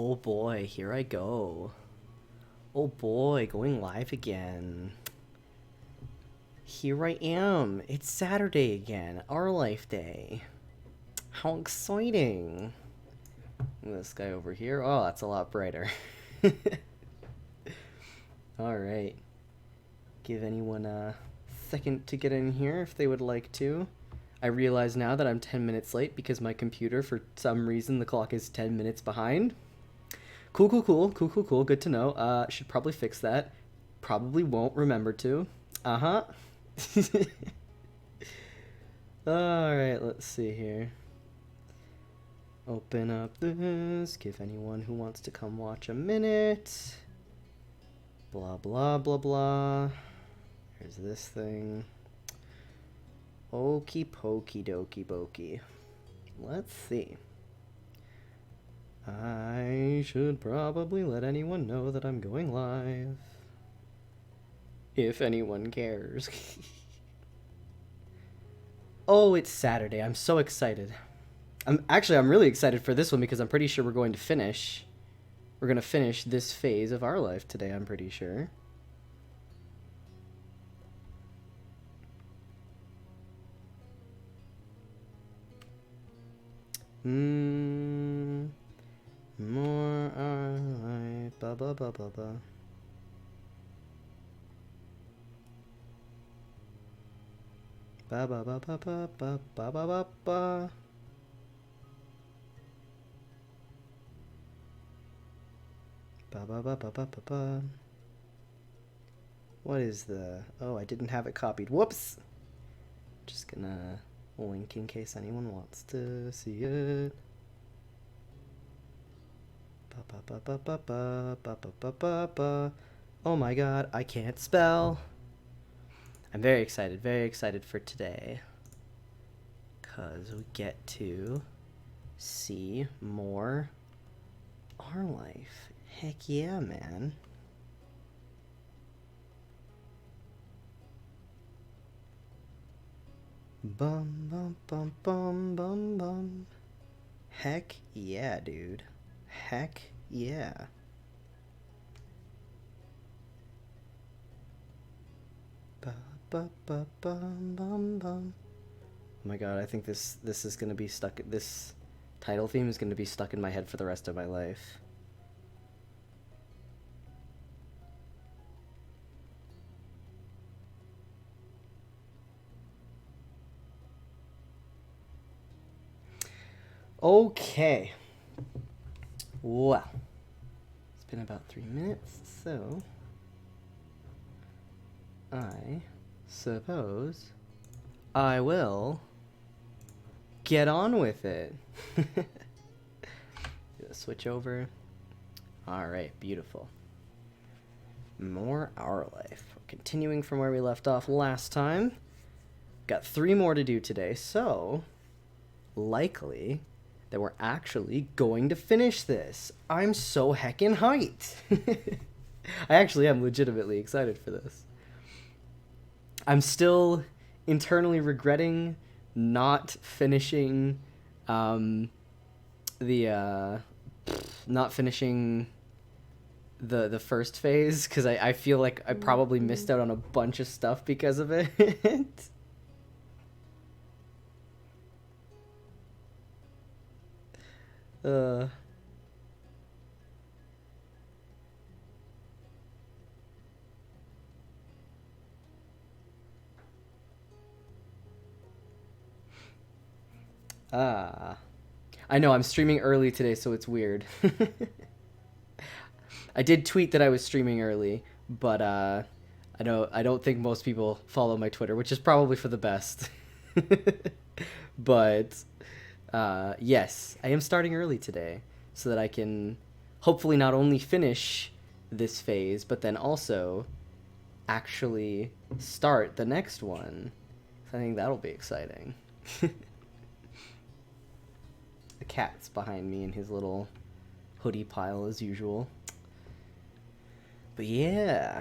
Oh boy, here I go. Oh boy, going live again. Here I am. It's Saturday again, our life day. How exciting. This guy over here. Oh, that's a lot brighter. Alright. Give anyone a second to get in here if they would like to. I realize now that I'm 10 minutes late because my computer, for some reason, the clock is 10 minutes behind. Cool. Good to know. Should probably fix that. Probably won't remember to. Uh-huh. Alright, let's see here. Open up this. Give anyone who wants to come watch a minute. Blah, blah, blah, blah. Here's this thing. Okie pokey dokey bokey. Let's see. I should probably let anyone know that I'm going live. If anyone cares. Oh, it's Saturday. I'm so excited. I'm really excited for this one because I'm pretty sure we're going to finish. We're going to finish this phase of our life today, I'm pretty sure. More our life. Ba ba ba ba ba. Ba ba ba ba ba ba ba ba ba ba. Ba ba ba ba ba ba ba. What is the... Oh, I didn't have it copied. Whoops! Just gonna link in case anyone wants to see it. Ba ba ba ba ba ba ba ba ba ba ba. Oh my god, I can't spell. I'm very excited for today. Because we get to see more our life. Heck yeah, man. Bum bum bum bum bum bum. Heck yeah, dude. Heck yeah. Ba ba ba bum bum bum. Oh my god, I think this is gonna be stuck. This title theme is gonna be stuck in my head for the rest of my life. Okay. Well, it's been about 3 minutes, so I suppose I will get on with it. Switch over. Alright, beautiful. More our life. Continuing from where we left off last time. Got 3 more to do today, so likely that we're actually going to finish this. I'm so heckin' hyped. I actually am legitimately excited for this. I'm still internally regretting not finishing not finishing the first phase, because I feel like I probably missed out on a bunch of stuff because of it. I know I'm streaming early today, so it's weird. I did tweet that I was streaming early, but I don't think most people follow my Twitter, which is probably for the best. But yes, I am starting early today so that I can hopefully not only finish this phase, but then also actually start the next one. I think that'll be exciting. The cat's behind me in his little hoodie pile as usual. But yeah,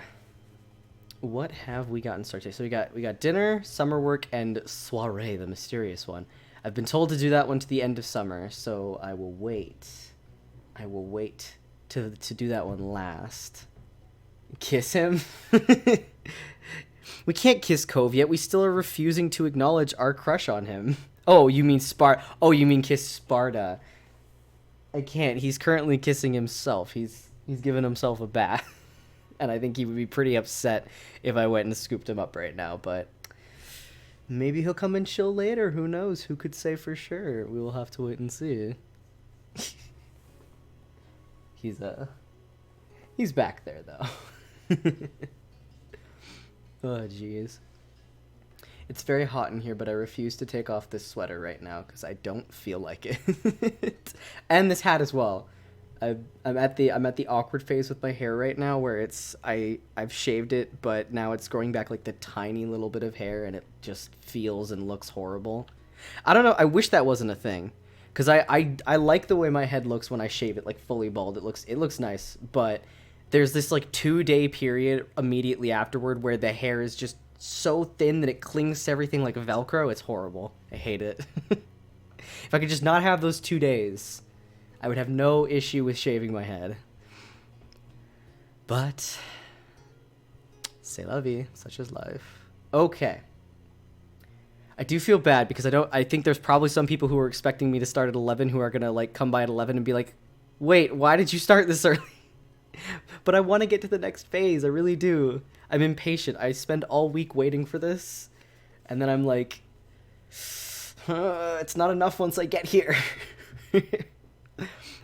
what have we gotten started? So we got dinner, summer work, and soiree, the mysterious one. I've been told to do that one to the end of summer, so I will wait I will wait to do that one last. Kiss him? We can't kiss Cove yet. We still are refusing to acknowledge our crush on him. Oh, you mean Oh, you mean kiss Sparta. I can't. He's currently kissing himself. He's given himself a bath. And I think he would be pretty upset if I went and scooped him up right now, but maybe he'll come and chill later. Who knows? Who could say for sure? We will have to wait and see. He's back there though. Oh jeez. It's very hot in here, but I refuse to take off this sweater right now because I don't feel like it. And this hat as well. I'm at the awkward phase with my hair right now where I've shaved it, but now it's growing back like the tiny little bit of hair, and it just feels and looks horrible. I don't know. I wish that wasn't a thing, because I like the way my head looks when I shave it like fully bald. It looks nice, but there's this like 2-day period immediately afterward where the hair is just so thin that it clings to everything like Velcro. It's horrible. I hate it. If I could just not have those 2 days, I would have no issue with shaving my head. But c'est la vie, such is life. Okay. I do feel bad because I think there's probably some people who are expecting me to start at 11 who are going to like come by at 11 and be like, "Wait, why did you start this early?" But I want to get to the next phase. I really do. I'm impatient. I spend all week waiting for this, and then I'm like, it's not enough once I get here.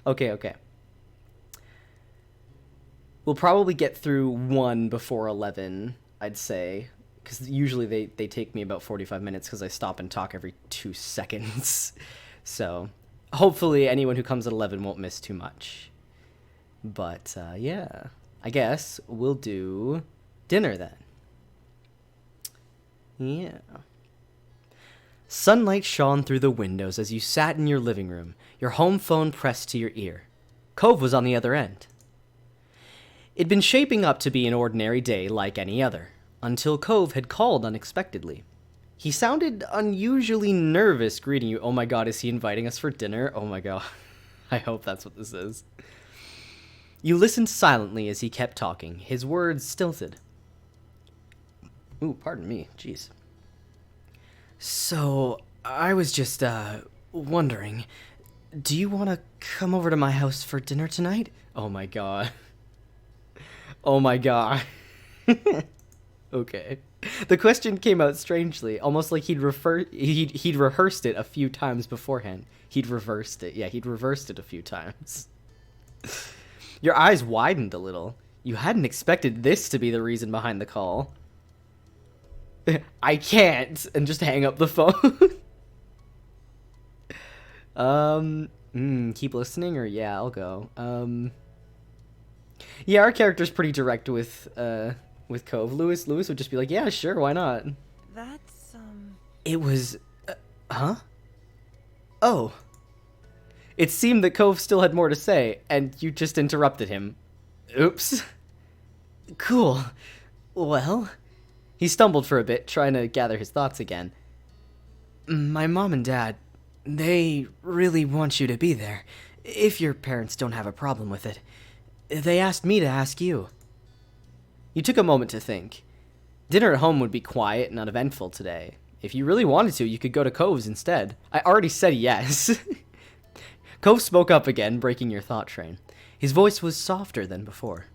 Okay. We'll probably get through one before 11, I'd say, because usually they take me about 45 minutes because I stop and talk every 2 seconds. So hopefully anyone who comes at 11 won't miss too much. But yeah, I guess we'll do dinner then. Yeah. Sunlight shone through the windows as you sat in your living room, your home phone pressed to your ear. Cove was on the other end. It'd been shaping up to be an ordinary day like any other, until Cove had called unexpectedly. He sounded unusually nervous greeting you. Oh my god, is he inviting us for dinner? Oh my god. I hope that's what this is. You listened silently as he kept talking, his words stilted. Ooh, pardon me. Jeez. So, I was just, wondering, do you want to come over to my house for dinner tonight? Oh my god. Oh my god. Okay. The question came out strangely, almost like he'd rehearsed it a few times beforehand. He'd reversed it. Yeah, he'd reversed it a few times. Your eyes widened a little. You hadn't expected this to be the reason behind the call. I can't, and just hang up the phone. Keep listening, or yeah, I'll go. Yeah, our character's pretty direct with Cove. Lewis would just be like, yeah, sure, why not? That's, It was, huh? Oh. It seemed that Cove still had more to say, and you just interrupted him. Oops. Cool. Well... He stumbled for a bit, trying to gather his thoughts again. My mom and dad, they really want you to be there, if your parents don't have a problem with it. They asked me to ask you. You took a moment to think. Dinner at home would be quiet and uneventful today. If you really wanted to, you could go to Cove's instead. I already said yes. Cove spoke up again, breaking your thought train. His voice was softer than before.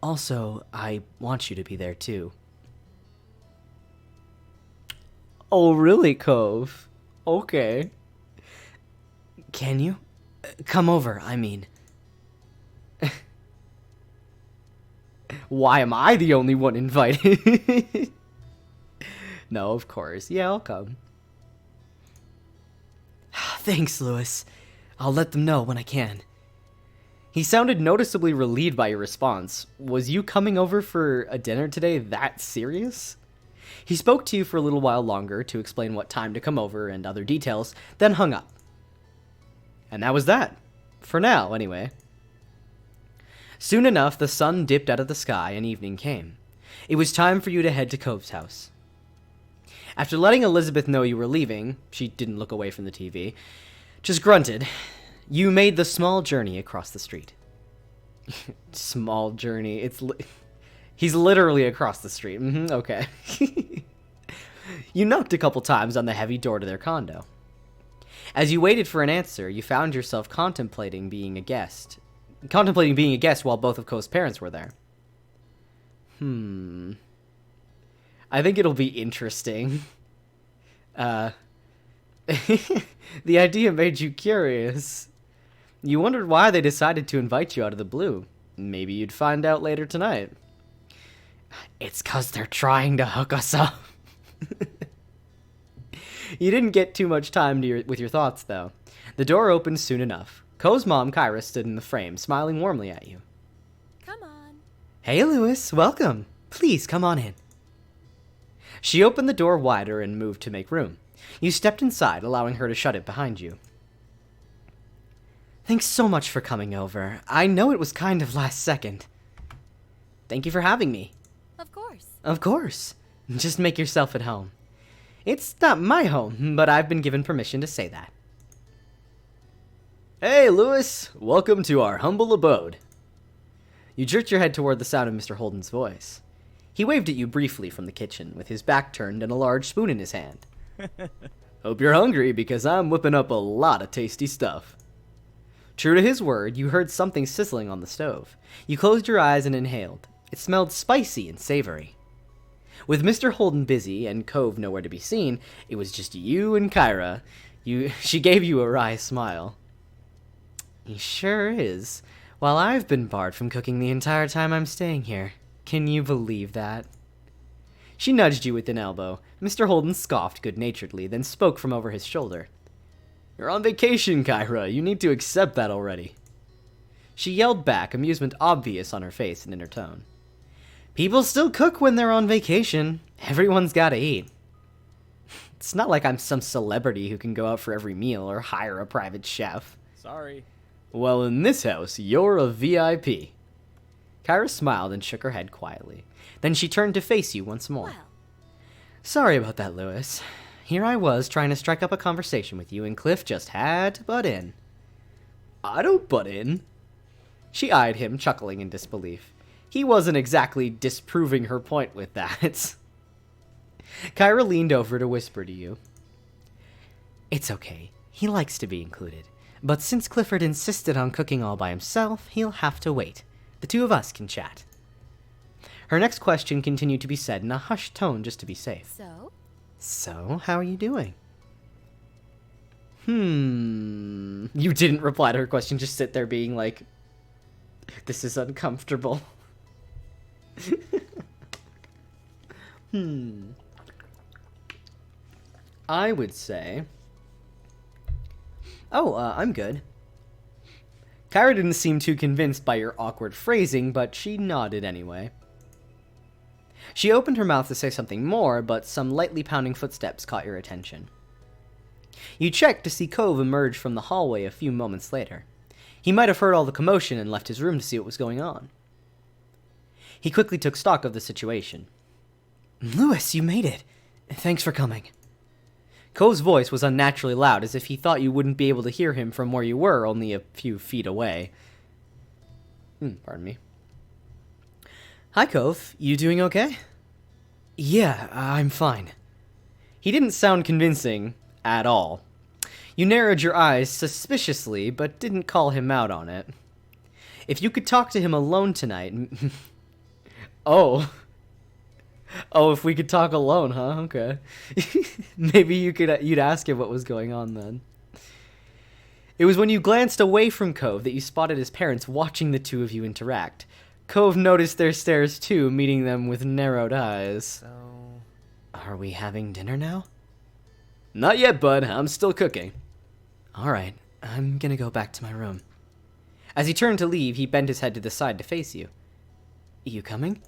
Also, I want you to be there too. Oh, really, Cove? Okay. Can you? Come over, I mean. Why am I the only one invited? No, of course. Yeah, I'll come. Thanks, Lewis. I'll let them know when I can. He sounded noticeably relieved by your response. Was you coming over for a dinner today that serious? He spoke to you for a little while longer to explain what time to come over and other details, then hung up. And that was that. For now, anyway. Soon enough, the sun dipped out of the sky and evening came. It was time for you to head to Cove's house. After letting Elizabeth know you were leaving, she didn't look away from the TV, just grunted. You made the small journey across the street. Small journey. He's literally across the street. Okay. You knocked a couple times on the heavy door to their condo. As you waited for an answer, you found yourself contemplating being a guest. While both of Cove's parents were there. I think it'll be interesting. The idea made you curious. You wondered why they decided to invite you out of the blue. Maybe you'd find out later tonight. It's 'cause they're trying to hook us up. You didn't get too much time with your thoughts, though. The door opened soon enough. Cole's mom, Kyra, stood in the frame, smiling warmly at you. Come on. Hey, Lewis. Welcome. Please, come on in. She opened the door wider and moved to make room. You stepped inside, allowing her to shut it behind you. Thanks so much for coming over. I know it was kind of last second. Thank you for having me. Of course. Of course. Just make yourself at home. It's not my home, but I've been given permission to say that. Hey, Lewis. Welcome to our humble abode. You jerked your head toward the sound of Mr. Holden's voice. He waved at you briefly from the kitchen, with his back turned and a large spoon in his hand. Hope you're hungry, because I'm whipping up a lot of tasty stuff. True to his word, you heard something sizzling on the stove. You closed your eyes and inhaled. It smelled spicy and savory. With Mr. Holden busy and Cove nowhere to be seen, it was just you and Kyra. She gave you a wry smile. He sure is. While I've been barred from cooking the entire time I'm staying here. Can you believe that? She nudged you with an elbow. Mr. Holden scoffed good-naturedly, then spoke from over his shoulder. You're on vacation, Kyra. You need to accept that already. She yelled back, amusement obvious on her face and in her tone. People still cook when they're on vacation. Everyone's gotta eat. It's not like I'm some celebrity who can go out for every meal or hire a private chef. Sorry. Well, in this house, you're a VIP. Kyra smiled and shook her head quietly. Then she turned to face you once more. Well. Sorry about that, Lewis. Here I was trying to strike up a conversation with you, and Cliff just had to butt in. I don't butt in. She eyed him, chuckling in disbelief. He wasn't exactly disproving her point with that. Kyra leaned over to whisper to you. It's okay. He likes to be included. But since Clifford insisted on cooking all by himself, he'll have to wait. The two of us can chat. Her next question continued to be said in a hushed tone just to be safe. So, how are you doing? You didn't reply to her question, just sit there being like, this is uncomfortable. I would say... I'm good. Kyra didn't seem too convinced by your awkward phrasing, but she nodded anyway. She opened her mouth to say something more, but some lightly pounding footsteps caught your attention. You checked to see Cove emerge from the hallway a few moments later. He might have heard all the commotion and left his room to see what was going on. He quickly took stock of the situation. Lewis, you made it. Thanks for coming. Cove's voice was unnaturally loud, as if he thought you wouldn't be able to hear him from where you were, only a few feet away. Pardon me. Hi, Cove. You doing okay? Yeah, I'm fine. He didn't sound convincing at all. You narrowed your eyes suspiciously, but didn't call him out on it. If you could talk to him alone tonight... Oh, if we could talk alone, huh? Okay. Maybe you'd ask him what was going on then. It was when you glanced away from Cove that you spotted his parents watching the two of you interact. Cove noticed their stares too, meeting them with narrowed eyes. So... Are we having dinner now? Not yet, bud. I'm still cooking. Alright, I'm gonna go back to my room. As he turned to leave, he bent his head to the side to face you. You coming?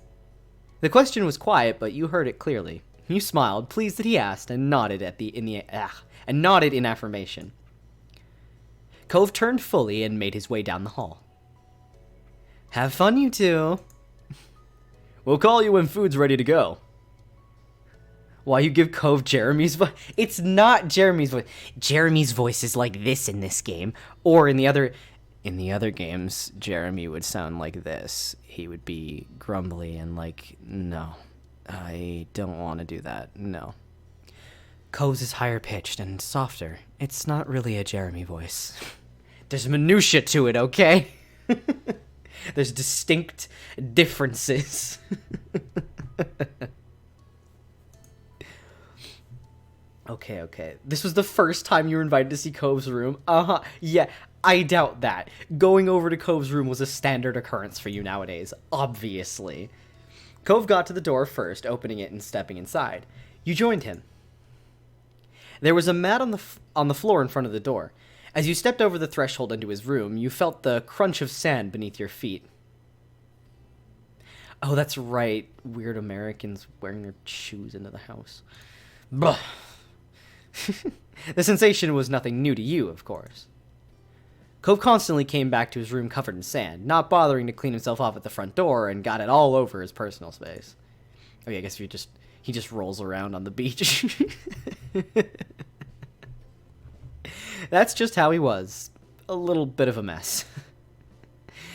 The question was quiet, but you heard it clearly. You smiled, pleased that he asked, and nodded in affirmation. Cove turned fully and made his way down the hall. Have fun, you two. We'll call you when food's ready to go. Why you give Cove Jeremy's voice? It's not Jeremy's voice. Jeremy's voice is like this in this game, or in the other games, Jeremy would sound like this. He would be grumbly and like, no, I don't want to do that. No. Cove's is higher pitched and softer. It's not really a Jeremy voice. There's minutia to it, okay? There's distinct differences. Okay. This was the first time you were invited to see Cove's room? Uh-huh. Yeah, I doubt that. Going over to Cove's room was a standard occurrence for you nowadays, obviously. Cove got to the door first, opening it and stepping inside. You joined him. There was a mat on the floor in front of the door. As you stepped over the threshold into his room, you felt the crunch of sand beneath your feet. Oh, that's right. Weird Americans wearing their shoes into the house. Blah. The sensation was nothing new to you, of course. Cove constantly came back to his room covered in sand, not bothering to clean himself off at the front door, and got it all over his personal space. Oh yeah, I guess he just rolls around on the beach. That's just how he was. A little bit of a mess.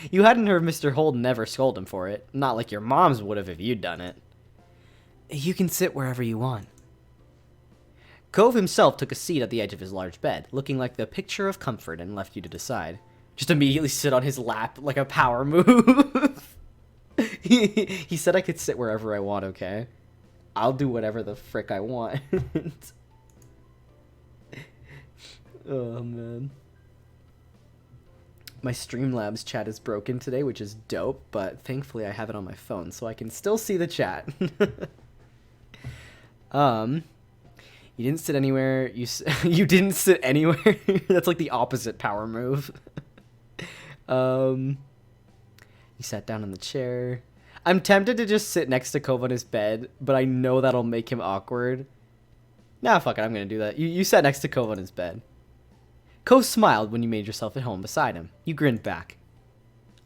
You hadn't heard Mr. Holden ever scold him for it, not like your moms would have if you'd done it. You can sit wherever you want. Cove himself took a seat at the edge of his large bed, looking like the picture of comfort, and left you to decide. Just immediately sit on his lap like a power move. He said I could sit wherever I want, okay? I'll do whatever the frick I want. Oh, man. My Streamlabs chat is broken today, which is dope, but thankfully I have it on my phone, so I can still see the chat. You didn't sit anywhere. You didn't sit anywhere. That's like the opposite power move. You sat down in the chair. I'm tempted to just sit next to Cove on his bed, but I know that'll make him awkward. Nah, fuck it. I'm gonna do that. You sat next to Cove on his bed. Cove smiled when you made yourself at home beside him. You grinned back.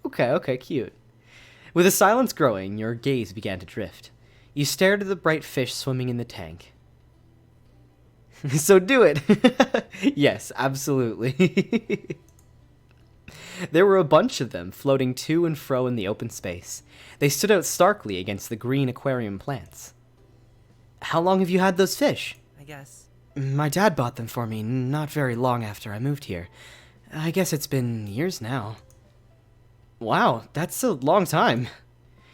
Okay, cute. With the silence growing, your gaze began to drift. You stared at the bright fish swimming in the tank. So do it. Yes, absolutely. There were a bunch of them floating to and fro in the open space. They stood out starkly against the green aquarium plants. How long have you had those fish? I guess. My dad bought them for me not very long after I moved here. I guess it's been years now. Wow, that's a long time.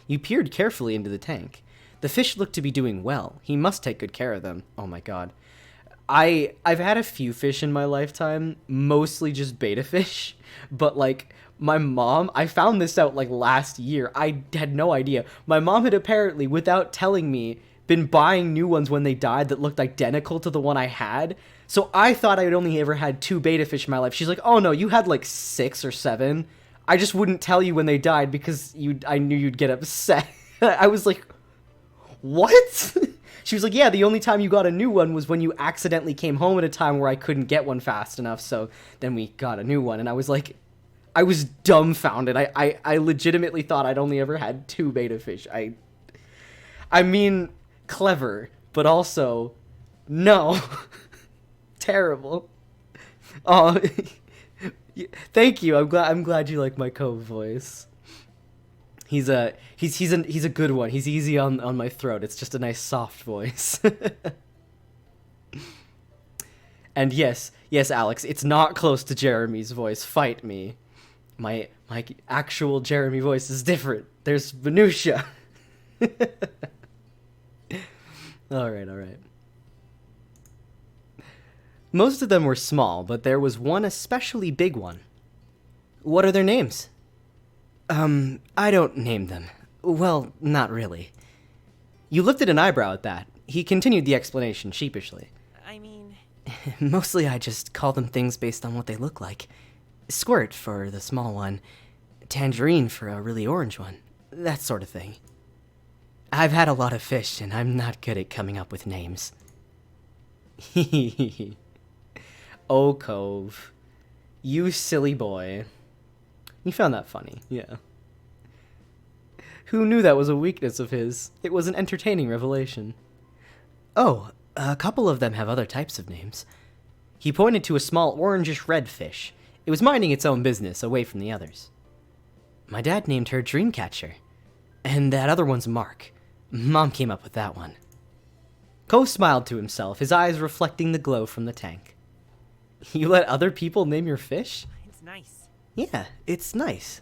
You peered carefully into the tank. The fish looked to be doing well. He must take good care of them. Oh my god. I've had a few fish in my lifetime, mostly just betta fish, but like my mom, I found this out like last year. I had no idea. My mom had apparently, without telling me, been buying new ones when they died that looked identical to the one I had. So I thought I had only ever had 2 betta fish in my life. She's like, "Oh no, you had like 6 or 7. I just wouldn't tell you when they died because I knew you'd get upset." I was like, "What?" She was like, "Yeah, the only time you got a new one was when you accidentally came home at a time where I couldn't get one fast enough, so then we got a new one." And I was like, I was dumbfounded. I legitimately thought I'd only ever had 2 betta fish. I mean, clever, but also, no. Terrible. Oh, thank you. I'm glad you like my Cove voice. He's a good one. He's easy on my throat. It's just a nice soft voice. And yes, Alex, it's not close to Jeremy's voice. Fight me. My actual Jeremy voice is different. There's minutia. All right. Most of them were small, but there was one especially big one. What are their names? I don't name them. Well, not really. You lifted an eyebrow at that. He continued the explanation sheepishly. I mean... Mostly I just call them things based on what they look like. Squirt for the small one. Tangerine for a really orange one. That sort of thing. I've had a lot of fish, and I'm not good at coming up with names. Oh, Cove. You silly boy. You found that funny, yeah. Who knew that was a weakness of his? It was an entertaining revelation. Oh, a couple of them have other types of names. He pointed to a small orangish-red fish. It was minding its own business, away from the others. My dad named her Dreamcatcher. And that other one's Mark. Mom came up with that one. Cove smiled to himself, his eyes reflecting the glow from the tank. You let other people name your fish? It's nice. Yeah, it's nice.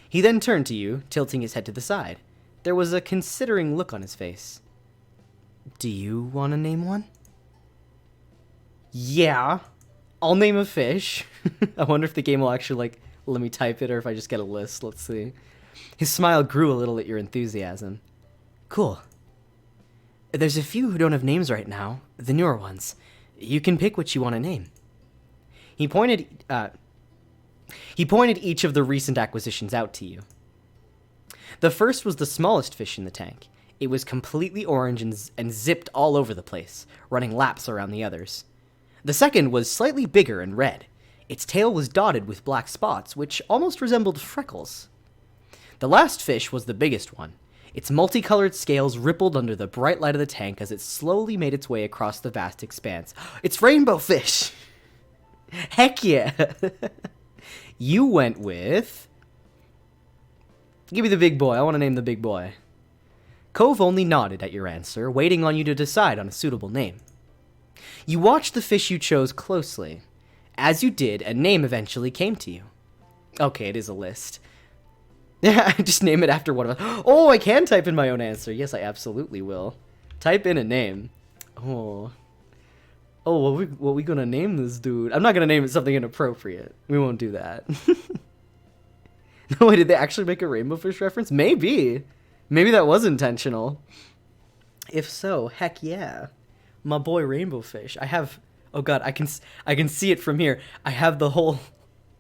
He then turned to you, tilting his head to the side. There was a considering look on his face. Do you want to name one? Yeah, I'll name a fish. I wonder if the game will actually, let me type it or if I just get a list. Let's see. His smile grew a little at your enthusiasm. Cool. There's a few who don't have names right now, the newer ones. You can pick what you want to name. He pointed each of the recent acquisitions out to you. The first was the smallest fish in the tank. It was completely orange and zipped all over the place, running laps around the others. The second was slightly bigger and red. Its tail was dotted with black spots, which almost resembled freckles. The last fish was the biggest one. Its multicolored scales rippled under the bright light of the tank as it slowly made its way across the vast expanse. It's rainbow fish! Heck yeah! You went with... Give me the big boy. I want to name the big boy. Cove only nodded at your answer, waiting on you to decide on a suitable name. You watched the fish you chose closely. As you did, a name eventually came to you. Okay, it is a list. Yeah, just name it after one of us. Oh, I can type in my own answer. Yes, I absolutely will. Type in a name. Oh, what we gonna name this dude? I'm not gonna name it something inappropriate. We won't do that. No, wait, did they actually make a rainbow fish reference? Maybe. Maybe that was intentional. If so, heck yeah. My boy Rainbow Fish. I have... Oh god, I can see it from here. I have the whole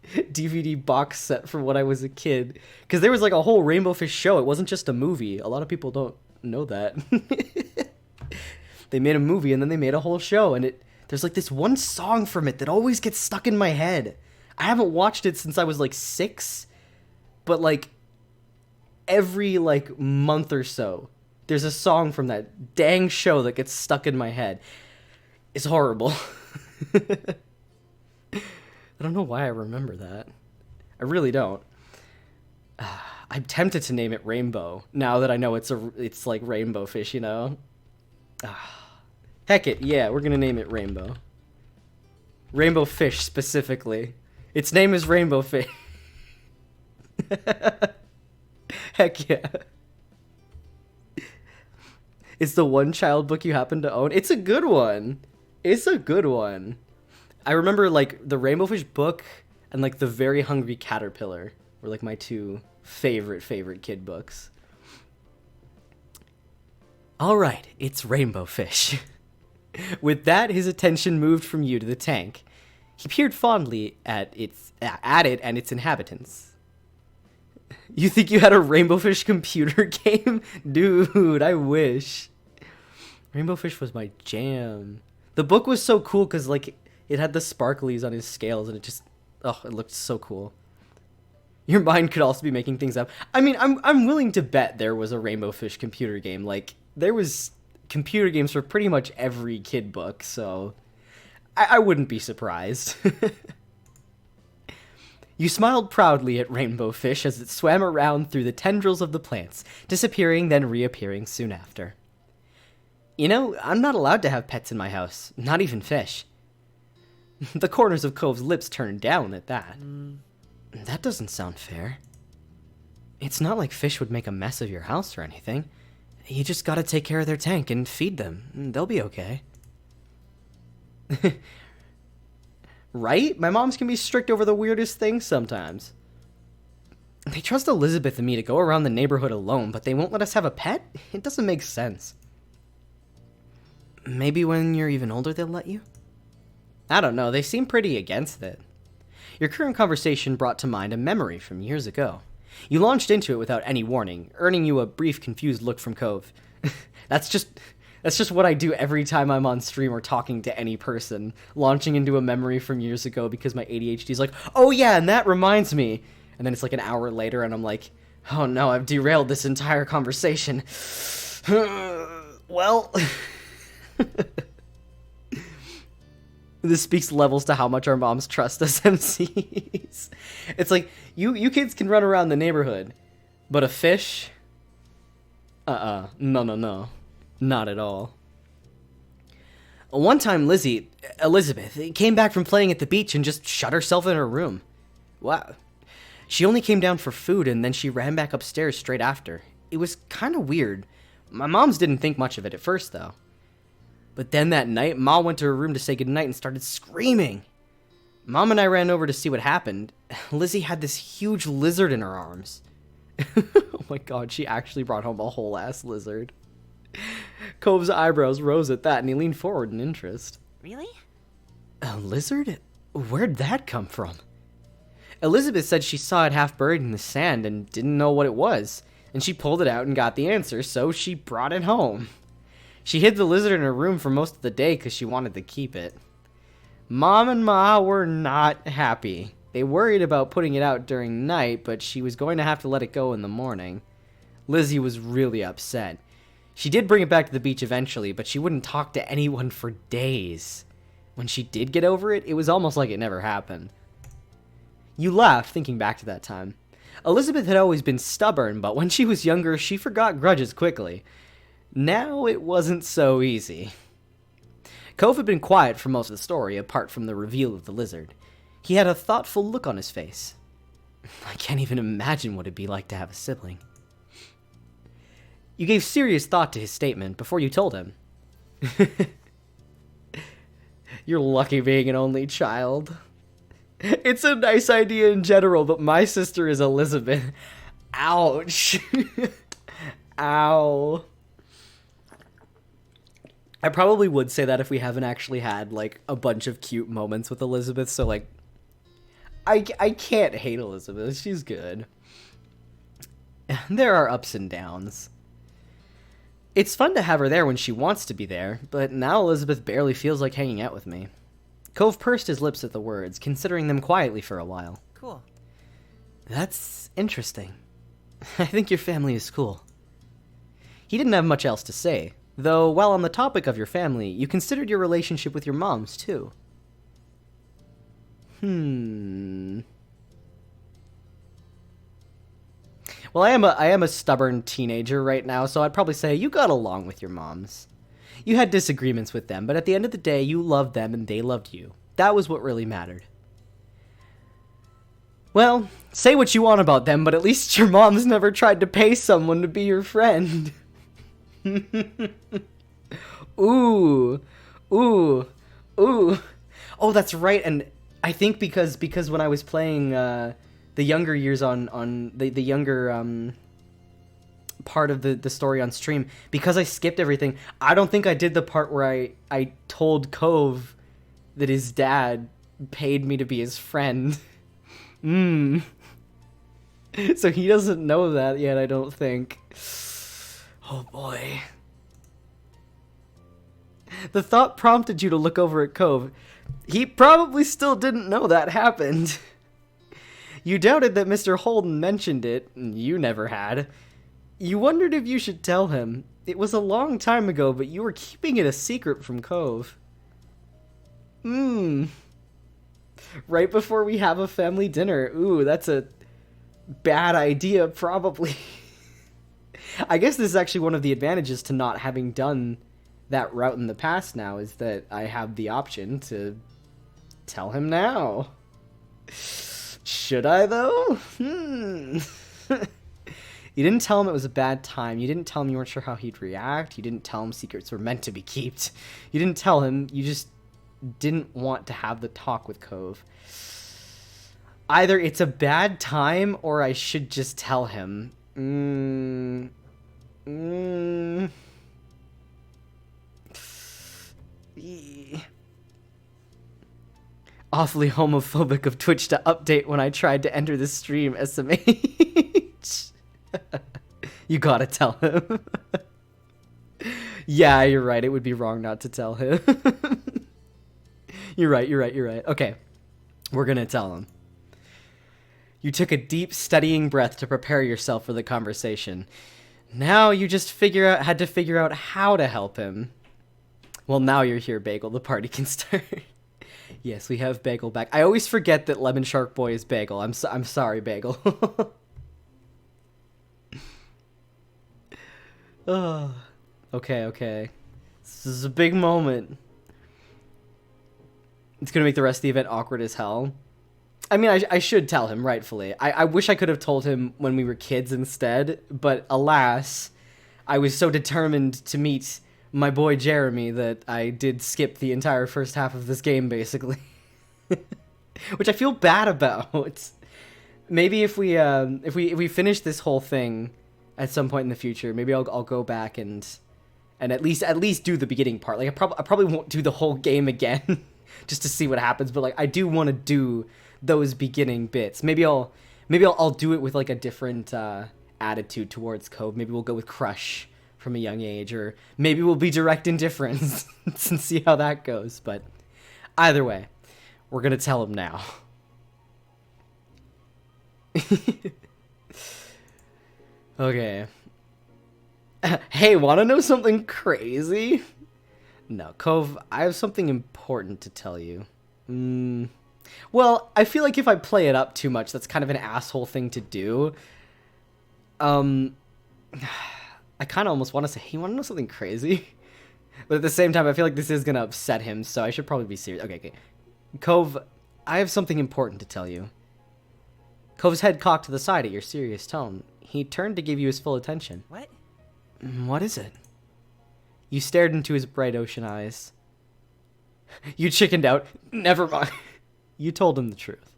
DVD box set from when I was a kid. Because there was a whole Rainbow Fish show. It wasn't just a movie. A lot of people don't know that. They made a movie and then they made a whole show. And there's this one song from it that always gets stuck in my head. I haven't watched it since I was 6. But every month or so, there's a song from that dang show that gets stuck in my head. It's horrible. I don't know why I remember that. I really don't. I'm tempted to name it Rainbow now that I know it's Rainbow Fish, you know. Heck it, yeah, we're gonna name it Rainbow. Rainbow Fish specifically. Its name is Rainbow Fish. Heck yeah. It's the one child book you happen to own. It's a good one. It's a good one. I remember the Rainbow Fish book and the Very Hungry Caterpillar were my two favorite kid books. All right, it's Rainbow Fish. With that, his attention moved from you to the tank. He peered fondly at it and its inhabitants. You think you had a Rainbow Fish computer game? Dude, I wish. Rainbow Fish was my jam. The book was so cool because, it had the sparklies on his scales and it just... Oh, it looked so cool. Your mind could also be making things up. I mean, I'm willing to bet there was a Rainbow Fish computer game. There was computer games for pretty much every kid book, so... I wouldn't be surprised. You smiled proudly at Rainbow Fish as it swam around through the tendrils of the plants, disappearing then reappearing soon after. You know, I'm not allowed to have pets in my house, not even fish. The corners of Cove's lips turned down at that. That doesn't sound fair. It's not like fish would make a mess of your house or anything. You just gotta take care of their tank and feed them. They'll be okay. Right? My moms can be strict over the weirdest things sometimes. They trust Elizabeth and me to go around the neighborhood alone, but they won't let us have a pet? It doesn't make sense. Maybe when you're even older they'll let you? I don't know, they seem pretty against it. Your current conversation brought to mind a memory from years ago. You launched into it without any warning, earning you a brief, confused look from Cove. That's just what I do every time I'm on stream or talking to any person, launching into a memory from years ago because my ADHD is oh yeah, and that reminds me. And then it's an hour later and I'm oh no, I've derailed this entire conversation. Well, This speaks levels to how much our moms trust us MCs. It's like, you kids can run around the neighborhood, but a fish? No. Not at all. One time Elizabeth, came back from playing at the beach and just shut herself in her room. Wow. She only came down for food and then she ran back upstairs straight after. It was kind of weird. My moms didn't think much of it at first, though. But then that night, Ma went to her room to say goodnight and started screaming. Mom and I ran over to see what happened. Lizzie had this huge lizard in her arms. Oh my god, she actually brought home a whole ass lizard. Cove's eyebrows rose at that and he leaned forward in interest. Really? A lizard? Where'd that come from? Elizabeth said she saw it half buried in the sand and didn't know what it was. And she pulled it out and got the answer, so she brought it home. She hid the lizard in her room for most of the day because she wanted to keep it. Mom and Ma were not happy. They worried about putting it out during night, but she was going to have to let it go in the morning. Lizzie was really upset. She did bring it back to the beach eventually, but she wouldn't talk to anyone for days. When she did get over it, it was almost like it never happened. You laugh thinking back to that time. Elizabeth had always been stubborn, but when she was younger, she forgot grudges quickly. Now it wasn't so easy. Cove had been quiet for most of the story, apart from the reveal of the lizard. He had a thoughtful look on his face. I can't even imagine what it'd be like to have a sibling. You gave serious thought to his statement before you told him. You're lucky being an only child. It's a nice idea in general, but my sister is Elizabeth. Ouch. Ow. I probably would say that if we haven't actually had, like, a bunch of cute moments with Elizabeth, so, like, I can't hate Elizabeth. She's good. There are ups and downs. It's fun to have her there when she wants to be there, but now Elizabeth barely feels like hanging out with me. Cove pursed his lips at the words, considering them quietly for a while. Cool. That's interesting. I think your family is cool. He didn't have much else to say, though while on the topic of your family, you considered your relationship with your moms, too. Well, I am a stubborn teenager right now, so I'd probably say you got along with your moms. You had disagreements with them, but at the end of the day, you loved them and they loved you. That was what really mattered. Well, say what you want about them, but at least your mom's never tried to pay someone to be your friend. Ooh. Oh, that's right, and I think because when I was playing the younger years on the younger part of the story on stream, because I skipped everything, I don't think I did the part where I told Cove that his dad paid me to be his friend. So he doesn't know that yet, I don't think. Oh boy. The thought prompted you to look over at Cove. He probably still didn't know that happened. You doubted that Mr. Holden mentioned it, and you never had. You wondered if you should tell him. It was a long time ago, but you were keeping it a secret from Cove. Right before we have a family dinner. Ooh, that's a bad idea, probably. I guess this is actually one of the advantages to not having done that route in the past now, is that I have the option to tell him now. Should I, though? You didn't tell him it was a bad time. You didn't tell him you weren't sure how he'd react. You didn't tell him secrets were meant to be kept. You didn't tell him. You just didn't want to have the talk with Cove. Either it's a bad time or I should just tell him. Awfully homophobic of Twitch to update when I tried to enter the stream, SMH. You gotta tell him. Yeah, you're right. It would be wrong not to tell him. You're right. Okay, we're gonna tell him. You took a deep, steadying breath to prepare yourself for the conversation. Now you just had to figure out how to help him. Well, now you're here, Bagel. The party can start. Yes, we have Bagel back. I always forget that Lemon Shark Boy is Bagel. I'm sorry, Bagel. Oh, okay. This is a big moment. It's gonna make the rest of the event awkward as hell. I mean, I should tell him, rightfully. I wish I could have told him when we were kids instead, but alas, I was so determined to meet my boy Jeremy that I did skip the entire first half of this game, basically. Which I feel bad about. Maybe if we finish this whole thing at some point in the future, maybe I'll go back and at least do the beginning part. Like I probably won't do the whole game again just to see what happens, but like I do want to do those beginning bits. Maybe I'll do it with like a different attitude towards Cove. Maybe we'll go with crush from a young age, or maybe we'll be direct indifference and see how that goes. But either way, we're gonna tell him now. Okay. Hey, wanna know something crazy? No, Cove, I have something important to tell you. Well, I feel like if I play it up too much, that's kind of an asshole thing to do. I kind of almost want to say, hey, you want to know something crazy? But at the same time, I feel like this is going to upset him, so I should probably be serious. Okay. Cove, I have something important to tell you. Cove's head cocked to the side at your serious tone. He turned to give you his full attention. What? What is it? You stared into his bright ocean eyes. You chickened out. Never mind. You told him the truth.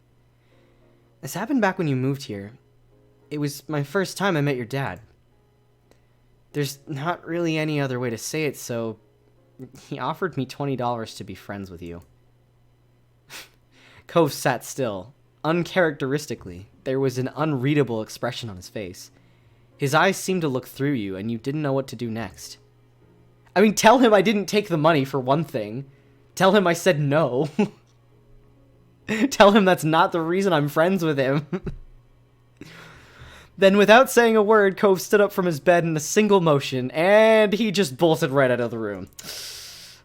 This happened back when you moved here. It was my first time I met your dad. There's not really any other way to say it, so he offered me $20 to be friends with you. Cove sat still. Uncharacteristically, there was an unreadable expression on his face. His eyes seemed to look through you, and you didn't know what to do next. I mean, tell him I didn't take the money, for one thing. Tell him I said no. Tell him that's not the reason I'm friends with him. Then, without saying a word, Cove stood up from his bed in a single motion, and he just bolted right out of the room.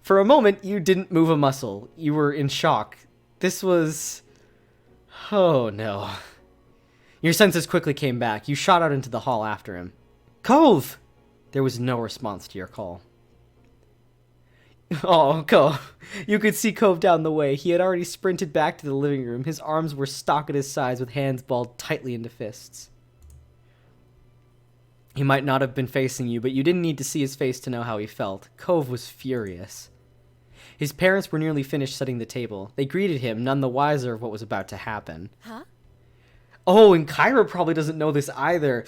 For a moment, you didn't move a muscle. You were in shock. This was... Oh, no. Your senses quickly came back. You shot out into the hall after him. Cove! There was no response to your call. Oh, Cove. You could see Cove down the way. He had already sprinted back to the living room. His arms were stock at his sides with hands balled tightly into fists. He might not have been facing you, but you didn't need to see his face to know how he felt. Cove was furious. His parents were nearly finished setting the table. They greeted him, none the wiser of what was about to happen. Huh? Oh, and Kyra probably doesn't know this either.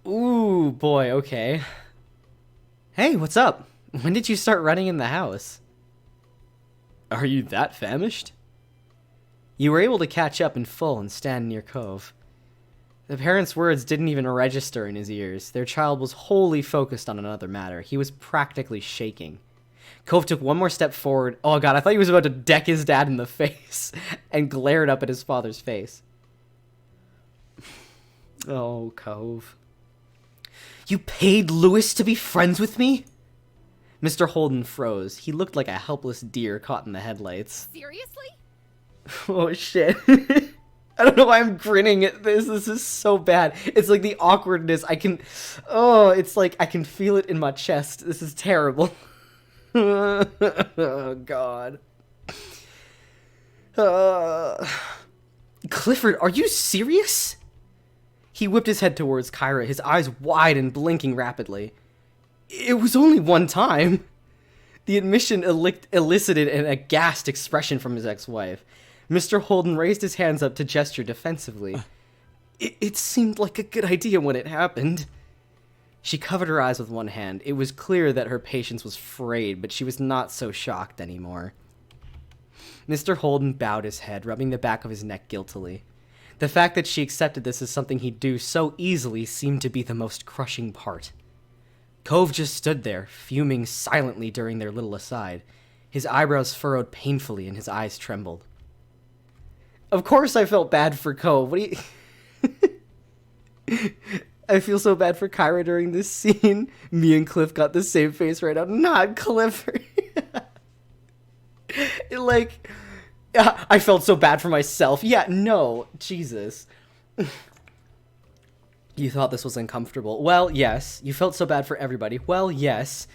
Ooh, boy, okay. Hey, what's up? When did you start running in the house? Are you that famished? You were able to catch up in full and stand near Cove. The parents' words didn't even register in his ears. Their child was wholly focused on another matter. He was practically shaking. Cove took one more step forward. Oh god, I thought he was about to deck his dad in the face and glared up at his father's face. Oh, Cove. You paid Lewis to be friends with me? Mr. Holden froze. He looked like a helpless deer caught in the headlights. Seriously? Oh, shit. I don't know why I'm grinning at this. This is so bad. It's like the awkwardness. It's like I can feel it in my chest. This is terrible. Oh, God. Clifford, are you serious? He whipped his head towards Kyra, his eyes wide and blinking rapidly. It was only one time. The admission elicited an aghast expression from his ex-wife. Mr. Holden raised his hands up to gesture defensively. It seemed like a good idea when it happened. She covered her eyes with one hand. It was clear that her patience was frayed, but she was not so shocked anymore. Mr. Holden bowed his head, rubbing the back of his neck guiltily. The fact that she accepted this as something he'd do so easily seemed to be the most crushing part. Cove just stood there, fuming silently during their little aside. His eyebrows furrowed painfully and his eyes trembled. Of course I felt bad for Cove. What do you... I feel so bad for Kyra during this scene. Me and Cliff got the same face right out. Not Clifford. Like, I felt so bad for myself. Yeah, no, Jesus. You thought this was uncomfortable. Well, yes. You felt so bad for everybody. Well, yes.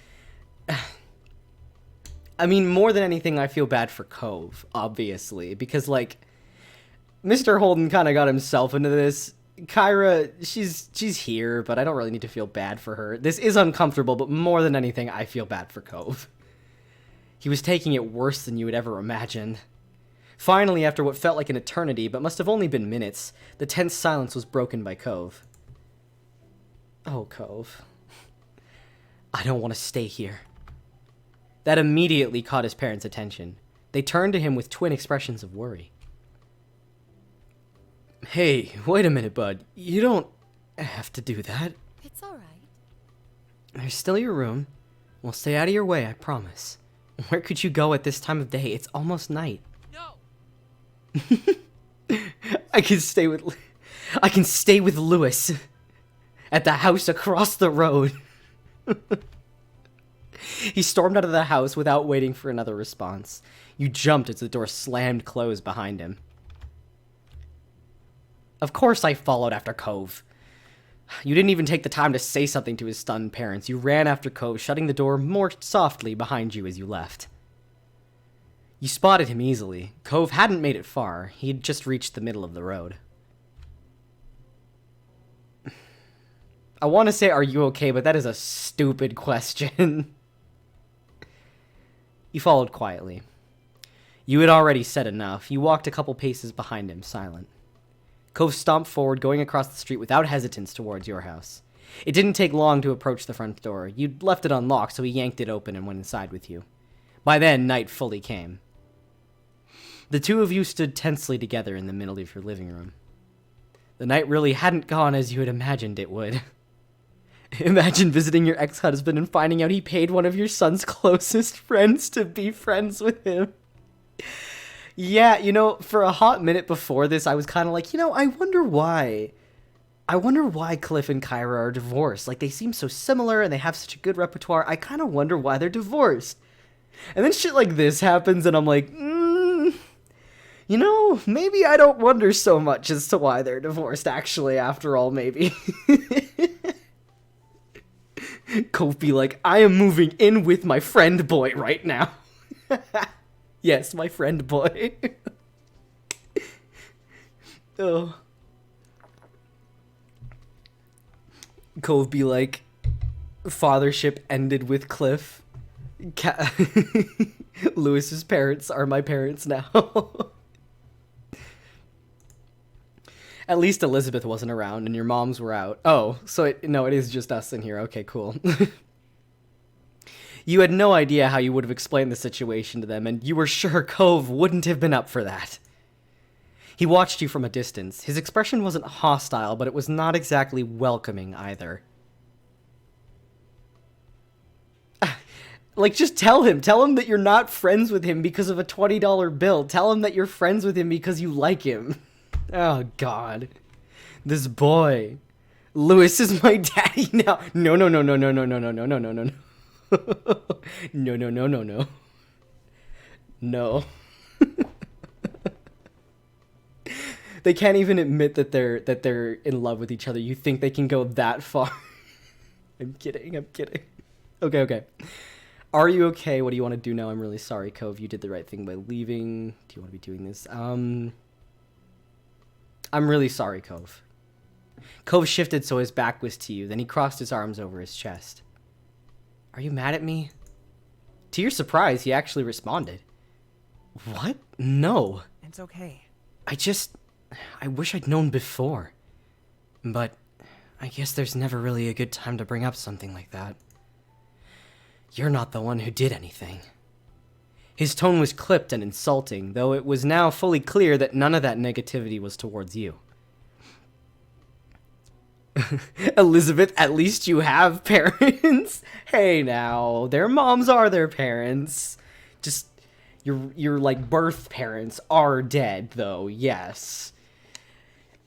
I mean, more than anything, I feel bad for Cove, obviously, because, like, Mr. Holden kind of got himself into this. Kyra, she's here, but I don't really need to feel bad for her. This is uncomfortable, but more than anything, I feel bad for Cove. He was taking it worse than you would ever imagine. Finally, after what felt like an eternity, but must have only been minutes, the tense silence was broken by Cove. Oh, Cove. I don't want to stay here. That immediately caught his parents' attention. They turned to him with twin expressions of worry. Hey, wait a minute, bud. You don't have to do that. It's all right. There's still your room. We'll stay out of your way, I promise. Where could you go at this time of day? It's almost night. No. I can stay with Lewis at the house across the road. He stormed out of the house without waiting for another response. You jumped as the door slammed closed behind him. Of course I followed after Cove. You didn't even take the time to say something to his stunned parents. You ran after Cove, shutting the door more softly behind you as you left. You spotted him easily. Cove hadn't made it far. He had just reached the middle of the road. I want to say, are you okay? But that is a stupid question. You followed quietly. You had already said enough. You walked a couple paces behind him, silent. Cove stomped forward, going across the street without hesitance towards your house. It didn't take long to approach the front door. You'd left it unlocked, so he yanked it open and went inside with you. By then, night fully came. The two of you stood tensely together in the middle of your living room. The night really hadn't gone as you had imagined it would. Imagine visiting your ex-husband and finding out he paid one of your son's closest friends to be friends with him. Yeah, you know, for a hot minute before this, I was kind of like, I wonder why. I wonder why Cliff and Kyra are divorced. Like, they seem so similar and they have such a good repertoire. I kind of wonder why they're divorced. And then shit like this happens and I'm like, maybe I don't wonder so much as to why they're divorced, actually, after all, maybe. Cove be like, I am moving in with my friend boy right now. Yes, my friend boy. Oh. Cove be like, fathership ended with Cliff. Lewis's parents are my parents now. At least Elizabeth wasn't around and your moms were out. Oh, so it is just us in here. Okay, cool. You had no idea how you would have explained the situation to them, and you were sure Cove wouldn't have been up for that. He watched you from a distance. His expression wasn't hostile, but it was not exactly welcoming either. Like, just tell him that you're not friends with him because of a $20 bill. Tell him that you're friends with him because you like him. Oh, God. This boy. Lewis is my daddy now. No. No. No. They can't even admit that they're in love with each other. You think they can go that far? I'm kidding. Okay. Are you okay? What do you want to do now? I'm really sorry, Cove. You did the right thing by leaving. Do you want to be doing this? I'm really sorry, Cove. Cove shifted so his back was to you. Then he crossed his arms over his chest. Are you mad at me? To your surprise, he actually responded. What? No. It's okay. I wish I'd known before. But I guess there's never really a good time to bring up something like that. You're not the one who did anything. His tone was clipped and insulting, though it was now fully clear that none of that negativity was towards you. Elizabeth, at least you have parents. Hey now, their moms are their parents. Just, your like birth parents are dead, though, yes.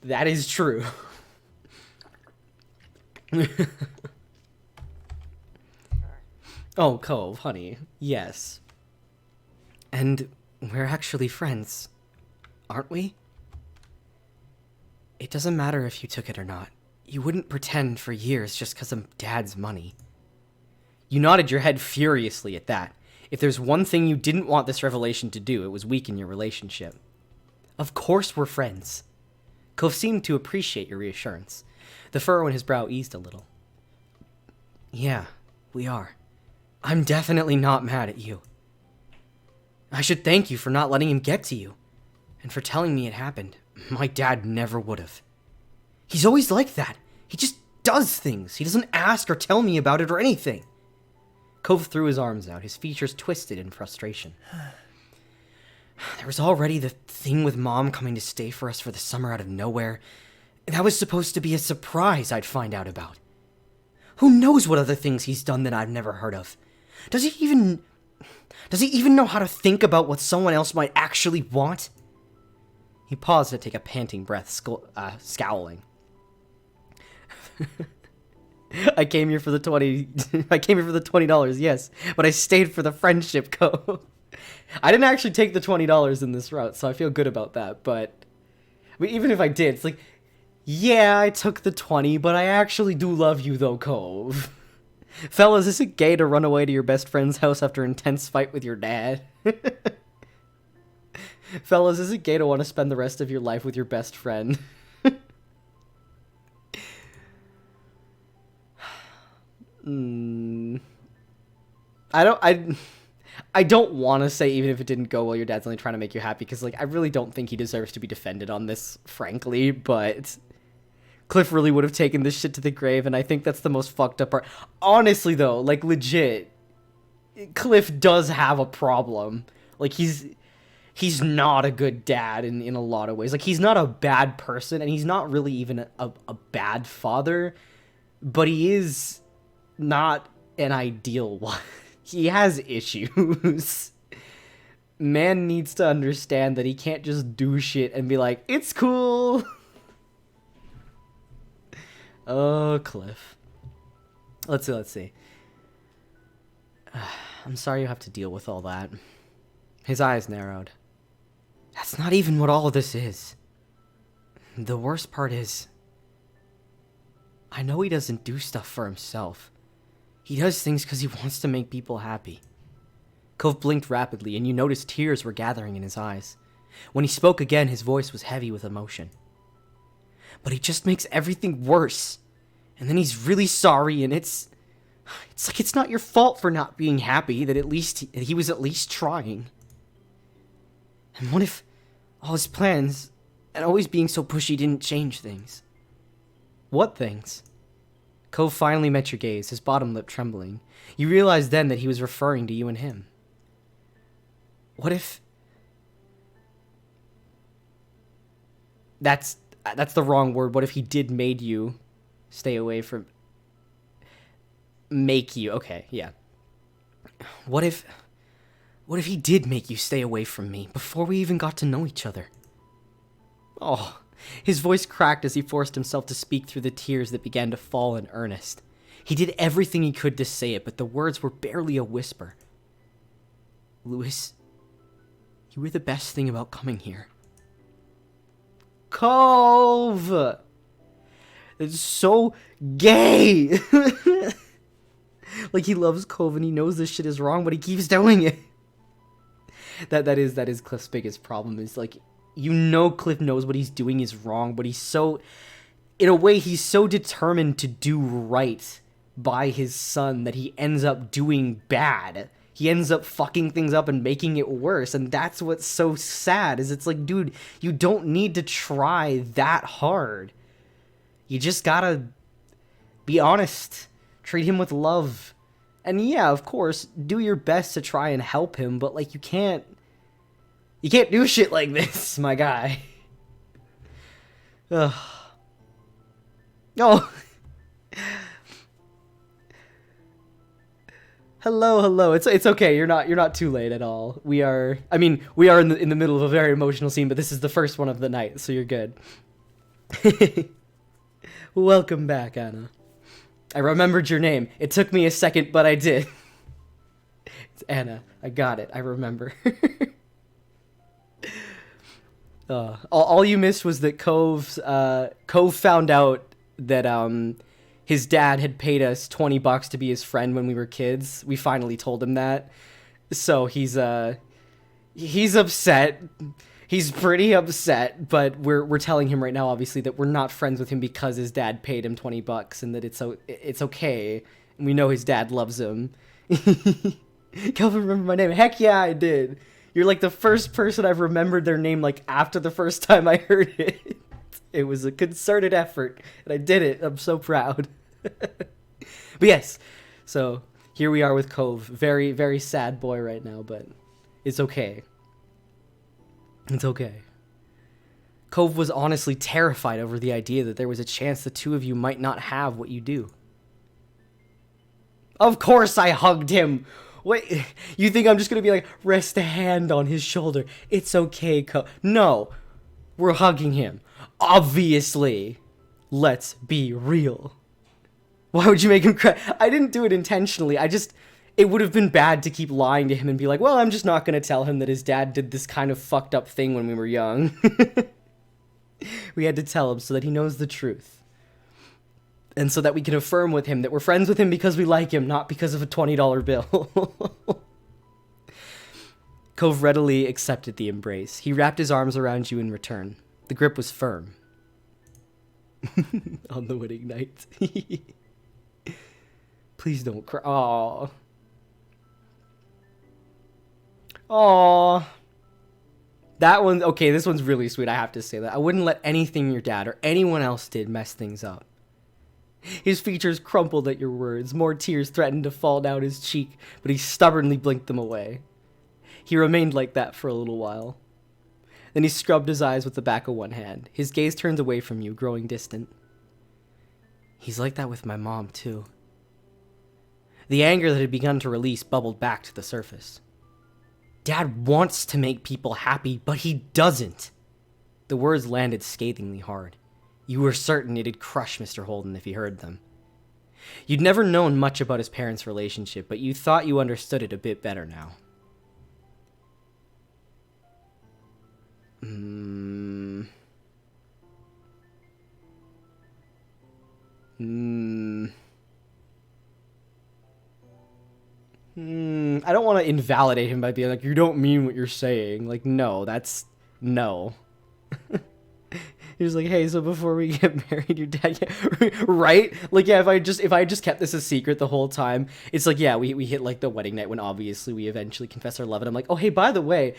That is true. Oh, Cove, honey, yes. And we're actually friends, aren't we? It doesn't matter if you took it or not. You wouldn't pretend for years just because of Dad's money. You nodded your head furiously at that. If there's one thing you didn't want this revelation to do, it was weaken your relationship. Of course we're friends. Cove seemed to appreciate your reassurance. The furrow in his brow eased a little. Yeah, we are. I'm definitely not mad at you. I should thank you for not letting him get to you, and for telling me it happened. My dad never would have. He's always like that. He just does things. He doesn't ask or tell me about it or anything. Cove threw his arms out, his features twisted in frustration. There was already the thing with Mom coming to stay for us for the summer out of nowhere. That was supposed to be a surprise I'd find out about. Who knows what other things he's done that I've never heard of? Does he even know how to think about what someone else might actually want? He paused to take a panting breath, scowling. I came here for the $20, yes, but I stayed for the friendship, Cove. I didn't actually take the $20 in this route, so I feel good about that, but even if I did, it's like, yeah, I took the 20, but I actually do love you though, Cove. Fellas, is it gay to run away to your best friend's house after an intense fight with your dad? Fellas, is it gay to want to spend the rest of your life with your best friend? I don't want to say even if it didn't go well, your dad's only trying to make you happy, because, like, I really don't think he deserves to be defended on this, frankly, but Cliff really would have taken this shit to the grave, and I think that's the most fucked up part. Honestly, though, like, legit, Cliff does have a problem. Like, he's not a good dad in a lot of ways. Like, he's not a bad person, and he's not really even a bad father, but he is not an ideal one. He has issues. Man needs to understand that he can't just do shit and be like, it's cool. Oh, Cliff. Let's see. I'm sorry you have to deal with all that. His eyes narrowed. That's not even what all of this is. The worst part is, I know he doesn't do stuff for himself. He does things because he wants to make people happy. Cove blinked rapidly, and you noticed tears were gathering in his eyes. When he spoke again, his voice was heavy with emotion. But he just makes everything worse. And then he's really sorry, and it's like it's not your fault for not being happy, that at least he was at least trying. And what if all his plans and always being so pushy didn't change things? What things? Cove finally met your gaze, his bottom lip trembling. You realized then that he was referring to you and him. What if... That's the wrong word. What if he did made you stay away from... Make you... Okay, yeah. What if he did make you stay away from me before we even got to know each other? Oh... His voice cracked as he forced himself to speak through the tears that began to fall in earnest. He did everything he could to say it, but the words were barely a whisper. Louis, you were the best thing about coming here. Cove! It's so gay! Like, he loves Cove and he knows this shit is wrong, but he keeps doing it. That is Cliff's biggest problem, is, like, you know Cliff knows what he's doing is wrong, but he's so... In a way, he's so determined to do right by his son that he ends up doing bad. He ends up fucking things up and making it worse, and that's what's so sad, is it's like, dude, you don't need to try that hard. You just gotta be honest. Treat him with love. And yeah, of course, do your best to try and help him, but, like, you can't do shit like this, my guy. Ugh. Oh. Hello. It's okay. You're not too late at all. We are in the middle of a very emotional scene, but this is the first one of the night, so you're good. Welcome back, Anna. I remembered your name. It took me a second, but I did. Anna, I got it. I remember. All you missed was that Cove found out that his dad had paid us $20 to be his friend when we were kids. We finally told him that, so he's upset. He's pretty upset, but we're telling him right now, obviously, that we're not friends with him because his dad paid him $20 and that it's okay. And we know his dad loves him. Kelvin, remember my name? Heck yeah, I did. You're like the first person I've remembered their name like after the first time I heard it. It was a concerted effort, and I did it. I'm so proud. But yes, so here we are with Cove. Very, very sad boy right now, but it's okay. It's okay. Cove was honestly terrified over the idea that there was a chance the two of you might not have what you do. Of course I hugged him. Wait, you think I'm just gonna be like, rest a hand on his shoulder? It's okay, No, we're hugging him. Obviously. Let's be real. Why would you make him cry? I didn't do it intentionally. It would have been bad to keep lying to him and be like, well, I'm just not gonna tell him that his dad did this kind of fucked up thing when we were young. We had to tell him so that he knows the truth. And so that we can affirm with him that we're friends with him because we like him, not because of a $20 bill. Cove readily accepted the embrace. He wrapped his arms around you in return. The grip was firm. On the wedding night. Please don't cry. Aww. Aww. That one, okay, this one's really sweet, I have to say that. I wouldn't let anything your dad or anyone else did mess things up. His features crumpled at your words. More tears threatened to fall down his cheek, but he stubbornly blinked them away. He remained like that for a little while. Then he scrubbed his eyes with the back of one hand. His gaze turned away from you, growing distant. He's like that with my mom, too. The anger that had begun to release bubbled back to the surface. Dad wants to make people happy, but he doesn't. The words landed scathingly hard. You were certain it'd crush Mr. Holden if he heard them. You'd never known much about his parents' relationship, but you thought you understood it a bit better now. I don't want to invalidate him by being like, you don't mean what you're saying. Like, no, that's... no. He was like, hey, so before we get married, your dad... right? Like, yeah, if I just kept this a secret the whole time, it's like, yeah, we hit, like, the wedding night when obviously we eventually confess our love, and I'm like, oh, hey, by the way,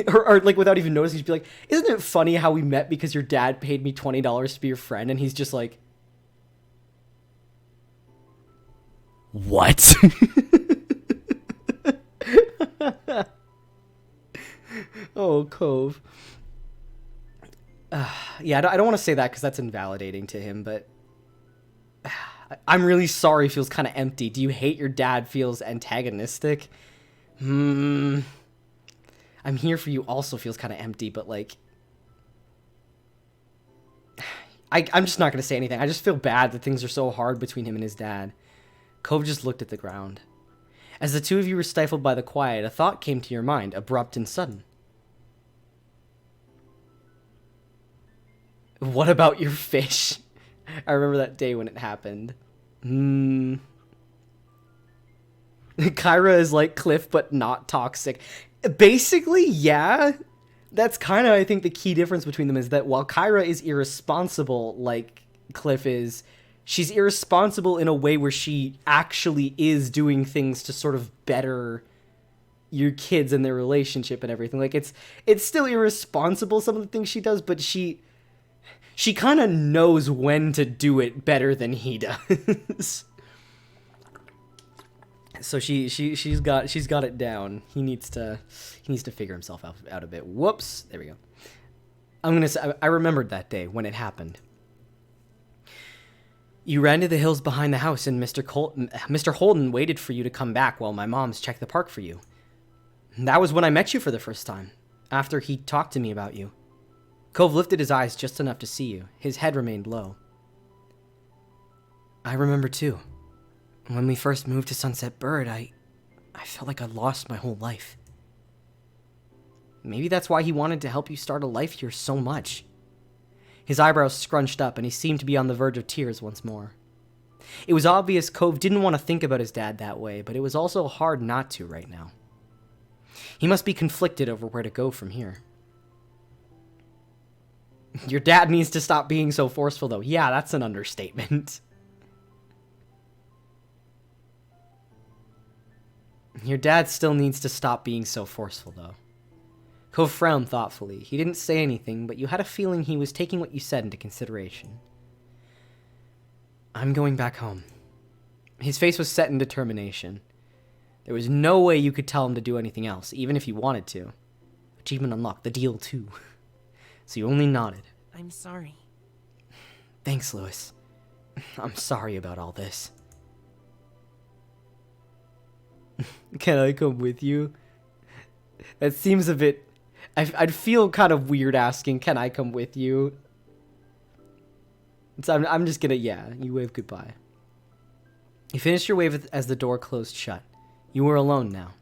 or like, without even noticing, he'd be like, isn't it funny how we met because your dad paid me $20 to be your friend? And he's just like... What? Oh, Cove. Yeah, I don't want to say that because that's invalidating to him, but I'm really sorry feels kind of empty. Do you hate your dad feels antagonistic? I'm here for you also feels kind of empty, but like... I'm just not going to say anything. I just feel bad that things are so hard between him and his dad. Cove just looked at the ground. As the two of you were stifled by the quiet, a thought came to your mind, abrupt and sudden. What about your fish? I remember that day when it happened. Kyra is like Cliff, but not toxic. Basically, yeah. That's kind of, I think, the key difference between them is that while Kyra is irresponsible like Cliff is, she's irresponsible in a way where she actually is doing things to sort of better your kids and their relationship and everything. Like, it's still irresponsible, some of the things she does, but she kind of knows when to do it better than he does. So she's got it down. He needs to figure himself out a bit. Whoops. There we go. I'm gonna say I remembered that day when it happened. You ran to the hills behind the house, and Mr. Holden waited for you to come back while my mom's checked the park for you. That was when I met you for the first time, after he talked to me about you. Cove lifted his eyes just enough to see you. His head remained low. I remember too. When we first moved to Sunset Bird, I I felt like I lost my whole life. Maybe that's why he wanted to help you start a life here so much. His eyebrows scrunched up, and he seemed to be on the verge of tears once more. It was obvious Cove didn't want to think about his dad that way, but it was also hard not to right now. He must be conflicted over where to go from here. Your dad needs to stop being so forceful, though. Yeah, that's an understatement. Your dad still needs to stop being so forceful, though. Cove frowned thoughtfully. He didn't say anything, but you had a feeling he was taking what you said into consideration. I'm going back home. His face was set in determination. There was no way you could tell him to do anything else, even if you wanted to. Achievement unlocked. The deal, too. So you only nodded. I'm sorry. Thanks, Lewis. I'm sorry about all this. Can I come with you? That seems a bit... I'd feel kind of weird asking, can I come with you? So I'm just gonna, yeah, you wave goodbye. You finished your wave as the door closed shut. You were alone now.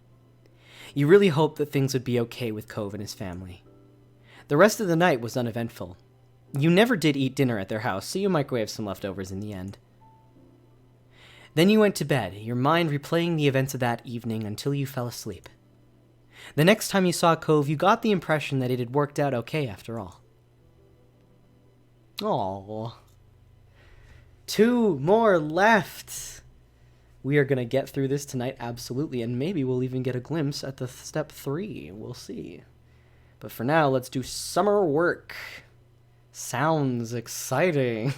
You really hoped that things would be okay with Cove and his family. The rest of the night was uneventful. You never did eat dinner at their house, so you microwaved some leftovers in the end. Then you went to bed, your mind replaying the events of that evening until you fell asleep. The next time you saw Cove, you got the impression that it had worked out okay after all. Aww. 2 more left. We are going to get through this tonight, absolutely, and maybe we'll even get a glimpse at the step 3. We'll see. But for now, let's do summer work. Sounds exciting.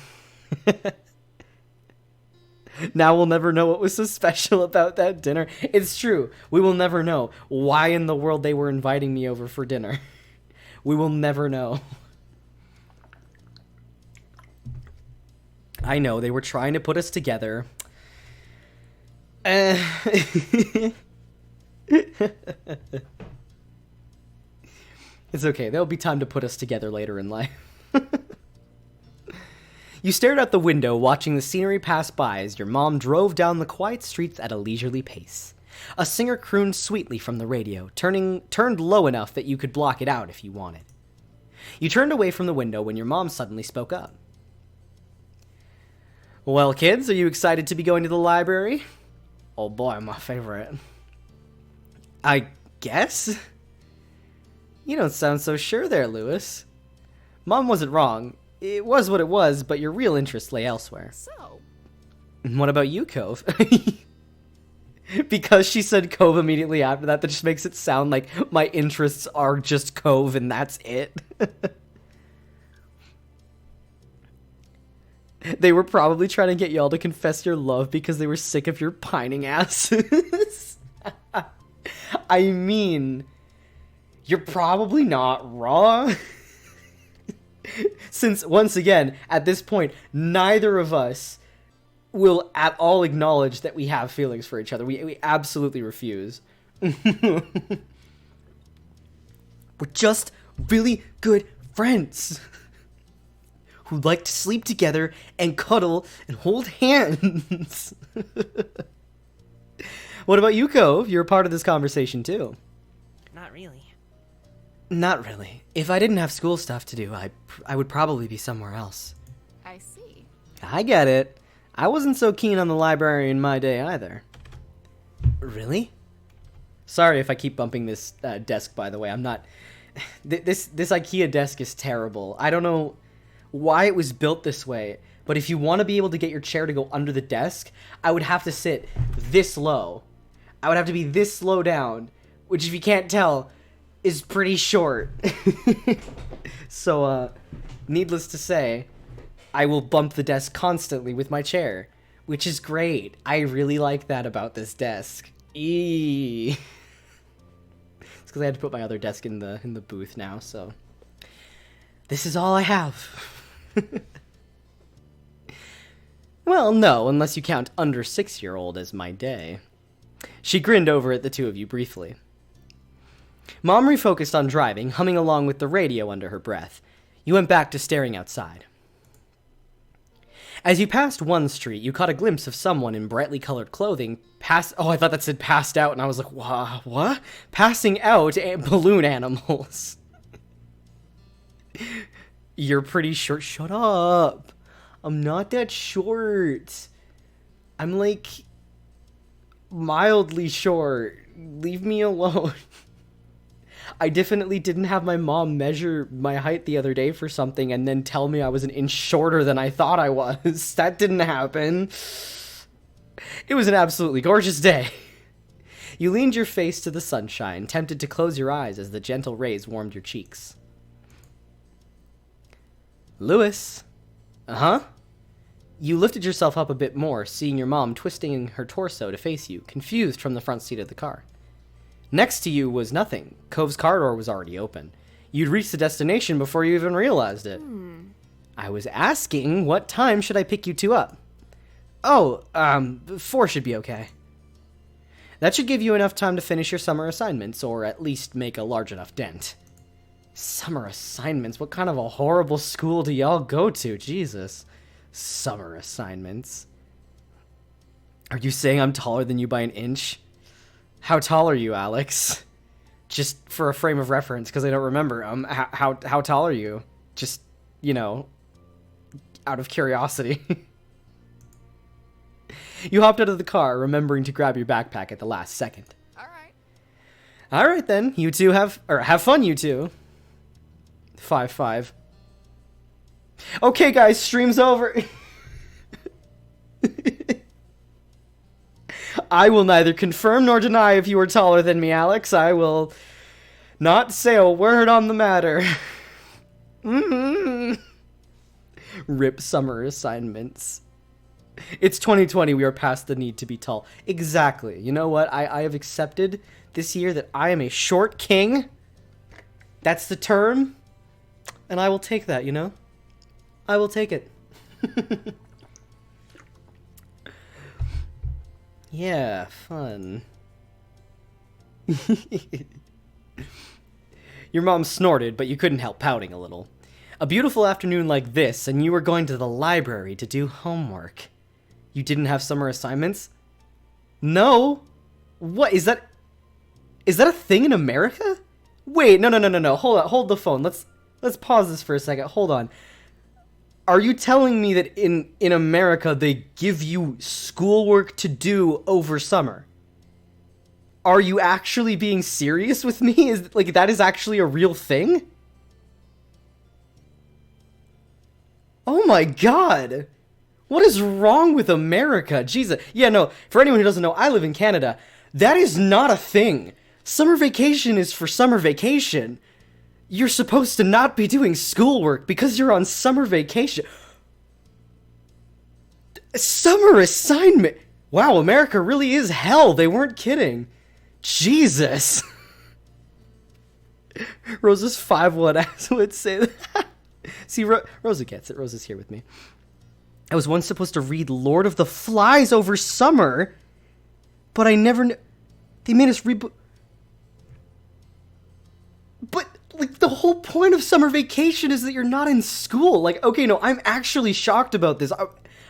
Now we'll never know what was so special about that dinner. It's true. We will never know why in the world they were inviting me over for dinner. We will never know. I know, they were trying to put us together. It's okay. There'll be time to put us together later in life. You stared out the window, watching the scenery pass by as your mom drove down the quiet streets at a leisurely pace. A singer crooned sweetly from the radio, turned low enough that you could block it out if you wanted. You turned away from the window when your mom suddenly spoke up. Well, kids, are you excited to be going to the library? Oh boy, my favorite. I guess? You don't sound so sure there, Lewis. Mom wasn't wrong. It was what it was, but your real interest lay elsewhere. So? What about you, Cove? Because she said Cove immediately after that, that just makes it sound like my interests are just Cove and that's it. They were probably trying to get y'all to confess your love because they were sick of your pining asses. I mean, you're probably not wrong. Since, once again, at this point, neither of us will at all acknowledge that we have feelings for each other. We absolutely refuse. We're just really good friends who like to sleep together and cuddle and hold hands. What about you, Cove? You're a part of this conversation, too. Not really. Not really. If I didn't have school stuff to do, I would probably be somewhere else. I see. I get it. I wasn't so keen on the library in my day either. Really? Sorry if I keep bumping this desk, by the way. I'm not... This IKEA desk is terrible. I don't know why it was built this way, but if you want to be able to get your chair to go under the desk, I would have to sit this low. I would have to be this low down, which if you can't tell, is pretty short. So, needless to say, I will bump the desk constantly with my chair, which is great. I really like that about this desk. It's because I had to put my other desk in the booth now, so this is all I have. Well, no, unless you count under 6-year-old as my day. She grinned over at the two of you briefly. Mom refocused on driving, humming along with the radio under her breath. You went back to staring outside. As you passed one street, you caught a glimpse of someone in brightly colored clothing oh, I thought that said passed out, and I was like, what? Passing out balloon animals. You're pretty short. Shut up. I'm not that short. I'm like mildly short. Leave me alone. I definitely didn't have my mom measure my height the other day for something and then tell me I was an inch shorter than I thought I was. That didn't happen. It was an absolutely gorgeous day. You leaned your face to the sunshine, tempted to close your eyes as the gentle rays warmed your cheeks. Lewis? Uh-huh? You lifted yourself up a bit more, seeing your mom twisting her torso to face you, confused from the front seat of the car. Next to you was nothing. Cove's car door was already open. You'd reached the destination before you even realized it. I was asking, what time should I pick you two up? Oh, 4 should be okay. That should give you enough time to finish your summer assignments, or at least make a large enough dent. Summer assignments? What kind of a horrible school do y'all go to? Jesus. Summer assignments. Are you saying I'm taller than you by an inch? How tall are you, Alex? Just for a frame of reference, because I don't remember. How tall are you? Just, you know, out of curiosity. You hopped out of the car, remembering to grab your backpack at the last second. All right, then. You two have fun, you two. 5-5. Okay, guys, stream's over. I will neither confirm nor deny if you are taller than me, Alex. I will not say a word on the matter. Rip summer assignments. It's 2020. We are past the need to be tall. Exactly. You know what? I have accepted this year that I am a short king. That's the term. And I will take that, you know? I will take it. Yeah, fun. Your mom snorted, but you couldn't help pouting a little. A beautiful afternoon like this, and you were going to the library to do homework. You didn't have summer assignments? No. What, is that a thing in America? Wait, no. Hold the phone. Let's pause this for a second. Hold on. Are you telling me that in America they give you schoolwork to do over summer? Are you actually being serious with me? Is like that is actually a real thing? Oh my god. What is wrong with America? Jesus. Yeah, no, for anyone who doesn't know, I live in Canada. That is not a thing. Summer vacation is for summer vacation. You're supposed to not be doing schoolwork because you're on summer vacation. Summer assignment. Wow, America really is hell. They weren't kidding. Jesus. Rosa's 5'1" ass would say that. See, Rosa gets it. Rosa's here with me. I was once supposed to read Lord of the Flies over summer, but I never knew. They made us read. But like the whole point of summer vacation is that you're not in school. Like, okay, no, I'm actually shocked about this.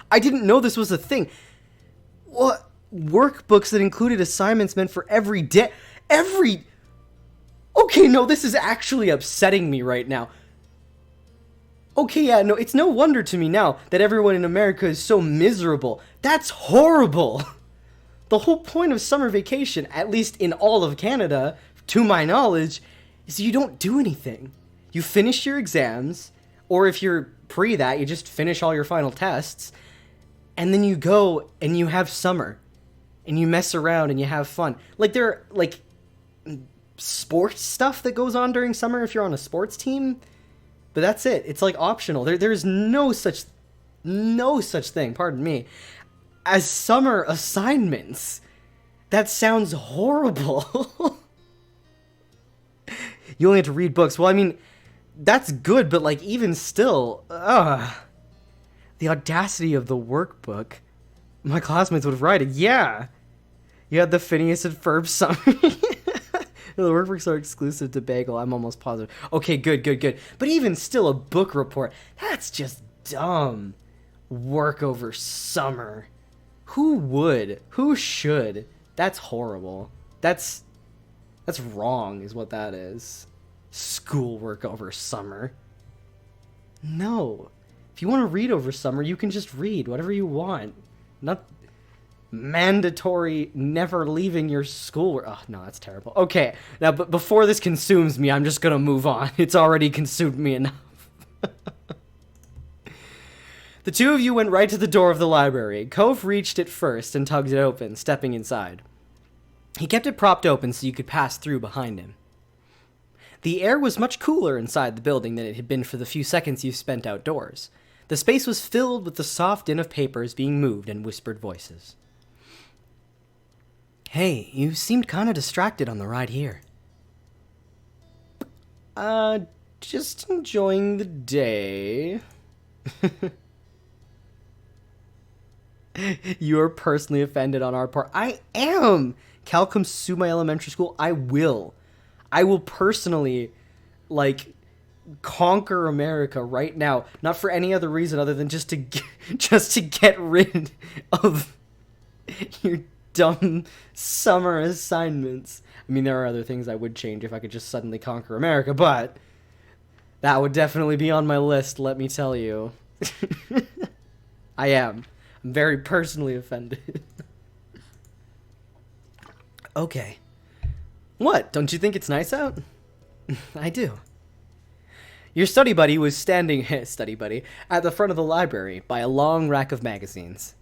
I didn't know this was a thing. What? Workbooks that included assignments meant for every day. Okay, no, this is actually upsetting me right now. Okay, yeah, no, it's no wonder to me now that everyone in America is so miserable. That's horrible. The whole point of summer vacation, at least in all of Canada, to my knowledge, is you don't do anything. You finish your exams, or if you're pre that, you just finish all your final tests, and then you go and you have summer, and you mess around and you have fun. Like, there are, like, sports stuff that goes on during summer if you're on a sports team, but that's it. It's, like, optional. There's no such thing, pardon me, as summer assignments. That sounds horrible. You only have to read books. Well, I mean, that's good, but, like, even still, the audacity of the workbook. My classmates would write it. Yeah. You had the Phineas and Ferb summary. The workbooks are exclusive to Bagel. I'm almost positive. Okay, good. But even still, a book report. That's just dumb. Work over summer. Who would? Who should? That's horrible. That's wrong is what that is. Schoolwork over summer. No. If you want to read over summer, you can just read whatever you want. Not mandatory never leaving your school. Oh, no, that's terrible. Okay, now, but before this consumes me, I'm just gonna move on. It's already consumed me enough. The two of you went right to the door of the library. Cove reached it first and tugged it open, stepping inside. He kept it propped open so you could pass through behind him. The air was much cooler inside the building than it had been for the few seconds you spent outdoors. The space was filled with the soft din of papers being moved and whispered voices. Hey, you seemed kind of distracted on the ride here. Just enjoying the day. You're personally offended on our part. I am! Cal comes sue my elementary school. I will personally, like, conquer America right now. Not for any other reason other than just to get rid of your dumb summer assignments. I mean, there are other things I would change if I could just suddenly conquer America, but that would definitely be on my list, let me tell you. I'm very personally offended. Okay. What? Don't you think it's nice out? I do. Your study buddy was standing at the front of the library by a long rack of magazines.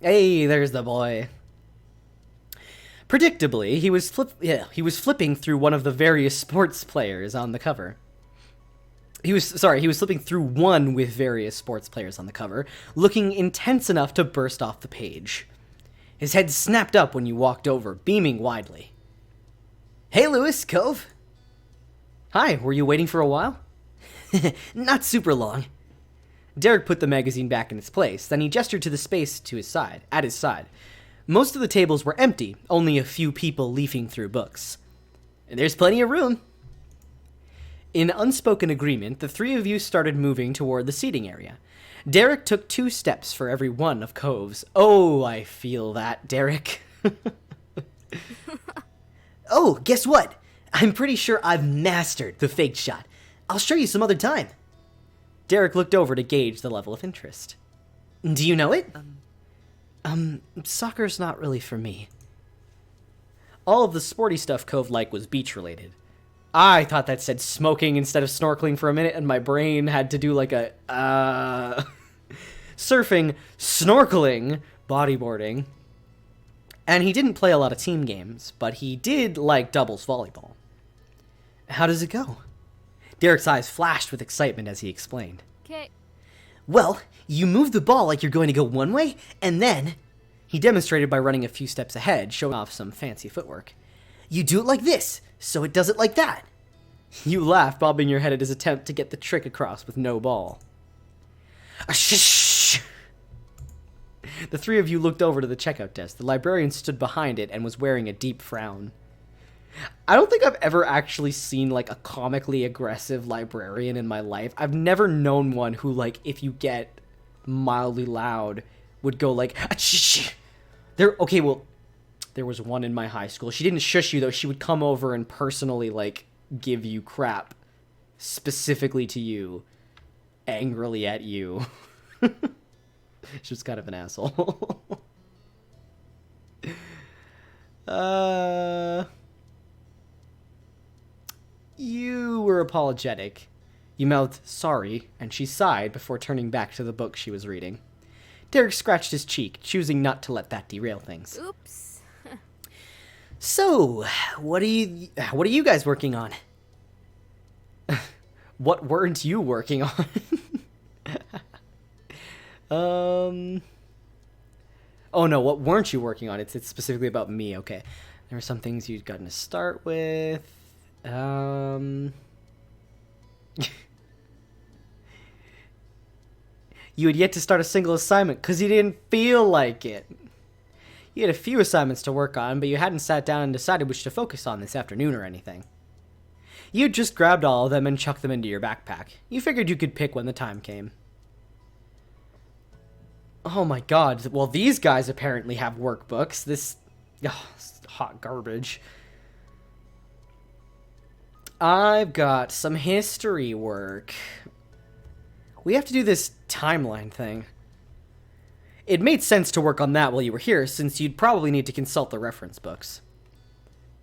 Hey, there's the boy. Predictably, he was flipping through one of the various sports players on the cover. He was flipping through one with various sports players on the cover, looking intense enough to burst off the page. His head snapped up when you walked over, beaming widely. Hey, Lewis, Cove. Hi, were you waiting for a while? Not super long. Derek put the magazine back in its place, then he gestured to the space at his side. Most of the tables were empty, only a few people leafing through books. There's plenty of room. In unspoken agreement, the three of you started moving toward the seating area. Derek took 2 steps for every one of Cove's. Oh, I feel that, Derek. Oh, guess what? I'm pretty sure I've mastered the fake shot. I'll show you some other time. Derek looked over to gauge the level of interest. Do you know it? Soccer's not really for me. All of the sporty stuff Cove liked was beach-related. I thought that said smoking instead of snorkeling for a minute, and my brain had to do like a, surfing, snorkeling, bodyboarding. And he didn't play a lot of team games, but he did like doubles volleyball. How does it go? Derek's eyes flashed with excitement as he explained. Okay. Well, you move the ball like you're going to go one way, and then... He demonstrated by running a few steps ahead, showing off some fancy footwork. You do it like this, so it does it like that. You laughed, bobbing your head at his attempt to get the trick across with no ball. Shh! The three of you looked over to the checkout desk. The librarian stood behind it and was wearing a deep frown. I don't think I've ever actually seen, like, a comically aggressive librarian in my life. I've never known one who, like, if you get mildly loud, would go, like, shh. There was one in my high school. She didn't shush you, though. She would come over and personally, like, give you crap. Specifically to you. Angrily at you. She's kind of an asshole. You were apologetic. You mouthed sorry, and she sighed before turning back to the book she was reading. Derek scratched his cheek, choosing not to let that derail things. Oops. So, what are you guys working on? What weren't you working on? Oh no, what weren't you working on? It's specifically about me, okay. There are some things you'd gotten to start with. You had yet to start a single assignment because you didn't feel like it. You had a few assignments to work on, but you hadn't sat down and decided which to focus on this afternoon or anything. You just grabbed all of them and chucked them into your backpack. You figured you could pick when the time came. Oh my god. Well, these guys apparently have workbooks. This... it's hot garbage. I've got some history work. We have to do this timeline thing. It made sense to work on that while you were here, since you'd probably need to consult the reference books.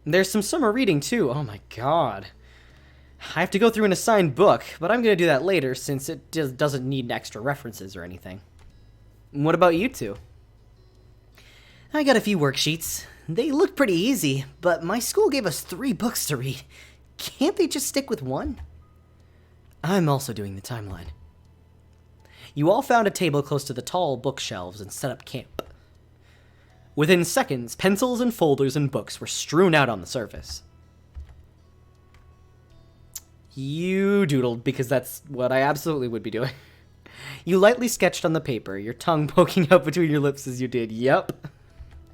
There's some summer reading, too. Oh my god. I have to go through an assigned book, but I'm going to do that later, since it doesn't need extra references or anything. What about you two? I got a few worksheets. They look pretty easy, but my school gave us 3 books to read. Can't they just stick with one? I'm also doing the timeline. You all found a table close to the tall bookshelves and set up camp. Within seconds, pencils and folders and books were strewn out on the surface. You doodled, because that's what I absolutely would be doing. You lightly sketched on the paper, your tongue poking out between your lips as you did. Yep.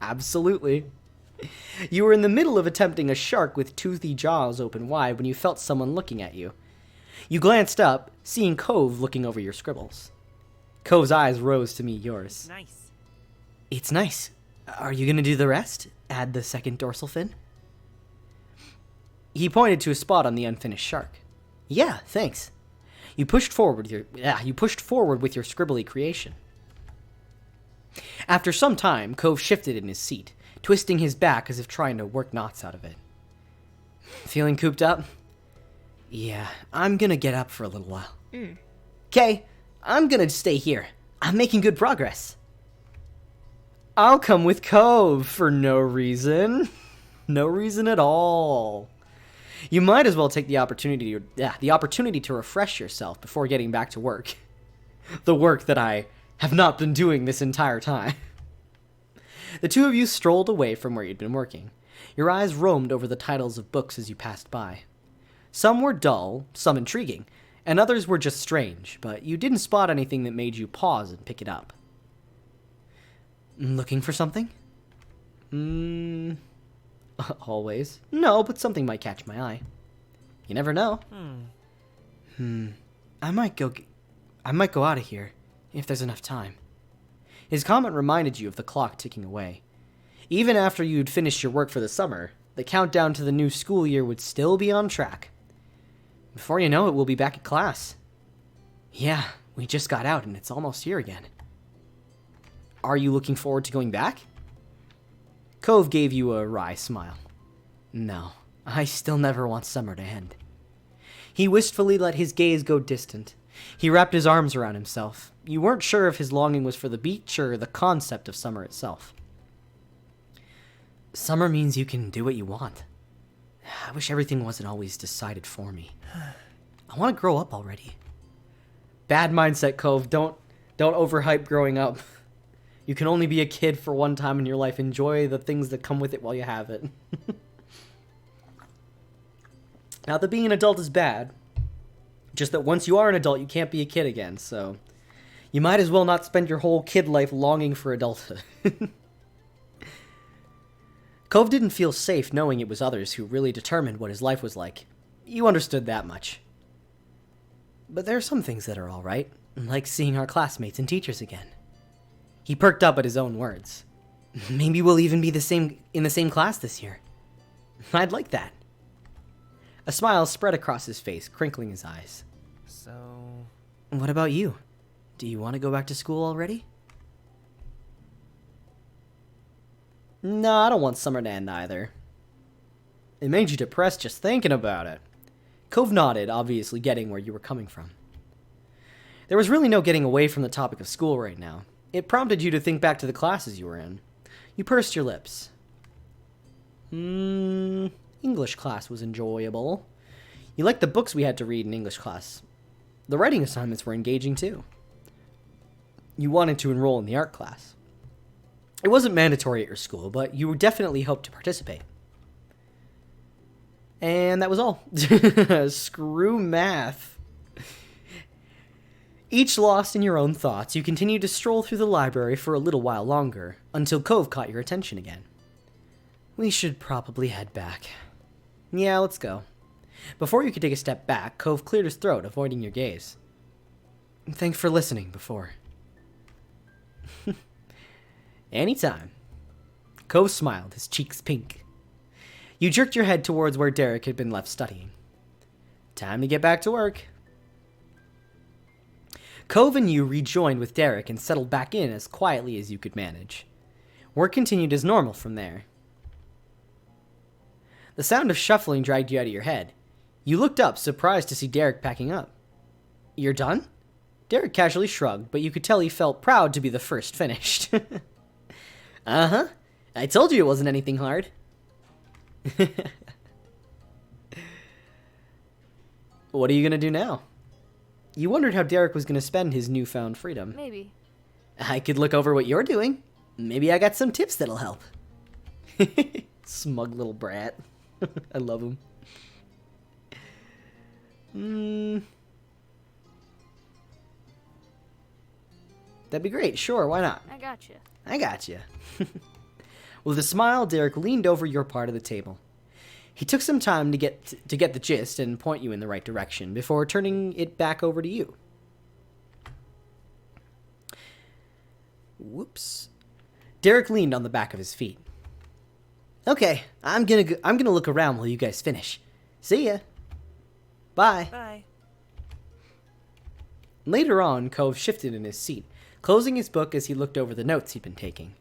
Absolutely. You were in the middle of attempting a shark with toothy jaws open wide when you felt someone looking at you. You glanced up, seeing Cove looking over your scribbles. Cove's eyes rose to meet yours. Nice. It's nice. Are you gonna do the rest? Add the second dorsal fin? He pointed to a spot on the unfinished shark. Yeah, thanks. You pushed forward with your scribbly creation. After some time, Cove shifted in his seat, twisting his back as if trying to work knots out of it. Feeling cooped up? Yeah, I'm gonna get up for a little while. Okay, I'm gonna stay here. I'm making good progress. I'll come with Cove for no reason. No reason at all. You might as well take the opportunity to refresh yourself before getting back to work. The work that I have not been doing this entire time. The two of you strolled away from where you'd been working. Your eyes roamed over the titles of books as you passed by. Some were dull, some intriguing, and others were just strange, but you didn't spot anything that made you pause and pick it up. Looking for something? Always. No, but something might catch my eye. You never know. I might go out of here, if there's enough time. His comment reminded you of the clock ticking away. Even after you'd finished your work for the summer, the countdown to the new school year would still be on track. Before you know it, we'll be back at class. Yeah, we just got out and it's almost here again. Are you looking forward to going back? Cove gave you a wry smile. No, I still never want summer to end. He wistfully let his gaze go distant. He wrapped his arms around himself. You weren't sure if his longing was for the beach or the concept of summer itself. Summer means you can do what you want. I wish everything wasn't always decided for me. I want to grow up already. Bad mindset, Cove. Don't overhype growing up. You can only be a kid for one time in your life. Enjoy the things that come with it while you have it. Not that being an adult is bad. Just that once you are an adult, you can't be a kid again, so... You might as well not spend your whole kid life longing for adulthood. Cove didn't feel safe knowing it was others who really determined what his life was like. You understood that much. But there are some things that are alright, like seeing our classmates and teachers again. He perked up at his own words. Maybe we'll even be in the same class this year. I'd like that. A smile spread across his face, crinkling his eyes. So... What about you? Do you want to go back to school already? No, I don't want summer to end either. It made you depressed just thinking about it. Cove nodded, obviously getting where you were coming from. There was really no getting away from the topic of school right now. It prompted you to think back to the classes you were in. You pursed your lips. English class was enjoyable. You liked the books we had to read in English class. The writing assignments were engaging too. You wanted to enroll in the art class. It wasn't mandatory at your school, but you definitely hoped to participate. And that was all. Screw math. Each lost in your own thoughts, you continued to stroll through the library for a little while longer, until Cove caught your attention again. We should probably head back. Yeah, let's go. Before you could take a step back, Cove cleared his throat, avoiding your gaze. Thanks for listening before. Anytime. Cove smiled, his cheeks pink. You jerked your head towards where Derek had been left studying. Time to get back to work. Cove and you rejoined with Derek and settled back in as quietly as you could manage. Work continued as normal from there. The sound of shuffling dragged you out of your head. You looked up, surprised to see Derek packing up. You're done? Derek casually shrugged, but you could tell he felt proud to be the first finished. Uh-huh. I told you it wasn't anything hard. What are you gonna do now? You wondered how Derek was gonna spend his newfound freedom. Maybe. I could look over what you're doing. Maybe I got some tips that'll help. Smug little brat. I love him. That'd be great. Sure, why not? I gotcha. With a smile, Derek leaned over your part of the table. He took some time to get the gist and point you in the right direction before turning it back over to you. Whoops. Derek leaned on the back of his feet. Okay, I'm gonna look around while you guys finish. See ya. Bye. Bye. Later on, Cove shifted in his seat, closing his book as he looked over the notes he'd been taking.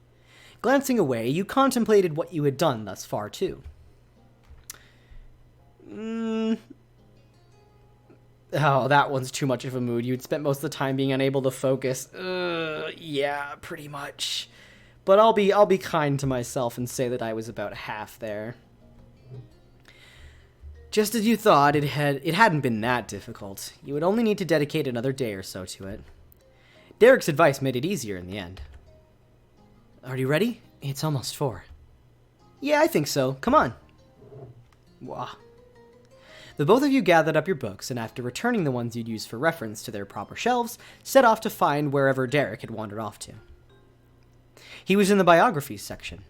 Glancing away, you contemplated what you had done thus far, too. Oh, that one's too much of a mood. You'd spent most of the time being unable to focus. Yeah, pretty much. But I'll be kind to myself and say that I was about half there. Just as you thought, it hadn't been that difficult. You would only need to dedicate another day or so to it. Derek's advice made it easier in the end. Are you ready? It's almost 4. Yeah, I think so. Come on. Wah. The both of you gathered up your books, and after returning the ones you'd used for reference to their proper shelves, set off to find wherever Derek had wandered off to. He was in the biographies section.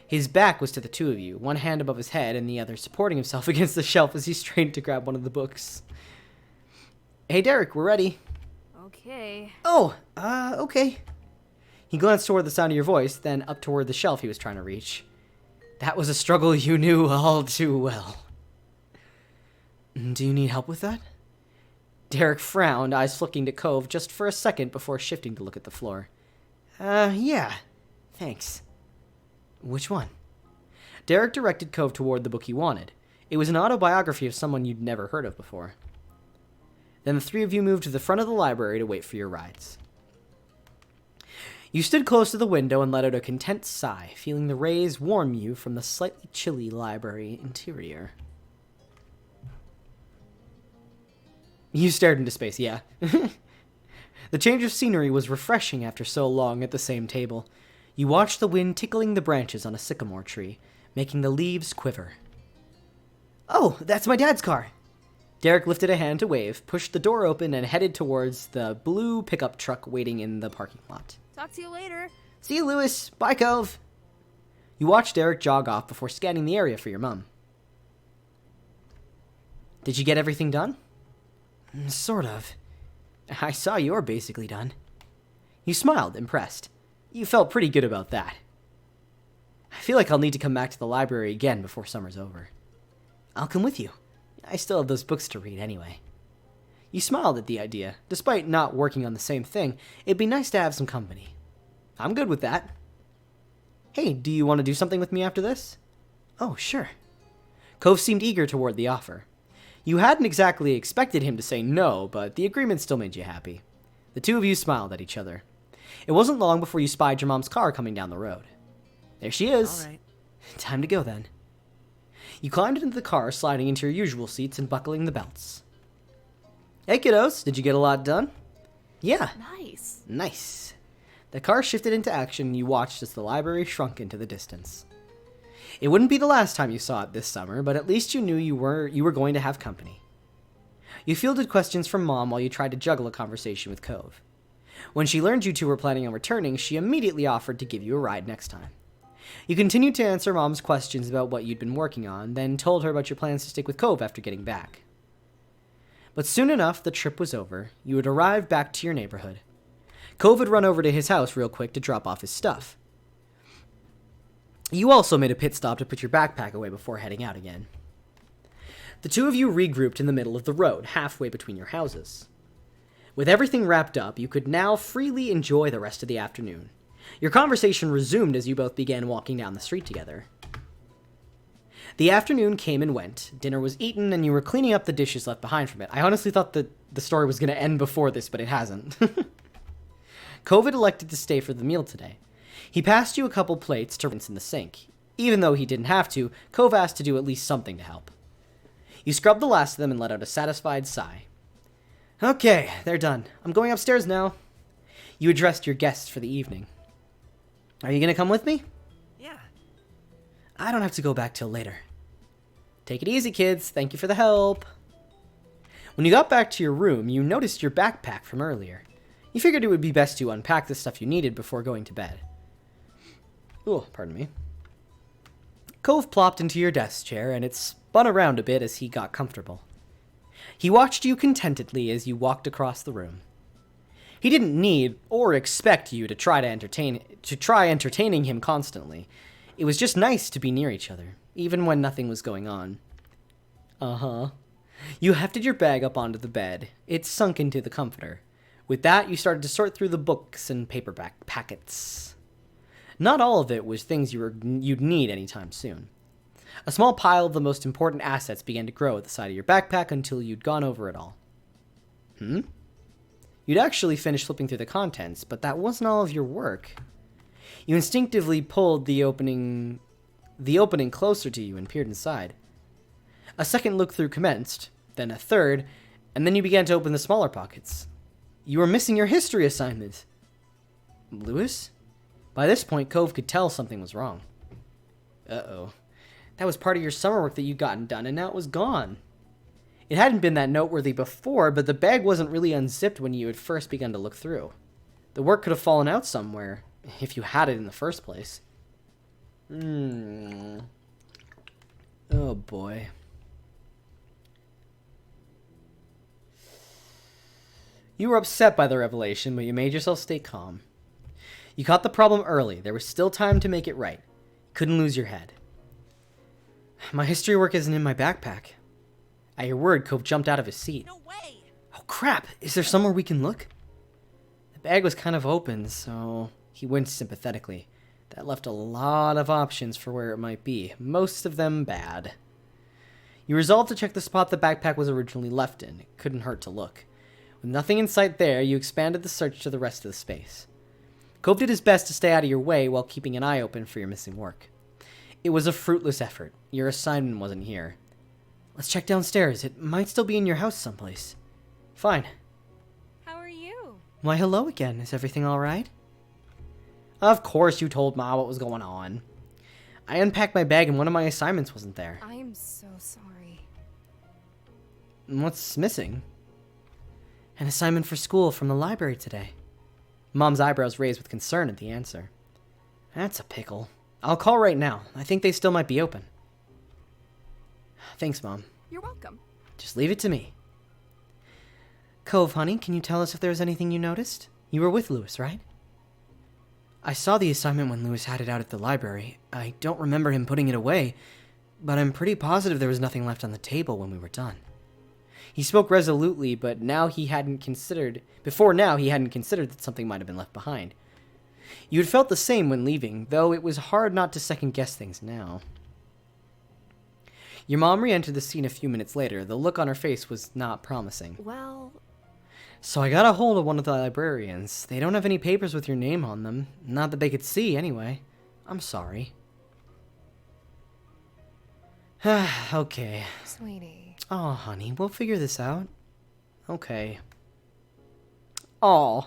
His back was to the two of you, one hand above his head and the other supporting himself against the shelf as he strained to grab one of the books. Hey, Derek, we're ready. Okay. Oh, okay. He glanced toward the sound of your voice, then up toward the shelf he was trying to reach. That was a struggle you knew all too well. Do you need help with that? Derek frowned, eyes flicking to Cove just for a second before shifting to look at the floor. Yeah. Thanks. Which one? Derek directed Cove toward the book he wanted. It was an autobiography of someone you'd never heard of before. Then the three of you moved to the front of the library to wait for your rides. You stood close to the window and let out a content sigh, feeling the rays warm you from the slightly chilly library interior. You stared into space, yeah. The change of scenery was refreshing after so long at the same table. You watched the wind tickling the branches on a sycamore tree, making the leaves quiver. Oh, that's my dad's car. Derek lifted a hand to wave, pushed the door open, and headed towards the blue pickup truck waiting in the parking lot. Talk to you later. See you, Lewis. Bye, Cove. You watched Derek jog off before scanning the area for your mom. Did you get everything done? Sort of. I saw you're basically done. You smiled, impressed. You felt pretty good about that. I feel like I'll need to come back to the library again before summer's over. I'll come with you. I still have those books to read anyway. You smiled at the idea. Despite not working on the same thing, it'd be nice to have some company. I'm good with that. Hey, do you want to do something with me after this? Oh, sure. Cove seemed eager toward the offer. You hadn't exactly expected him to say no, but the agreement still made you happy. The two of you smiled at each other. It wasn't long before you spied your mom's car coming down the road. There she is. All right. Time to go then. You climbed into the car, sliding into your usual seats and buckling the belts. Hey, kiddos, did you get a lot done? Yeah. Nice. Nice. The car shifted into action and you watched as the library shrunk into the distance. It wouldn't be the last time you saw it this summer, but at least you knew you were going to have company. You fielded questions from Mom while you tried to juggle a conversation with Cove. When she learned you two were planning on returning, she immediately offered to give you a ride next time. You continued to answer Mom's questions about what you'd been working on, then told her about your plans to stick with Cove after getting back. But soon enough, the trip was over. You had arrived back to your neighborhood. Cove had run over to his house real quick to drop off his stuff. You also made a pit stop to put your backpack away before heading out again. The two of you regrouped in the middle of the road, halfway between your houses. With everything wrapped up, you could now freely enjoy the rest of the afternoon. Your conversation resumed as you both began walking down the street together. The afternoon came and went. Dinner was eaten, and you were cleaning up the dishes left behind from it. I honestly thought that the story was going to end before this, but it hasn't. Cove had elected to stay for the meal today. He passed you a couple plates to rinse in the sink. Even though he didn't have to, Cove asked to do at least something to help. You scrubbed the last of them and let out a satisfied sigh. Okay, they're done. I'm going upstairs now. You addressed your guests for the evening. Are you going to come with me? Yeah. I don't have to go back till later. Take it easy, kids. Thank you for the help. When you got back to your room, you noticed your backpack from earlier. You figured it would be best to unpack the stuff you needed before going to bed. Oh, pardon me. Cove plopped into your desk chair, and it spun around a bit as he got comfortable. He watched you contentedly as you walked across the room. He didn't need or expect you to try entertaining him constantly. It was just nice to be near each other, even when nothing was going on. Uh-huh. You hefted your bag up onto the bed. It sunk into the comforter. With that, you started to sort through the books and paperback packets. Not all of it was things you'd need anytime soon. A small pile of the most important assets began to grow at the side of your backpack until you'd gone over it all. You'd actually finished flipping through the contents, but that wasn't all of your work. You instinctively pulled the opening closer to you and peered inside. A second look through commenced, then a third, and then you began to open the smaller pockets. You were missing your history assignment. Lewis? By this point, Cove could tell something was wrong. Uh-oh. That was part of your summer work that you'd gotten done, and now it was gone. It hadn't been that noteworthy before, but the bag wasn't really unzipped when you had first begun to look through. The work could have fallen out somewhere, if you had it in the first place. Oh boy. You were upset by the revelation, but you made yourself stay calm. You caught the problem early. There was still time to make it right. You couldn't lose your head. My history work isn't in my backpack. At your word, Cove jumped out of his seat. No way! Oh crap, is there somewhere we can look? The bag was kind of open, so he winced sympathetically. That left a lot of options for where it might be, most of them bad. You resolved to check the spot the backpack was originally left in. It couldn't hurt to look. With nothing in sight there, you expanded the search to the rest of the space. Cove did his best to stay out of your way while keeping an eye open for your missing work. It was a fruitless effort. Your assignment wasn't here. Let's check downstairs. It might still be in your house someplace. Fine. How are you? Why, hello again. Is everything all right? Of course you told Ma what was going on. I unpacked my bag and one of my assignments wasn't there. I am so sorry. What's missing? An assignment for school from the library today. Mom's eyebrows raised with concern at the answer. That's a pickle. I'll call right now. I think they still might be open. Thanks, Mom. You're welcome. Just leave it to me. Cove, honey, can you tell us if there was anything you noticed? You were with Lewis, right? I saw the assignment when Lewis had it out at the library. I don't remember him putting it away, but I'm pretty positive there was nothing left on the table when we were done. He spoke resolutely, but before now he hadn't considered that something might have been left behind. You had felt the same when leaving, though it was hard not to second-guess things now. Your mom re-entered the scene a few minutes later. The look on her face was not promising. Well, So I got a hold of one of the librarians. They don't have any papers with your name on them. Not that they could see, anyway. I'm sorry. Okay. sweetie. Oh, honey, we'll figure this out. Okay. Aw.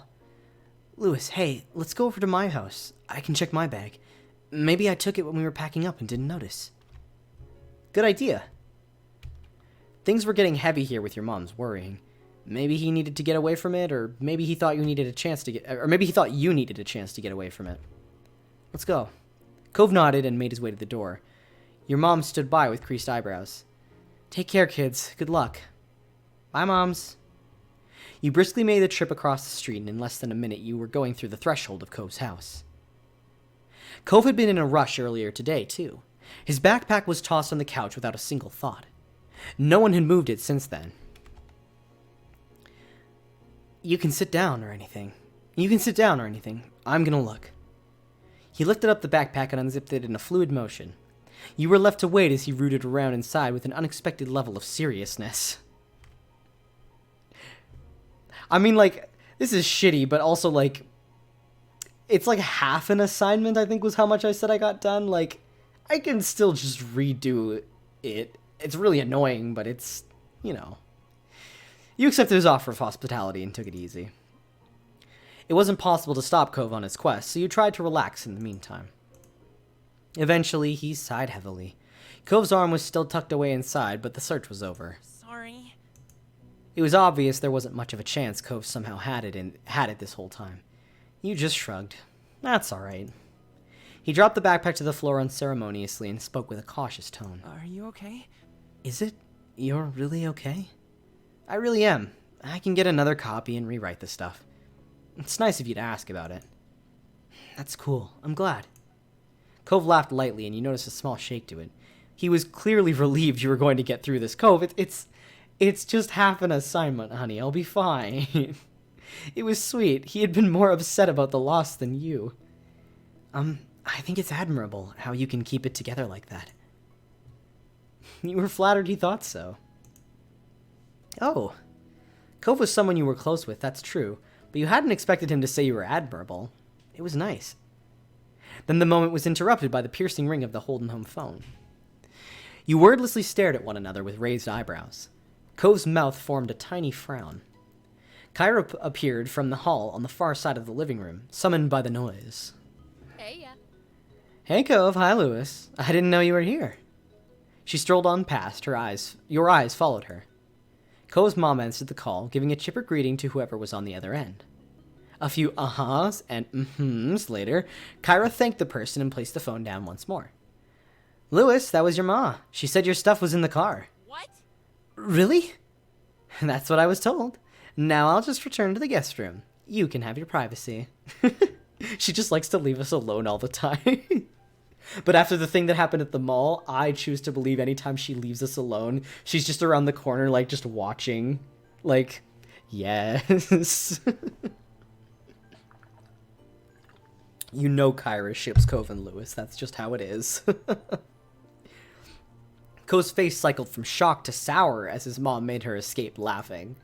Lewis, hey, let's go over to my house. I can check my bag. Maybe I took it when we were packing up and didn't notice. Good idea. Things were getting heavy here with your mom's worrying. Maybe he needed to get away from it, or maybe he thought you needed a chance to get away from it. Let's go. Cove nodded and made his way to the door. Your mom stood by with creased eyebrows. Take care, kids. Good luck. Bye, Moms. You briskly made the trip across the street, and in less than a minute you were going through the threshold of Cove's house. Cove had been in a rush earlier today, too. His backpack was tossed on the couch without a single thought. No one had moved it since then. You can sit down or anything. I'm gonna look. He lifted up the backpack and unzipped it in a fluid motion. You were left to wait as he rooted around inside with an unexpected level of seriousness. I mean, like, this is shitty, but also, like, it's like half an assignment, I think was how much I said I got done. Like, I can still just redo it. It's really annoying, but it's, you know. You accepted his offer of hospitality and took it easy. It wasn't possible to stop Cove on his quest, so you tried to relax in the meantime. Eventually, he sighed heavily. Cove's arm was still tucked away inside, but the search was over. Sorry. It was obvious there wasn't much of a chance Cove somehow had it this whole time. You just shrugged. That's all right. He dropped the backpack to the floor unceremoniously and spoke with a cautious tone. Are you okay? Is it? You're really okay? I really am. I can get another copy and rewrite the stuff. It's nice of you to ask about it. That's cool. I'm glad. Cove laughed lightly, and you noticed a small shake to it. He was clearly relieved you were going to get through this. Cove, it's just half an assignment, honey. I'll be fine. It was sweet. He had been more upset about the loss than you. I think it's admirable how you can keep it together like that. You were flattered he thought so. Oh. Cove was someone you were close with, that's true, but you hadn't expected him to say you were admirable. It was nice. Then the moment was interrupted by the piercing ring of the Holden home phone. You wordlessly stared at one another with raised eyebrows. Cove's mouth formed a tiny frown. Kyra appeared from the hall on the far side of the living room, summoned by the noise. Hey, yeah. Hey, Cove. Hi, Lewis. I didn't know you were here. She strolled on past, your eyes followed her. Cove's mom answered the call, giving a chipper greeting to whoever was on the other end. A few uh-huhs and mm-hms later, Kyra thanked the person and placed the phone down once more. Lewis, that was your ma. She said your stuff was in the car. What? Really? That's what I was told. Now I'll just return to the guest room. You can have your privacy. She just likes to leave us alone all the time. But after the thing that happened at the mall, I choose to believe anytime she leaves us alone, she's just around the corner, like, just watching. Like, yes. You know Kyra ships Cove and Lewis. That's just how it is. Cove's face cycled from shock to sour as his mom made her escape laughing.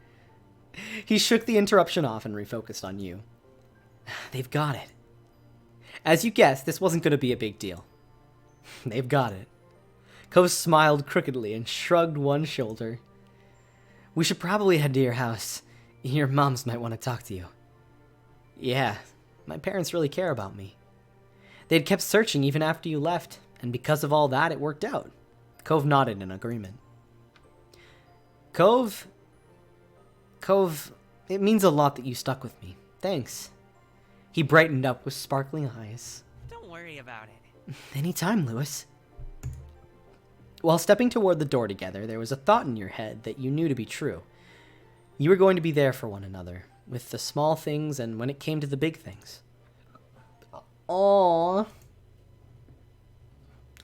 He shook the interruption off and refocused on you. They've got it. As you guessed, this wasn't going to be a big deal. They've got it. Cove smiled crookedly and shrugged one shoulder. We should probably head to your house. Your moms might want to talk to you. Yeah, my parents really care about me. They'd kept searching even after you left, and because of all that, it worked out. Cove nodded in agreement. Cove, it means a lot that you stuck with me. Thanks. He brightened up with sparkling eyes. Don't worry about it. Anytime, Lewis. While stepping toward the door together, there was a thought in your head that you knew to be true. You were going to be there for one another, with the small things and when it came to the big things. Aww.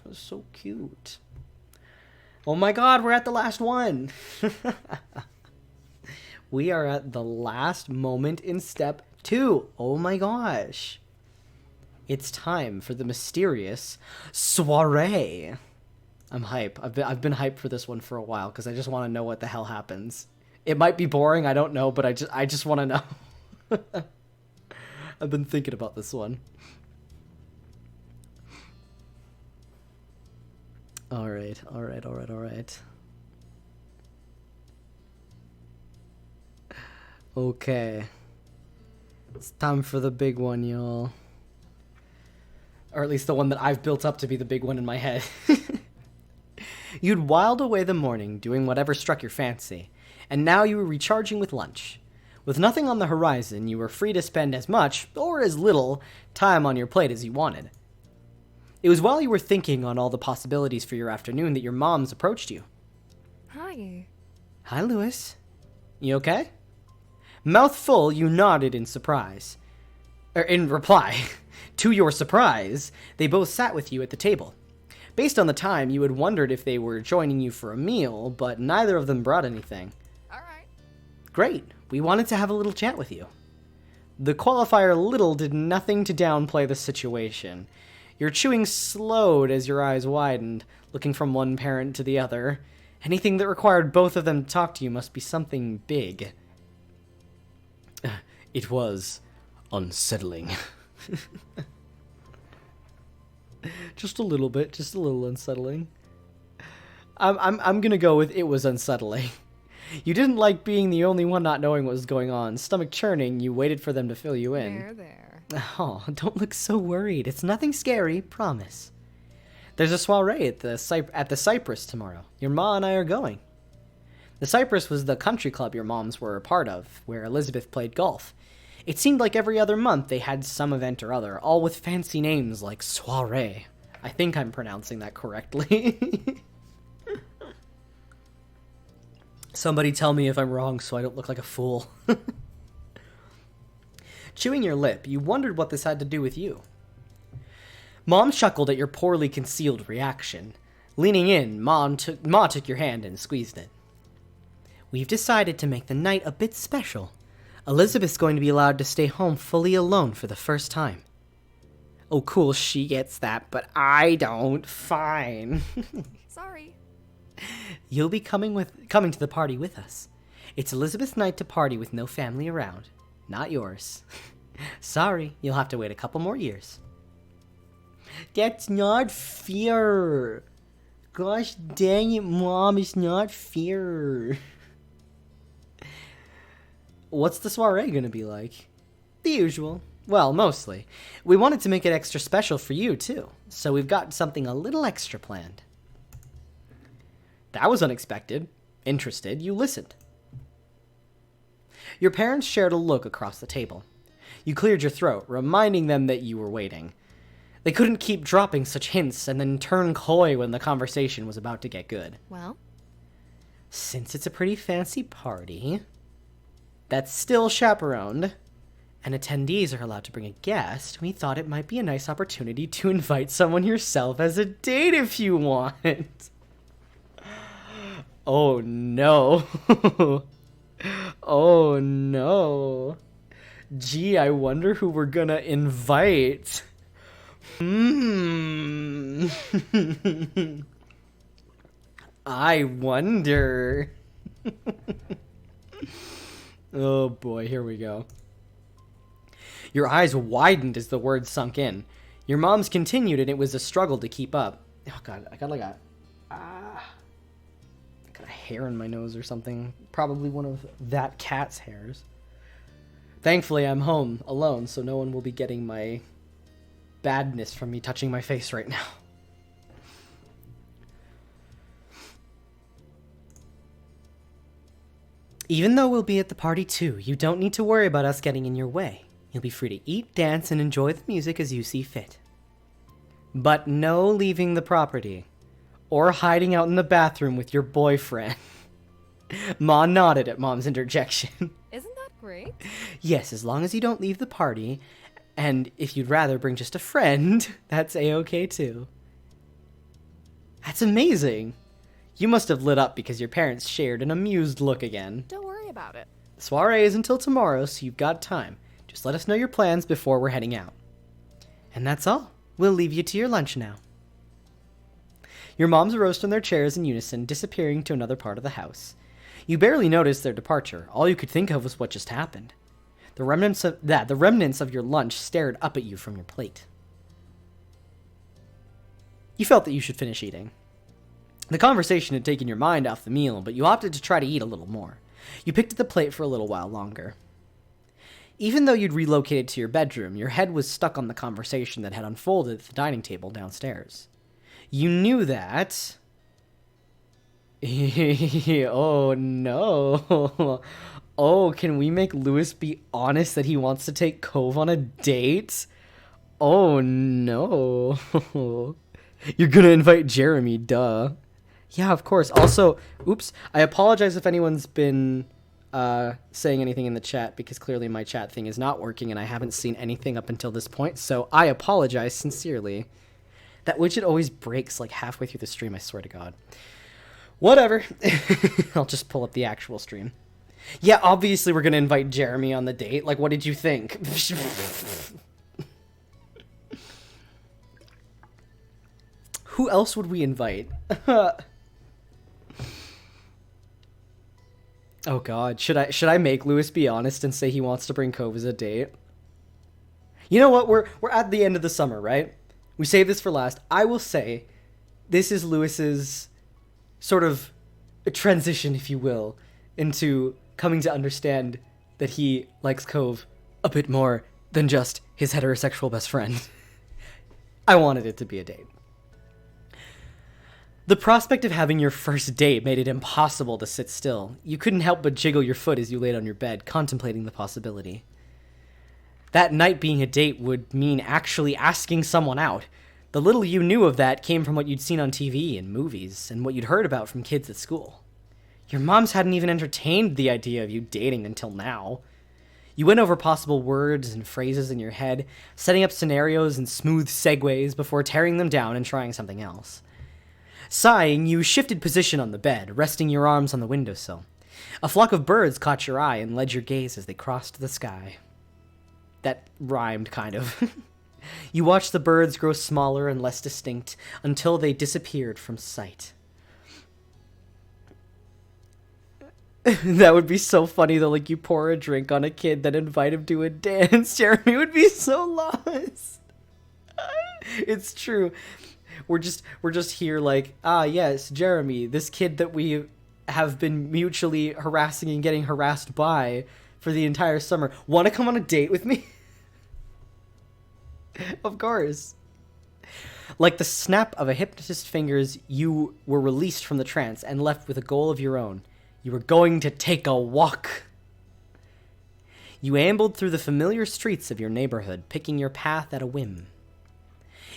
That was so cute. Oh my god, we're at the last one. We are at the last moment in step 2. Oh my gosh. It's time for the mysterious soiree. I'm hype. I've been hyped for this one for a while because I just want to know what the hell happens. It might be boring, I don't know, but I just want to know. I've been thinking about this one. All right. Okay. It's time for the big one, y'all. Or at least the one that I've built up to be the big one in my head. You'd whiled away the morning doing whatever struck your fancy, and now you were recharging with lunch. With nothing on the horizon, you were free to spend as much, or as little, time on your plate as you wanted. It was while you were thinking on all the possibilities for your afternoon that your moms approached you. Hi. Hi, Lewis. You okay? Mouth full, you nodded in surprise. In reply. To your surprise, they both sat with you at the table. Based on the time, you had wondered if they were joining you for a meal, but neither of them brought anything. All right. Great. We wanted to have a little chat with you. The qualifier little did nothing to downplay the situation. Your chewing slowed as your eyes widened, looking from one parent to the other. Anything that required both of them to talk to you must be something big. It was unsettling. Just a little bit, just a little unsettling. I'm gonna go with it was unsettling. You didn't like being the only one not knowing what was going on. Stomach churning, you waited for them to fill you in. There. Oh, don't look so worried. It's nothing scary, promise. There's a soiree at the Cypress tomorrow. Your ma and I are going. The Cypress was the country club your moms were a part of, where Elizabeth played golf. It seemed like every other month they had some event or other, all with fancy names like soiree. I think I'm pronouncing that correctly. Somebody tell me if I'm wrong so I don't look like a fool. Chewing your lip, you wondered what this had to do with you. Mom chuckled at your poorly concealed reaction. Leaning in, Ma took your hand and squeezed it. We've decided to make the night a bit special. Elizabeth's going to be allowed to stay home fully alone for the first time. Oh, cool, she gets that, but I don't. Fine. Sorry. You'll be coming to the party with us. It's Elizabeth's night to party with no family around. Not yours. Sorry, you'll have to wait a couple more years. That's not fair. Gosh dang it, Mom, it's not fair. What's the soiree gonna be like? The usual. Well, mostly. We wanted to make it extra special for you, too. So we've got something a little extra planned. That was unexpected. Interested, you listened. Your parents shared a look across the table. You cleared your throat, reminding them that you were waiting. They couldn't keep dropping such hints and then turn coy when the conversation was about to get good. Well? Since it's a pretty fancy party that's still chaperoned, and attendees are allowed to bring a guest, we thought it might be a nice opportunity to invite someone yourself as a date if you want. Oh no. Oh no. Gee, I wonder who we're gonna invite. I wonder. Oh boy, here we go. Your eyes widened as the words sunk in. Your mom's continued and it was a struggle to keep up. Oh god, I got like a hair in my nose or something. Probably one of that cat's hairs. Thankfully, I'm home alone, so no one will be getting my badness from me touching my face right now. Even though we'll be at the party too, you don't need to worry about us getting in your way. You'll be free to eat, dance, and enjoy the music as you see fit. But no leaving the property. Or hiding out in the bathroom with your boyfriend. Ma nodded at Mom's interjection. Isn't that great? Yes, as long as you don't leave the party, and if you'd rather bring just a friend, that's a-okay too. That's amazing. You must have lit up because your parents shared an amused look again. Don't worry about it. The soiree is until tomorrow, so you've got time. Just let us know your plans before we're heading out. And that's all. We'll leave you to your lunch now. Your moms rose from their chairs in unison, disappearing to another part of the house. You barely noticed their departure. All you could think of was what just happened. The remnants of your lunch stared up at you from your plate. You felt that you should finish eating. The conversation had taken your mind off the meal, but you opted to try to eat a little more. You picked at the plate for a little while longer. Even though you'd relocated to your bedroom, your head was stuck on the conversation that had unfolded at the dining table downstairs. You knew that... Oh no. Oh, can we make Lewis be honest that he wants to take Cove on a date? Oh no. You're gonna invite Jeremy, duh. Yeah, of course. Also, oops, I apologize if anyone's been saying anything in the chat because clearly my chat thing is not working and I haven't seen anything up until this point, so I apologize sincerely. That widget always breaks like halfway through the stream, I swear to God. Whatever. I'll just pull up the actual stream. Yeah, obviously we're gonna invite Jeremy on the date. Like, what did you think? Who else would we invite? Oh God, should I make Lewis be honest and say he wants to bring Cove as a date? You know what? We're at the end of the summer, right? We saved this for last. I will say, this is Lewis's sort of a transition, if you will, into coming to understand that he likes Cove a bit more than just his heterosexual best friend. I wanted it to be a date. The prospect of having your first date made it impossible to sit still. You couldn't help but jiggle your foot as you laid on your bed, contemplating the possibility. That night being a date would mean actually asking someone out. The little you knew of that came from what you'd seen on TV and movies, and what you'd heard about from kids at school. Your moms hadn't even entertained the idea of you dating until now. You went over possible words and phrases in your head, setting up scenarios and smooth segues before tearing them down and trying something else. Sighing, you shifted position on the bed, resting your arms on the windowsill. A flock of birds caught your eye and led your gaze as they crossed the sky. That rhymed, kind of. You watched the birds grow smaller and less distinct until they disappeared from sight. That would be so funny though, like you pour a drink on a kid, then invite him to a dance. Jeremy would be so lost. It's true. We're just here like, yes, Jeremy, this kid that we have been mutually harassing and getting harassed by for the entire summer. Want to come on a date with me? Of course. Like the snap of a hypnotist's fingers, you were released from the trance and left with a goal of your own. You were going to take a walk. You ambled through the familiar streets of your neighborhood, picking your path at a whim.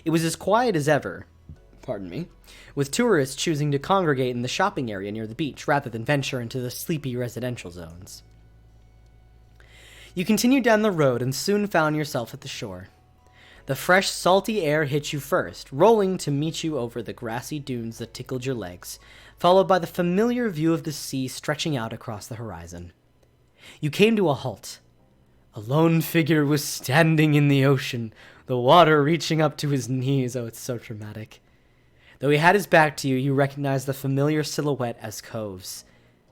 It was as quiet as ever, with tourists choosing to congregate in the shopping area near the beach rather than venture into the sleepy residential zones. You continued down the road and soon found yourself at the shore. The fresh, salty air hit you first, rolling to meet you over the grassy dunes that tickled your legs, followed by the familiar view of the sea stretching out across the horizon. You came to a halt. A lone figure was standing in the ocean, the water reaching up to his knees. Oh, it's so dramatic. Though he had his back to you, you recognized the familiar silhouette as Cove's.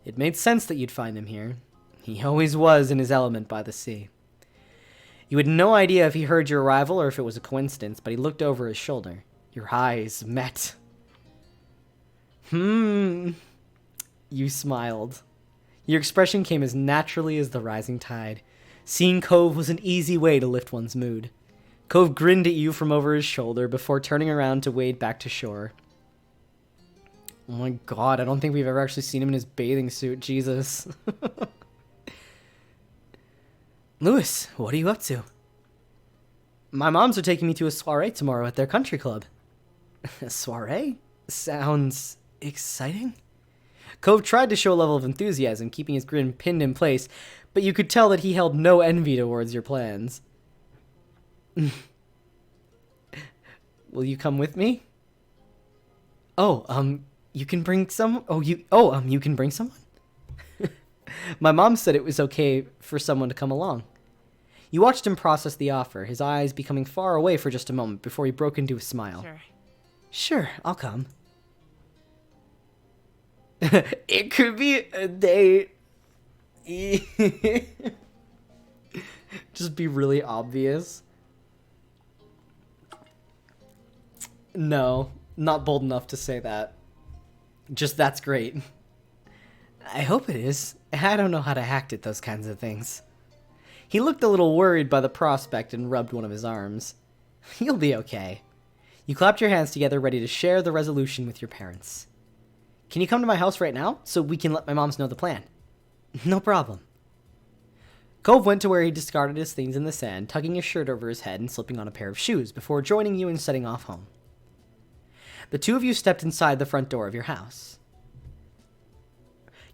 It made sense that you'd find him here. He always was in his element by the sea. You had no idea if he heard your arrival or if it was a coincidence, but he looked over his shoulder. Your eyes met. You smiled. Your expression came as naturally as the rising tide. Seeing Cove was an easy way to lift one's mood. Cove grinned at you from over his shoulder before turning around to wade back to shore. Oh my God, I don't think we've ever actually seen him in his bathing suit. Jesus. Lewis, what are you up to? My moms are taking me to a soiree tomorrow at their country club. A soiree? Sounds exciting. Cove tried to show a level of enthusiasm, keeping his grin pinned in place, but you could tell that he held no envy towards your plans. Will you come with me? You can bring some. You can bring someone? My mom said it was okay for someone to come along. You watched him process the offer, his eyes becoming far away for just a moment before he broke into a smile. Sure, I'll come. It could be a date. Just be really obvious. No, not bold enough to say that. Just that's great. I hope it is. I don't know how to act at those kinds of things. He looked a little worried by the prospect and rubbed one of his arms. You'll be okay. You clapped your hands together, ready to share the resolution with your parents. Can you come to my house right now so we can let my moms know the plan? No problem. Cove went to where he discarded his things in the sand, tucking his shirt over his head and slipping on a pair of shoes before joining you and setting off home. The two of you stepped inside the front door of your house.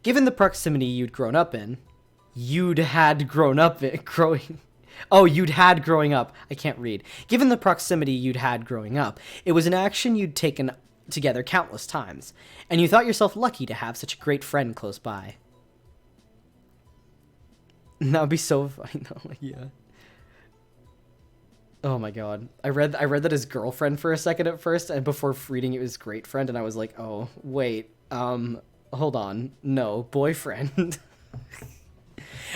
Given the proximity you'd grown up in, you'd had growing up growing. Oh, you'd had growing up. I can't read. Given the proximity you'd had growing up, it was an action you'd taken together countless times, and you thought yourself lucky to have such a great friend close by. That would be so funny though. Yeah. Oh my god. I read that as girlfriend for a second at first, and before reading it was great friend, and I was like, oh, wait, hold on. No, boyfriend.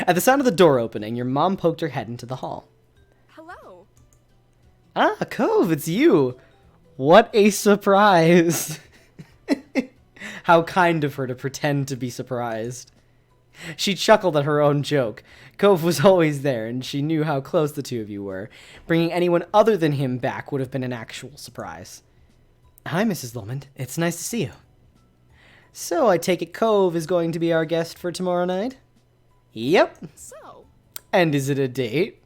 At the sound of the door opening, your mom poked her head into the hall. Hello. Ah, Cove, it's you. What a surprise. How kind of her to pretend to be surprised. She chuckled at her own joke. Cove was always there, and she knew how close the two of you were. Bringing anyone other than him back would have been an actual surprise. Hi, Mrs. Lomond. It's nice to see you. So, I take it Cove is going to be our guest for tomorrow night? Yep. So. And is it a date?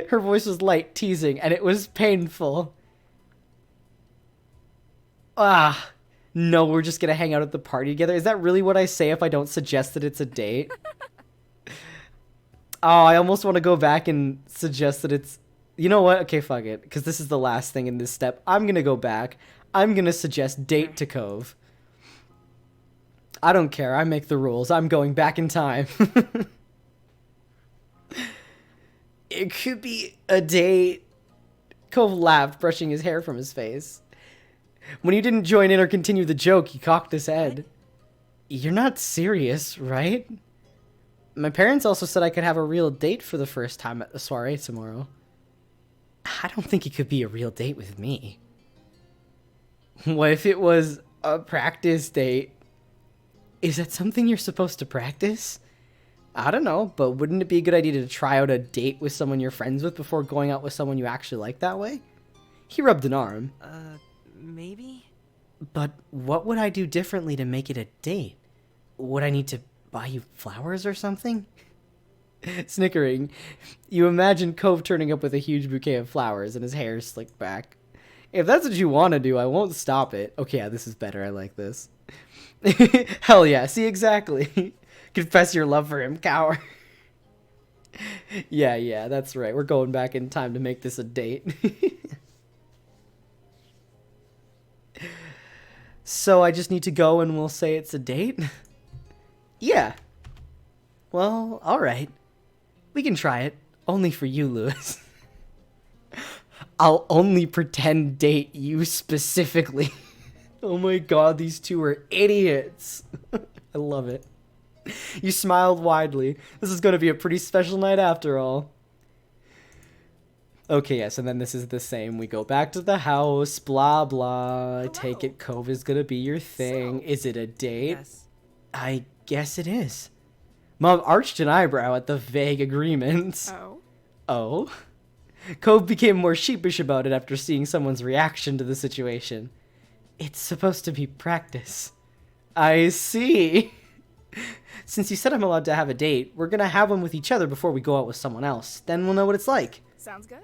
Her voice was light, teasing, and it was painful. Ah. No, we're just gonna hang out at the party together. Is that really what I say if I don't suggest that it's a date? Oh, I almost want to go back and suggest that it's... You know what? Okay, fuck it. Because this is the last thing in this step. I'm gonna go back. I'm gonna suggest date to Cove. I don't care. I make the rules. I'm going back in time. It could be a date. Cove laughed, brushing his hair from his face. When you didn't join in or continue the joke, he cocked his head. You're not serious, right? My parents also said I could have a real date for the first time at the soiree tomorrow. I don't think it could be a real date with me. What if it was a practice date? Is that something you're supposed to practice? I don't know, but wouldn't it be a good idea to try out a date with someone you're friends with before going out with someone you actually like that way? He rubbed an arm. Maybe? But what would I do differently to make it a date? Would I need to buy you flowers or something? Snickering, you imagine Cove turning up with a huge bouquet of flowers and his hair slicked back. If that's what you want to do, I won't stop it. Okay, yeah, this is better. I like this. Hell yeah, see, exactly. Confess your love for him, coward. Yeah, that's right. We're going back in time to make this a date. So I just need to go and we'll say it's a date? Yeah. Well, alright. We can try it. Only for you, Lewis. I'll only pretend date you specifically. Oh my god, these two are idiots. I love it. You smiled widely. This is going to be a pretty special night after all. Okay, yes, and then this is the same. We go back to the house, blah, blah. I take it Cove is gonna be your thing. So, is it a date? Yes. I guess it is. Mom arched an eyebrow at the vague agreement. Oh. Oh? Cove became more sheepish about it after seeing someone's reaction to the situation. It's supposed to be practice. I see. Since you said I'm allowed to have a date, we're gonna have one with each other before we go out with someone else. Then we'll know what it's like. Sounds good.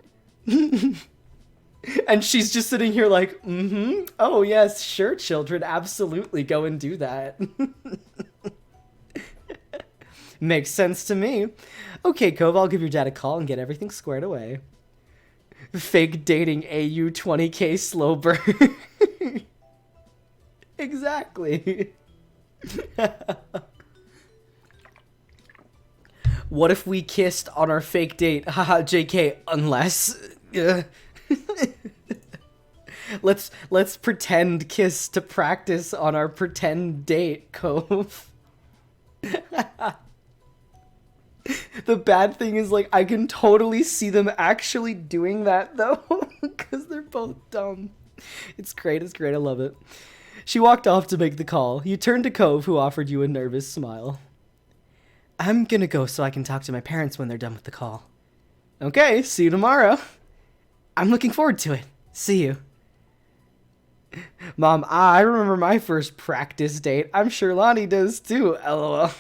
And she's just sitting here like, oh yes, sure, children, absolutely go and do that. Makes sense to me. Okay, Cove, I'll give your dad a call and get everything squared away. Fake dating AU 20k slow burn. Exactly. What if we kissed on our fake date? Haha, JK, unless... Let's pretend kiss to practice on our pretend date, Cove. The bad thing is, like, I can totally see them actually doing that, though, because they're both dumb. It's great, I love it. She walked off to make the call. You turned to Cove, who offered you a nervous smile. I'm gonna go so I can talk to my parents when they're done with the call. Okay, see you tomorrow. I'm looking forward to it. See you. Mom, I remember my first practice date. I'm sure Lonnie does too, lol.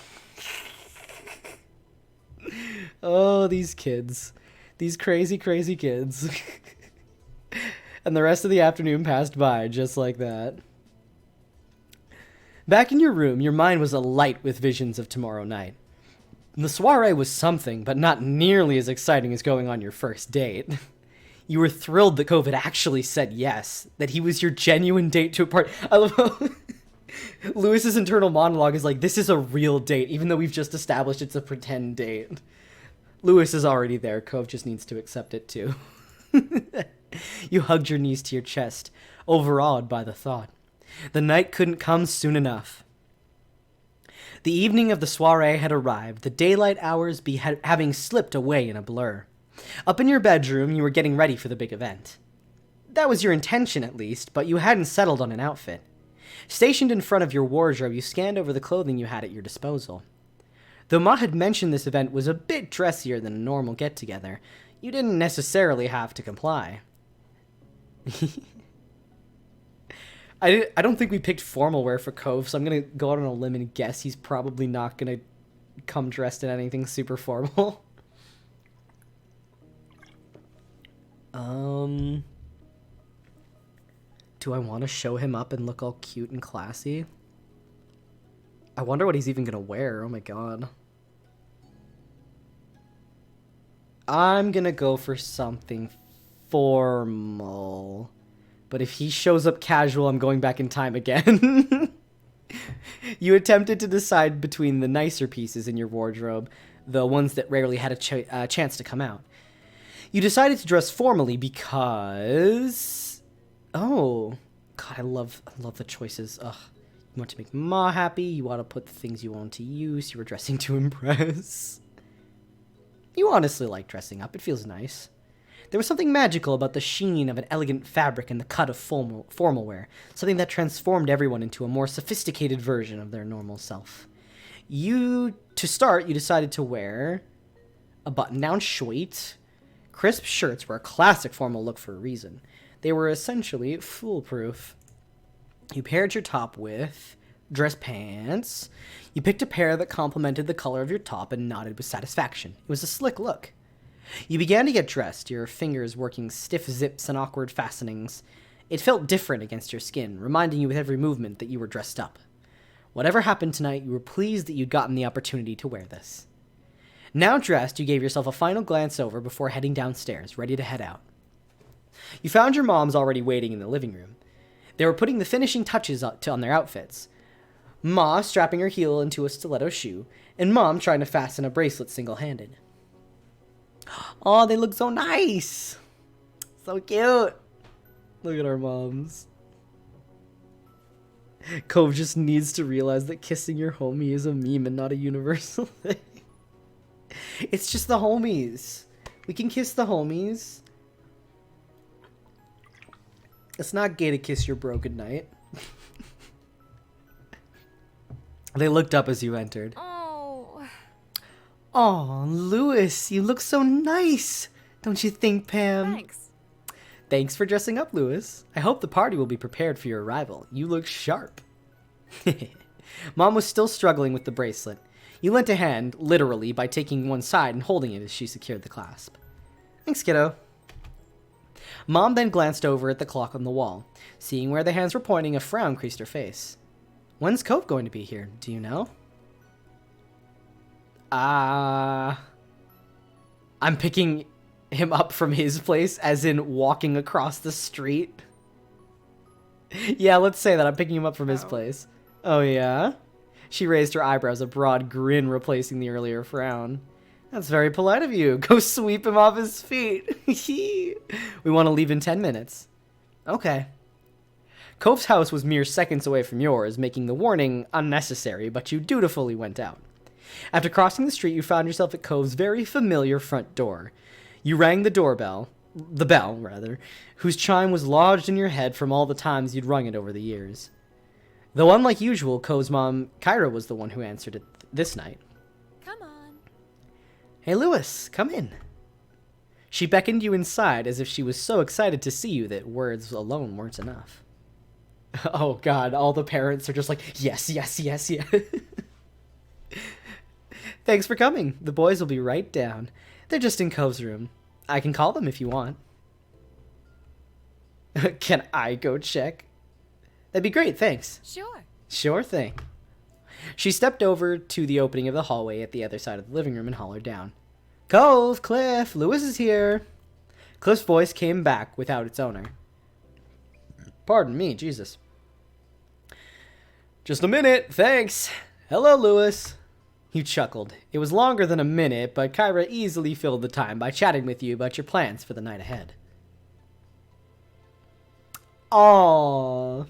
Oh, these kids. These crazy, crazy kids. And the rest of the afternoon passed by just like that. Back in your room, your mind was alight with visions of tomorrow night. The soiree was something, but not nearly as exciting as going on your first date. You were thrilled that Cove had actually said yes, that he was your genuine date to a party. I love how Lewis's internal monologue is like, this is a real date, even though we've just established it's a pretend date. Lewis is already there. Cove just needs to accept it too. You hugged your knees to your chest, overawed by the thought. The night couldn't come soon enough. The evening of the soiree had arrived, the daylight hours having slipped away in a blur. Up in your bedroom, you were getting ready for the big event. That was your intention, at least, but you hadn't settled on an outfit. Stationed in front of your wardrobe, you scanned over the clothing you had at your disposal. Though Ma had mentioned this event was a bit dressier than a normal get-together, you didn't necessarily have to comply. I don't think we picked formal wear for Cove, so I'm going to go out on a limb and guess he's probably not going to come dressed in anything super formal. Do I want to show him up and look all cute and classy? I wonder what he's even going to wear. Oh my god. I'm going to go for something formal. But if he shows up casual, I'm going back in time again. You attempted to decide between the nicer pieces in your wardrobe, the ones that rarely had a chance to come out. You decided to dress formally because... Oh. God, I love the choices. Ugh. You want to make Ma happy, you want to put the things you want to use, you were dressing to impress. You honestly like dressing up, it feels nice. There was something magical about the sheen of an elegant fabric and the cut of formal wear, something that transformed everyone into a more sophisticated version of their normal self. To start, you decided to wear a button-down shirt. Crisp shirts were a classic formal look for a reason. They were essentially foolproof. You paired your top with dress pants. You picked a pair that complemented the color of your top and nodded with satisfaction. It was a slick look. You began to get dressed, your fingers working stiff zips and awkward fastenings. It felt different against your skin, reminding you with every movement that you were dressed up. Whatever happened tonight, you were pleased that you'd gotten the opportunity to wear this. Now dressed, you gave yourself a final glance over before heading downstairs, ready to head out. You found your moms already waiting in the living room. They were putting the finishing touches on their outfits. Ma strapping her heel into a stiletto shoe, and Mom trying to fasten a bracelet single-handed. Oh, they look so nice. So cute. Look at our moms. Cove just needs to realize that kissing your homie is a meme and not a universal thing. It's just the homies. We can kiss the homies. It's not gay to kiss your bro goodnight. They looked up as you entered. Oh, Lewis, you look so nice. Don't you think, Pam? Thanks. Thanks for dressing up, Lewis. I hope the party will be prepared for your arrival. You look sharp. Mom was still struggling with the bracelet. You lent a hand, literally, by taking one side and holding it as she secured the clasp. Thanks, kiddo. Mom then glanced over at the clock on the wall. Seeing where the hands were pointing, a frown creased her face. When's Cove going to be here? Do you know? I'm picking him up from his place, as in walking across the street. Yeah, let's say that. I'm picking him up from his place. Oh, yeah? She raised her eyebrows, a broad grin replacing the earlier frown. That's very polite of you. Go sweep him off his feet. We want to leave in 10 minutes. Okay. Cove's house was mere seconds away from yours, making the warning unnecessary, but you dutifully went out. After crossing the street, you found yourself at Cove's very familiar front door. You rang the bell, whose chime was lodged in your head from all the times you'd rung it over the years. Though unlike usual, Cove's mom, Kyra, was the one who answered it this night. Come on. Hey, Lewis, come in. She beckoned you inside as if she was so excited to see you that words alone weren't enough. Oh, God, all the parents are just like, yes, yes, yes, yes. Thanks for coming. The boys will be right down. They're just in Cove's room. I can call them if you want. Can I go check? That'd be great, thanks. Sure. Sure thing. She stepped over to the opening of the hallway at the other side of the living room and hollered down. Cove, Cliff, Lewis is here. Cliff's voice came back without its owner. Pardon me, Jesus. Just a minute, thanks. Hello, Lewis. You chuckled. It was longer than a minute, but Kyra easily filled the time by chatting with you about your plans for the night ahead. Aww.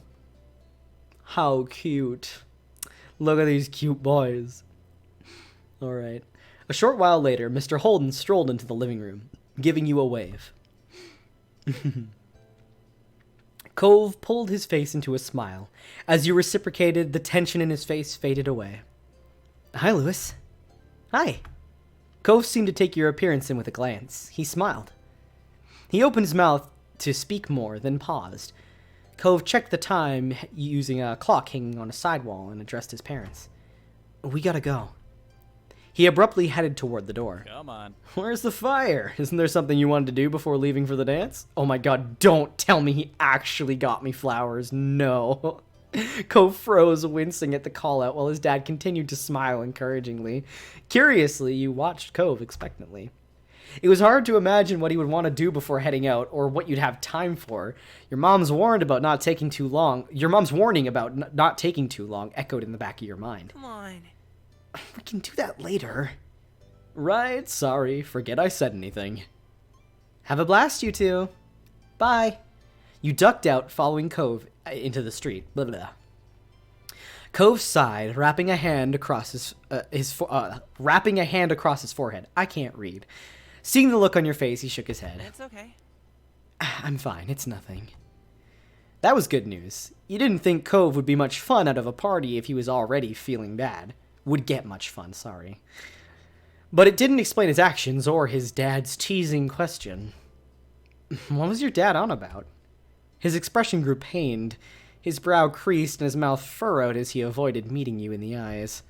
How cute. Look at these cute boys. Alright. A short while later, Mr. Holden strolled into the living room, giving you a wave. Cove pulled his face into a smile. As you reciprocated, the tension in his face faded away. Hi, Lewis. Hi. Cove seemed to take your appearance in with a glance. He smiled. He opened his mouth to speak more, then paused. Cove checked the time using a clock hanging on a sidewall and addressed his parents. We gotta go. He abruptly headed toward the door. Come on. Where's the fire? Isn't there something you wanted to do before leaving for the dance? Oh my god, don't tell me he actually got me flowers. No. Cove froze, wincing at the call-out while his dad continued to smile encouragingly. Curiously, you watched Cove expectantly. It was hard to imagine what he would want to do before heading out, or what you'd have time for. Your mom's warning about not taking too long echoed in the back of your mind. Come on. We can do that later. Right, sorry, forget I said anything. Have a blast, you two. Bye. You ducked out, following Cove into the street. Blah, blah, blah. Cove sighed, wrapping a hand across his forehead. I can't read. Seeing the look on your face, he shook his head. It's okay. I'm fine, it's nothing. That was good news. You didn't think Cove would be much fun out of a party if he was already feeling bad. Would get much fun, sorry. But it didn't explain his actions or his dad's teasing question. What was your dad on about? His expression grew pained. His brow creased and his mouth furrowed as he avoided meeting you in the eyes.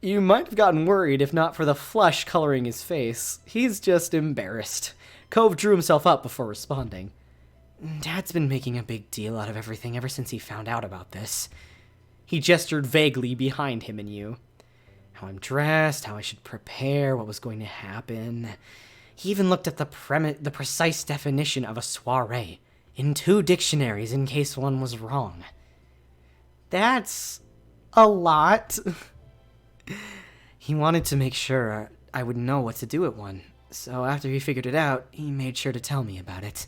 You might have gotten worried if not for the flush coloring his face. He's just embarrassed. Cove drew himself up before responding. Dad's been making a big deal out of everything ever since he found out about this. He gestured vaguely behind him and you. How I'm dressed, how I should prepare, what was going to happen. He even looked at the precise definition of a soiree in 2 dictionaries in case one was wrong. That's a lot. He wanted to make sure I would know what to do at one, so after he figured it out, he made sure to tell me about it.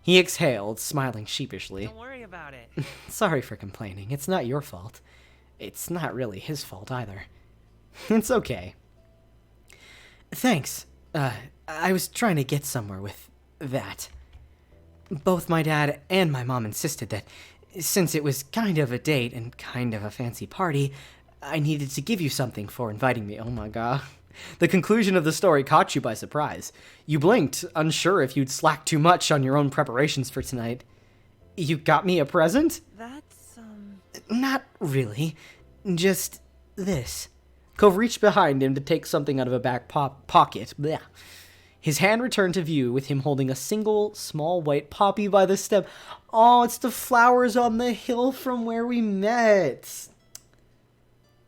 He exhaled, smiling sheepishly. Don't worry about it. Sorry for complaining. It's not your fault. It's not really his fault either. It's okay. Thanks. I was trying to get somewhere with that. Both my dad and my mom insisted that since it was kind of a date and kind of a fancy party, I needed to give you something for inviting me. Oh my god. The conclusion of the story caught you by surprise. You blinked, unsure if you'd slacked too much on your own preparations for tonight. You got me a present? That's, Not really. Just this. Cove reached behind him to take something out of a back pocket. Blech. His hand returned to view with him holding a single, small white poppy by the stem. Oh, it's the flowers on the hill from where we met.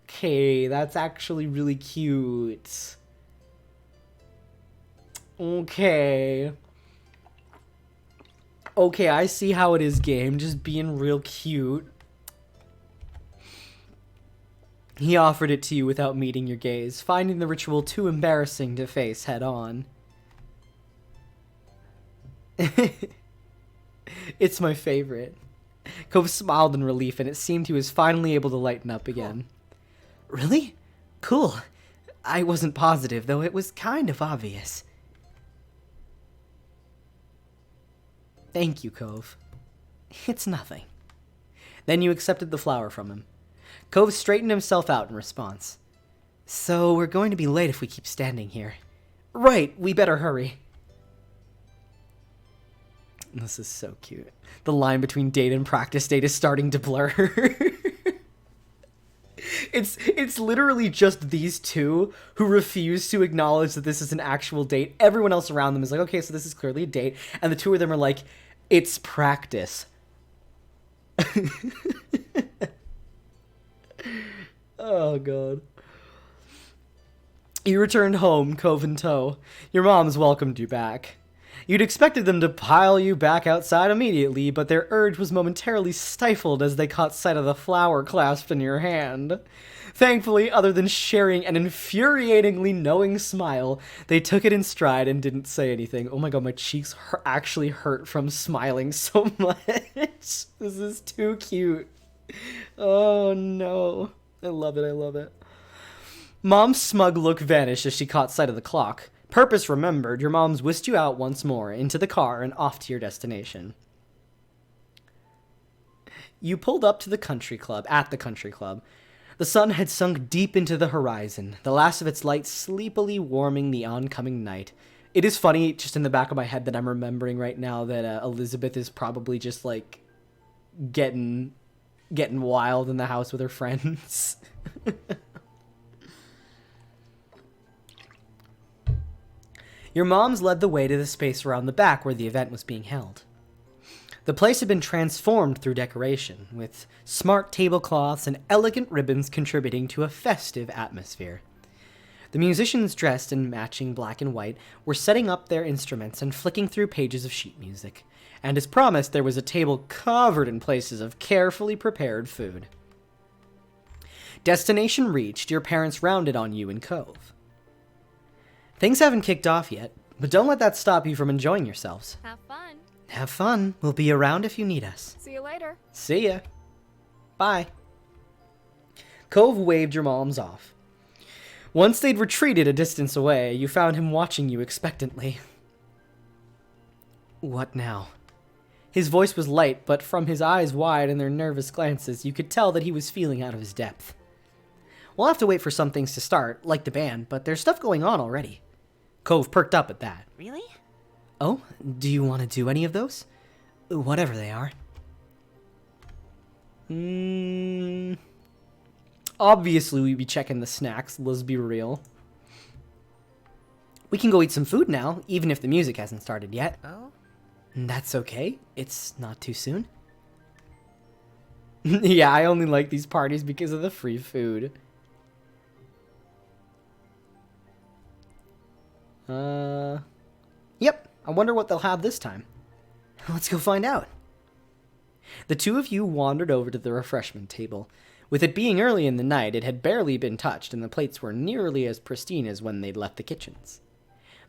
Okay, that's actually really cute. Okay. Okay, I see how it is, game. Just being real cute. He offered it to you without meeting your gaze, finding the ritual too embarrassing to face head on. It's my favorite. Cove smiled in relief, and it seemed he was finally able to lighten up again. Really? Cool. I wasn't positive, though it was kind of obvious. Thank you, Cove. It's nothing. Then you accepted the flower from him. Cove straightened himself out in response. So we're going to be late if we keep standing here. Right, we better hurry. This is so cute. The line between date and practice date is starting to blur. It's literally just these two who refuse to acknowledge that this is an actual date. Everyone else around them is like, okay, so this is clearly a date. And the two of them are like, it's practice. Oh, God. You returned home, Cove in tow. Your moms welcomed you back. You'd expected them to pile you back outside immediately, but their urge was momentarily stifled as they caught sight of the flower clasped in your hand. Thankfully, other than sharing an infuriatingly knowing smile, they took it in stride and didn't say anything. Oh my god, my cheeks actually hurt from smiling so much. This is too cute. Oh no. I love it, I love it. Mom's smug look vanished as she caught sight of the clock. Purpose remembered, your moms whisked you out once more, into the car and off to your destination. You pulled up to the country club, The sun had sunk deep into the horizon, the last of its light sleepily warming the oncoming night. It is funny, just in the back of my head, that I'm remembering right now that Elizabeth is probably just, like, getting wild in the house with her friends. Your moms led the way to the space around the back where the event was being held. The place had been transformed through decoration, with smart tablecloths and elegant ribbons contributing to a festive atmosphere. The musicians, dressed in matching black and white, were setting up their instruments and flicking through pages of sheet music, and as promised, there was a table covered in places of carefully prepared food. Destination reached, your parents rounded on you in Cove. Things haven't kicked off yet, but don't let that stop you from enjoying yourselves. Have fun. Have fun. We'll be around if you need us. See you later. See ya. Bye. Cove waved your moms off. Once they'd retreated a distance away, you found him watching you expectantly. What now? His voice was light, but from his eyes wide and their nervous glances, you could tell that he was feeling out of his depth. We'll have to wait for some things to start, like the band, but there's stuff going on already. Cove perked up at that. Really? Oh, do you want to do any of those? Whatever they are. Obviously we'd be checking the snacks, let's be real. We can go eat some food now, even if the music hasn't started yet. Oh? That's okay. It's not too soon. Yeah, I only like these parties because of the free food. Yep. I wonder what they'll have this time. Let's go find out. The two of you wandered over to the refreshment table. With it being early in the night, it had barely been touched, and the plates were nearly as pristine as when they'd left the kitchens.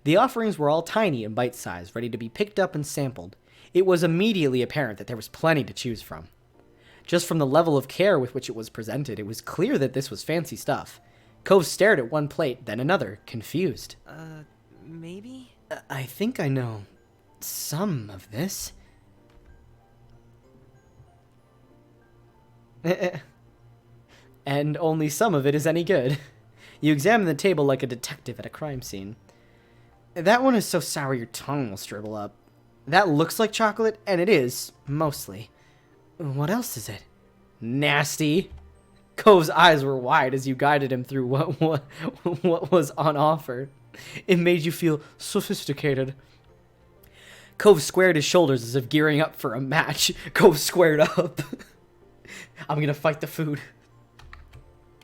The offerings were all tiny and bite-sized, ready to be picked up and sampled. It was immediately apparent that there was plenty to choose from. Just from the level of care with which it was presented, it was clear that this was fancy stuff. Cove stared at one plate, then another, confused. Maybe? I think I know some of this. And only some of it is any good. You examine the table like a detective at a crime scene. That one is so sour your tongue will shrivel up. That looks like chocolate, and it is, mostly. What else is it? Nasty. Cove's eyes were wide as you guided him through what was on offer. It made you feel sophisticated. Cove squared his shoulders as if gearing up for a match. Cove squared up. I'm gonna fight the food.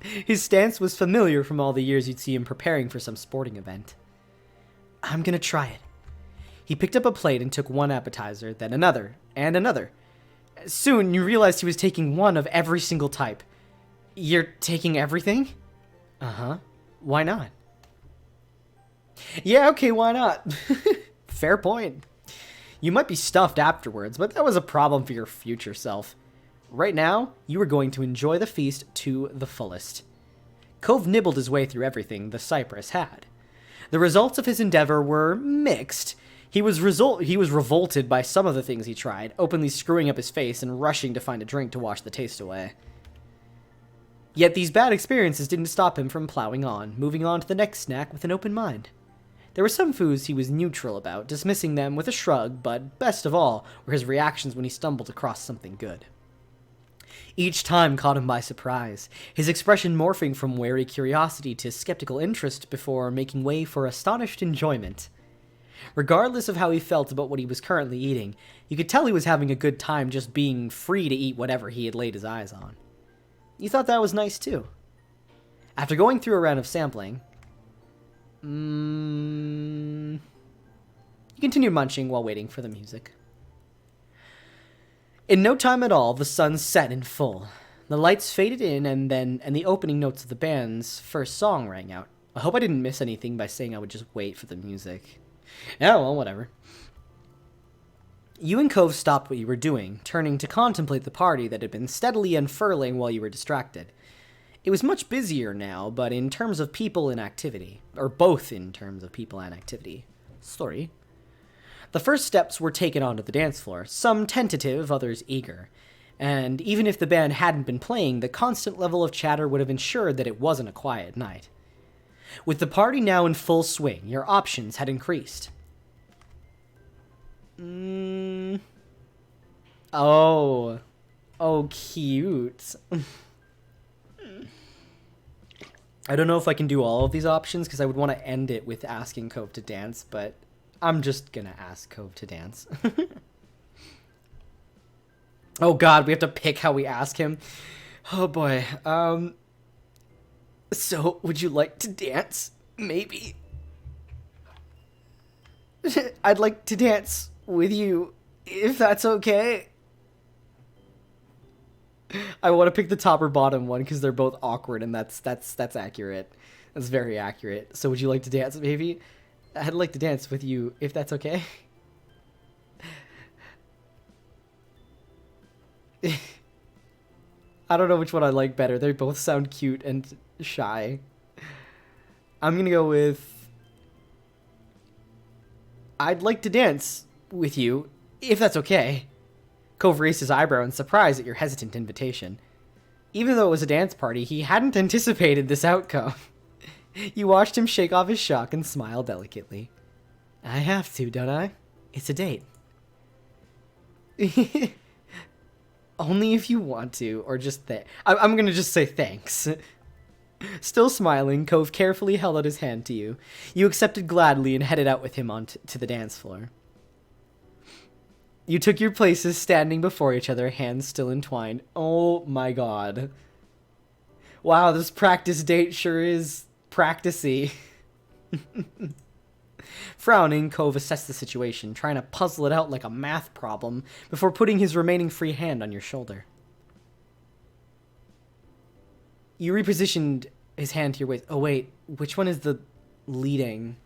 His stance was familiar from all the years you'd see him preparing for some sporting event. I'm gonna try it. He picked up a plate and took one appetizer, then another, and another. Soon, you realized he was taking one of every single type. You're taking everything? Uh-huh. Why not? Yeah, okay, why not? Fair point. You might be stuffed afterwards, but that was a problem for your future self. Right now, you were going to enjoy the feast to the fullest. Cove nibbled his way through everything the Cypress had. The results of his endeavor were mixed. He was revolted by some of the things he tried, openly screwing up his face and rushing to find a drink to wash the taste away. Yet these bad experiences didn't stop him from plowing on, moving on to the next snack with an open mind. There were some foods he was neutral about, dismissing them with a shrug, but best of all were his reactions when he stumbled across something good. Each time caught him by surprise, his expression morphing from wary curiosity to skeptical interest before making way for astonished enjoyment. Regardless of how he felt about what he was currently eating, you could tell he was having a good time just being free to eat whatever he had laid his eyes on. You thought that was nice too. After going through a round of sampling, you continued munching while waiting for the music. In no time at all, the sun set in full. The lights faded in, and the opening notes of the band's first song rang out. I hope I didn't miss anything by saying I would just wait for the music. Yeah, well, whatever. You and Cove stopped what you were doing, turning to contemplate the party that had been steadily unfurling while you were distracted. It was much busier now, but in terms of people and activity, or both in terms of people and activity. Sorry. The first steps were taken onto the dance floor, some tentative, others eager. And even if the band hadn't been playing, the constant level of chatter would have ensured that it wasn't a quiet night. With the party now in full swing, your options had increased. Oh, cute. I don't know if I can do all of these options, because I would want to end it with asking Cove to dance, but I'm just gonna ask Cove to dance. Oh god, we have to pick how we ask him. Oh boy. So, would you like to dance? Maybe. I'd like to dance with you, if that's okay. I want to pick the top or bottom one because they're both awkward, and that's accurate. That's very accurate. So, would you like to dance, maybe? I'd like to dance with you, if that's okay. I don't know which one I like better. They both sound cute and shy. I'm gonna go with... I'd like to dance with you, if that's okay. Cove raised his eyebrow in surprise at your hesitant invitation. Even though it was a dance party, he hadn't anticipated this outcome. You watched him shake off his shock and smile delicately. I have to, don't I? It's a date. Only if you want to, or just I'm gonna just say thanks. Still smiling, Cove carefully held out his hand to you. You accepted gladly and headed out with him to the dance floor. You took your places standing before each other, hands still entwined. Oh my god. Wow, this practice date sure is practicey. Frowning, Cove assessed the situation, trying to puzzle it out like a math problem before putting his remaining free hand on your shoulder. You repositioned his hand to your waist. Oh wait, which one is the leading?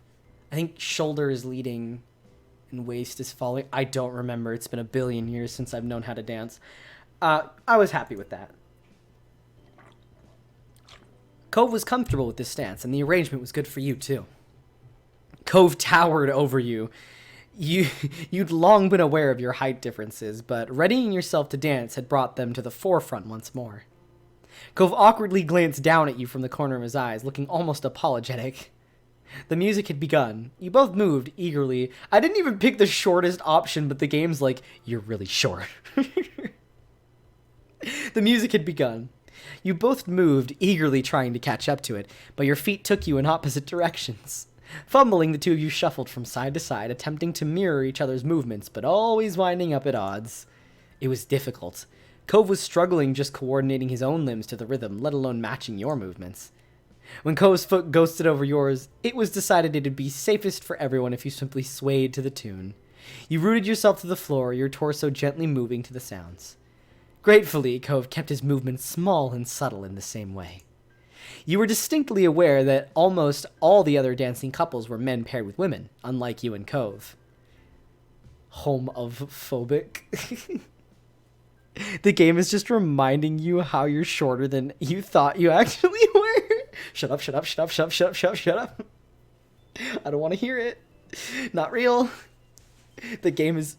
I think shoulder is leading and waist is following. I don't remember. It's been a billion years since I've known how to dance. I was happy with that. Cove was comfortable with this stance, and the arrangement was good for you too. Cove towered over you. You'd long been aware of your height differences, but readying yourself to dance had brought them to the forefront once more. Cove awkwardly glanced down at you from the corner of his eyes, looking almost apologetic. The music had begun. You both moved eagerly. I didn't even pick the shortest option, but the game's like, you're really short. The music had begun. You both moved, eagerly trying to catch up to it, but your feet took you in opposite directions. Fumbling, the two of you shuffled from side to side, attempting to mirror each other's movements, but always winding up at odds. It was difficult. Cove was struggling just coordinating his own limbs to the rhythm, let alone matching your movements. When Cove's foot ghosted over yours, it was decided it'd be safest for everyone if you simply swayed to the tune. You rooted yourself to the floor, your torso gently moving to the sounds. Gratefully, Cove kept his movements small and subtle in the same way. You were distinctly aware that almost all the other dancing couples were men paired with women, unlike you and Cove. Homophobic. The game is just reminding you how you're shorter than you thought you actually were. Shut up, shut up, shut up, shut up, shut up, shut up, shut up. I don't want to hear it. Not real. The game is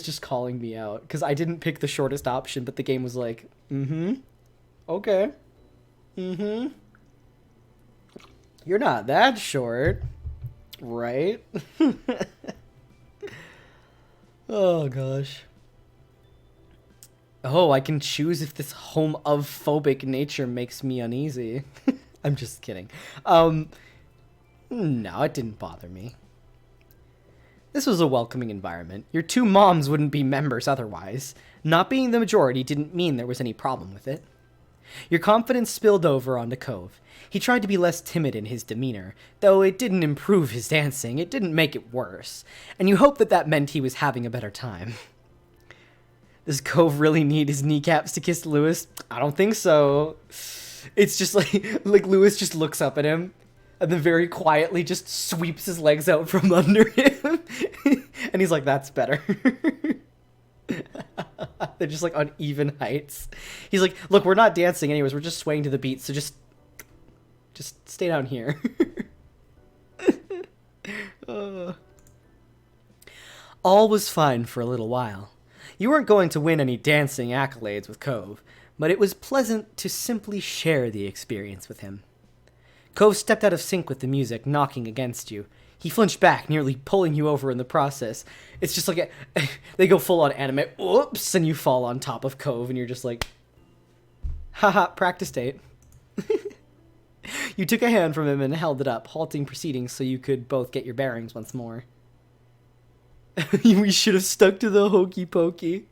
just calling me out, because I didn't pick the shortest option, but the game was like, okay. You're not that short, right? Oh, gosh. Oh, I can choose if this homophobic nature makes me uneasy. I'm just kidding. No, it didn't bother me. This was a welcoming environment. Your two moms wouldn't be members otherwise. Not being the majority didn't mean there was any problem with it. Your confidence spilled over onto Cove. He tried to be less timid in his demeanor, though it didn't improve his dancing, it didn't make it worse, and you hoped that that meant he was having a better time. Does Cove really need his kneecaps to kiss Lewis? I don't think so. It's just like Lewis just looks up at him, and then very quietly just sweeps his legs out from under him, and he's like, that's better. They're just like on even heights. He's like, look, we're not dancing anyways, we're just swaying to the beat, so just stay down here. All was fine for a little while. You weren't going to win any dancing accolades with Cove, but it was pleasant to simply share the experience with him. Cove stepped out of sync with the music, knocking against you. He flinched back, nearly pulling you over in the process. It's just like they go full on anime. Oops, and you fall on top of Cove, and you're just like, haha, practice date. You took a hand from him and held it up, halting proceedings so you could both get your bearings once more. We should have stuck to the hokey pokey.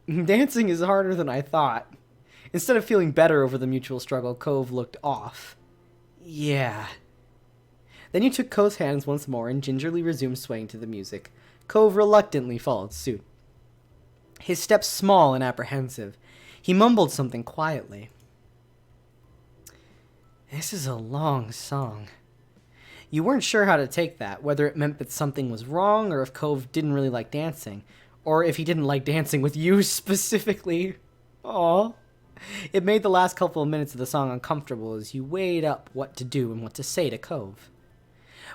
Dancing is harder than I thought. Instead of feeling better over the mutual struggle, Cove looked off. Yeah. Then you took Cove's hands once more and gingerly resumed swaying to the music. Cove reluctantly followed suit. His steps small and apprehensive. He mumbled something quietly. This is a long song. You weren't sure how to take that, whether it meant that something was wrong or if Cove didn't really like dancing, or if he didn't like dancing with you specifically. Aww. It made the last couple of minutes of the song uncomfortable as you weighed up what to do and what to say to Cove.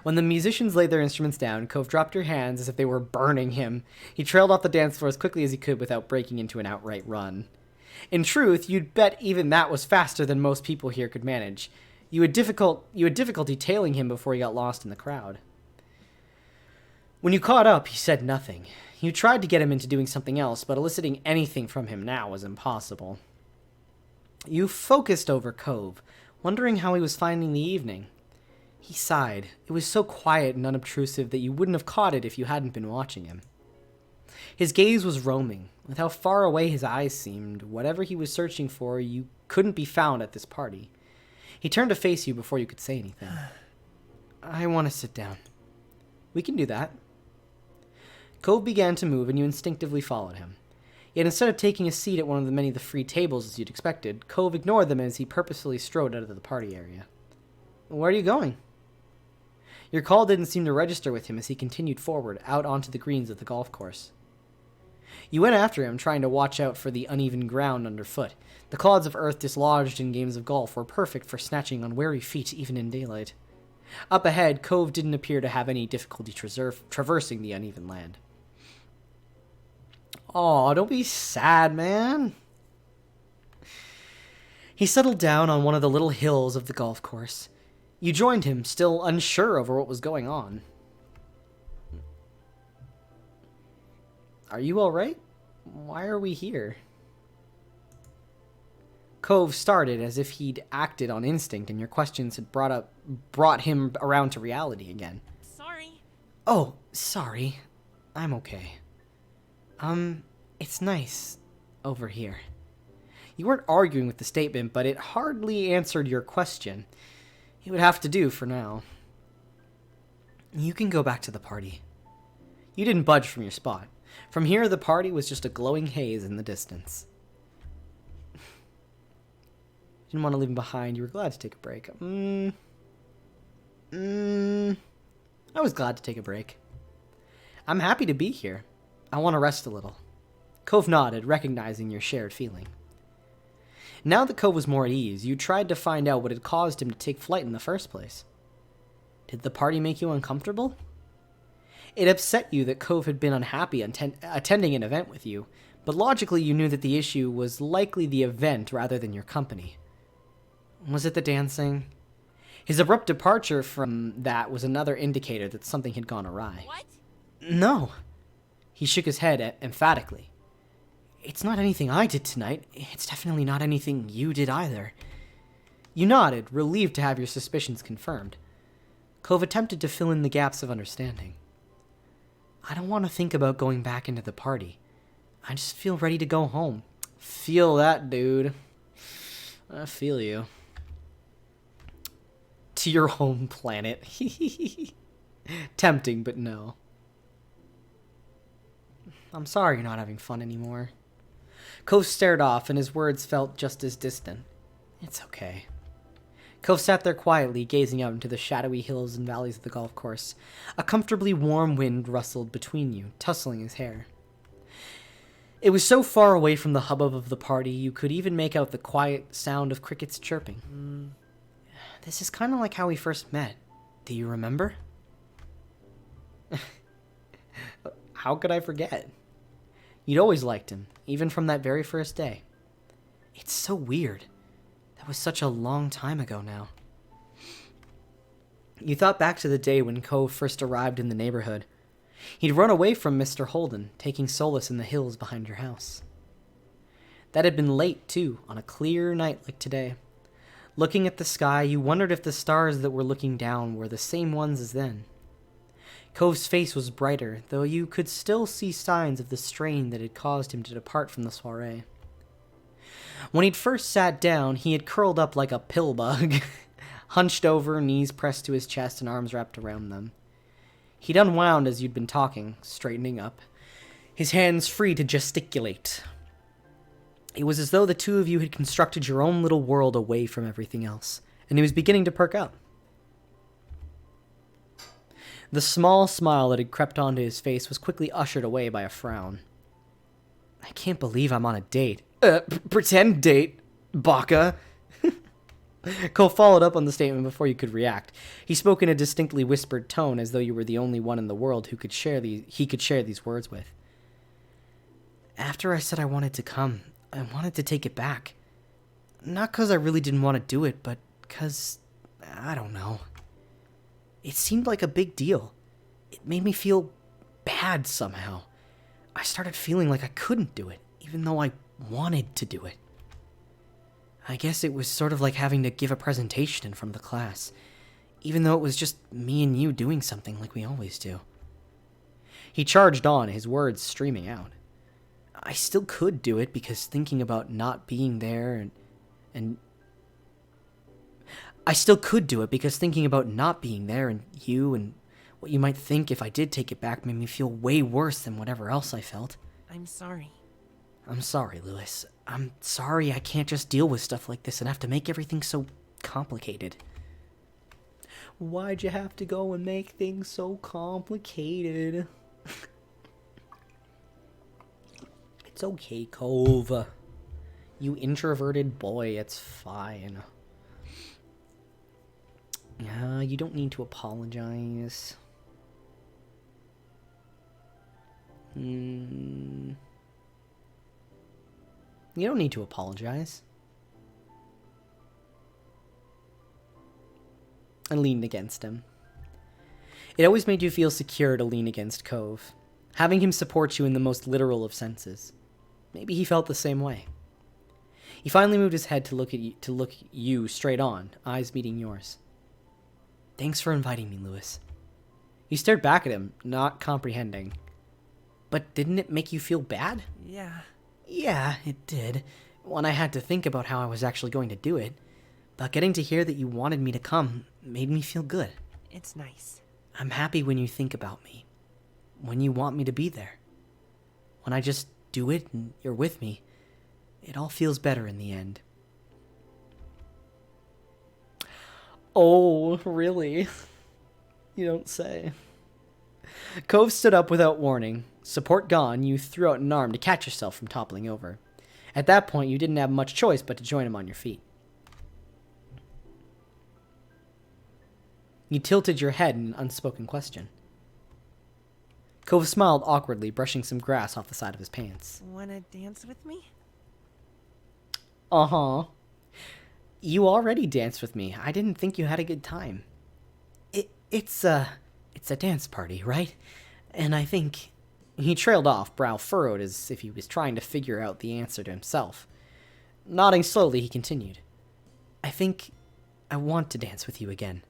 When the musicians laid their instruments down, Cove dropped your hands as if they were burning him. He trailed off the dance floor as quickly as he could without breaking into an outright run. In truth, you'd bet even that was faster than most people here could manage. You had difficulty tailing him before he got lost in the crowd. When you caught up, he said nothing. You tried to get him into doing something else, but eliciting anything from him now was impossible. You focused over Cove, wondering how he was finding the evening. He sighed. It was so quiet and unobtrusive that you wouldn't have caught it if you hadn't been watching him. His gaze was roaming. With how far away his eyes seemed, whatever he was searching for, you couldn't be found at this party. He turned to face you before you could say anything. I want to sit down. We can do that. Cove began to move, and you instinctively followed him. Yet instead of taking a seat at one of the many of the free tables as you'd expected, Cove ignored them as he purposefully strode out of the party area. Where are you going? Your call didn't seem to register with him as he continued forward, out onto the greens of the golf course. You went after him, trying to watch out for the uneven ground underfoot. The clods of earth dislodged in games of golf were perfect for snatching on wary feet even in daylight. Up ahead, Cove didn't appear to have any difficulty traversing the uneven land. Aw, don't be sad, man. He settled down on one of the little hills of the golf course. You joined him, still unsure over what was going on. Are you alright? Why are we here? Cove started as if he'd acted on instinct and your questions had brought him around to reality again. Sorry. Oh, sorry. I'm okay. It's nice over here. You weren't arguing with the statement, but it hardly answered your question. It would have to do for now. You can go back to the party. You didn't budge from your spot. From here, the party was just a glowing haze in the distance. You didn't want to leave him behind. You were glad to take a break. I was glad to take a break. I'm happy to be here. I want to rest a little. Cove nodded, recognizing your shared feeling. Now that Cove was more at ease, you tried to find out what had caused him to take flight in the first place. Did the party make you uncomfortable? It upset you that Cove had been unhappy attending an event with you, but logically you knew that the issue was likely the event rather than your company. Was it the dancing? His abrupt departure from that was another indicator that something had gone awry. What? No. He shook his head emphatically. It's not anything I did tonight. It's definitely not anything you did either. You nodded, relieved to have your suspicions confirmed. Cove attempted to fill in the gaps of understanding. I don't want to think about going back into the party. I just feel ready to go home. Feel that, dude. I feel you. To your home planet. Tempting, but no. I'm sorry you're not having fun anymore. Cove stared off, and his words felt just as distant. It's okay. Cove sat there quietly, gazing out into the shadowy hills and valleys of the golf course. A comfortably warm wind rustled between you, tussling his hair. It was so far away from the hubbub of the party, you could even make out the quiet sound of crickets chirping. This is kind of like how we first met. Do you remember? How could I forget? You'd always liked him, even from that very first day. It's so weird. That was such a long time ago now. You thought back to the day when Cove first arrived in the neighborhood. He'd run away from Mr. Holden, taking solace in the hills behind your house. That had been late, too, on a clear night like today. Looking at the sky, you wondered if the stars that were looking down were the same ones as then. Cove's face was brighter, though you could still see signs of the strain that had caused him to depart from the soiree. When he'd first sat down, he had curled up like a pill bug, hunched over, knees pressed to his chest and arms wrapped around them. He'd unwound as you'd been talking, straightening up, his hands free to gesticulate. It was as though the two of you had constructed your own little world away from everything else, and he was beginning to perk up. The small smile that had crept onto his face was quickly ushered away by a frown. I can't believe I'm on a date. Pretend date, baka. Cole followed up on the statement before you could react. He spoke in a distinctly whispered tone, as though you were the only one in the world who could share these words with. After I said I wanted to come, I wanted to take it back. Not because I really didn't want to do it, but because, I don't know. It seemed like a big deal. It made me feel bad somehow. I started feeling like I couldn't do it, even though I wanted to do it. I guess it was sort of like having to give a presentation in front of the class, even though it was just me and you doing something like we always do. He charged on, his words streaming out. I still could do it because thinking about not being there and I still could do it because thinking about not being there and you and what you might think if I did take it back made me feel way worse than whatever else I felt. I'm sorry. I'm sorry, Lewis. I'm sorry I can't just deal with stuff like this and have to make everything so complicated. Why'd you have to go and make things so complicated? It's okay, Cove. You introverted boy, it's fine. Yeah, you don't need to apologize. You don't need to apologize. I leaned against him. It always made you feel secure to lean against Cove, having him support you in the most literal of senses. Maybe he felt the same way. He finally moved his head to look you straight on, eyes meeting yours. Thanks for inviting me, Lewis. You stared back at him, not comprehending. But didn't it make you feel bad? Yeah. Yeah, it did. When I had to think about how I was actually going to do it. But getting to hear that you wanted me to come made me feel good. It's nice. I'm happy when you think about me. When you want me to be there. When I just do it and you're with me, it all feels better in the end. Oh, really? You don't say. Cove stood up without warning. Support gone, you threw out an arm to catch yourself from toppling over. At that point, you didn't have much choice but to join him on your feet. You tilted your head in an unspoken question. Cove smiled awkwardly, brushing some grass off the side of his pants. Wanna dance with me? Uh-huh. You already danced with me. I didn't think you had a good time. It's a dance party, right? And I think... He trailed off, brow furrowed as if he was trying to figure out the answer to himself. Nodding slowly, he continued. I think I want to dance with you again.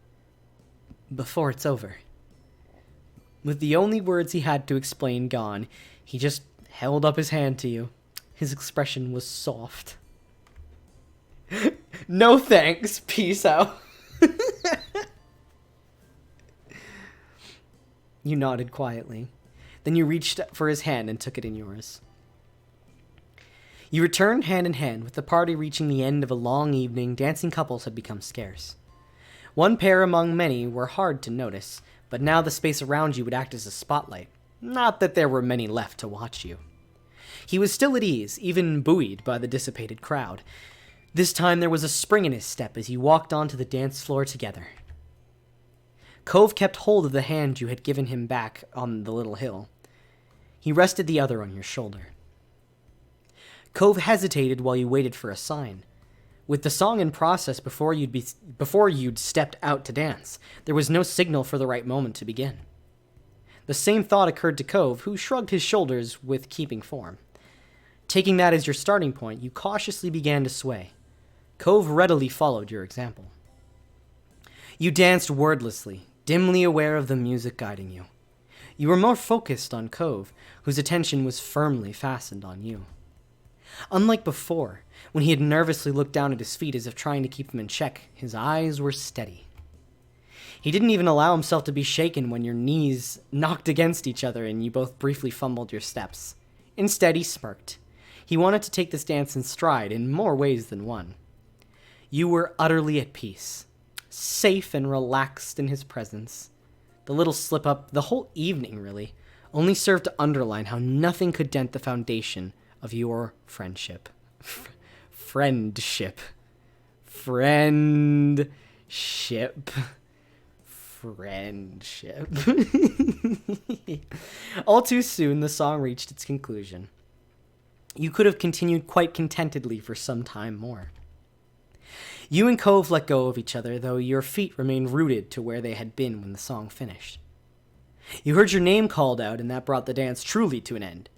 Before it's over. With the only words he had to explain gone, he just held up his hand to you. His expression was soft. No thanks, peace out. You nodded quietly. Then you reached for his hand and took it in yours. You returned hand in hand, with the party reaching the end of a long evening. Dancing couples had become scarce. One pair among many were hard to notice, but now the space around you would act as a spotlight. Not that there were many left to watch you. He was still at ease, even buoyed by the dissipated crowd. This time there was a spring in his step as you walked onto the dance floor together. Cove kept hold of the hand you had given him back on the little hill. He rested the other on your shoulder. Cove hesitated while you waited for a sign. With the song in process before you'd stepped out to dance, there was no signal for the right moment to begin. The same thought occurred to Cove, who shrugged his shoulders with keeping form. Taking that as your starting point, you cautiously began to sway. Cove readily followed your example. You danced wordlessly, dimly aware of the music guiding you. You were more focused on Cove, whose attention was firmly fastened on you. Unlike before, when he had nervously looked down at his feet as if trying to keep them in check, his eyes were steady. He didn't even allow himself to be shaken when your knees knocked against each other and you both briefly fumbled your steps. Instead, he smirked. He wanted to take this dance in stride in more ways than one. You were utterly at peace, safe and relaxed in his presence. The little slip-up, the whole evening really, only served to underline how nothing could dent the foundation of your friendship. Friendship. All too soon, the song reached its conclusion. You could have continued quite contentedly for some time more. You and Cove let go of each other, though your feet remained rooted to where they had been when the song finished. You heard your name called out, and that brought the dance truly to an end.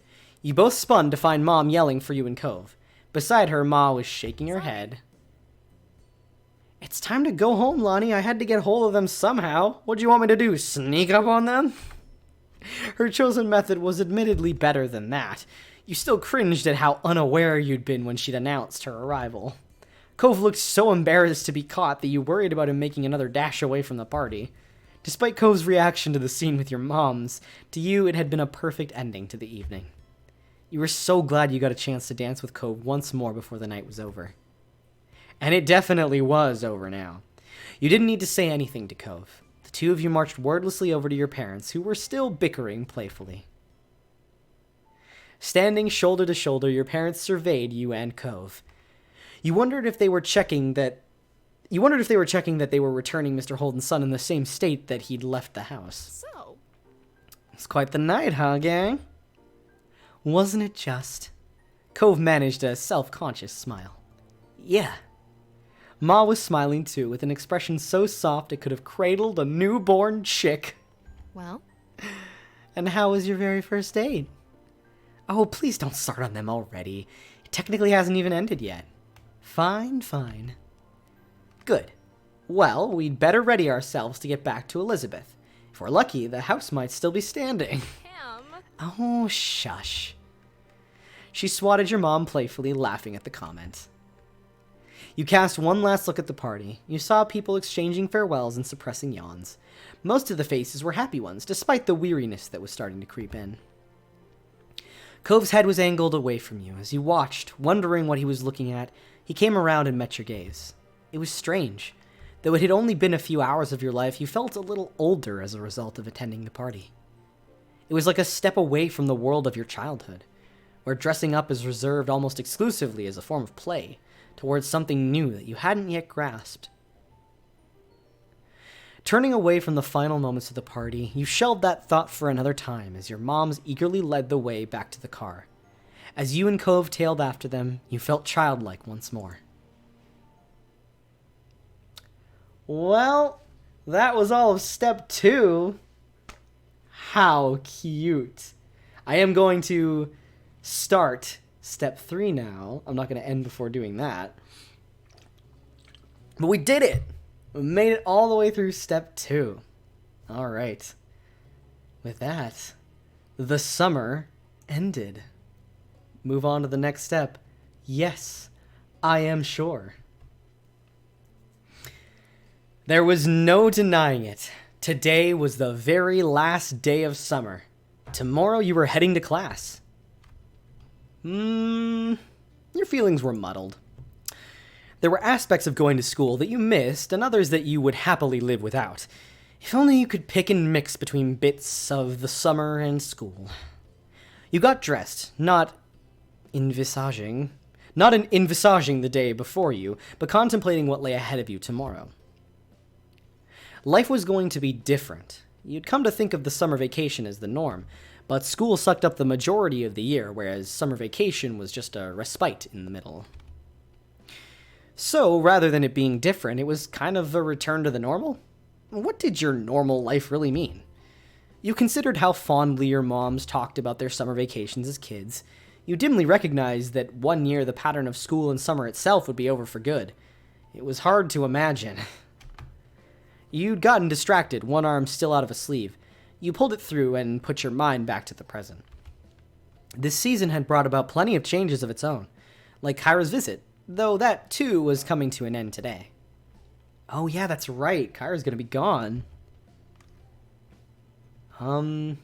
You both spun to find Mom yelling for you and Cove. Beside her, Ma was shaking her head. It's time to go home, Lonnie. I had to get hold of them somehow. What do you want me to do, sneak up on them? Her chosen method was admittedly better than that. You still cringed at how unaware you'd been when she'd announced her arrival. Cove looked so embarrassed to be caught that you worried about him making another dash away from the party. Despite Cove's reaction to the scene with your moms, to you it had been a perfect ending to the evening. You were so glad you got a chance to dance with Cove once more before the night was over. And it definitely was over now. You didn't need to say anything to Cove. The two of you marched wordlessly over to your parents, who were still bickering playfully. Standing shoulder to shoulder, your parents surveyed you and Cove. You wondered if they were checking that they were returning Mr. Holden's son in the same state that he'd left the house. So, It's quite the night, huh, gang? Wasn't it just? Cove managed a self-conscious smile. Yeah. Ma was smiling too, with an expression so soft it could have cradled a newborn chick. well, And how was your very first date? Oh, please don't start on them already. It technically hasn't even ended yet. Fine. Good. Well, we'd better ready ourselves to get back to Elizabeth. If we're lucky, the house might still be standing. Cam. Oh, shush. She swatted your mom playfully, laughing at the comment. You cast one last look at the party. You saw people exchanging farewells and suppressing yawns. Most of the faces were happy ones, despite the weariness that was starting to creep in. Cove's head was angled away from you. As you watched, wondering what he was looking at, he came around and met your gaze. It was strange. Though it had only been a few hours of your life, you felt a little older as a result of attending the party. It was like a step away from the world of your childhood, where dressing up is reserved almost exclusively as a form of play, towards something new that you hadn't yet grasped. Turning away from the final moments of the party, you shelved that thought for another time as your moms eagerly led the way back to the car. As you and Cove tailed after them, you felt childlike once more. Well, that was all of step 2. How cute. I am going to start step 3 now. I'm not going to end before doing that. But we did it! We made it all the way through step 2. Alright. With that, the summer ended. Move on to the next step. Yes, I am sure. There was no denying it. Today was the very last day of summer. Tomorrow you were heading to class. Your feelings were muddled. There were aspects of going to school that you missed and others that you would happily live without. If only you could pick and mix between bits of the summer and school. You got dressed, not envisaging the day before you, but contemplating what lay ahead of you tomorrow. Life was going to be different. You'd come to think of the summer vacation as the norm, but school sucked up the majority of the year, whereas summer vacation was just a respite in the middle. So, rather than it being different, it was kind of a return to the normal? What did your normal life really mean? You considered how fondly your moms talked about their summer vacations as kids. You dimly recognized that one year the pattern of school and summer itself would be over for good. It was hard to imagine. You'd gotten distracted, one arm still out of a sleeve. You pulled it through and put your mind back to the present. This season had brought about plenty of changes of its own, like Kyra's visit, though that too was coming to an end today. Oh yeah, that's right, Kyra's gonna be gone. Oh,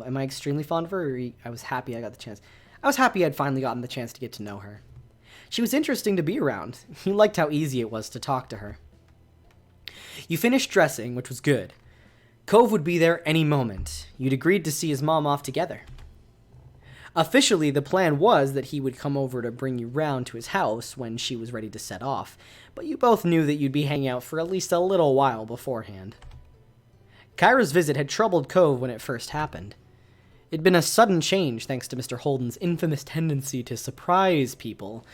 am I extremely fond of her? I was happy I got the chance. I was happy I'd finally gotten the chance to get to know her. She was interesting to be around. You liked how easy it was to talk to her. You finished dressing, which was good. Cove would be there any moment. You'd agreed to see his mom off together. Officially, the plan was that he would come over to bring you round to his house when she was ready to set off, but you both knew that you'd be hanging out for at least a little while beforehand. Kyra's visit had troubled Cove when it first happened. It'd been a sudden change thanks to Mr. Holden's infamous tendency to surprise people,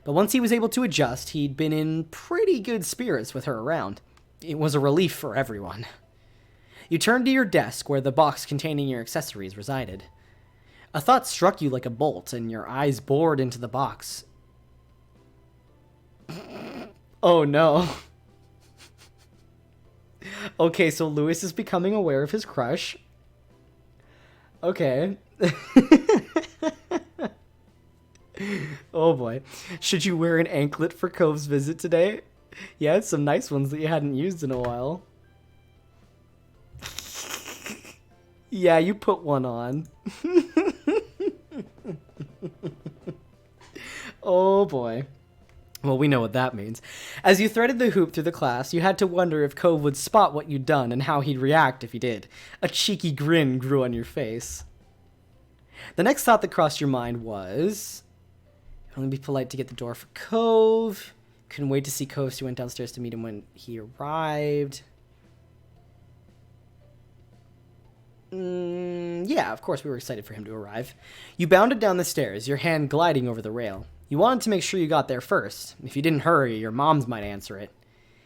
but once he was able to adjust, he'd been in pretty good spirits with her around. It was a relief for everyone. You turned to your desk where the box containing your accessories resided. A thought struck you like a bolt, and your eyes bored into the box. Oh no. Okay, so Lewis is becoming aware of his crush. Okay. Oh boy. Should you wear an anklet for Cove's visit today? You had some nice ones that you hadn't used in a while. Yeah, you put one on. Oh boy. Well, we know what that means. As you threaded the hoop through the class, you had to wonder if Cove would spot what you'd done and how he'd react if he did. A cheeky grin grew on your face. The next thought that crossed your mind was, only be polite to get the door for Cove. Couldn't wait to see Cove, so you went downstairs to meet him when he arrived. Yeah, of course we were excited for him to arrive. You bounded down the stairs, your hand gliding over the rail. You wanted to make sure you got there first. If you didn't hurry, your moms might answer it.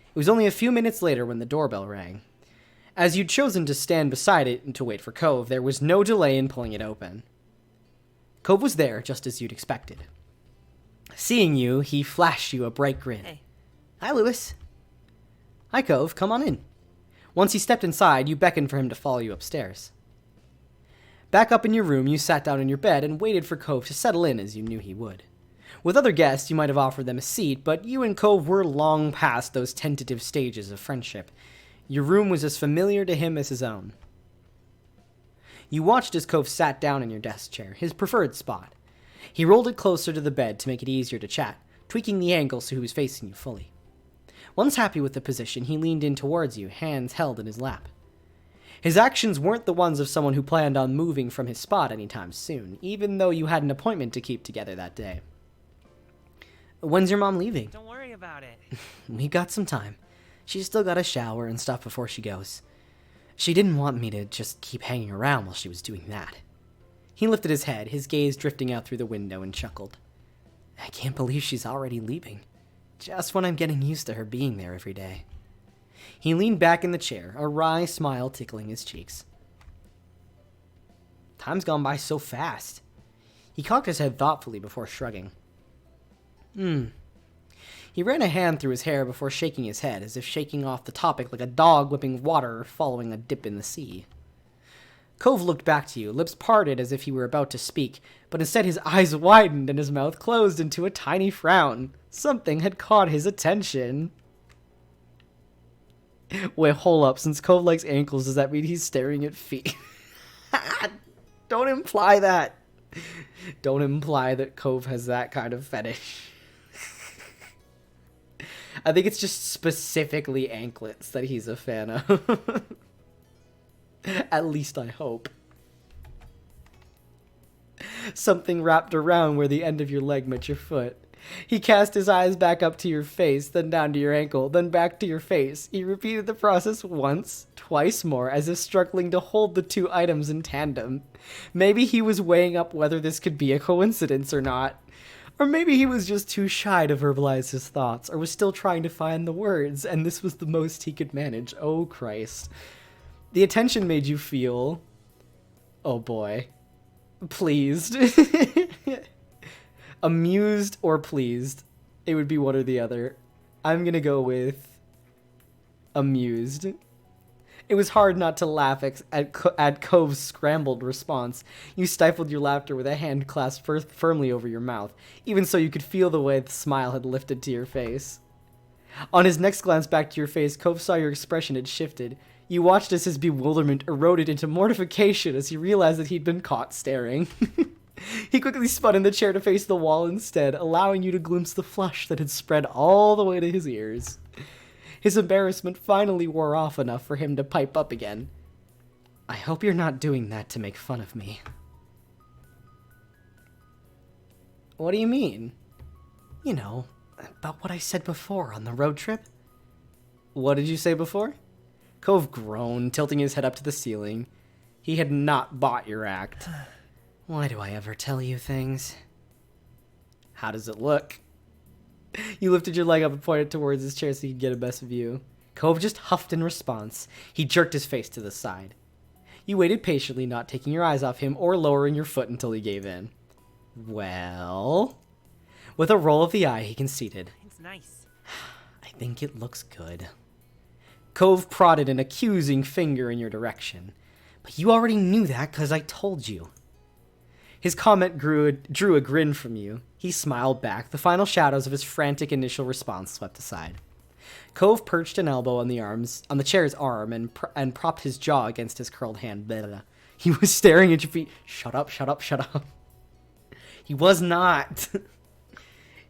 It was only a few minutes later when the doorbell rang. As you'd chosen to stand beside it and to wait for Cove, there was no delay in pulling it open. Cove was there, just as you'd expected. Seeing you, he flashed you a bright grin. Hey. Hi, Lewis. Hi, Cove. Come on in. Once he stepped inside, you beckoned for him to follow you upstairs. Back up in your room, you sat down in your bed and waited for Cove to settle in as you knew he would. With other guests, you might have offered them a seat, but you and Cove were long past those tentative stages of friendship. Your room was as familiar to him as his own. You watched as Cove sat down in your desk chair, his preferred spot. He rolled it closer to the bed to make it easier to chat, tweaking the angle so he was facing you fully. Once happy with the position, he leaned in towards you, hands held in his lap. His actions weren't the ones of someone who planned on moving from his spot anytime soon, even though you had an appointment to keep together that day. When's your mom leaving? Don't worry about it. We got some time. She's still got a shower and stuff before she goes. She didn't want me to just keep hanging around while she was doing that. He lifted his head, his gaze drifting out through the window, and chuckled. I can't believe she's already leaving. Just when I'm getting used to her being there every day. He leaned back in the chair, a wry smile tickling his cheeks. Time's gone by so fast. He cocked his head thoughtfully before shrugging. He ran a hand through his hair before shaking his head, as if shaking off the topic like a dog whipping water following a dip in the sea. Cove looked back to you, lips parted as if he were about to speak, but instead his eyes widened and his mouth closed into a tiny frown. Something had caught his attention. Wait, hold up. Since Cove likes ankles, does that mean he's staring at feet? Don't imply that. Don't imply that Cove has that kind of fetish. I think it's just specifically anklets that he's a fan of. At least I hope. Something wrapped around where the end of your leg met your foot. He cast his eyes back up to your face, then down to your ankle, then back to your face. He repeated the process once, twice more, as if struggling to hold the two items in tandem. Maybe he was weighing up whether this could be a coincidence or not. Or maybe he was just too shy to verbalize his thoughts, or was still trying to find the words, and this was the most he could manage. Oh, Christ. The attention made you feel... oh boy. Pleased. Amused or pleased. It would be one or the other. I'm gonna go with... amused. It was hard not to laugh at Cove's scrambled response. You stifled your laughter with a hand clasped firmly over your mouth. Even so, you could feel the way the smile had lifted to your face. On his next glance back to your face, Cove saw your expression had shifted. You watched as his bewilderment eroded into mortification as he realized that he'd been caught staring. He quickly spun in the chair to face the wall instead, allowing you to glimpse the flush that had spread all the way to his ears. His embarrassment finally wore off enough for him to pipe up again. I hope you're not doing that to make fun of me. What do you mean? You know, about what I said before on the road trip. What did you say before? Cove groaned, tilting his head up to the ceiling. He had not bought your act. Why do I ever tell you things? How does it look? You lifted your leg up and pointed towards his chair so you could get a best view. Cove just huffed in response. He jerked his face to the side. You waited patiently, not taking your eyes off him or lowering your foot until he gave in. Well? With a roll of the eye, he conceded. It's nice. I think it looks good. Cove prodded an accusing finger in your direction. But you already knew that because I told you. His comment drew a grin from you. He smiled back. The final shadows of his frantic initial response swept aside. Cove perched an elbow on the chair's arm and propped his jaw against his curled hand. Blah, blah, blah. He was staring at your feet. Shut up, shut up, shut up. He was not.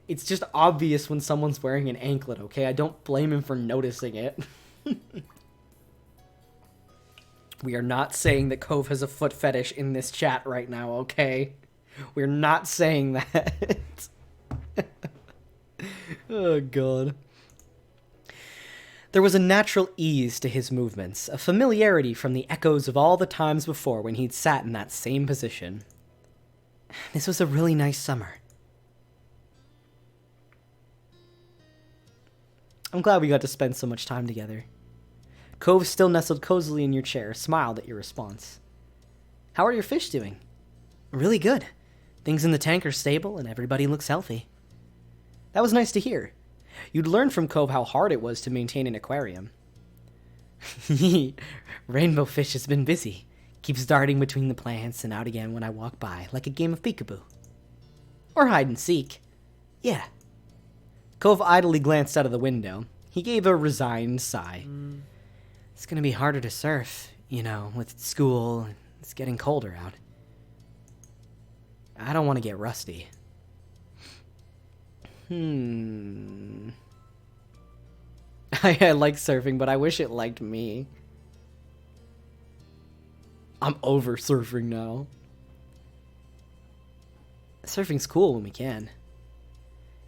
It's just obvious when someone's wearing an anklet, okay? I don't blame him for noticing it. We are not saying that Cove has a foot fetish in this chat right now, okay? We're not saying that. Oh, God. There was a natural ease to his movements, a familiarity from the echoes of all the times before when he'd sat in that same position. This was a really nice summer. I'm glad we got to spend so much time together. Cove, still nestled cozily in your chair, smiled at your response. How are your fish doing? Really good. Things in the tank are stable and everybody looks healthy. That was nice to hear. You'd learned from Cove how hard it was to maintain an aquarium. Rainbow fish has been busy. Keeps darting between the plants and out again when I walk by, like a game of peekaboo. Or hide and seek. Yeah. Cove idly glanced out of the window. He gave a resigned sigh. It's gonna be harder to surf, you know, with school, and it's getting colder out. I don't want to get rusty. I like surfing, but I wish it liked me. I'm over surfing now. Surfing's cool when we can.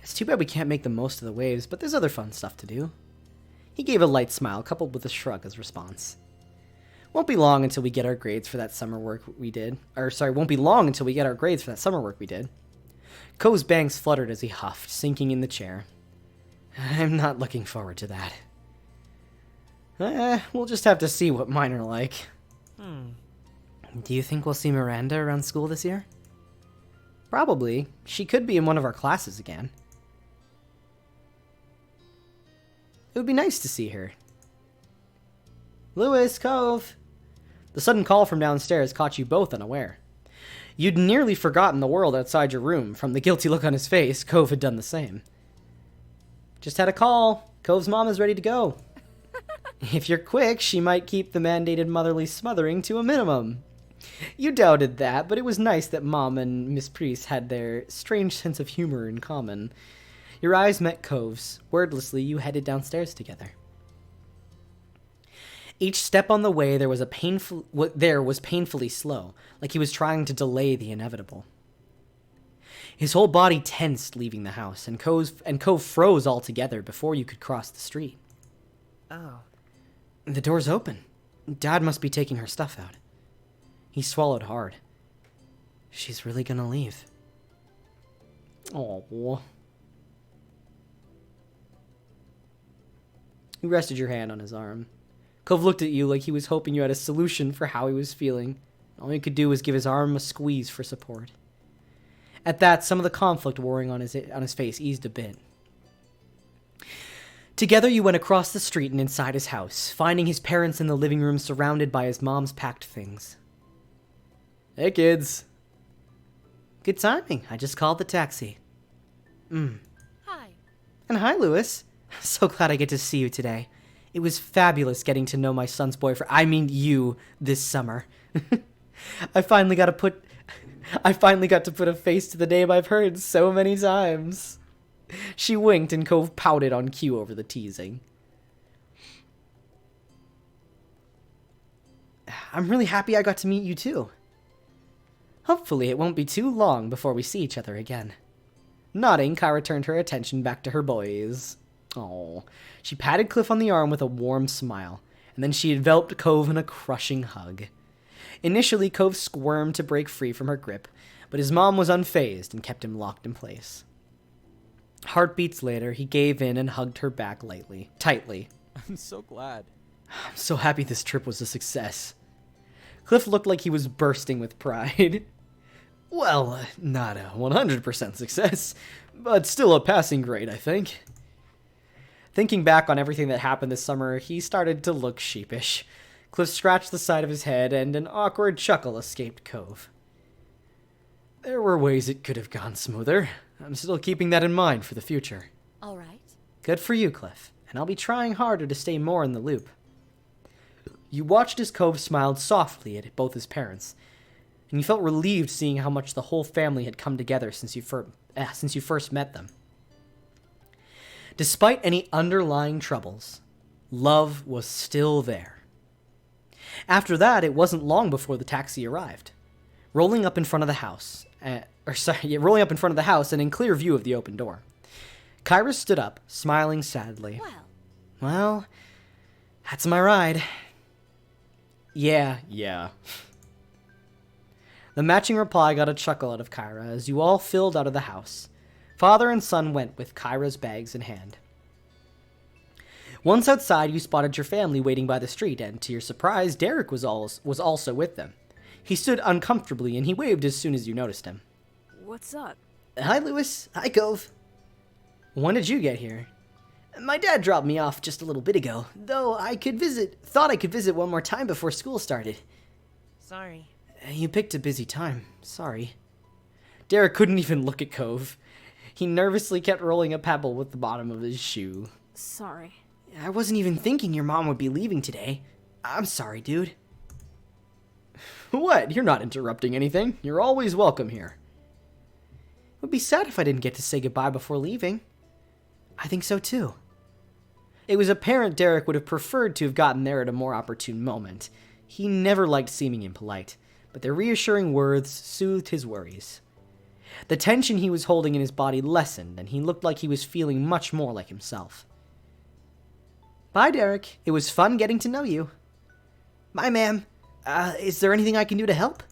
It's too bad we can't make the most of the waves, but there's other fun stuff to do. He gave a light smile, coupled with a shrug as response. Won't be long until we get our grades for that summer work we did. Won't be long until we get our grades for that summer work we did. Cove's bangs fluttered as he huffed, sinking in the chair. I'm not looking forward to that. We'll just have to see what mine are like. Do you think we'll see Miranda around school this year? Probably. She could be in one of our classes again. It would be nice to see her. Lewis, Cove! The sudden call from downstairs caught you both unaware. You'd nearly forgotten the world outside your room. From the guilty look on his face, Cove had done the same. Just had a call. Cove's mom is ready to go. If you're quick, she might keep the mandated motherly smothering to a minimum. You doubted that, but it was nice that Mom and Miss Priest had their strange sense of humor in common. Your eyes met Cove's. Wordlessly, you headed downstairs together. Each step on the way was painfully slow, like he was trying to delay the inevitable. His whole body tensed leaving the house, and Cove froze altogether before you could cross the street. Oh. The door's open. Dad must be taking her stuff out. He swallowed hard. She's really gonna leave. Oh. You rested your hand on his arm. Cove looked at you like he was hoping you had a solution for how he was feeling. All he could do was give his arm a squeeze for support. At that, some of the conflict warring on his face eased a bit. Together you went across the street and inside his house, finding his parents in the living room surrounded by his mom's packed things. Hey, kids. Good timing. I just called the taxi. Hi. And hi, Lewis. So glad I get to see you today. It was fabulous getting to know my son's boyfriend. I mean you this summer. I finally got to put a face to the name I've heard so many times. She winked and Cove pouted on cue over the teasing. I'm really happy I got to meet you too. Hopefully it won't be too long before we see each other again. Nodding, Kyra turned her attention back to her boys. Oh, she patted Cliff on the arm with a warm smile, and then she enveloped Cove in a crushing hug. Initially, Cove squirmed to break free from her grip, but his mom was unfazed and kept him locked in place. Heartbeats later, he gave in and hugged her back tightly. I'm so glad. I'm so happy this trip was a success. Cliff looked like he was bursting with pride. Well, not a 100% success, but still a passing grade, I think. Thinking back on everything that happened this summer, he started to look sheepish. Cliff scratched the side of his head, and an awkward chuckle escaped Cove. There were ways it could have gone smoother. I'm still keeping that in mind for the future. All right. Good for you, Cliff, and I'll be trying harder to stay more in the loop. You watched as Cove smiled softly at both his parents, and you felt relieved seeing how much the whole family had come together since you first met them. Despite any underlying troubles, love was still there. After that, it wasn't long before the taxi arrived, rolling up in front of the house and in clear view of the open door. Kyra stood up, smiling sadly. Well, that's my ride. Yeah. The matching reply got a chuckle out of Kyra as you all filed out of the house. Father and son went with Kyra's bags in hand. Once outside, you spotted your family waiting by the street, and to your surprise, Derek was also with them. He stood uncomfortably, and he waved as soon as you noticed him. What's up? Hi, Lewis. Hi, Cove. When did you get here? My dad dropped me off just a little bit ago, though thought I could visit one more time before school started. Sorry. You picked a busy time. Sorry. Derek couldn't even look at Cove. He nervously kept rolling a pebble with the bottom of his shoe. Sorry. I wasn't even thinking your mom would be leaving today. I'm sorry, dude. What? You're not interrupting anything. You're always welcome here. It would be sad if I didn't get to say goodbye before leaving. I think so, too. It was apparent Derek would have preferred to have gotten there at a more opportune moment. He never liked seeming impolite, but their reassuring words soothed his worries. The tension he was holding in his body lessened, and he looked like he was feeling much more like himself. Bye, Derek. It was fun getting to know you. Bye, ma'am. Is there anything I can do to help?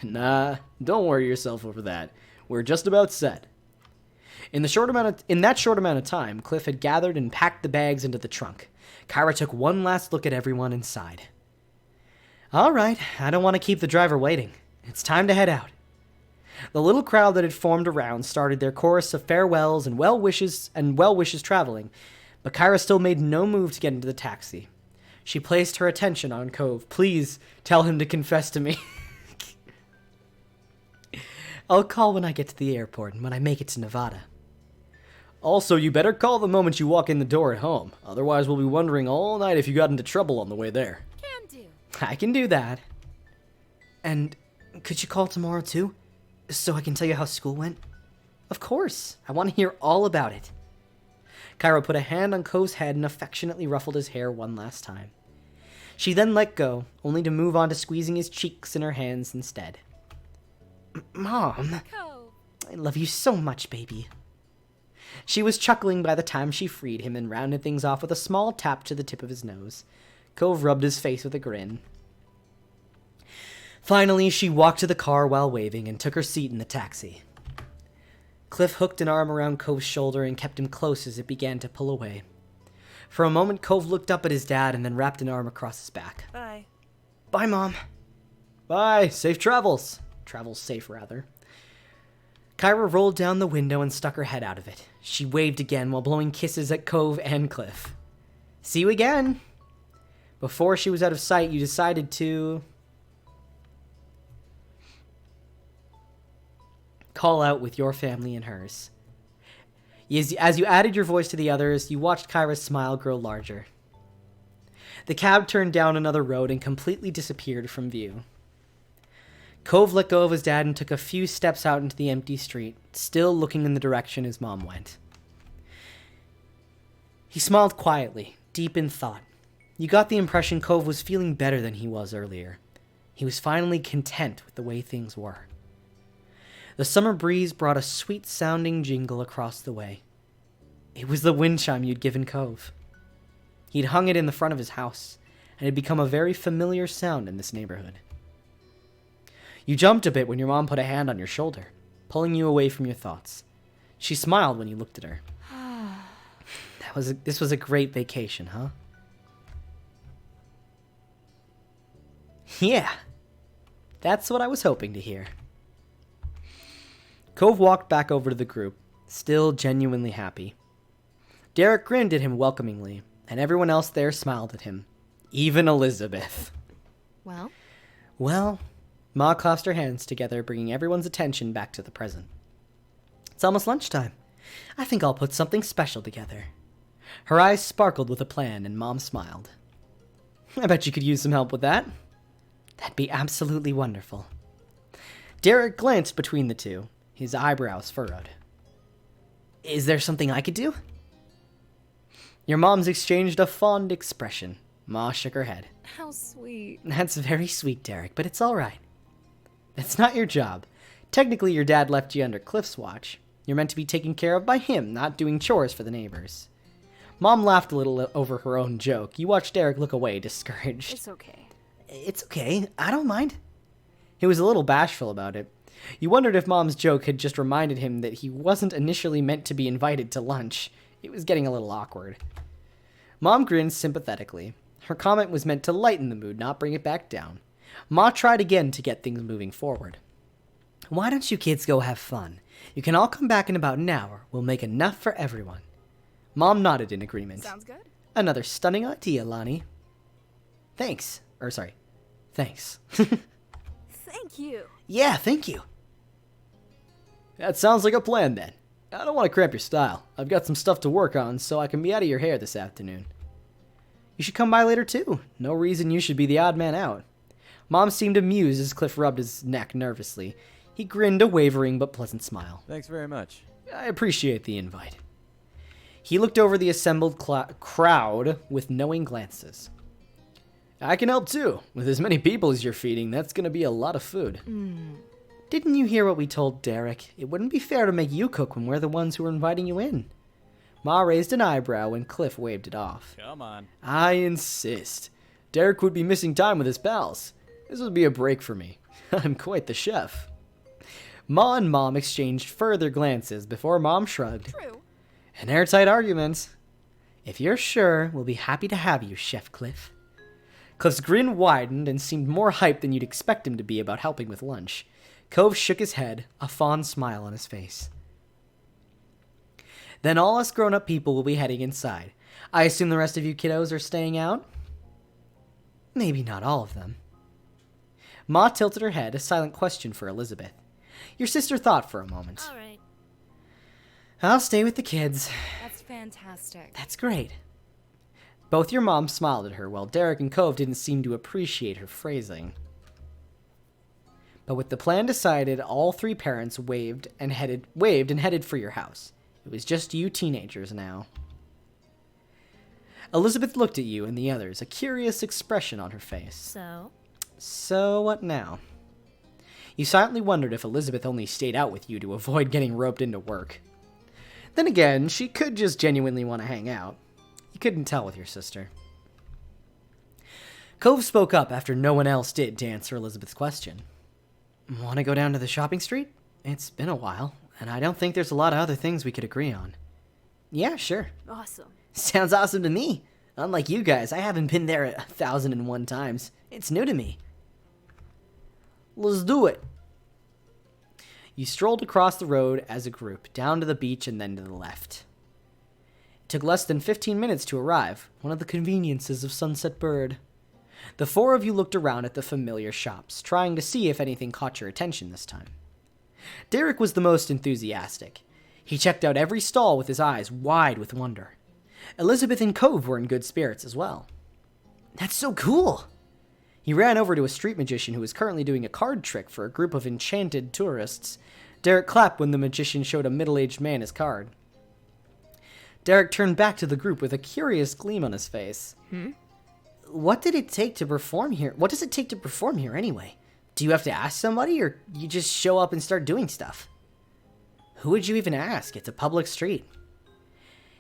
Nah, don't worry yourself over that. We're just about set. In that short amount of time, Cliff had gathered and packed the bags into the trunk. Kyra took one last look at everyone inside. All right, I don't want to keep the driver waiting. It's time to head out. The little crowd that had formed around started their chorus of farewells and well wishes traveling, but Kyra still made no move to get into the taxi. She placed her attention on Cove. Please, tell him to confess to me. I'll call when I get to the airport and when I make it to Nevada. Also, you better call the moment you walk in the door at home. Otherwise, we'll be wondering all night if you got into trouble on the way there. Can do. I can do that. And could you call tomorrow too? So I can tell you how school went? Of course. I want to hear all about it. Kyra put a hand on Cove's head and affectionately ruffled his hair one last time. She then let go, only to move on to squeezing his cheeks in her hands instead. Mom, Cove. I love you so much, baby. She was chuckling by the time she freed him and rounded things off with a small tap to the tip of his nose. Cove rubbed his face with a grin. Finally, she walked to the car while waving and took her seat in the taxi. Cliff hooked an arm around Cove's shoulder and kept him close as it began to pull away. For a moment, Cove looked up at his dad and then wrapped an arm across his back. Bye. Bye, Mom. Bye. Safe travels. Travels safe, rather. Kyra rolled down the window and stuck her head out of it. She waved again while blowing kisses at Cove and Cliff. See you again. Before she was out of sight, you decided to call out with your family and hers. As you added your voice to the others, you watched Kyra's smile grow larger. The cab turned down another road and completely disappeared from view. Cove let go of his dad and took a few steps out into the empty street, still looking in the direction his mom went. He smiled quietly, deep in thought. You got the impression Cove was feeling better than he was earlier. He was finally content with the way things were. The summer breeze brought a sweet-sounding jingle across the way. It was the wind chime you'd given Cove. He'd hung it in the front of his house, and it had become a very familiar sound in this neighborhood. You jumped a bit when your mom put a hand on your shoulder, pulling you away from your thoughts. She smiled when you looked at her. This was a great vacation, huh? Yeah, that's what I was hoping to hear. Cove walked back over to the group, still genuinely happy. Derek grinned at him welcomingly, and everyone else there smiled at him. Even Elizabeth. Well, Ma clasped her hands together, bringing everyone's attention back to the present. It's almost lunchtime. I think I'll put something special together. Her eyes sparkled with a plan, and Mom smiled. I bet you could use some help with that. That'd be absolutely wonderful. Derek glanced between the two, his eyebrows furrowed. Is there something I could do? Your moms exchanged a fond expression. Ma shook her head. How sweet. That's very sweet, Derek, but it's all right. That's not your job. Technically, your dad left you under Cliff's watch. You're meant to be taken care of by him, not doing chores for the neighbors. Mom laughed a little over her own joke. You watched Derek look away, discouraged. It's okay. It's okay. I don't mind. He was a little bashful about it. You wondered if Mom's joke had just reminded him that he wasn't initially meant to be invited to lunch. It was getting a little awkward. Mom grinned sympathetically. Her comment was meant to lighten the mood, not bring it back down. Ma tried again to get things moving forward. Why don't you kids go have fun? You can all come back in about an hour. We'll make enough for everyone. Mom nodded in agreement. Sounds good. Another stunning idea, Lonnie. Thanks. Thanks. Thank you. Yeah, thank you. That sounds like a plan, then. I don't want to cramp your style. I've got some stuff to work on, so I can be out of your hair this afternoon. You should come by later, too. No reason you should be the odd man out. Mom seemed amused as Cliff rubbed his neck nervously. He grinned a wavering but pleasant smile. Thanks very much. I appreciate the invite. He looked over the assembled crowd with knowing glances. I can help, too. With as many people as you're feeding, that's going to be a lot of food. Didn't you hear what we told Derek? It wouldn't be fair to make you cook when we're the ones who are inviting you in. Ma raised an eyebrow when Cliff waved it off. Come on. I insist. Derek would be missing time with his pals. This would be a break for me. I'm quite the chef. Ma and Mom exchanged further glances before Mom shrugged. True. An airtight argument. If you're sure, we'll be happy to have you, Chef Cliff. Cliff's grin widened and seemed more hyped than you'd expect him to be about helping with lunch. Cove shook his head, a fond smile on his face. Then all us grown-up people will be heading inside. I assume the rest of you kiddos are staying out? Maybe not all of them. Ma tilted her head, a silent question for Elizabeth. Your sister thought for a moment. All right. I'll stay with the kids. That's fantastic. That's great. Both your moms smiled at her, while Derek and Cove didn't seem to appreciate her phrasing. But with the plan decided, all three parents waved and headed for your house. It was just you teenagers now. Elizabeth looked at you and the others, a curious expression on her face. So what now? You silently wondered if Elizabeth only stayed out with you to avoid getting roped into work. Then again, she could just genuinely want to hang out. You couldn't tell with your sister. Cove spoke up after no one else did to answer Elizabeth's question. Want to go down to the shopping street? It's been a while, and I don't think there's a lot of other things we could agree on. Yeah, sure. Awesome. Sounds awesome to me. Unlike you guys, I haven't been there 1,001 times. It's new to me. Let's do it. You strolled across the road as a group, down to the beach and then to the left. It took less than 15 minutes to arrive, one of the conveniences of Sunset Bird. The four of you looked around at the familiar shops, trying to see if anything caught your attention this time. Derek was the most enthusiastic. He checked out every stall with his eyes wide with wonder. Elizabeth and Cove were in good spirits as well. That's so cool! He ran over to a street magician who was currently doing a card trick for a group of enchanted tourists. Derek clapped when the magician showed a middle-aged man his card. Derek turned back to the group with a curious gleam on his face. What did it take to perform here? What does it take to perform here anyway? Do you have to ask somebody, or you just show up and start doing stuff? Who would you even ask? It's a public street.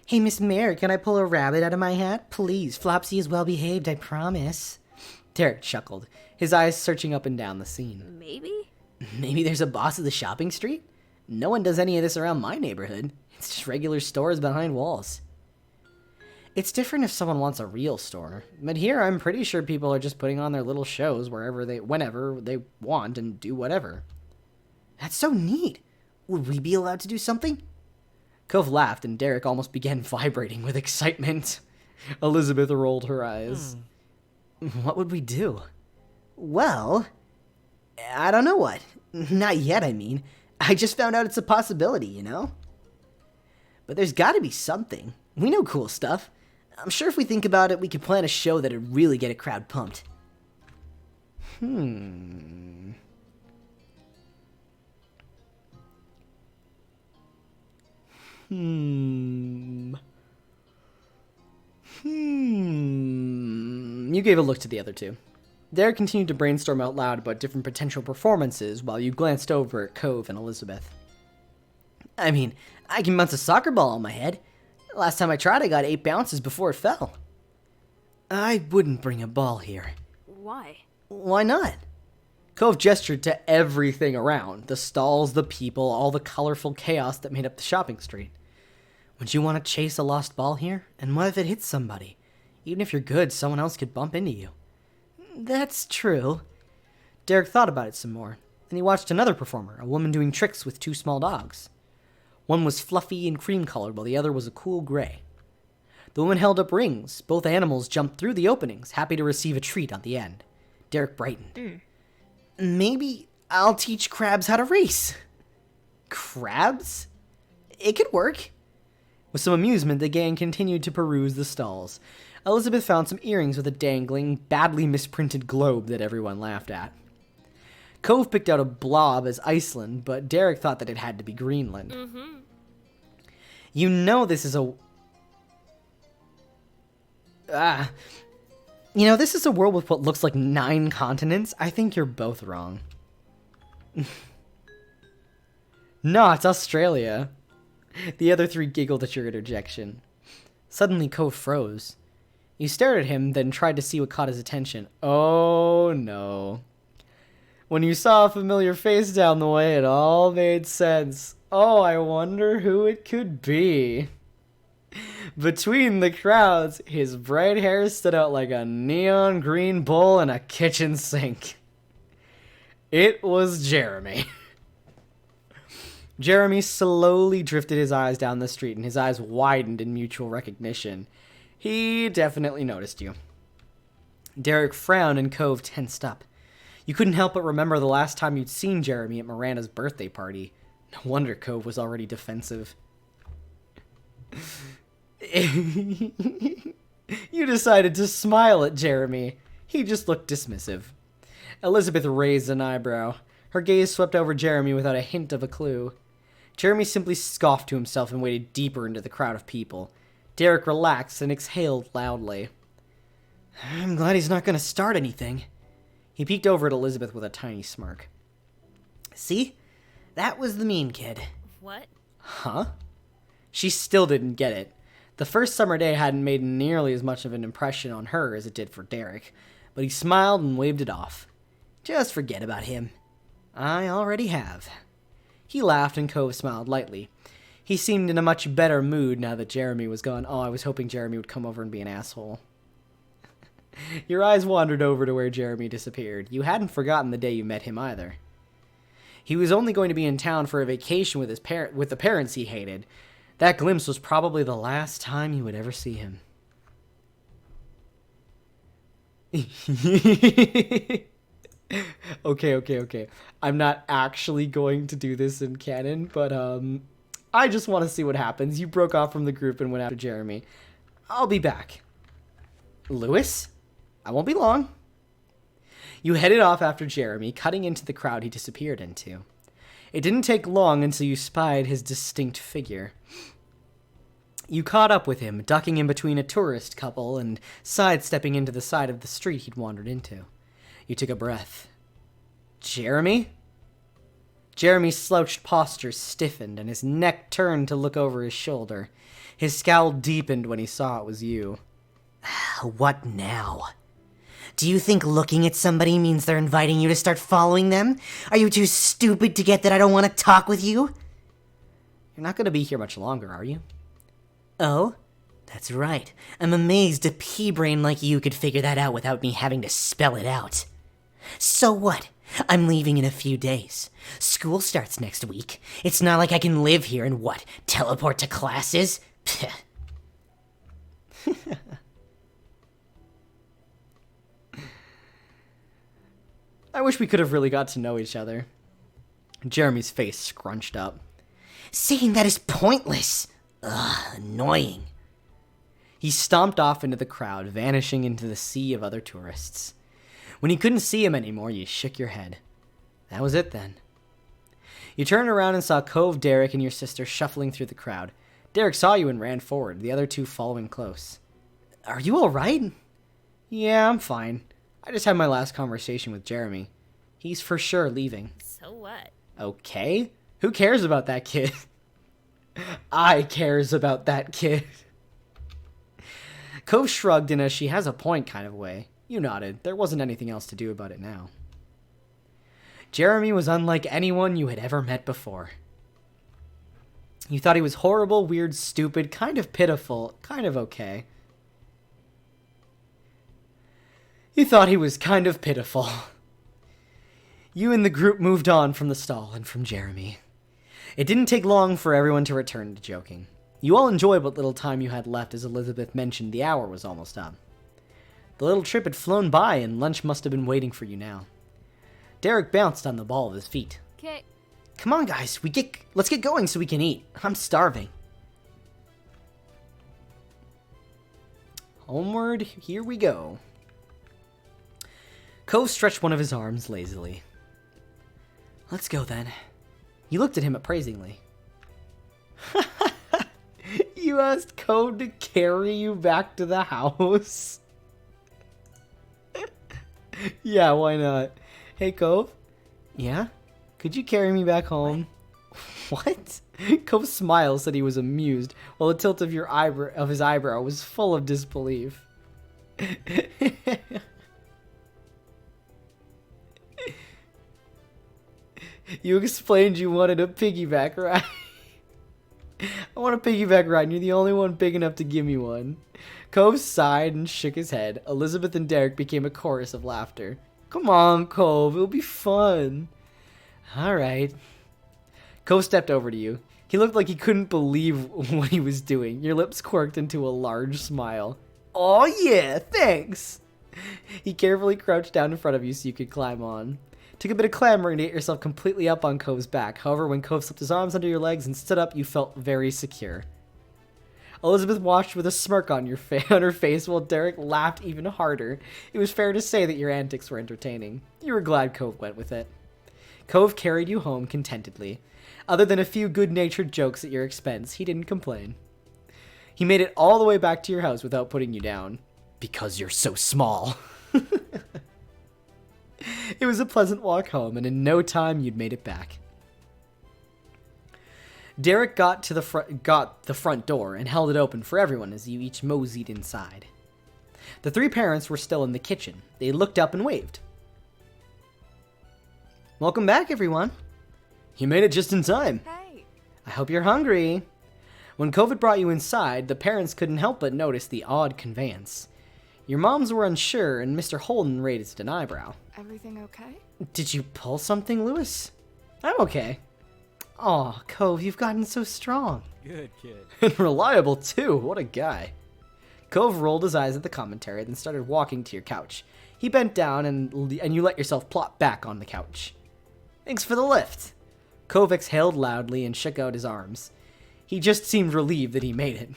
Hey, Miss Mare, can I pull a rabbit out of my hat? Please, Flopsy is well behaved, I promise. Derek chuckled, his eyes searching up and down the scene. Maybe? Maybe there's a boss of the shopping street? No one does any of this around my neighborhood. It's just regular stores behind walls. It's different if someone wants a real store, but here I'm pretty sure people are just putting on their little shows whenever they want and do whatever. That's so neat. Would we be allowed to do something? Cove laughed and Derek almost began vibrating with excitement. Elizabeth rolled her eyes. What would we do? Well, I don't know what. Not yet, I mean. I just found out it's a possibility, you know? But there's gotta be something. We know cool stuff. I'm sure if we think about it, we could plan a show that'd really get a crowd pumped. You gave a look to the other two. Derek continued to brainstorm out loud about different potential performances while you glanced over at Cove and Elizabeth. I mean, I can bounce a soccer ball on my head. Last time I tried, I got 8 bounces before it fell. I wouldn't bring a ball here. Why? Why not? Cove gestured to everything around. The stalls, the people, all the colorful chaos that made up the shopping street. Would you want to chase a lost ball here? And what if it hits somebody? Even if you're good, someone else could bump into you. That's true. Derek thought about it some more. Then he watched another performer, a woman doing tricks with 2 small dogs. One was fluffy and cream-colored, while the other was a cool gray. The woman held up rings. Both animals jumped through the openings, happy to receive a treat on the end. Derek brightened. Maybe I'll teach crabs how to race. Crabs? It could work. With some amusement, the gang continued to peruse the stalls. Elizabeth found some earrings with a dangling, badly misprinted globe that everyone laughed at. Cove picked out a blob as Iceland, but Derek thought that it had to be Greenland. You know this is a... this is a world with what looks like 9 continents. I think you're both wrong. No, it's Australia. The other 3 giggled at your interjection. Suddenly, Cove froze. You stared at him, then tried to see what caught his attention. Oh, no. When you saw a familiar face down the way, it all made sense. Oh, I wonder who it could be. Between the crowds, his bright hair stood out like a neon green bowl in a kitchen sink. It was Jeremy. Jeremy slowly drifted his eyes down the street, and his eyes widened in mutual recognition. He definitely noticed you. Derek frowned and Cove tensed up. You couldn't help but remember the last time you'd seen Jeremy at Miranda's birthday party. No wonder Cove was already defensive. You decided to smile at Jeremy. He just looked dismissive. Elizabeth raised an eyebrow. Her gaze swept over Jeremy without a hint of a clue. Jeremy simply scoffed to himself and waded deeper into the crowd of people. Derek relaxed and exhaled loudly. I'm glad he's not going to start anything. He peeked over at Elizabeth with a tiny smirk. See? That was the mean kid. What? Huh? She still didn't get it. The first summer day hadn't made nearly as much of an impression on her as it did for Derek, but he smiled and waved it off. Just forget about him. I already have. He laughed and Cove smiled lightly. He seemed in a much better mood now that Jeremy was gone. Oh, I was hoping Jeremy would come over and be an asshole. Your eyes wandered over to where Jeremy disappeared. You hadn't forgotten the day you met him either. He was only going to be in town for a vacation with the parents he hated. That glimpse was probably the last time you would ever see him. Okay. I'm not actually going to do this in canon, but I just want to see what happens. You broke off from the group and went after Jeremy. I'll be back. Lewis? I won't be long. You headed off after Jeremy, cutting into the crowd he disappeared into. It didn't take long until you spied his distinct figure. You caught up with him, ducking in between a tourist couple and sidestepping into the side of the street he'd wandered into. You took a breath. Jeremy? Jeremy's slouched posture stiffened and his neck turned to look over his shoulder. His scowl deepened when he saw it was you. What now? Do you think looking at somebody means they're inviting you to start following them? Are you too stupid to get that I don't want to talk with you? You're not going to be here much longer, are you? Oh? That's right. I'm amazed a pea-brain like you could figure that out without me having to spell it out. So what? I'm leaving in a few days. School starts next week. It's not like I can live here and teleport to classes? Pfft. I wish we could have really got to know each other. Jeremy's face scrunched up. Saying that is pointless. Annoying. He stomped off into the crowd, vanishing into the sea of other tourists. When you couldn't see him anymore, you shook your head. That was it then. You turned around and saw Cove, Derek, and your sister shuffling through the crowd. Derek saw you and ran forward, the other two following close. Are you all right? Yeah, I'm fine. I just had my last conversation with Jeremy. He's for sure leaving. So what? Okay. Who cares about that kid? I cares about that kid. Cove shrugged in a she has a point kind of way. You nodded. There wasn't anything else to do about it now. Jeremy was unlike anyone you had ever met before. You thought he was horrible, weird, stupid, kind of pitiful, kind of okay. You thought he was kind of pitiful. You and the group moved on from the stall and from Jeremy. It didn't take long for everyone to return to joking. You all enjoyed what little time you had left, as Elizabeth mentioned the hour was almost up. The little trip had flown by and lunch must have been waiting for you now. Derek bounced on the ball of his feet. Okay. Come on, guys, let's get going so we can eat. I'm starving. Homeward, here we go. Cove stretched one of his arms lazily. Let's go then. You looked at him appraisingly. You asked Cove to carry you back to the house? Yeah, why not? Hey, Cove? Yeah? Could you carry me back home? What? Cove's smile said he was amused, while the tilt of his eyebrow was full of disbelief. You explained you wanted a piggyback ride. I want a piggyback ride, and you're the only one big enough to give me one. Cove sighed and shook his head. Elizabeth and Derek became a chorus of laughter. Come on, Cove, it'll be fun. Alright. Cove stepped over to you. He looked like he couldn't believe what he was doing. Your lips quirked into a large smile. Oh yeah, thanks. He carefully crouched down in front of you so you could climb on. Took a bit of clambering to get yourself completely up on Cove's back. However, when Cove slipped his arms under your legs and stood up, you felt very secure. Elizabeth watched with a smirk on her face while Derek laughed even harder. It was fair to say that your antics were entertaining. You were glad Cove went with it. Cove carried you home contentedly. Other than a few good-natured jokes at your expense, he didn't complain. He made it all the way back to your house without putting you down. Because you're so small. It was a pleasant walk home, and in no time you'd made it back. Derek got the front door and held it open for everyone as you each moseyed inside. The three parents were still in the kitchen. They looked up and waved. Welcome back, everyone. You made it just in time. Hey. I hope you're hungry. When COVID brought you inside, the parents couldn't help but notice the odd conveyance. Your moms were unsure, and Mr. Holden raised an eyebrow. Everything okay? Did you pull something, Lewis? I'm okay. Aw, Cove, you've gotten so strong. Good kid. And reliable, too. What a guy. Cove rolled his eyes at the commentary, then started walking to your couch. He bent down, and you let yourself plop back on the couch. Thanks for the lift. Cove exhaled loudly and shook out his arms. He just seemed relieved that he made it.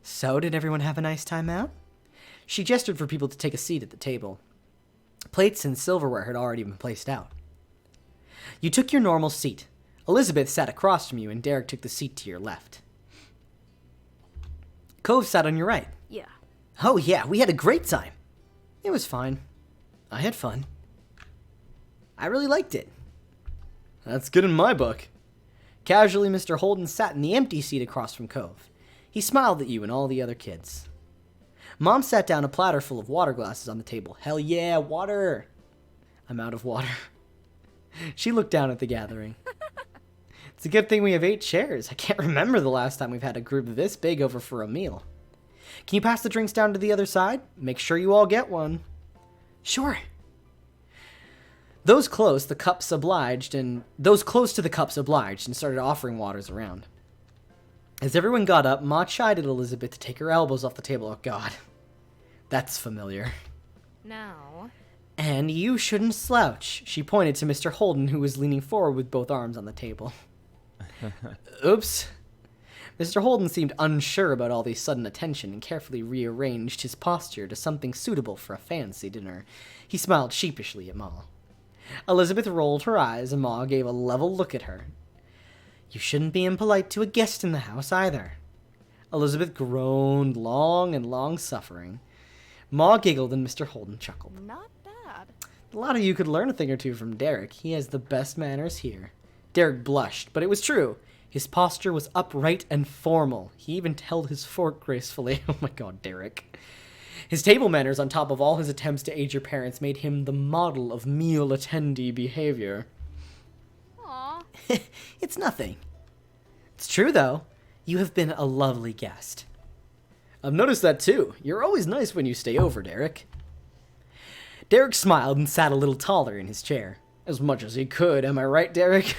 So, did everyone have a nice time out? She gestured for people to take a seat at the table. Plates and silverware had already been placed out. You took your normal seat. Elizabeth sat across from you, and Derek took the seat to your left. Cove sat on your right. Yeah. Oh yeah, we had a great time. It was fine. I had fun. I really liked it. That's good in my book. Casually, Mr. Holden sat in the empty seat across from Cove. He smiled at you and all the other kids. Mom sat down a platter full of water glasses on the table. Hell yeah, water! I'm out of water. She looked down at the gathering. It's a good thing we have 8 chairs. I can't remember the last time we've had a group this big over for a meal. Can you pass the drinks down to the other side? Make sure you all get one. Sure. Those close to the cups obliged and started offering waters around. As everyone got up, Ma chided Elizabeth to take her elbows off the table. Oh god. That's familiar. Now. And you shouldn't slouch. She pointed to Mr. Holden, who was leaning forward with both arms on the table. Oops. Mr. Holden seemed unsure about all the sudden attention and carefully rearranged his posture to something suitable for a fancy dinner. He smiled sheepishly at Ma. Elizabeth rolled her eyes, and Ma gave a level look at her. You shouldn't be impolite to a guest in the house, either. Elizabeth groaned, long-suffering. Ma giggled, and Mr. Holden chuckled. Not bad. A lot of you could learn a thing or two from Derek. He has the best manners here. Derek blushed, but it was true. His posture was upright and formal. He even held his fork gracefully. Oh my god, Derek. His table manners, on top of all his attempts to aid your parents, made him the model of meal attendee behavior. Aw. It's nothing. It's true, though. You have been a lovely guest. I've noticed that, too. You're always nice when you stay over, Derek. Derek smiled and sat a little taller in his chair. As much as he could, am I right, Derek?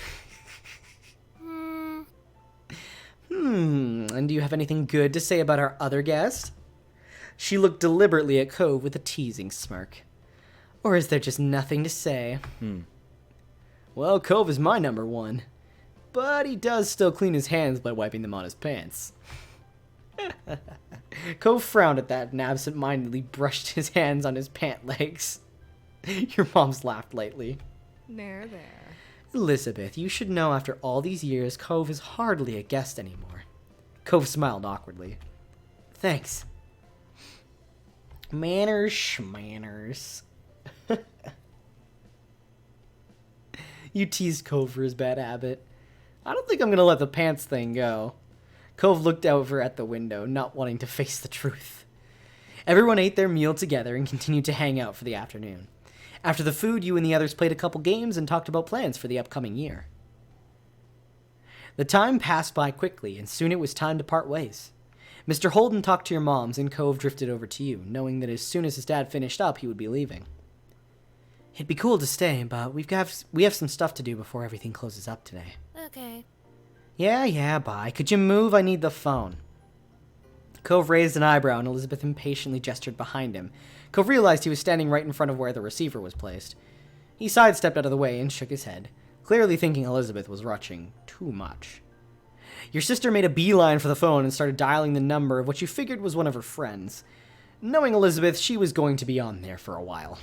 And do you have anything good to say about our other guest? She looked deliberately at Cove with a teasing smirk. Or is there just nothing to say? Well, Cove is my number 1. But he does still clean his hands by wiping them on his pants. Cove frowned at that and absent-mindedly brushed his hands on his pant legs. Your mom's laughed lightly. There. Elizabeth, you should know after all these years, Cove is hardly a guest anymore. Cove smiled awkwardly. Thanks. Manners schmanners. You teased Cove for his bad habit. I don't think I'm gonna let the pants thing go. Cove looked over at the window, not wanting to face the truth. Everyone ate their meal together and continued to hang out for the afternoon. After the food, you and the others played a couple games and talked about plans for the upcoming year. The time passed by quickly, and soon it was time to part ways. Mr. Holden talked to your moms, and Cove drifted over to you, knowing that as soon as his dad finished up, he would be leaving. It'd be cool to stay, but we have some stuff to do before everything closes up today. Okay. Yeah, bye. Could you move? I need the phone. Cove raised an eyebrow, and Elizabeth impatiently gestured behind him. Cove realized he was standing right in front of where the receiver was placed. He sidestepped out of the way and shook his head, clearly thinking Elizabeth was rushing too much. Your sister made a beeline for the phone and started dialing the number of what you figured was one of her friends. Knowing Elizabeth, she was going to be on there for a while.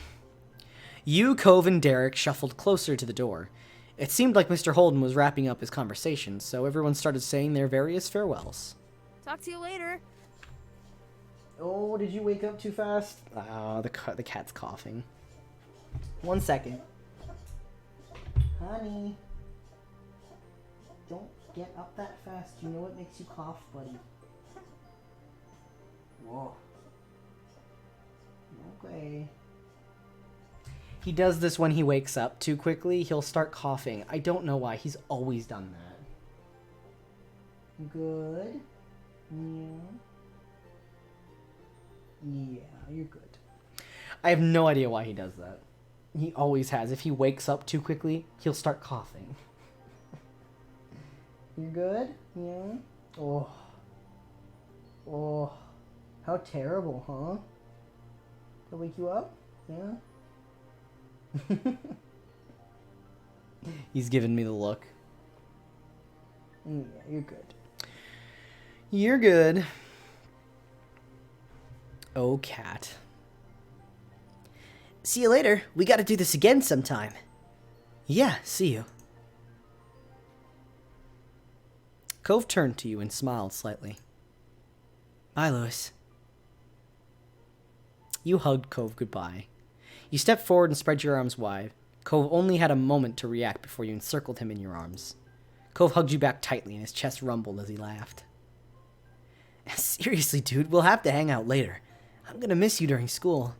You, Cove, and Derek shuffled closer to the door. It seemed like Mr. Holden was wrapping up his conversation, so everyone started saying their various farewells. Talk to you later. Oh, did you wake up too fast? Oh, the cat's coughing. 1 second. Honey. Don't get up that fast. You know it makes you cough, buddy. Whoa. Okay. He does this when he wakes up too quickly. He'll start coughing. I don't know why. He's always done that. Good. Yeah. Yeah, you're good. I have no idea why he does that. He always has. If he wakes up too quickly, he'll start coughing. You good? Yeah? Oh. Oh. How terrible, huh? Did I wake you up? Yeah? He's giving me the look. Yeah, you're good. You're good. Oh, cat. See you later. We gotta do this again sometime. Yeah, see you. Cove turned to you and smiled slightly. Bye, Louis. You hugged Cove goodbye. You stepped forward and spread your arms wide. Cove only had a moment to react before you encircled him in your arms. Cove hugged you back tightly and his chest rumbled as he laughed. Seriously, dude, we'll have to hang out later. I'm gonna miss you during school.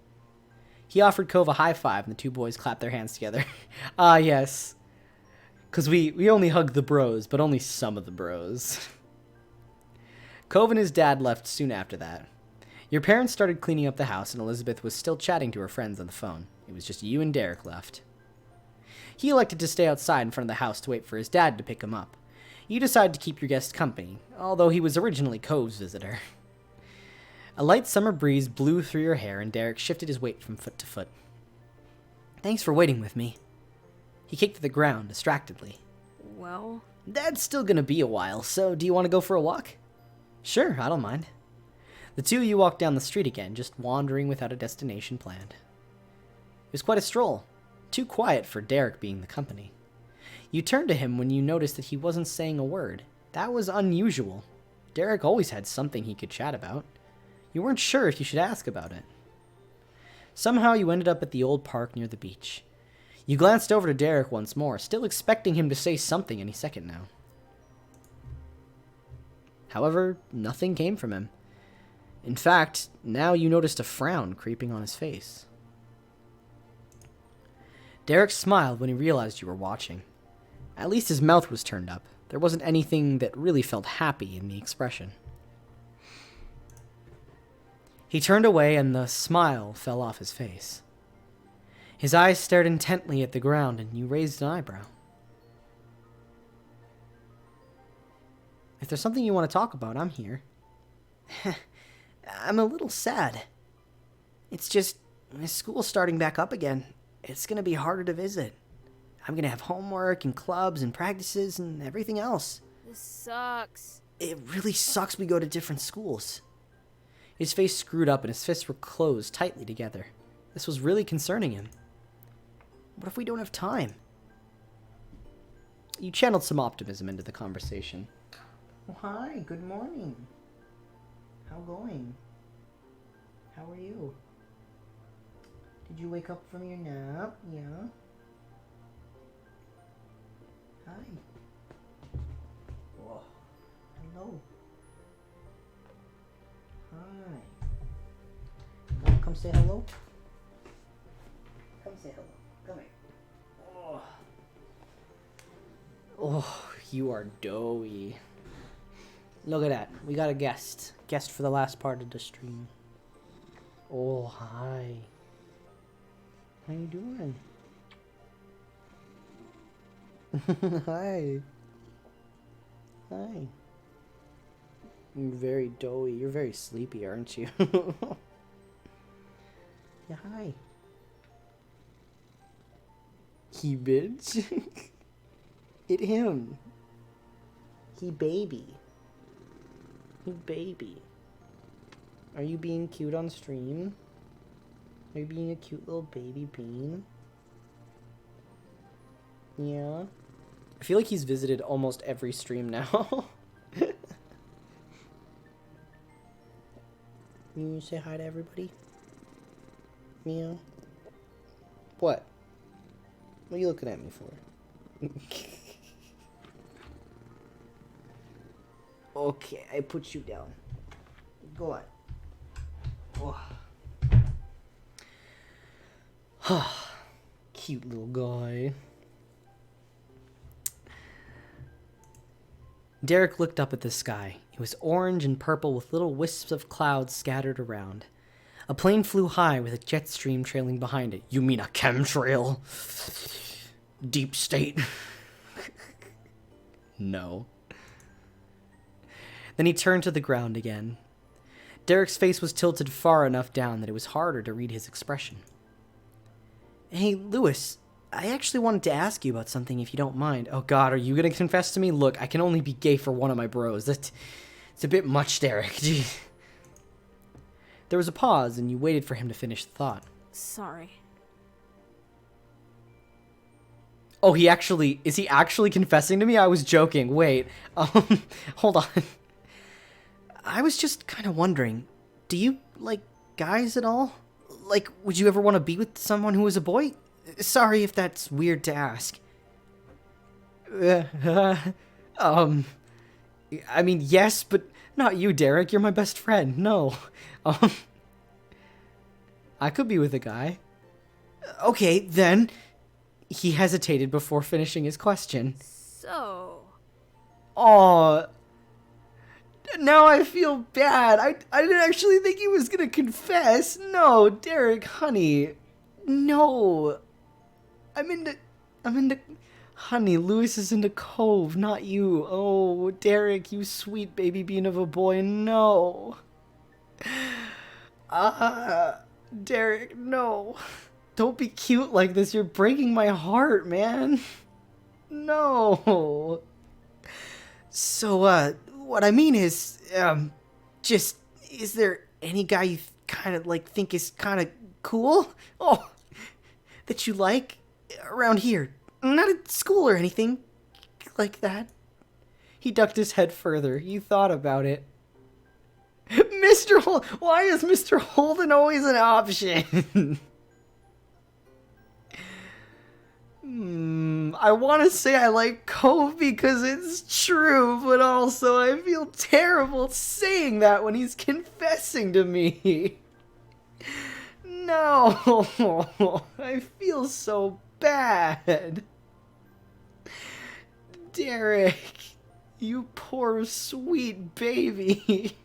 He offered Cove a high five and the two boys clapped their hands together. Ah, yes. Because we only hug the bros, but only some of the bros. Cove and his dad left soon after that. Your parents started cleaning up the house and Elizabeth was still chatting to her friends on the phone. It was just you and Derek left. He elected to stay outside in front of the house to wait for his dad to pick him up. You decided to keep your guest company, although he was originally Cove's visitor. A light summer breeze blew through your hair and Derek shifted his weight from foot to foot. Thanks for waiting with me. He kicked to the ground distractedly. Well, Dad's still gonna be a while, so do you want to go for a walk? Sure, I don't mind. The two of you walked down the street again, just wandering without a destination planned. It was quite a stroll, too quiet for Derek being the company. You turned to him when you noticed that he wasn't saying a word. That was unusual. Derek always had something he could chat about. You weren't sure if you should ask about it. Somehow you ended up at the old park near the beach. You glanced over to Derek once more, still expecting him to say something any second now. However, nothing came from him. In fact, now you noticed a frown creeping on his face. Derek smiled when he realized you were watching. At least his mouth was turned up. There wasn't anything that really felt happy in the expression. He turned away and the smile fell off his face. His eyes stared intently at the ground and you raised an eyebrow. If there's something you want to talk about, I'm here. I'm a little sad. It's just, school's starting back up again. It's gonna be harder to visit. I'm gonna have homework and clubs and practices and everything else. this sucks. It really sucks we go to different schools. His face screwed up and his fists were closed tightly together. This was really concerning him. What if we don't have time? You channeled some optimism into the conversation. Oh, hi, good morning. How going? How are you? Did you wake up from your nap? Yeah. Hi. Oh, hello. Hi. Now come say hello. Come say hello. Come here. Oh, you are doughy. Look at that. We got a guest. Guest for the last part of the stream. Oh, hi. How you doing? Hi. Hi. You're very doughy. You're very sleepy, aren't you? Yeah, hi. He bitch. It him. He baby. He baby. Are you being cute on stream? Are you being a cute little baby bean? Yeah. I feel like he's visited almost every stream now. You say hi to everybody? Meow. What? What are you looking at me for? Okay, I put you down. Go on. Oh. Cute little guy. Derek looked up at the sky. It was orange and purple with little wisps of clouds scattered around. A plane flew high with a jet stream trailing behind it. You mean a chemtrail? Deep state. No. Then he turned to the ground again. Derek's face was tilted far enough down that it was harder to read his expression. Hey, Lewis, I actually wanted to ask you about something if you don't mind. Oh god, are you gonna confess to me? Look, I can only be gay for one of my bros. It's a bit much, Derek. Gee. There was a pause, and you waited for him to finish the thought. Sorry. Oh, is he actually confessing to me? I was joking. Wait, hold on. I was just kind of wondering, do you like guys at all? Like, would you ever want to be with someone who was a boy? Sorry if that's weird to ask. I mean, yes, but not you, Derek. You're my best friend. No. I could be with a guy. Okay, then. He hesitated before finishing his question. So... Aw. Now I feel bad. I didn't actually think he was gonna confess. No, Derek, honey. No. I'm into... Honey, Lewis is into Cove, not you. Oh, Derek, you sweet baby bean of a boy, no. Derek, no. Don't be cute like this. You're breaking my heart, man. No. So, what I mean is, is there any guy you kind of, think is kind of cool? Oh, that you like around here? Not at school or anything like that. He ducked his head further. You thought about it. Mr. Why is Mr. Holden always an option? I want to say I like Cove because it's true, but also I feel terrible saying that when he's confessing to me. No, I feel so bad. Derek, you poor sweet baby.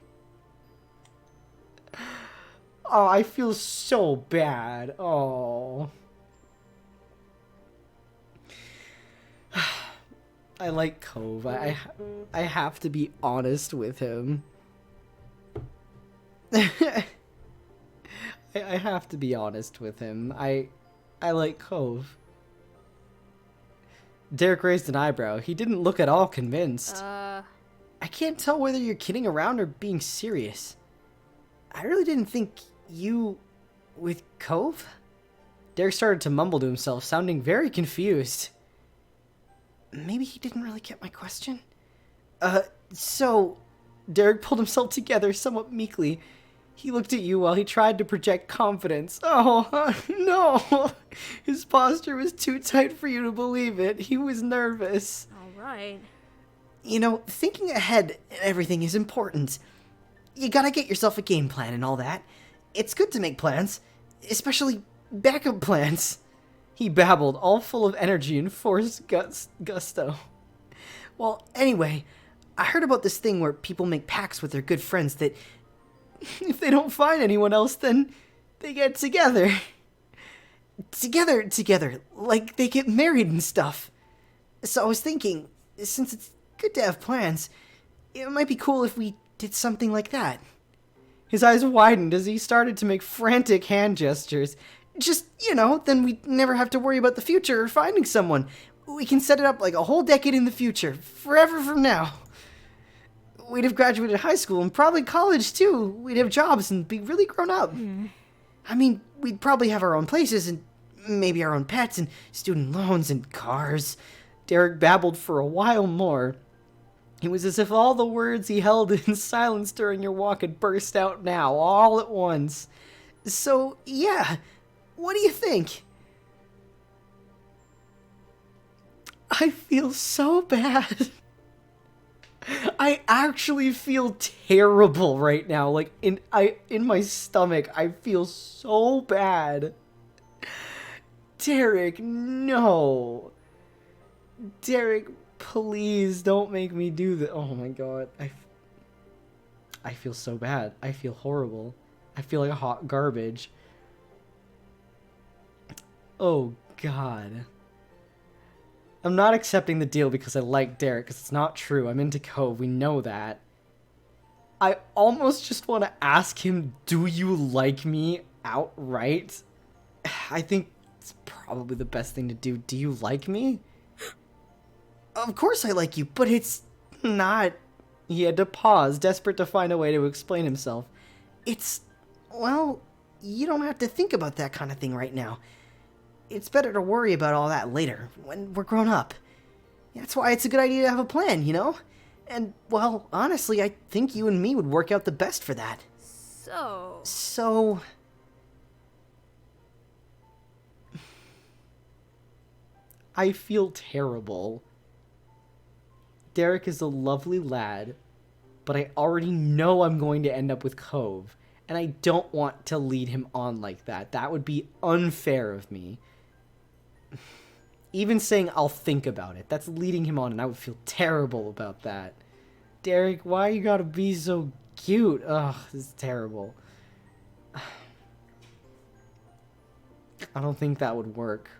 Oh, I feel so bad. Oh. I like Cove. I have to be honest with him. I have to be honest with him. I like Cove. Derek raised an eyebrow. He didn't look at all convinced. I can't tell whether you're kidding around or being serious. I really didn't think you... with Cove? Derek started to mumble to himself, sounding very confused. Maybe he didn't really get my question? So... Derek pulled himself together somewhat meekly. He looked at you while he tried to project confidence. Oh, no! His posture was too tight for you to believe it. He was nervous. Alright. You know, thinking ahead and everything is important. You gotta get yourself a game plan and all that. It's good to make plans, especially backup plans. He babbled, all full of energy and forced gusto. Well, anyway, I heard about this thing where people make pacts with their good friends that if they don't find anyone else, then they get together. Together, like they get married and stuff. So I was thinking, since it's good to have plans, it might be cool if we did something like that. His eyes widened as he started to make frantic hand gestures. Just, then we'd never have to worry about the future or finding someone. We can set it up like a whole decade in the future, forever from now. We'd have graduated high school and probably college too. We'd have jobs and be really grown up. I mean, we'd probably have our own places and maybe our own pets and student loans and cars. Derek babbled for a while more. It was as if all the words he held in silence during your walk had burst out now, all at once. So, yeah, what do you think? I feel so bad. I actually feel terrible right now. Like, in my stomach, I feel so bad. Derek, no. Derek, please don't make me do this. Oh my god. I feel so bad. I feel horrible. I feel like hot garbage. Oh god. I'm not accepting the deal because I like Derek, because it's not true. I'm into Cove. We know that. I almost just want to ask him, do you like me outright? I think it's probably the best thing to do. Do you like me? Of course I like you, but it's not... He had to pause, desperate to find a way to explain himself. Well, you don't have to think about that kind of thing right now. It's better to worry about all that later, when we're grown up. That's why it's a good idea to have a plan, And, well, honestly, I think you and me would work out the best for that. So... I feel terrible. Derek is a lovely lad, but I already know I'm going to end up with Cove, and I don't want to lead him on like that. That would be unfair of me. Even saying I'll think about it, that's leading him on, and I would feel terrible about that. Derek, why you gotta be so cute? Ugh, this is terrible. I don't think that would work.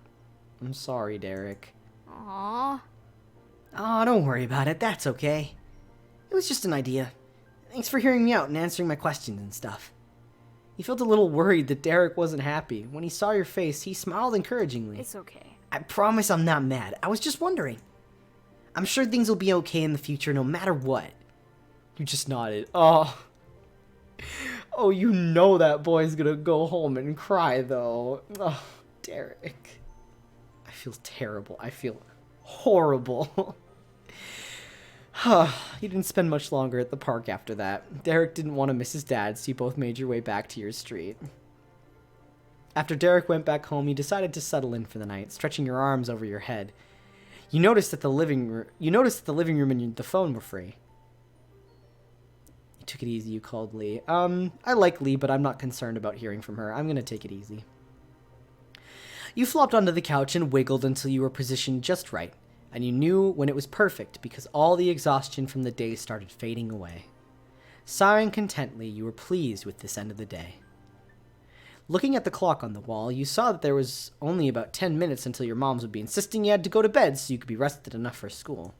I'm sorry, Derek. Aww. Oh, don't worry about it. That's okay. It was just an idea. Thanks for hearing me out and answering my questions and stuff. He felt a little worried that Derek wasn't happy. When he saw your face, he smiled encouragingly. It's okay. I promise I'm not mad. I was just wondering. I'm sure things will be okay in the future no matter what. You just nodded. Oh, you know that boy's gonna go home and cry, though. Oh, Derek. I feel terrible. I feel horrible. You didn't spend much longer at the park after that. Derek didn't want to miss his dad, so you both made your way back to your street. After Derek went back home, you decided to settle in for the night, stretching your arms over your head. You noticed that the living room and the phone were free. You took it easy, you called Lee. I like Lee, but I'm not concerned about hearing from her. I'm gonna take it easy. You flopped onto the couch and wiggled until you were positioned just right, and you knew when it was perfect because all the exhaustion from the day started fading away. Sighing contently, you were pleased with this end of the day. Looking at the clock on the wall, you saw that there was only about 10 minutes until your moms would be insisting you had to go to bed so you could be rested enough for school.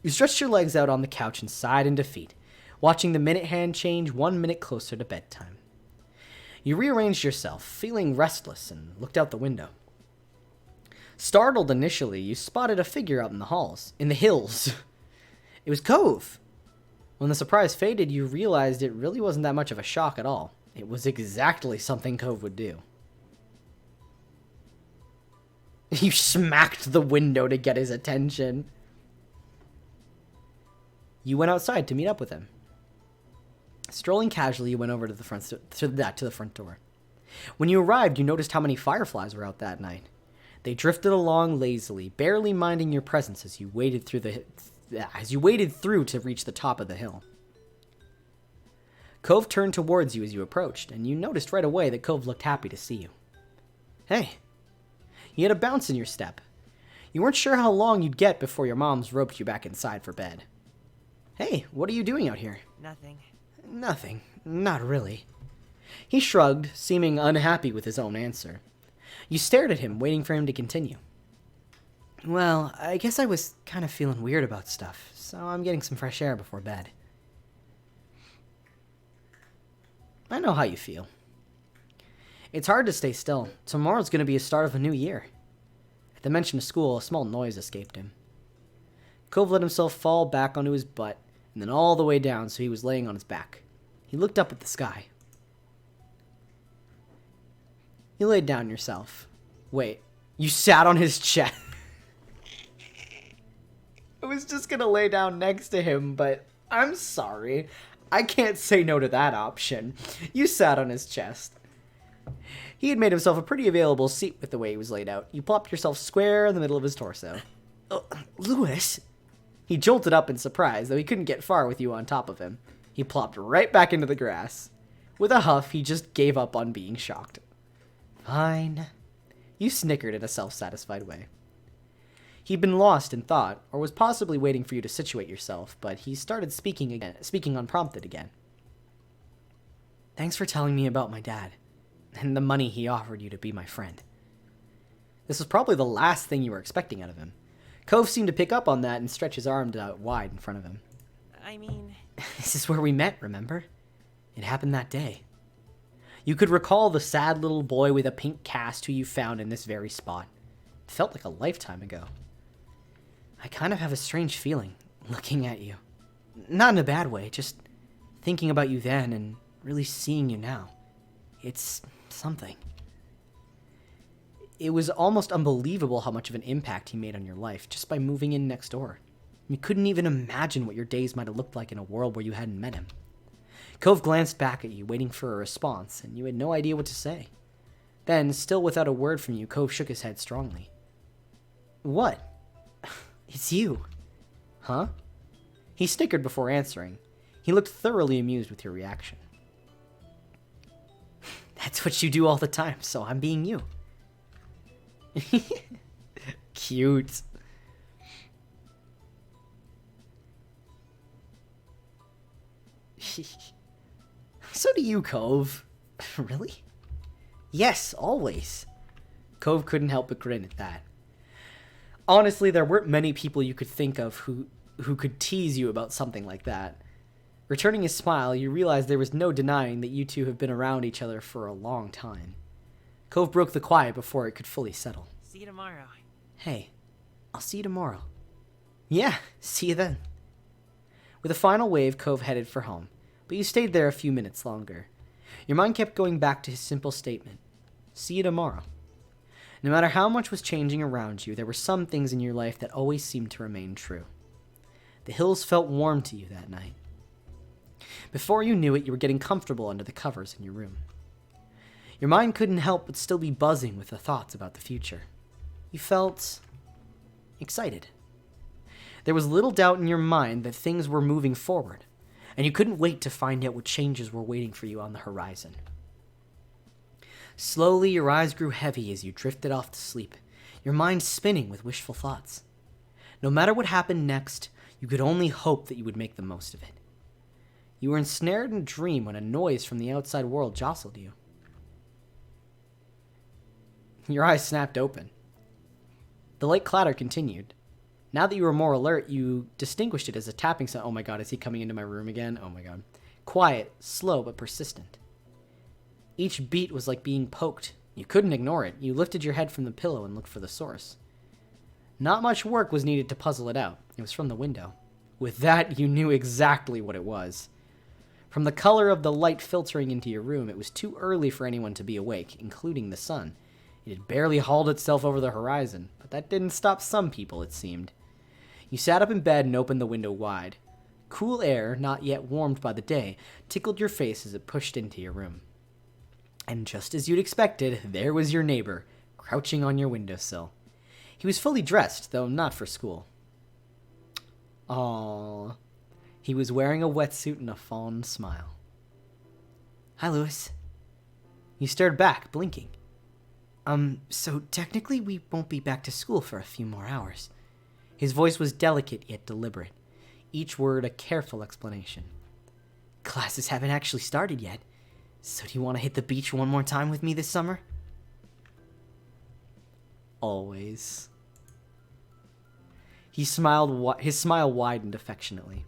You stretched your legs out on the couch and sighed in defeat, watching the minute hand change 1 minute closer to bedtime. You rearranged yourself, feeling restless, and looked out the window. Startled initially, you spotted a figure out in the hills. It was Cove. When the surprise faded, you realized it really wasn't that much of a shock at all. It was exactly something Cove would do. You smacked the window to get his attention. You went outside to meet up with him. Strolling casually, you went over to the front door. When you arrived, you noticed how many fireflies were out that night. They drifted along lazily, barely minding your presence as you waded through to reach the top of the hill. Cove turned towards you as you approached, and you noticed right away that Cove looked happy to see you. Hey. You had a bounce in your step. You weren't sure how long you'd get before your moms roped you back inside for bed. Hey, what are you doing out here? Nothing. Nothing. Not really. He shrugged, seeming unhappy with his own answer. You stared at him, waiting for him to continue. Well, I guess I was kind of feeling weird about stuff, so I'm getting some fresh air before bed. I know how you feel. It's hard to stay still. Tomorrow's going to be a start of a new year. At the mention of school, a small noise escaped him. Cove let himself fall back onto his butt, and then all the way down so he was laying on his back. He looked up at the sky. You laid down yourself. Wait, you sat on his chest. I was just gonna lay down next to him, but I'm sorry. I can't say no to that option. You sat on his chest. He had made himself a pretty available seat with the way he was laid out. You plopped yourself square in the middle of his torso. Louis? He jolted up in surprise, though he couldn't get far with you on top of him. He plopped right back into the grass. With a huff, he just gave up on being shocked. Fine. You snickered in a self-satisfied way. He'd been lost in thought, or was possibly waiting for you to situate yourself, but he started speaking unprompted again. Thanks for telling me about my dad, and the money he offered you to be my friend. This was probably the last thing you were expecting out of him. Cove seemed to pick up on that and stretch his arms out wide in front of him. I mean... This is where we met, remember? It happened that day. You could recall the sad little boy with a pink cast who you found in this very spot. It felt like a lifetime ago. I kind of have a strange feeling, looking at you. Not in a bad way, just thinking about you then and really seeing you now. It's something. It was almost unbelievable how much of an impact he made on your life just by moving in next door. You couldn't even imagine what your days might have looked like in a world where you hadn't met him. Cove glanced back at you, waiting for a response, and you had no idea what to say. Then, still without a word from you, Cove shook his head strongly. What? It's you. Huh? He snickered before answering. He looked thoroughly amused with your reaction. That's what you do all the time, so I'm being you. Cute. So do you, Cove. Really? Yes, always. Cove couldn't help but grin at that. Honestly, there weren't many people you could think of who could tease you about something like that. Returning his smile, you realized there was no denying that you two have been around each other for a long time. Cove broke the quiet before it could fully settle. See you tomorrow. Hey, I'll see you tomorrow. Yeah, see you then. With a final wave, Cove headed for home, but you stayed there a few minutes longer. Your mind kept going back to his simple statement. See you tomorrow. No matter how much was changing around you, there were some things in your life that always seemed to remain true. The hills felt warm to you that night. Before you knew it, you were getting comfortable under the covers in your room. Your mind couldn't help but still be buzzing with the thoughts about the future. You felt excited. There was little doubt in your mind that things were moving forward, and you couldn't wait to find out what changes were waiting for you on the horizon. Slowly, your eyes grew heavy as you drifted off to sleep, your mind spinning with wishful thoughts. No matter what happened next, you could only hope that you would make the most of it. You were ensnared in a dream when a noise from the outside world jostled you. Your eyes snapped open. The light clatter continued. Now that you were more alert, you distinguished it as a tapping sound. Oh my god, is he coming into my room again? Oh my god. Quiet, slow, but persistent. Each beat was like being poked. You couldn't ignore it. You lifted your head from the pillow and looked for the source. Not much work was needed to puzzle it out. It was from the window. With that, you knew exactly what it was. From the color of the light filtering into your room, it was too early for anyone to be awake, including the sun. It had barely hauled itself over the horizon, but that didn't stop some people, it seemed. You sat up in bed and opened the window wide. Cool air, not yet warmed by the day, tickled your face as it pushed into your room. And just as you'd expected, there was your neighbor, crouching on your windowsill. He was fully dressed, though not for school. Aww. He was wearing a wetsuit and a fond smile. Hi, Louis. You stared back, blinking. So technically we won't be back to school for a few more hours. His voice was delicate yet deliberate, each word a careful explanation. Classes haven't actually started yet, so do you want to hit the beach one more time with me this summer? Always. He smiled. His smile widened affectionately.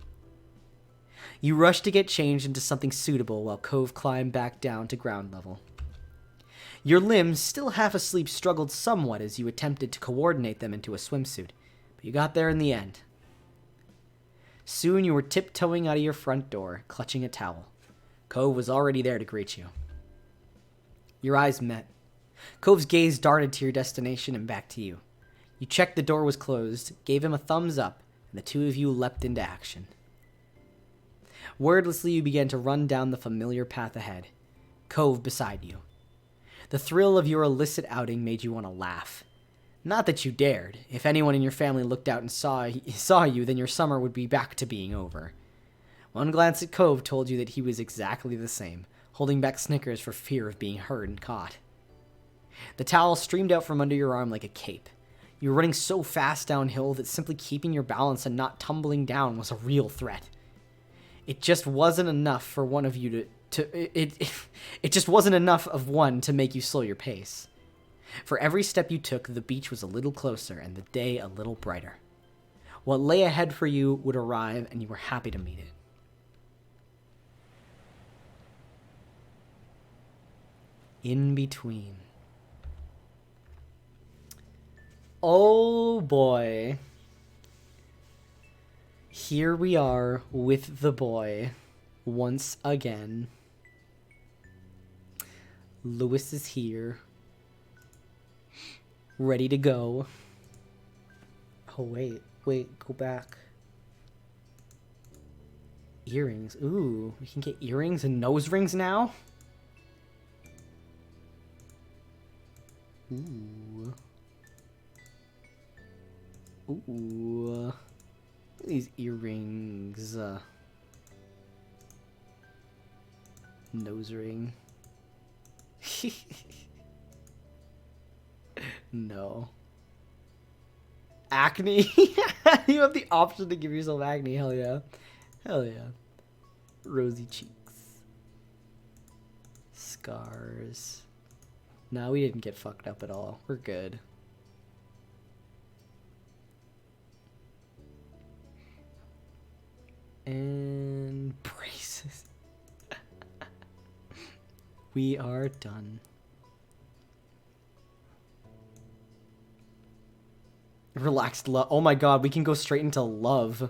You rush to get changed into something suitable while Cove climbed back down to ground level. Your limbs, still half asleep, struggled somewhat as you attempted to coordinate them into a swimsuit, but you got there in the end. Soon you were tiptoeing out of your front door, clutching a towel. Cove was already there to greet you. Your eyes met. Cove's gaze darted to your destination and back to you. You checked the door was closed, gave him a thumbs up, and the two of you leapt into action. Wordlessly, you began to run down the familiar path ahead, Cove beside you. The thrill of your illicit outing made you want to laugh. Not that you dared. If anyone in your family looked out and saw you, then your summer would be back to being over. One glance at Cove told you that he was exactly the same, holding back snickers for fear of being heard and caught. The towel streamed out from under your arm like a cape. You were running so fast downhill that simply keeping your balance and not tumbling down was a real threat. It just wasn't enough for one of you it just wasn't enough of one to make you slow your pace. For every step you took, the beach was a little closer and the day a little brighter. What lay ahead for you would arrive, and you were happy to meet it. In between. Oh boy. Here we are with the boy once again. Lewis is here. Ready to go. Oh, wait, go back. Earrings. Ooh, we can get earrings and nose rings now? Ooh. Ooh. Look at these earrings. Nose ring. No. Acne? You have the option to give yourself acne. Hell yeah. Hell yeah. Rosy cheeks. Scars. No, we didn't get fucked up at all. We're good. And braces. We are done. Relaxed love. Oh my god, we can go straight into love.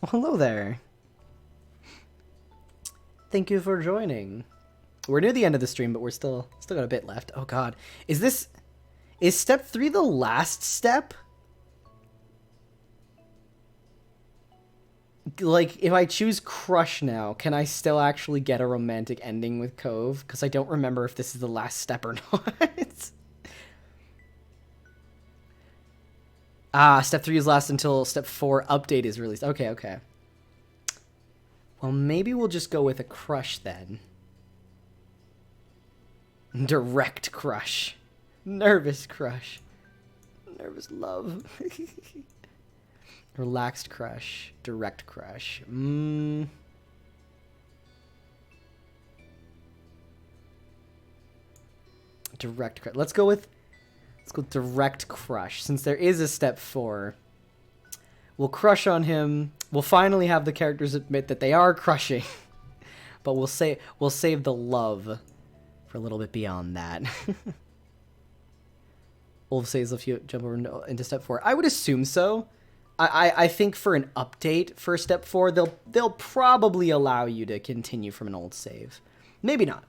Oh, hello there. Thank you for joining. We're near the end of the stream, but we're still got a bit left. Oh god. Is step 3 the last step? Like, if I choose crush now, can I still actually get a romantic ending with Cove? Because I don't remember if this is the last step or not. Step 3 is last until step 4 update is released. Okay. Well, maybe we'll just go with a crush then. Direct crush. Nervous crush. Nervous love. Relaxed crush. Direct crush. Direct crush. Let's go direct crush. Since there is a step 4, we'll crush on him. We'll finally have the characters admit that they are crushing. But we'll save the love for a little bit beyond that. Wolf says if you jump over into step 4. I would assume so. I think for an update for step 4, they'll probably allow you to continue from an old save. Maybe not.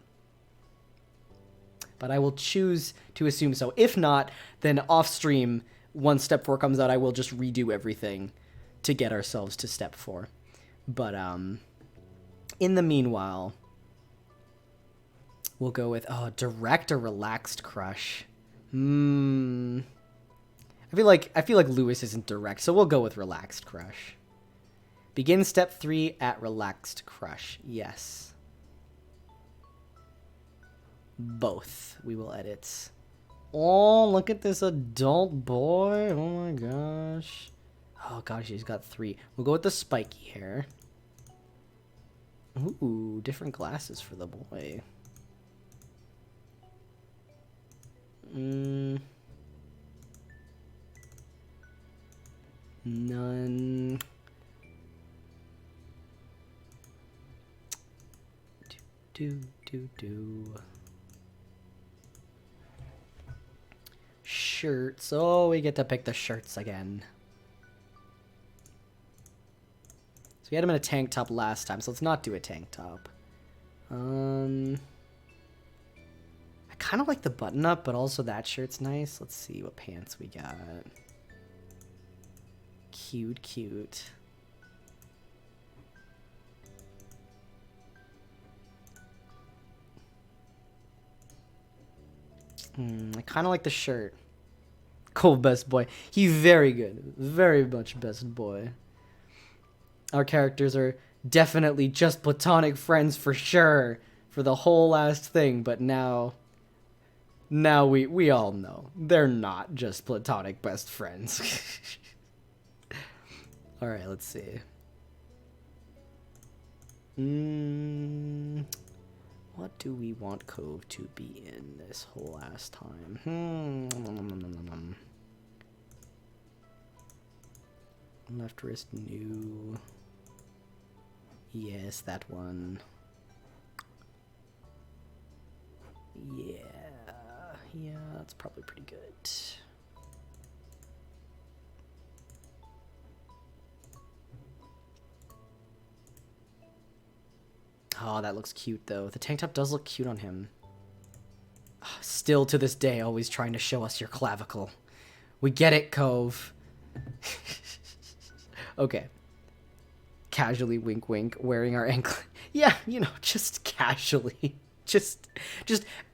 But I will choose to assume so. If not, then off stream, once step 4 comes out, I will just redo everything to get ourselves to step 4. But in the meanwhile, we'll go with direct or relaxed crush. I feel like Lewis isn't direct, so we'll go with relaxed crush. Begin step 3 at relaxed crush. Yes. Both we will edit. Oh, look at this adult boy. Oh my gosh. Oh gosh, he's got 3. We'll go with the spiky hair. Ooh, different glasses for the boy. None. Shirts. Oh, we get to pick the shirts again. So we had him in a tank top last time, so let's not do a tank top. I kind of like the button up, but also that shirt's nice. Let's see what pants we got. Cute, cute. I kind of like the shirt. Cove, best boy. He's very good. Very much best boy. Our characters are definitely just platonic friends for sure. For the whole last thing, but now we all know. They're not just platonic best friends. Alright, let's see. What do we want Cove to be in this whole last time? Left wrist new. Yes, that one. Yeah, that's probably pretty good. Oh, that looks cute, though. The tank top does look cute on him. Still to this day, always trying to show us your clavicle. We get it, Cove. Okay. Casually wink wink, wearing our ankle. Yeah, you know, just casually. Just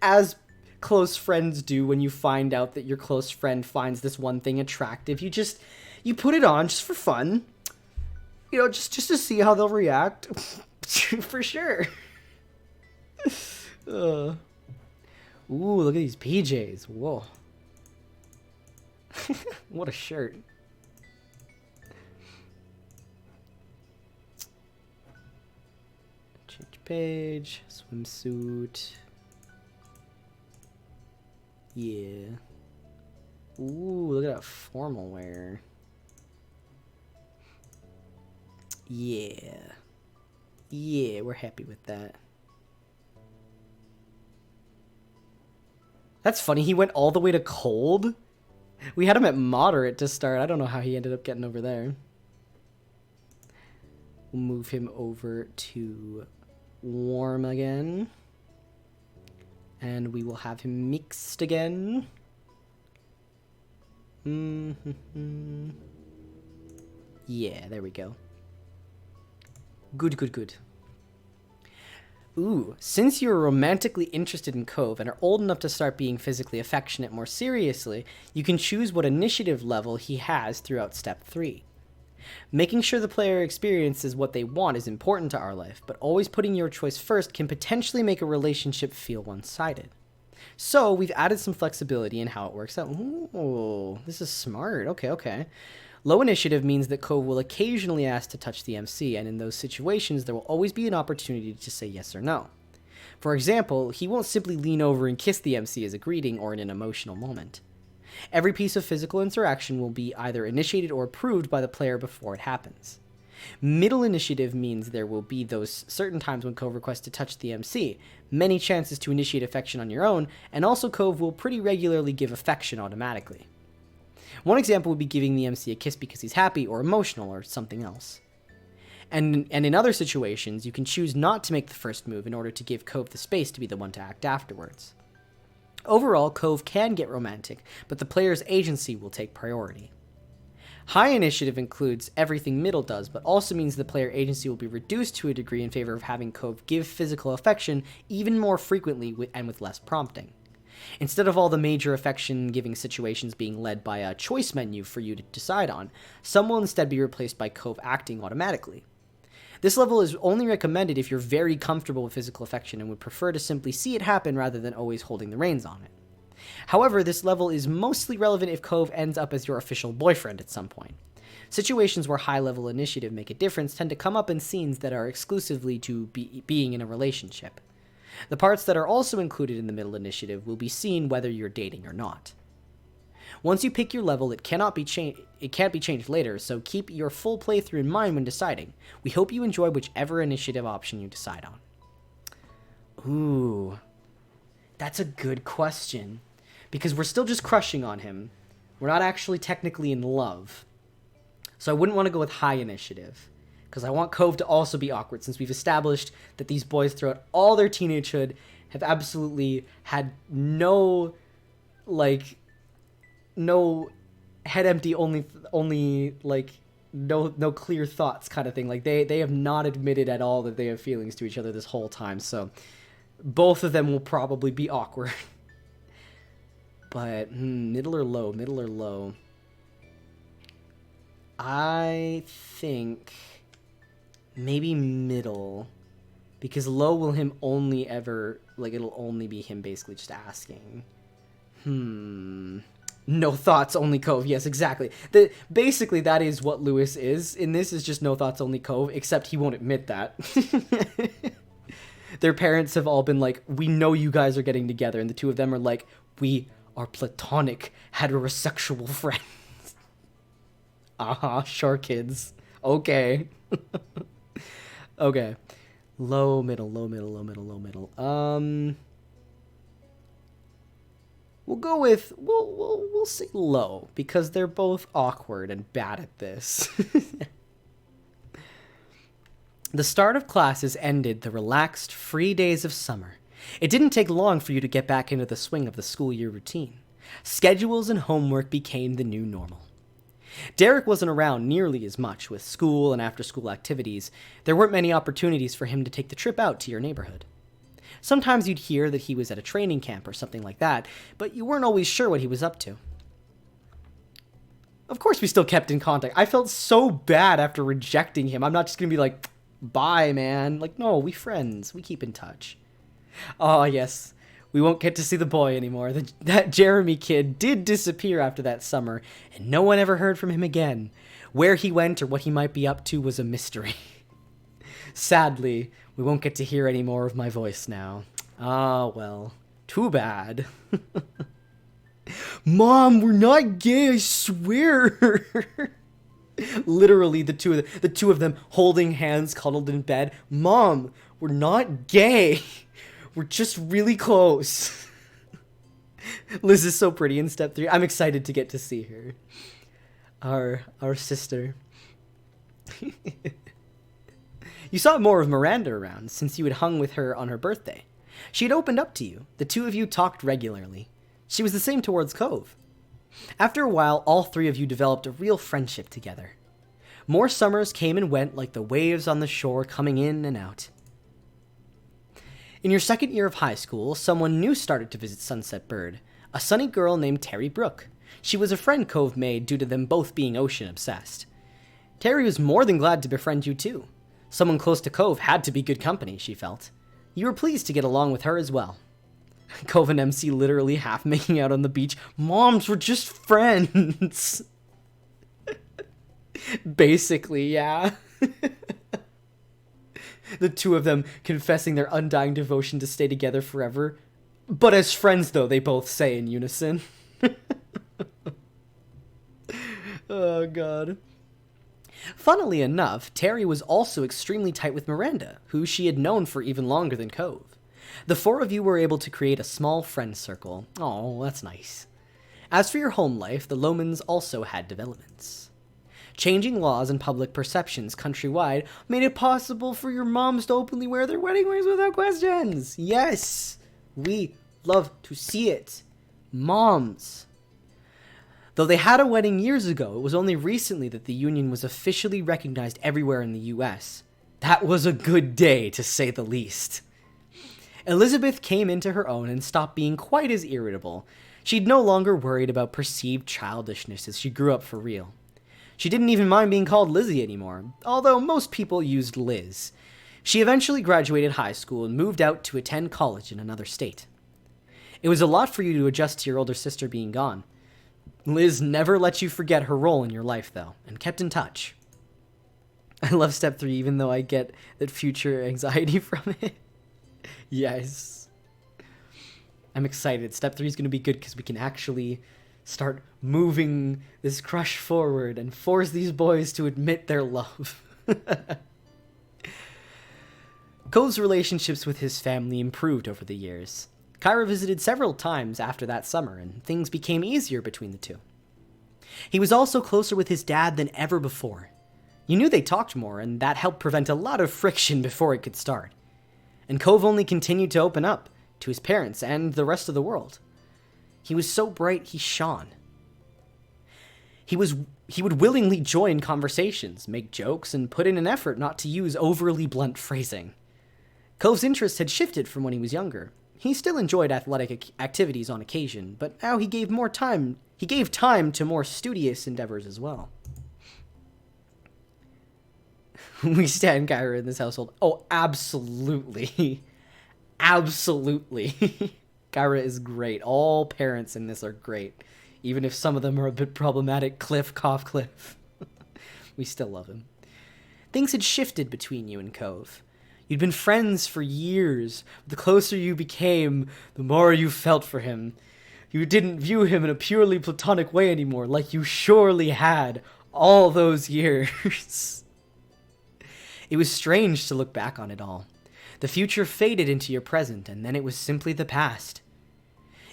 as close friends do when you find out that your close friend finds this one thing attractive. You put it on just for fun. You know, just to see how they'll react. For sure. Ooh, look at these PJs. Whoa. What a shirt. Change page. Swimsuit. Yeah. Ooh, look at that formal wear. Yeah. Yeah, we're happy with that. That's funny, he went all the way to cold? We had him at moderate to start. I don't know how he ended up getting over there. We'll move him over to warm again. And we will have him mixed again. Yeah, there we go. Good, good, good. Ooh, since you're romantically interested in Cove and are old enough to start being physically affectionate more seriously, you can choose what initiative level he has throughout Step 3. Making sure the player experiences what they want is important to our life, but always putting your choice first can potentially make a relationship feel one-sided. So, we've added some flexibility in how it works out. Ooh, this is smart. Okay. Low initiative means that Cove will occasionally ask to touch the MC, and in those situations, there will always be an opportunity to say yes or no. For example, he won't simply lean over and kiss the MC as a greeting or in an emotional moment. Every piece of physical interaction will be either initiated or approved by the player before it happens. Middle initiative means there will be those certain times when Cove requests to touch the MC, many chances to initiate affection on your own, and also Cove will pretty regularly give affection automatically. One example would be giving the MC a kiss because he's happy or emotional or something else. And in other situations, you can choose not to make the first move in order to give Cove the space to be the one to act afterwards. Overall, Cove can get romantic, but the player's agency will take priority. High initiative includes everything middle does, but also means the player agency will be reduced to a degree in favor of having Cove give physical affection even more frequently and with less prompting. Instead of all the major affection-giving situations being led by a choice menu for you to decide on, some will instead be replaced by Cove acting automatically. This level is only recommended if you're very comfortable with physical affection and would prefer to simply see it happen rather than always holding the reins on it. However, this level is mostly relevant if Cove ends up as your official boyfriend at some point. Situations where high-level initiative make a difference tend to come up in scenes that are exclusively to being in a relationship. The parts that are also included in the middle initiative will be seen whether you're dating or not. Once you pick your level, it can't be changed later, so keep your full playthrough in mind when deciding. We hope you enjoy whichever initiative option you decide on. Ooh. That's a good question. Because we're still just crushing on him. We're not actually technically in love. So I wouldn't want to go with high initiative. Because I want Cove to also be awkward, since we've established that these boys throughout all their teenagehood have absolutely had no head empty, only like no clear thoughts kind of thing. Like they have not admitted at all that they have feelings to each other this whole time. So both of them will probably be awkward. But middle or low? Middle or low? I think maybe middle, because low will him only ever, like, it'll only be him basically just asking. No thoughts, only Cove. Yes, exactly. Basically, that is what Lewis is. In this is just no thoughts, only Cove, except he won't admit that. Their parents have all been like, we know you guys are getting together, and the two of them are like, we are platonic heterosexual friends. Sure, kids. Okay. Okay. Low, middle, low, middle, low, middle, low, middle. We'll go with we'll say low, because they're both awkward and bad at this. The start of classes ended the relaxed, free days of summer. It didn't take long for you to get back into the swing of the school year routine. Schedules and homework became the new normal. Derek wasn't around nearly as much with school and after-school activities. There weren't many opportunities for him to take the trip out to your neighborhood. Sometimes you'd hear that he was at a training camp or something like that, but you weren't always sure what he was up to. Of course we still kept in contact. I felt so bad after rejecting him. I'm not just gonna be like, bye, man. Like, no, we friends. We keep in touch. Oh, yes. We won't get to see the boy anymore. That Jeremy kid did disappear after that summer, and no one ever heard from him again. Where he went or what he might be up to was a mystery. Sadly, we won't get to hear any more of my voice now. Ah, well, too bad. Mom, we're not gay, I swear. Literally, the two of them holding hands, cuddled in bed. Mom, we're not gay. We're just really close. Liz is so pretty in step 3. I'm excited to get to see her. Our sister. You saw more of Miranda around since you had hung with her on her birthday. She had opened up to you. The two of you talked regularly. She was the same towards Cove. After a while, all three of you developed a real friendship together. More summers came and went like the waves on the shore, coming in and out. In your second year of high school, someone new started to visit Sunset Bird, a sunny girl named Terry Brooke. She was a friend Cove made due to them both being ocean-obsessed. Terry was more than glad to befriend you too. Someone close to Cove had to be good company, she felt. You were pleased to get along with her as well. Cove and MC literally half making out on the beach. Moms, we're just friends. Basically, yeah. The two of them confessing their undying devotion to stay together forever. But as friends, though, they both say in unison. Oh, God. Funnily enough, Terry was also extremely tight with Miranda, who she had known for even longer than Cove. The four of you were able to create a small friend circle. Oh, that's nice. As for your home life, the Lomans also had developments. Changing laws and public perceptions countrywide made it possible for your moms to openly wear their wedding rings without questions. Yes, we love to see it. Moms. Though they had a wedding years ago, it was only recently that the union was officially recognized everywhere in the US. That was a good day, to say the least. Elizabeth came into her own and stopped being quite as irritable. She'd no longer worried about perceived childishness as she grew up for real. She didn't even mind being called Lizzie anymore, although most people used Liz. She eventually graduated high school and moved out to attend college in another state. It was a lot for you to adjust to your older sister being gone. Liz never let you forget her role in your life, though, and kept in touch. I love step 3, even though I get that future anxiety from it. Yes. I'm excited. Step 3 is going to be good because we can actually start moving this crush forward and force these boys to admit their love. Cove's relationships with his family improved over the years. Kyra visited several times after that summer, and things became easier between the two. He was also closer with his dad than ever before. You knew they talked more, and that helped prevent a lot of friction before it could start. And Cove only continued to open up to his parents and the rest of the world. He was so bright he shone. He would willingly join conversations, make jokes, and put in an effort not to use overly blunt phrasing. Cove's interests had shifted from when he was younger. He still enjoyed athletic activities on occasion, but now he gave time to more studious endeavors as well. We stand Kyra in this household. Oh, absolutely. Absolutely. Kyra is great. All parents in this are great. Even if some of them are a bit problematic. Cliff. We still love him. Things had shifted between you and Cove. You'd been friends for years. The closer you became, the more you felt for him. You didn't view him in a purely platonic way anymore, like you surely had all those years. It was strange to look back on it all. The future faded into your present, and then it was simply the past.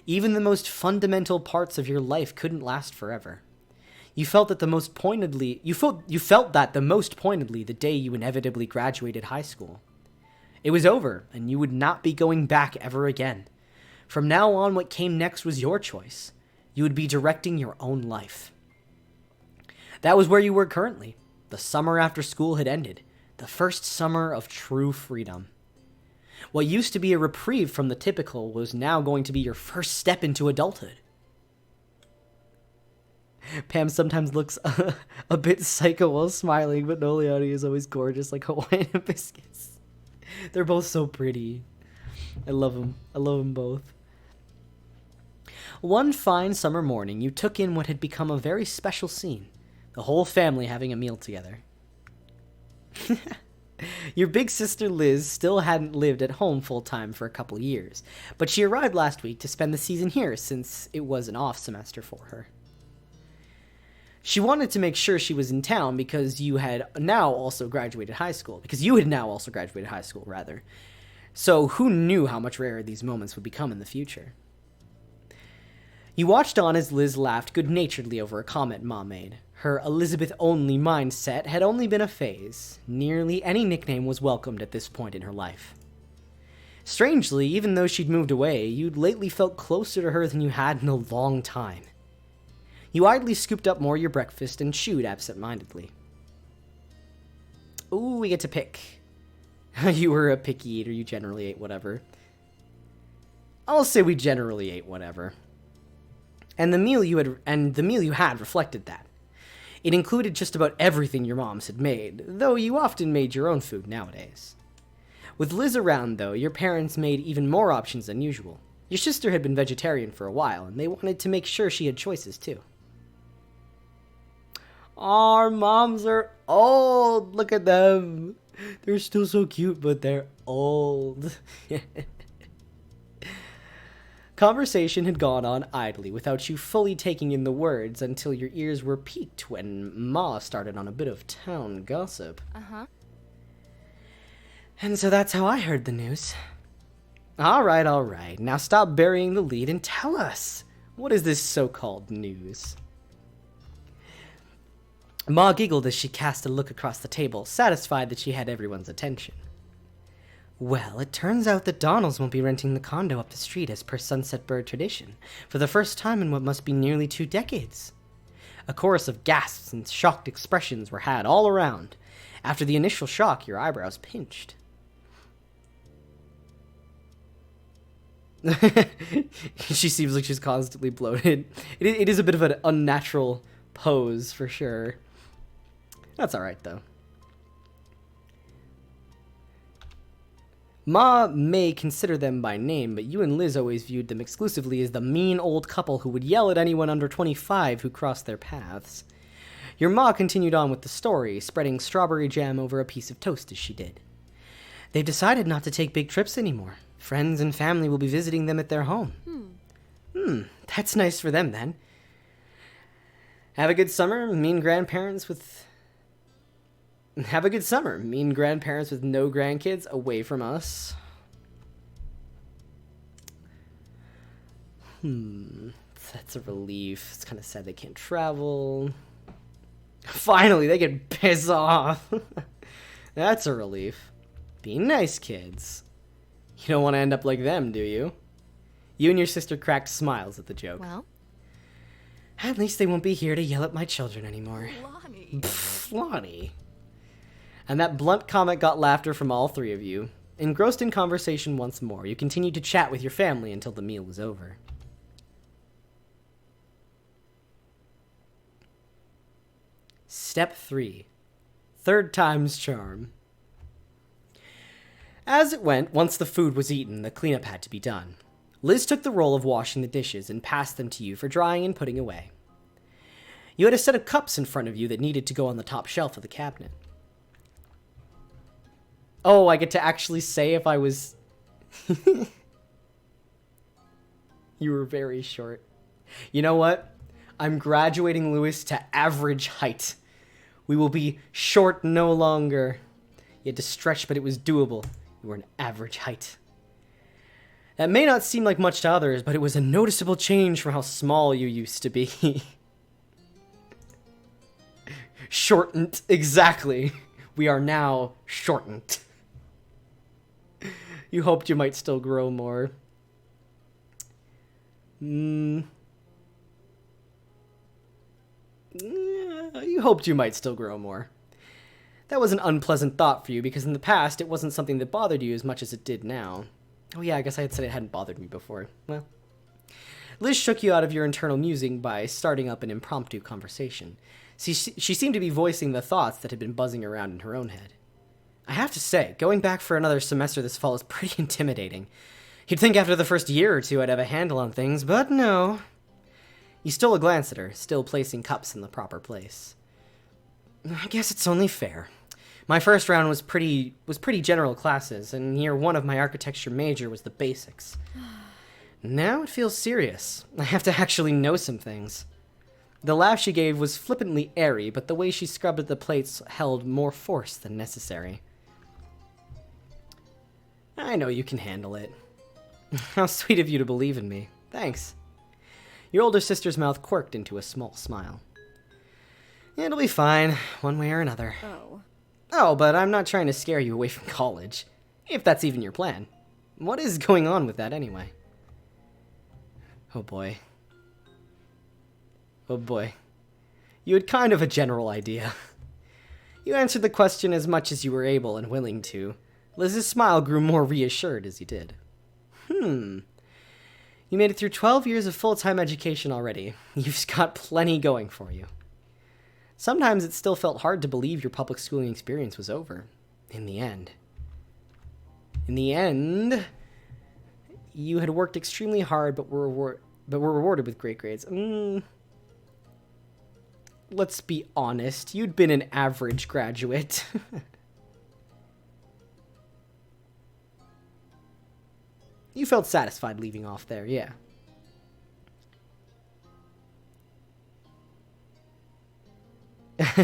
Even the most fundamental parts of your life couldn't last forever. You felt that the most pointedly the day you inevitably graduated high school. It was over, and you would not be going back ever again. From now on, what came next was your choice. You would be directing your own life. That was where you were currently. The summer after school had ended. The first summer of true freedom. What used to be a reprieve from the typical was now going to be your first step into adulthood. Pam sometimes looks a bit psycho while smiling, but Noliani is always gorgeous like Hawaiian biscuits. They're both so pretty. I love them. I love them both. One fine summer morning, you took in what had become a very special scene. The whole family having a meal together. Your big sister Liz still hadn't lived at home full-time for a couple years, but she arrived last week to spend the season here since it was an off semester for her. She wanted to make sure she was in town because you had now also graduated high school. So who knew how much rarer these moments would become in the future? You watched on as Liz laughed good-naturedly over a comment Mom made. Her Elizabeth-only mindset had only been a phase. Nearly any nickname was welcomed at this point in her life. Strangely, even though she'd moved away, you'd lately felt closer to her than you had in a long time. You idly scooped up more of your breakfast and chewed absent-mindedly. Ooh, we get to pick. You were a picky eater, you generally ate whatever. I'll say we generally ate whatever. And the meal you had reflected that. It included just about everything your moms had made, though you often made your own food nowadays. With Liz around, though, your parents made even more options than usual. Your sister had been vegetarian for a while, and they wanted to make sure she had choices, too. Our moms are old! Look at them! They're still so cute, but they're old. Conversation had gone on idly without you fully taking in the words until your ears were piqued when Ma started on a bit of town gossip. Uh-huh. And so that's how I heard the news. All right. Now stop burying the lead and tell us. What is this so-called news? Ma giggled as she cast a look across the table, satisfied that she had everyone's attention. Well, it turns out that Donalds won't be renting the condo up the street as per Sunset Bird tradition, for the first time in what must be nearly 2 decades. A chorus of gasps and shocked expressions were had all around. After the initial shock, your eyebrows pinched. She seems like she's constantly bloated. It is a bit of an unnatural pose, for sure. That's alright, though. Ma may consider them by name, but you and Liz always viewed them exclusively as the mean old couple who would yell at anyone under 25 who crossed their paths. Your Ma continued on with the story, spreading strawberry jam over a piece of toast as she did. They've decided not to take big trips anymore. Friends and family will be visiting them at their home. That's nice for them, then. Have a good summer, mean grandparents with Have a good summer. Mean grandparents with no grandkids away from us. That's a relief. It's kind of sad they can't travel. Finally, they can piss off. That's a relief. Be nice, kids. You don't want to end up like them, do you? You and your sister cracked smiles at the joke. Well, At least they won't be here to yell at my children anymore. Lonnie. Pfft, Lonnie. And that blunt comment got laughter from all three of you. Engrossed in conversation once more, you continued to chat with your family until the meal was over. Step 3. Third time's charm. As it went, once the food was eaten, the cleanup had to be done. Liz took the role of washing the dishes and passed them to you for drying and putting away. You had a set of cups in front of you that needed to go on the top shelf of the cabinet. Oh, I get to actually say if I was... You were very short. You know what? I'm graduating Lewis to average height. We will be short no longer. You had to stretch, but it was doable. You were an average height. That may not seem like much to others, but it was a noticeable change from how small you used to be. Shortened, exactly. We are now shortened. You hoped you might still grow more. You hoped you might still grow more. That was an unpleasant thought for you, because in the past, it wasn't something that bothered you as much as it did now. Oh yeah, I guess I had said it hadn't bothered me before. Well. Liz shook you out of your internal musing by starting up an impromptu conversation. She seemed to be voicing the thoughts that had been buzzing around in her own head. I have to say, going back for another semester this fall is pretty intimidating. You'd think after the first year or two I'd have a handle on things, but no. You stole a glance at her, still placing cups in the proper place. I guess it's only fair. My first round was pretty general classes, and year 1 of my architecture major was the basics. Now it feels serious. I have to actually know some things. The laugh she gave was flippantly airy, but the way she scrubbed at the plates held more force than necessary. I know you can handle it. How sweet of you to believe in me. Thanks. Your older sister's mouth quirked into a small smile. It'll be fine, one way or another. Oh. Oh, but I'm not trying to scare you away from college. If that's even your plan. What is going on with that anyway? Oh boy. Oh boy. You had kind of a general idea. You answered the question as much as you were able and willing to. Liz's smile grew more reassured as you did. You made it through 12 years of full-time education already. You've got plenty going for you. Sometimes it still felt hard to believe your public schooling experience was over. In the end. You had worked extremely hard but were rewarded with great grades. Let's be honest. You'd been an average graduate. You felt satisfied leaving off there, yeah.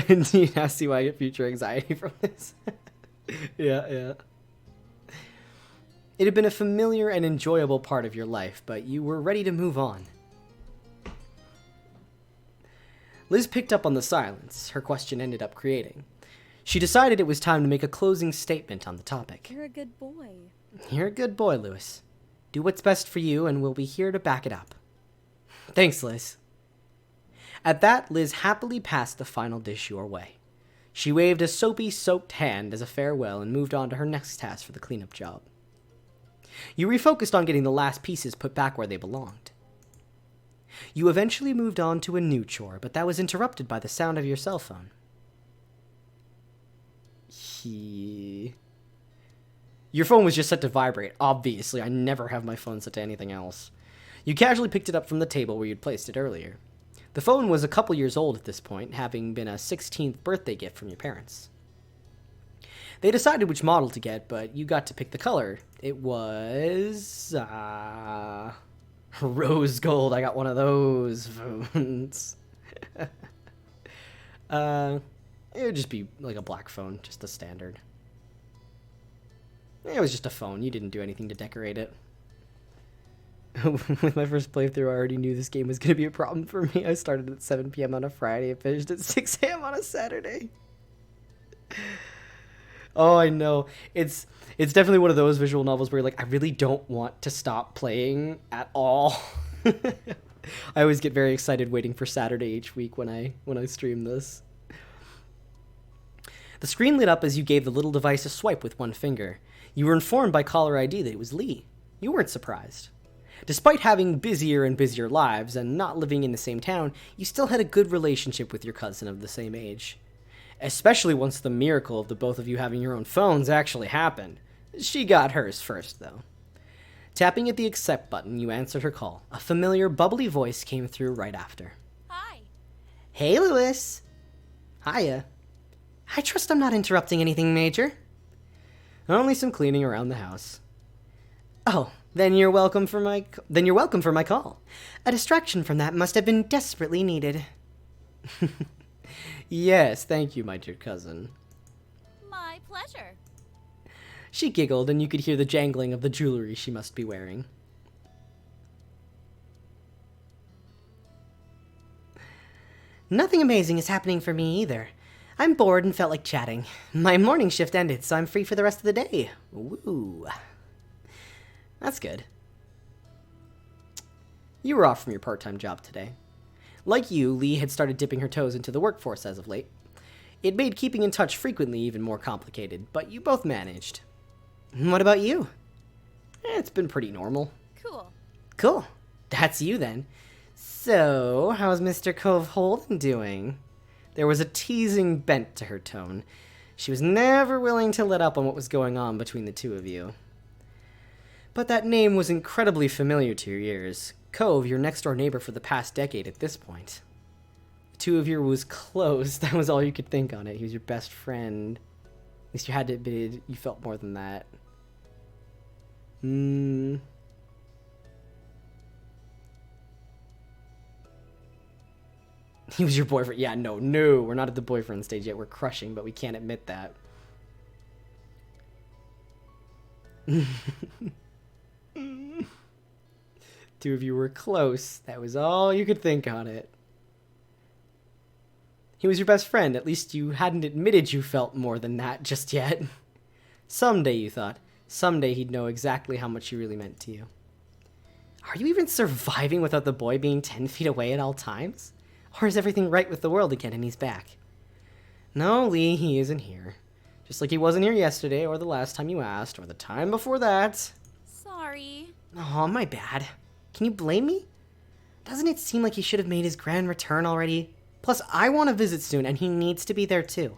Do you now see why I get future anxiety from this? Yeah. It had been a familiar and enjoyable part of your life, but you were ready to move on. Liz picked up on the silence her question ended up creating. She decided it was time to make a closing statement on the topic. You're a good boy. You're a good boy, Lewis. Do what's best for you, and we'll be here to back it up. Thanks, Liz. At that, Liz happily passed the final dish your way. She waved a soapy-soaked hand as a farewell and moved on to her next task for the cleanup job. You refocused on getting the last pieces put back where they belonged. You eventually moved on to a new chore, but that was interrupted by the sound of your cell phone. Your phone was just set to vibrate. Obviously, I never have my phone set to anything else. You casually picked it up from the table where you'd placed it earlier. The phone was a couple years old at this point, having been a 16th birthday gift from your parents. They decided which model to get, but you got to pick the color. It was... rose gold. I got one of those phones. It would just be like a black phone, just the standard. It was just a phone. You didn't do anything to decorate it. With my first playthrough, I already knew this game was going to be a problem for me. I started at 7 p.m. on a Friday and finished at 6 a.m. on a Saturday. Oh, I know. It's definitely one of those visual novels where you're like, I really don't want to stop playing at all. I always get very excited waiting for Saturday each week when I stream this. The screen lit up as you gave the little device a swipe with one finger. You were informed by caller ID that it was Lee. You weren't surprised. Despite having busier and busier lives and not living in the same town, you still had a good relationship with your cousin of the same age. Especially once the miracle of the both of you having your own phones actually happened. She got hers first, though. Tapping at the accept button, you answered her call. A familiar, bubbly voice came through right after. Hi. Hey, Lewis. Hiya. I trust I'm not interrupting anything major. Only some cleaning around the house. Oh, then you're welcome for my call. A distraction from that must have been desperately needed. Yes, thank you, my dear cousin. My pleasure. She giggled, and you could hear the jangling of the jewelry she must be wearing. Nothing amazing is happening for me either. I'm bored and felt like chatting. My morning shift ended, so I'm free for the rest of the day. Woo. That's good. You were off from your part-time job today. Like you, Lee had started dipping her toes into the workforce as of late. It made keeping in touch frequently even more complicated, but you both managed. What about you? It's been pretty normal. Cool. Cool. That's you then. So, how's Mr. Cove Holden doing? There was a teasing bent to her tone. She was never willing to let up on what was going on between the two of you. But that name was incredibly familiar to your ears. Cove, your next-door neighbor for the past decade at this point. The two of you was close. That was all you could think on it. He was your best friend. At least you had to admit you felt more than that. He was your boyfriend. Yeah, no, we're not at the boyfriend stage yet. We're crushing, but we can't admit that. Two of you were close. That was all you could think on it. He was your best friend. At least you hadn't admitted you felt more than that just yet. Someday, you thought. Someday he'd know exactly how much you really meant to you. Are you even surviving without the boy being 10 feet away at all times? Or is everything right with the world again and he's back? No, Lee, he isn't here. Just like he wasn't here yesterday, or the last time you asked, or the time before that. Sorry. Oh, my bad. Can you blame me? Doesn't it seem like he should have made his grand return already? Plus, I want to visit soon, and he needs to be there too.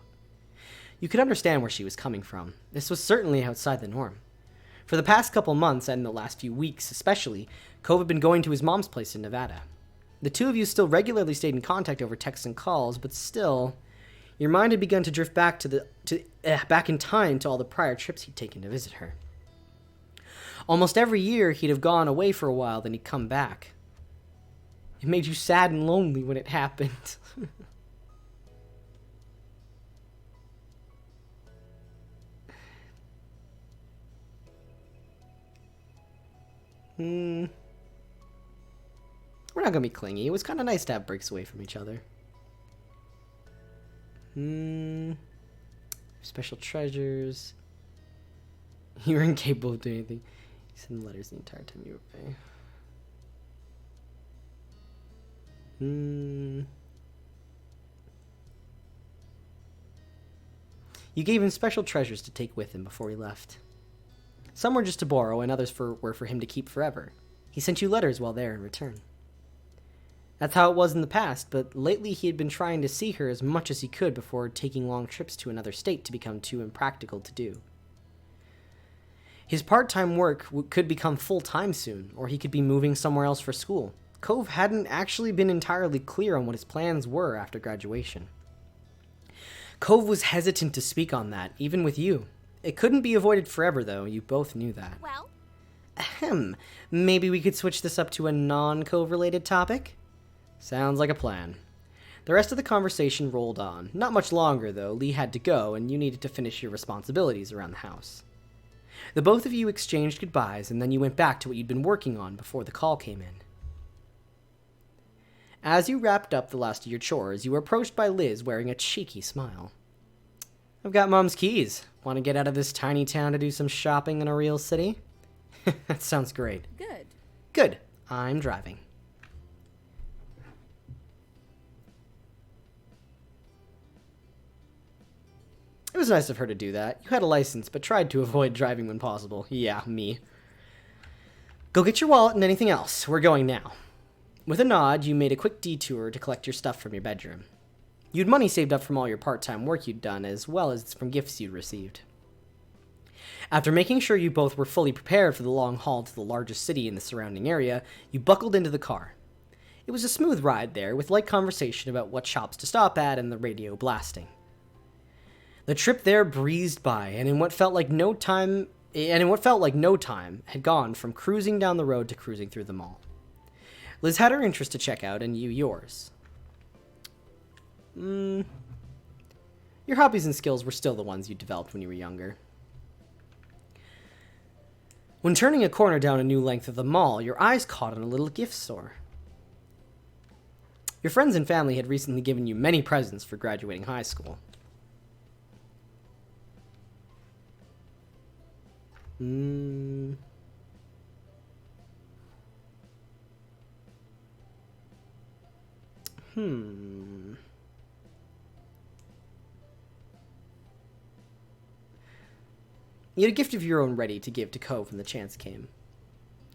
You could understand where she was coming from. This was certainly outside the norm. For the past couple months, and the last few weeks especially, Cove had been going to his mom's place in Nevada. The two of you still regularly stayed in contact over texts and calls, but still, your mind had begun to drift back back in time to all the prior trips he'd taken to visit her. Almost every year, he'd have gone away for a while, then he'd come back. It made you sad and lonely when it happened. We're not gonna be clingy. It was kind of nice to have breaks away from each other. Special treasures. You were incapable of doing anything. You sent letters the entire time you were away. You gave him special treasures to take with him before he left. Some were just to borrow, and others were for him to keep forever. He sent you letters while there in return. That's how it was in the past, but lately he had been trying to see her as much as he could before taking long trips to another state to become too impractical to do. His part-time work could become full-time soon, or he could be moving somewhere else for school. Cove hadn't actually been entirely clear on what his plans were after graduation. Cove was hesitant to speak on that, even with you. It couldn't be avoided forever, though. You both knew that. Well? Ahem. Maybe we could switch this up to a non-Cove related topic? Sounds like a plan. The rest of the conversation rolled on. Not much longer, though. Lee had to go, and you needed to finish your responsibilities around the house. The both of you exchanged goodbyes, and then you went back to what you'd been working on before the call came in. As you wrapped up the last of your chores, you were approached by Liz wearing a cheeky smile. "I've got Mom's keys. Want to get out of this tiny town to do some shopping in a real city?" "That sounds great." Good. "Good. I'm driving." It was nice of her to do that. You had a license, but tried to avoid driving when possible. Yeah, me. "Go get your wallet and anything else. We're going now." With a nod, you made a quick detour to collect your stuff from your bedroom. You'd money saved up from all your part-time work you'd done, as well as from gifts you'd received. After making sure you both were fully prepared for the long haul to the largest city in the surrounding area, you buckled into the car. It was a smooth ride there, with light conversation about what shops to stop at and the radio blasting. The trip there breezed by, and in what felt like no time had gone from cruising down the road to cruising through the mall. Liz had her interest to check out, and you yours. Your hobbies and skills were still the ones you developed when you were younger. When turning a corner down a new length of the mall, your eyes caught on a little gift store. Your friends and family had recently given you many presents for graduating high school. You had a gift of your own ready to give to Cove when the chance came.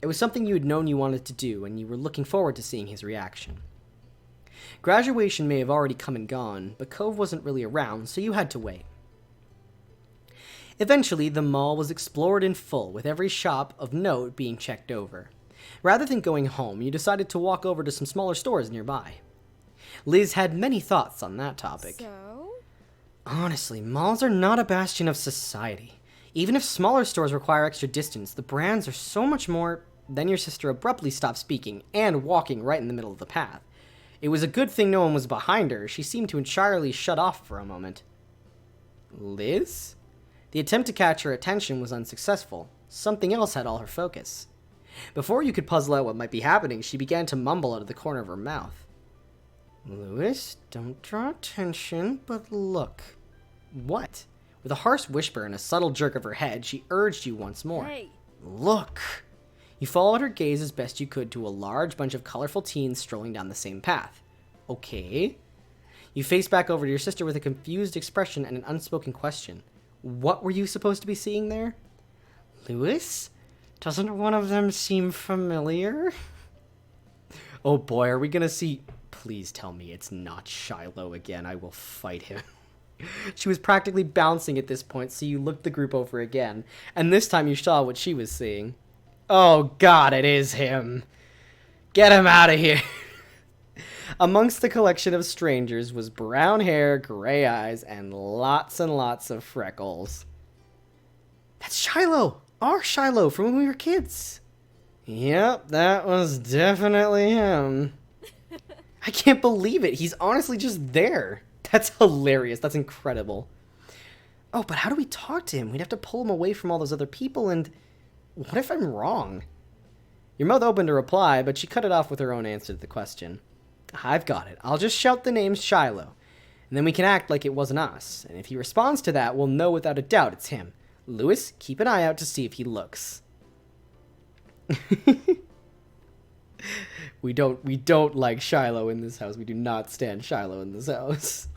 It was something you had known you wanted to do, and you were looking forward to seeing his reaction. Graduation may have already come and gone, but Cove wasn't really around, so you had to wait. Eventually, the mall was explored in full, with every shop of note being checked over. Rather than going home, you decided to walk over to some smaller stores nearby. Liz had many thoughts on that topic. So? Honestly, malls are not a bastion of society. Even if smaller stores require extra distance, the brands are so much more... Then your sister abruptly stopped speaking and walking right in the middle of the path. It was a good thing no one was behind her. She seemed to entirely shut off for a moment. Liz? The attempt to catch her attention was unsuccessful. Something else had all her focus. Before you could puzzle out what might be happening, she began to mumble out of the corner of her mouth. "Louis, don't draw attention, but look." What? With a harsh whisper and a subtle jerk of her head, she urged you once more. Hey. "Look." You followed her gaze as best you could to a large bunch of colorful teens strolling down the same path. Okay. You faced back over to your sister with a confused expression and an unspoken question. What were you supposed to be seeing there? "Louis? Doesn't one of them seem familiar?" Oh boy, are we gonna see... Please tell me it's not Shiloh again. I will fight him. She was practically bouncing at this point, so you looked the group over again, and this time you saw what she was seeing. Oh god, it is him. Get him out of here. Amongst the collection of strangers was brown hair, gray eyes, and lots of freckles. That's Shiloh! Our Shiloh from when we were kids. Yep, that was definitely him. I can't believe it. He's honestly just there. That's hilarious. That's incredible. Oh, but how do we talk to him? We'd have to pull him away from all those other people, and what if I'm wrong? Your mouth opened to reply, but she cut it off with her own answer to the question. I've got it. I'll just shout the name Shiloh, and then we can act like it wasn't us. And if he responds to that, we'll know without a doubt it's him. Louis, keep an eye out to see if he looks. We don't like Shiloh in this house. We do not stand Shiloh in this house.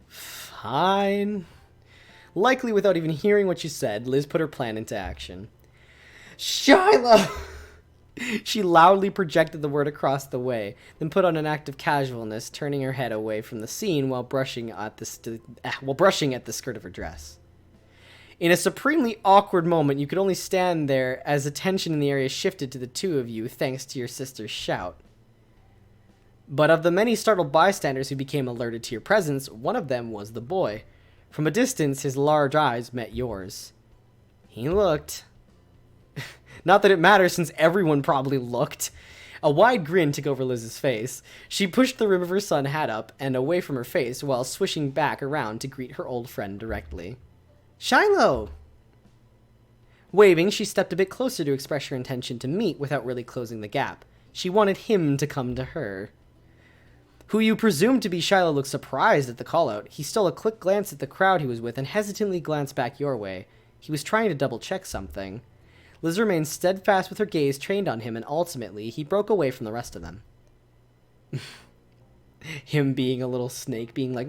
Fine. Likely without even hearing what you said, Liz put her plan into action. Shiloh! She loudly projected the word across the way, then put on an act of casualness, turning her head away from the scene while brushing at the skirt of her dress. In a supremely awkward moment, you could only stand there as attention in the area shifted to the two of you thanks to your sister's shout. But of the many startled bystanders who became alerted to your presence, one of them was the boy. From a distance, his large eyes met yours. He looked... Not that it matters, since everyone probably looked. A wide grin took over Liz's face. She pushed the rim of her sun hat up and away from her face while swishing back around to greet her old friend directly. Shiloh! Waving, she stepped a bit closer to express her intention to meet without really closing the gap. She wanted him to come to her. Who you presumed to be Shiloh looked surprised at the call-out. He stole a quick glance at the crowd he was with and hesitantly glanced back your way. He was trying to double-check something. Liz remained steadfast with her gaze trained on him, and ultimately, he broke away from the rest of them. Him being a little snake, being like,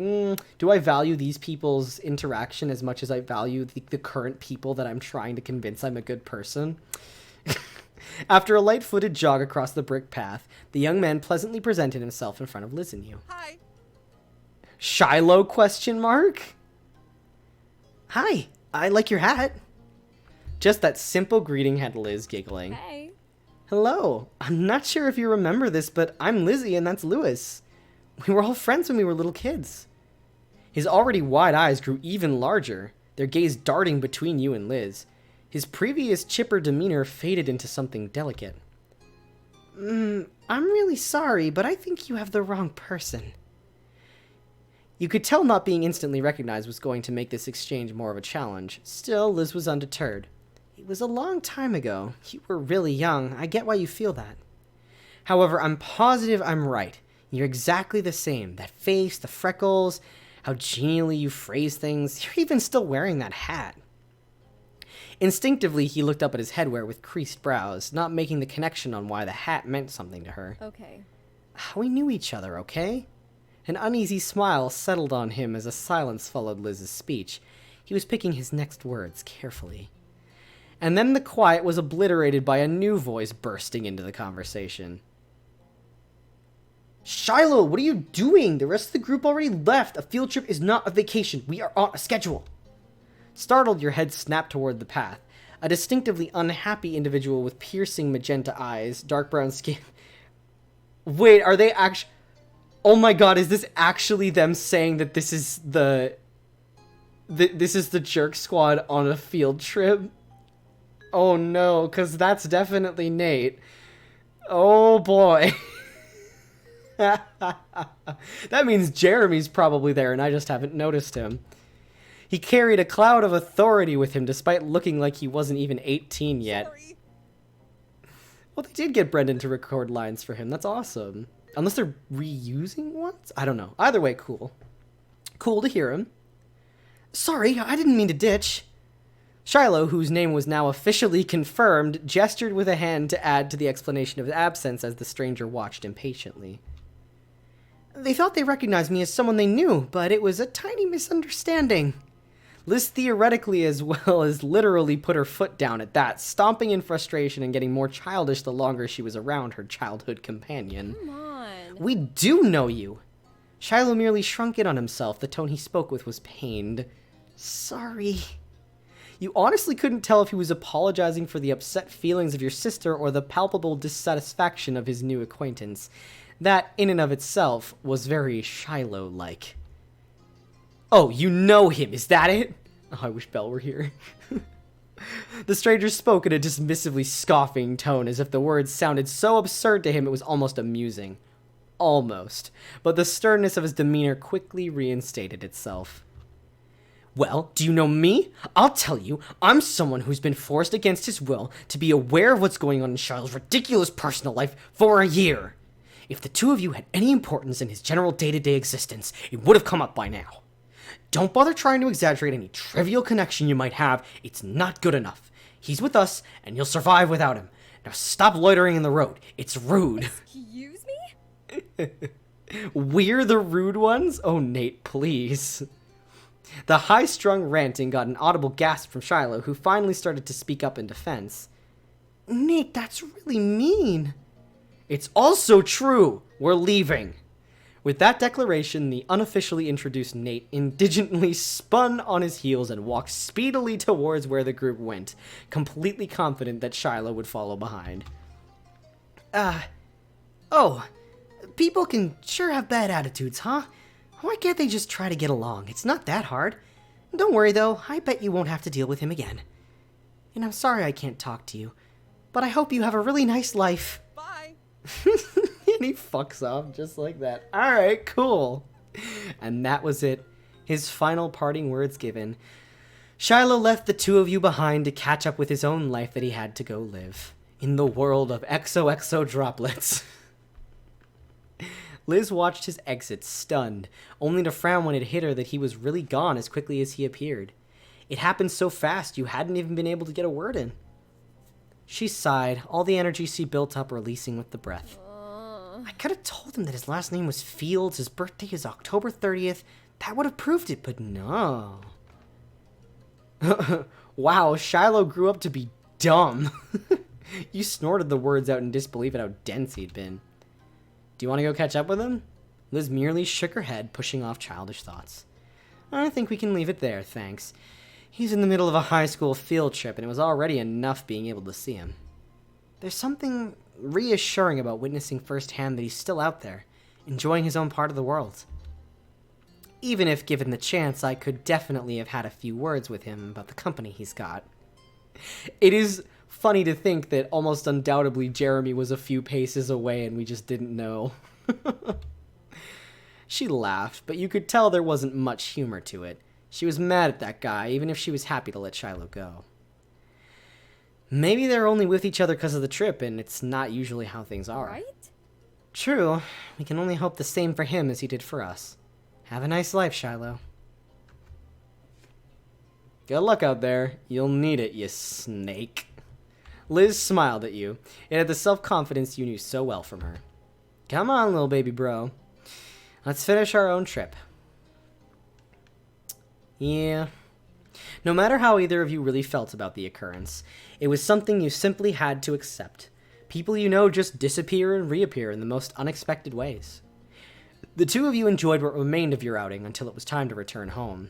do I value these people's interaction as much as I value the current people that I'm trying to convince I'm a good person? After a light-footed jog across the brick path, the young man pleasantly presented himself in front of Liz and you. Hi. Shiloh, question mark? Hi, I like your hat. Just that simple greeting had Liz giggling. Hey. Hello, I'm not sure if you remember this, but I'm Lizzie and that's Lewis. We were all friends when we were little kids. His already wide eyes grew even larger, their gaze darting between you and Liz. His previous chipper demeanor faded into something delicate. I'm really sorry, but I think you have the wrong person. You could tell not being instantly recognized was going to make this exchange more of a challenge. Still, Liz was undeterred. It was a long time ago. You were really young. I get why you feel that. However, I'm positive I'm right. You're exactly the same. That face, the freckles, how genially you phrase things. You're even still wearing that hat. Instinctively, he looked up at his headwear with creased brows, not making the connection on why the hat meant something to her. Okay. We knew each other, okay? An uneasy smile settled on him as a silence followed Liz's speech. He was picking his next words carefully. And then the quiet was obliterated by a new voice bursting into the conversation. Shiloh, what are you doing? The rest of the group already left. A field trip is not a vacation. We are on a schedule. Startled, your head snapped toward the path. A distinctively unhappy individual with piercing magenta eyes, dark brown skin. Wait, are they actually... Oh my god, is this actually them saying that this is this is the jerk squad on a field trip? Oh no, because that's definitely Nate. Oh boy. That means Jeremy's probably there and I just haven't noticed him. He carried a cloud of authority with him despite looking like he wasn't even 18 yet. Sorry. Well, they did get Brendan to record lines for him. That's awesome. Unless they're reusing ones? I don't know. Either way, cool. Cool to hear him. Sorry, I didn't mean to ditch. Shiloh, whose name was now officially confirmed, gestured with a hand to add to the explanation of his absence as the stranger watched impatiently. They thought they recognized me as someone they knew, but it was a tiny misunderstanding. Liz theoretically as well as literally put her foot down at that, stomping in frustration and getting more childish the longer she was around her childhood companion. Come on. We do know you. Shiloh merely shrunk in on himself. The tone he spoke with was pained. Sorry. You honestly couldn't tell if he was apologizing for the upset feelings of your sister or the palpable dissatisfaction of his new acquaintance. That, in and of itself, was very Shiloh-like. Oh, you know him, is that it? Oh, I wish Belle were here. The stranger spoke in a dismissively scoffing tone, as if the words sounded so absurd to him it was almost amusing. Almost. But the sternness of his demeanor quickly reinstated itself. Well, do you know me? I'll tell you, I'm someone who's been forced against his will to be aware of what's going on in Shiloh's ridiculous personal life for a year. If the two of you had any importance in his general day-to-day existence, it would have come up by now. Don't bother trying to exaggerate any trivial connection you might have. It's not good enough. He's with us, and you'll survive without him. Now stop loitering in the road. It's rude. Excuse me? We're the rude ones? Oh, Nate, please. The high-strung ranting got an audible gasp from Shiloh, who finally started to speak up in defense. Nate, that's really mean. It's also true. We're leaving. With that declaration, the unofficially introduced Nate indigently spun on his heels and walked speedily towards where the group went, completely confident that Shiloh would follow behind. People can sure have bad attitudes, huh? Why can't they just try to get along? It's not that hard. Don't worry, though. I bet you won't have to deal with him again. And I'm sorry I can't talk to you, but I hope you have a really nice life. Bye. And he fucks off just like that. Alright, cool. And that was it. His final parting words given. Shiloh left the two of you behind to catch up with his own life that he had to go live. In the world of XOXO droplets. Liz watched his exit, stunned, only to frown when it hit her that he was really gone as quickly as he appeared. It happened so fast you hadn't even been able to get a word in. She sighed, all the energy she built up releasing with the breath. I could have told him that his last name was Fields, his birthday is October 30th. That would have proved it, but no. Wow, Shiloh grew up to be dumb. You snorted the words out in disbelief at how dense he'd been. Do you want to go catch up with him? Liz merely shook her head, pushing off childish thoughts. I think we can leave it there, thanks. He's in the middle of a high school field trip, and it was already enough being able to see him. There's something reassuring about witnessing firsthand that he's still out there, enjoying his own part of the world. Even if given the chance, I could definitely have had a few words with him about the company he's got. It is funny to think that almost undoubtedly Jeremy was a few paces away and we just didn't know. She laughed, but you could tell there wasn't much humor to it. She was mad at that guy, even if she was happy to let Shiloh go. Maybe they're only with each other because of the trip, and it's not usually how things are. Right? True. We can only hope the same for him as he did for us. Have a nice life, Shiloh. Good luck out there. You'll need it, you snake. Liz smiled at you. It had the self-confidence you knew so well from her. Come on, little baby bro. Let's finish our own trip. Yeah. No matter how either of you really felt about the occurrence, it was something you simply had to accept. People you know just disappear and reappear in the most unexpected ways. The two of you enjoyed what remained of your outing until it was time to return home.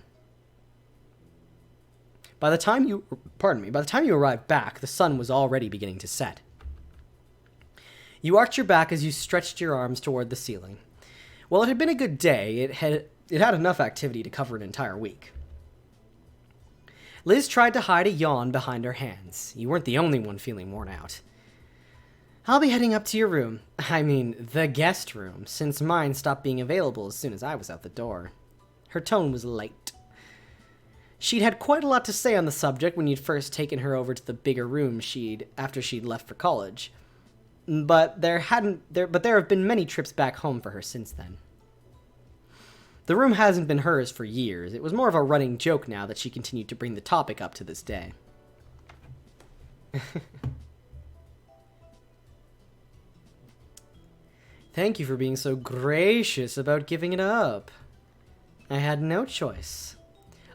By the time you arrived back, the sun was already beginning to set. You arched your back as you stretched your arms toward the ceiling. While it had been a good day, it had enough activity to cover an entire week. Liz tried to hide a yawn behind her hands. You weren't the only one feeling worn out. I'll be heading up to your room. I mean, the guest room, since mine stopped being available as soon as I was out the door. Her tone was light. She'd had quite a lot to say on the subject when you'd first taken her over to the bigger room after she'd left for college. But there have been many trips back home for her since then. The room hasn't been hers for years. It was more of a running joke now that she continued to bring the topic up to this day. Thank you for being so gracious about giving it up. I had no choice.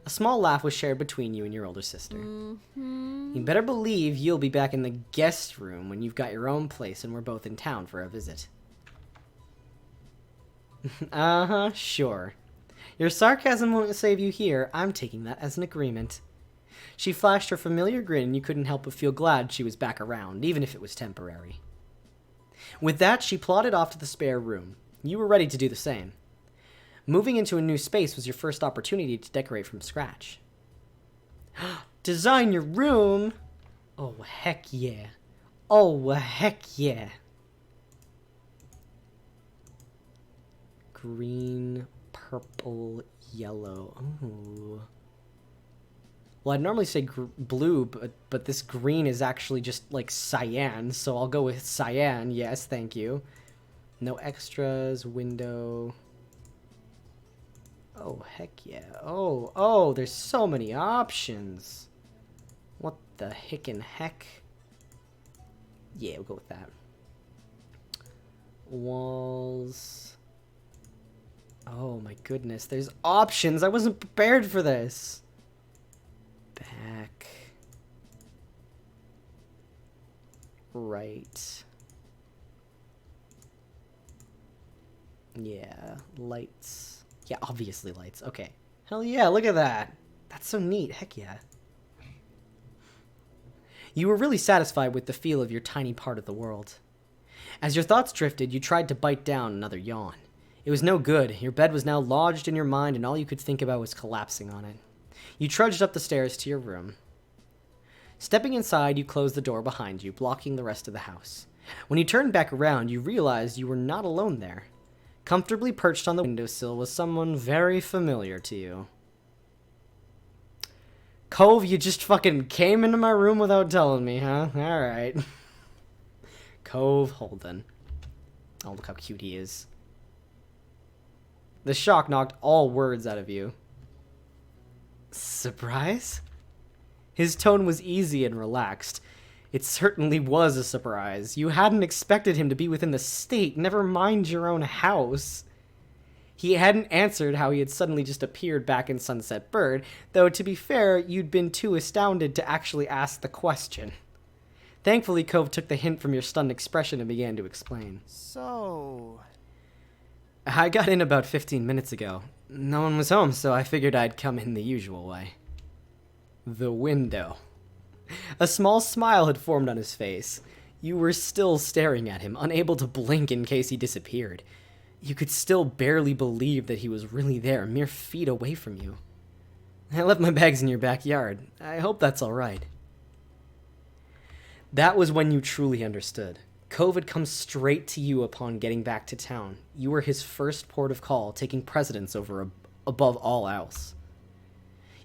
A small laugh was shared between you and your older sister. You better believe you'll be back in the guest room when you've got your own place and we're both in town for a visit. Uh-huh, sure. Your sarcasm won't save you here. I'm taking that as an agreement. She flashed her familiar grin and you couldn't help but feel glad she was back around, even if it was temporary. With that, she plodded off to the spare room. You were ready to do the same. Moving into a new space was your first opportunity to decorate from scratch. Design your room! Oh, heck yeah. Oh, heck yeah. Green, purple, yellow. Ooh. Well, I'd normally say blue, but this green is actually just like cyan, so I'll go with cyan. Yes, thank you. No extras, window. Oh, heck yeah. Oh, there's so many options. What the hickin' heck? Yeah, we'll go with that. Walls. Oh my goodness, there's options. I wasn't prepared for this. Back. Right. Yeah, lights. Yeah, obviously lights. Okay. Hell yeah, look at that. That's so neat. Heck yeah. You were really satisfied with the feel of your tiny part of the world. As your thoughts drifted, you tried to bite down another yawn. It was no good. Your bed was now lodged in your mind and all you could think about was collapsing on it. You trudged up the stairs to your room. Stepping inside, you closed the door behind you, blocking the rest of the house. When you turned back around, you realized you were not alone there. Comfortably perched on the windowsill was someone very familiar to you. Cove, you just fucking came into my room without telling me, huh? Alright. Cove Holden. Oh, look how cute he is. The shock knocked all words out of you. Surprise? His tone was easy and relaxed. It certainly was a surprise. You hadn't expected him to be within the state, never mind your own house. He hadn't answered how he had suddenly just appeared back in Sunset Bird, though to be fair, you'd been too astounded to actually ask the question. Thankfully, Cove took the hint from your stunned expression and began to explain. So... I got in about 15 minutes ago. No one was home, so I figured I'd come in the usual way. The window. A small smile had formed on his face. You were still staring at him, unable to blink in case he disappeared. You could still barely believe that he was really there, mere feet away from you. I left my bags in your backyard. I hope that's all right. That was when you truly understood. Cove had come straight to you upon getting back to town. You were his first port of call, taking precedence above all else.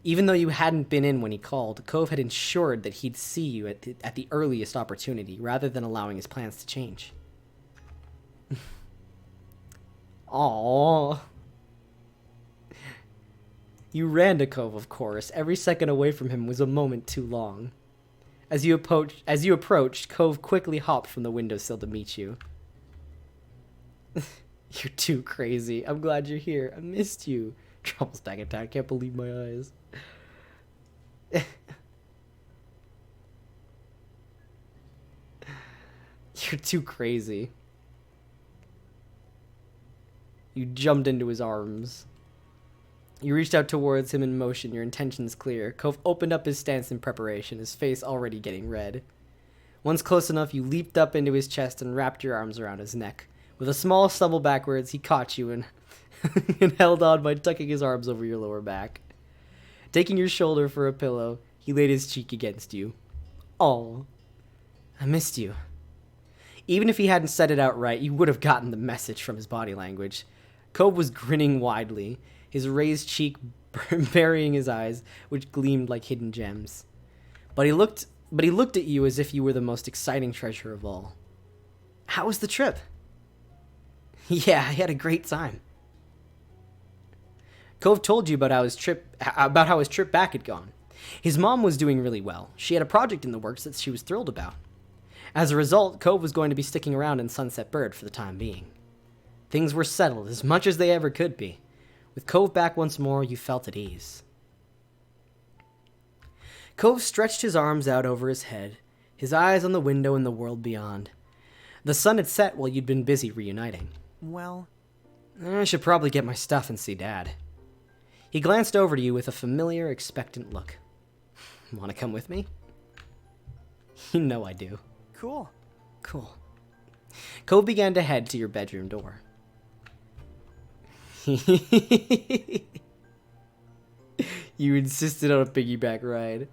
Even though you hadn't been in when he called, Cove had ensured that he'd see you at the earliest opportunity, rather than allowing his plans to change. Aww. You ran to Cove, of course. Every second away from him was a moment too long. As you approached, Cove quickly hopped from the windowsill to meet you. You're too crazy. I'm glad you're here. I missed you. Trouble's back in town. I can't believe my eyes. You're too crazy. You jumped into his arms. You reached out towards him in motion, your intentions clear. Cove opened up his stance in preparation, his face already getting red. Once close enough, you leaped up into his chest and wrapped your arms around his neck. With a small stumble backwards, he caught you and, and held on by tucking his arms over your lower back. Taking your shoulder for a pillow, he laid his cheek against you. "Oh, I missed you." Even if he hadn't said it outright, you would have gotten the message from his body language. Cove was grinning widely, his raised cheek burying his eyes, which gleamed like hidden gems. But he looked at you as if you were the most exciting treasure of all. "How was the trip?" "Yeah, I had a great time." Cove told you about how his trip back had gone. His mom was doing really well. She had a project in the works that she was thrilled about. As a result, Cove was going to be sticking around in Sunset Bird for the time being. Things were settled as much as they ever could be. With Cove back once more, you felt at ease. Cove stretched his arms out over his head, his eyes on the window and the world beyond. The sun had set while you'd been busy reuniting. Well... I should probably get my stuff and see Dad. He glanced over to you with a familiar, expectant look. Want to come with me? You know I do. Cool. Cool. Cove began to head to your bedroom door. You insisted on a piggyback ride.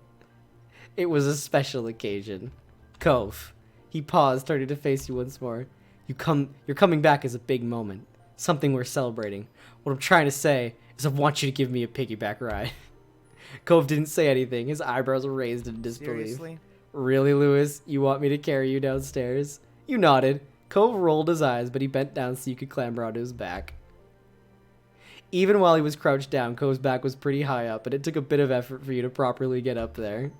It was a special occasion. Cove. He paused, turning to face you once more. You're coming back as a big moment. Something we're celebrating. What I'm trying to say is I want you to give me a piggyback ride. Cove didn't say anything. His eyebrows were raised in disbelief. Seriously? Really, Lewis? You want me to carry you downstairs? You nodded. Cove rolled his eyes, but he bent down so you could clamber onto his back. Even while he was crouched down, Cove's back was pretty high up, and it took a bit of effort for you to properly get up there.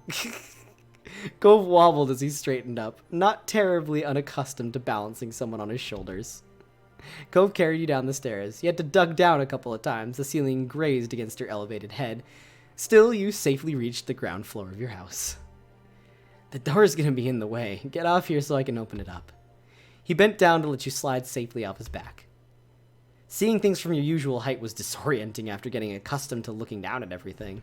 Cove wobbled as he straightened up, not terribly unaccustomed to balancing someone on his shoulders. Cove carried you down the stairs. You had to duck down a couple of times, the ceiling grazed against your elevated head. Still, you safely reached the ground floor of your house. The door's gonna be in the way. Get off here so I can open it up. He bent down to let you slide safely off his back. Seeing things from your usual height was disorienting after getting accustomed to looking down at everything.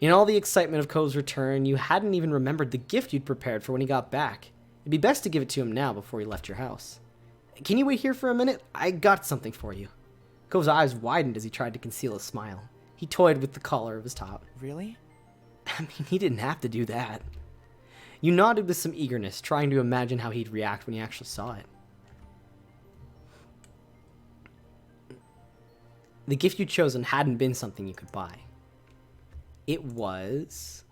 In all the excitement of Cove's return, you hadn't even remembered the gift you'd prepared for when he got back. It'd be best to give it to him now before he left your house. Can you wait here for a minute? I got something for you. Cove's eyes widened as he tried to conceal a smile. He toyed with the collar of his top. Really? I mean, he didn't have to do that. You nodded with some eagerness, trying to imagine how he'd react when he actually saw it. The gift you'd chosen hadn't been something you could buy. It was...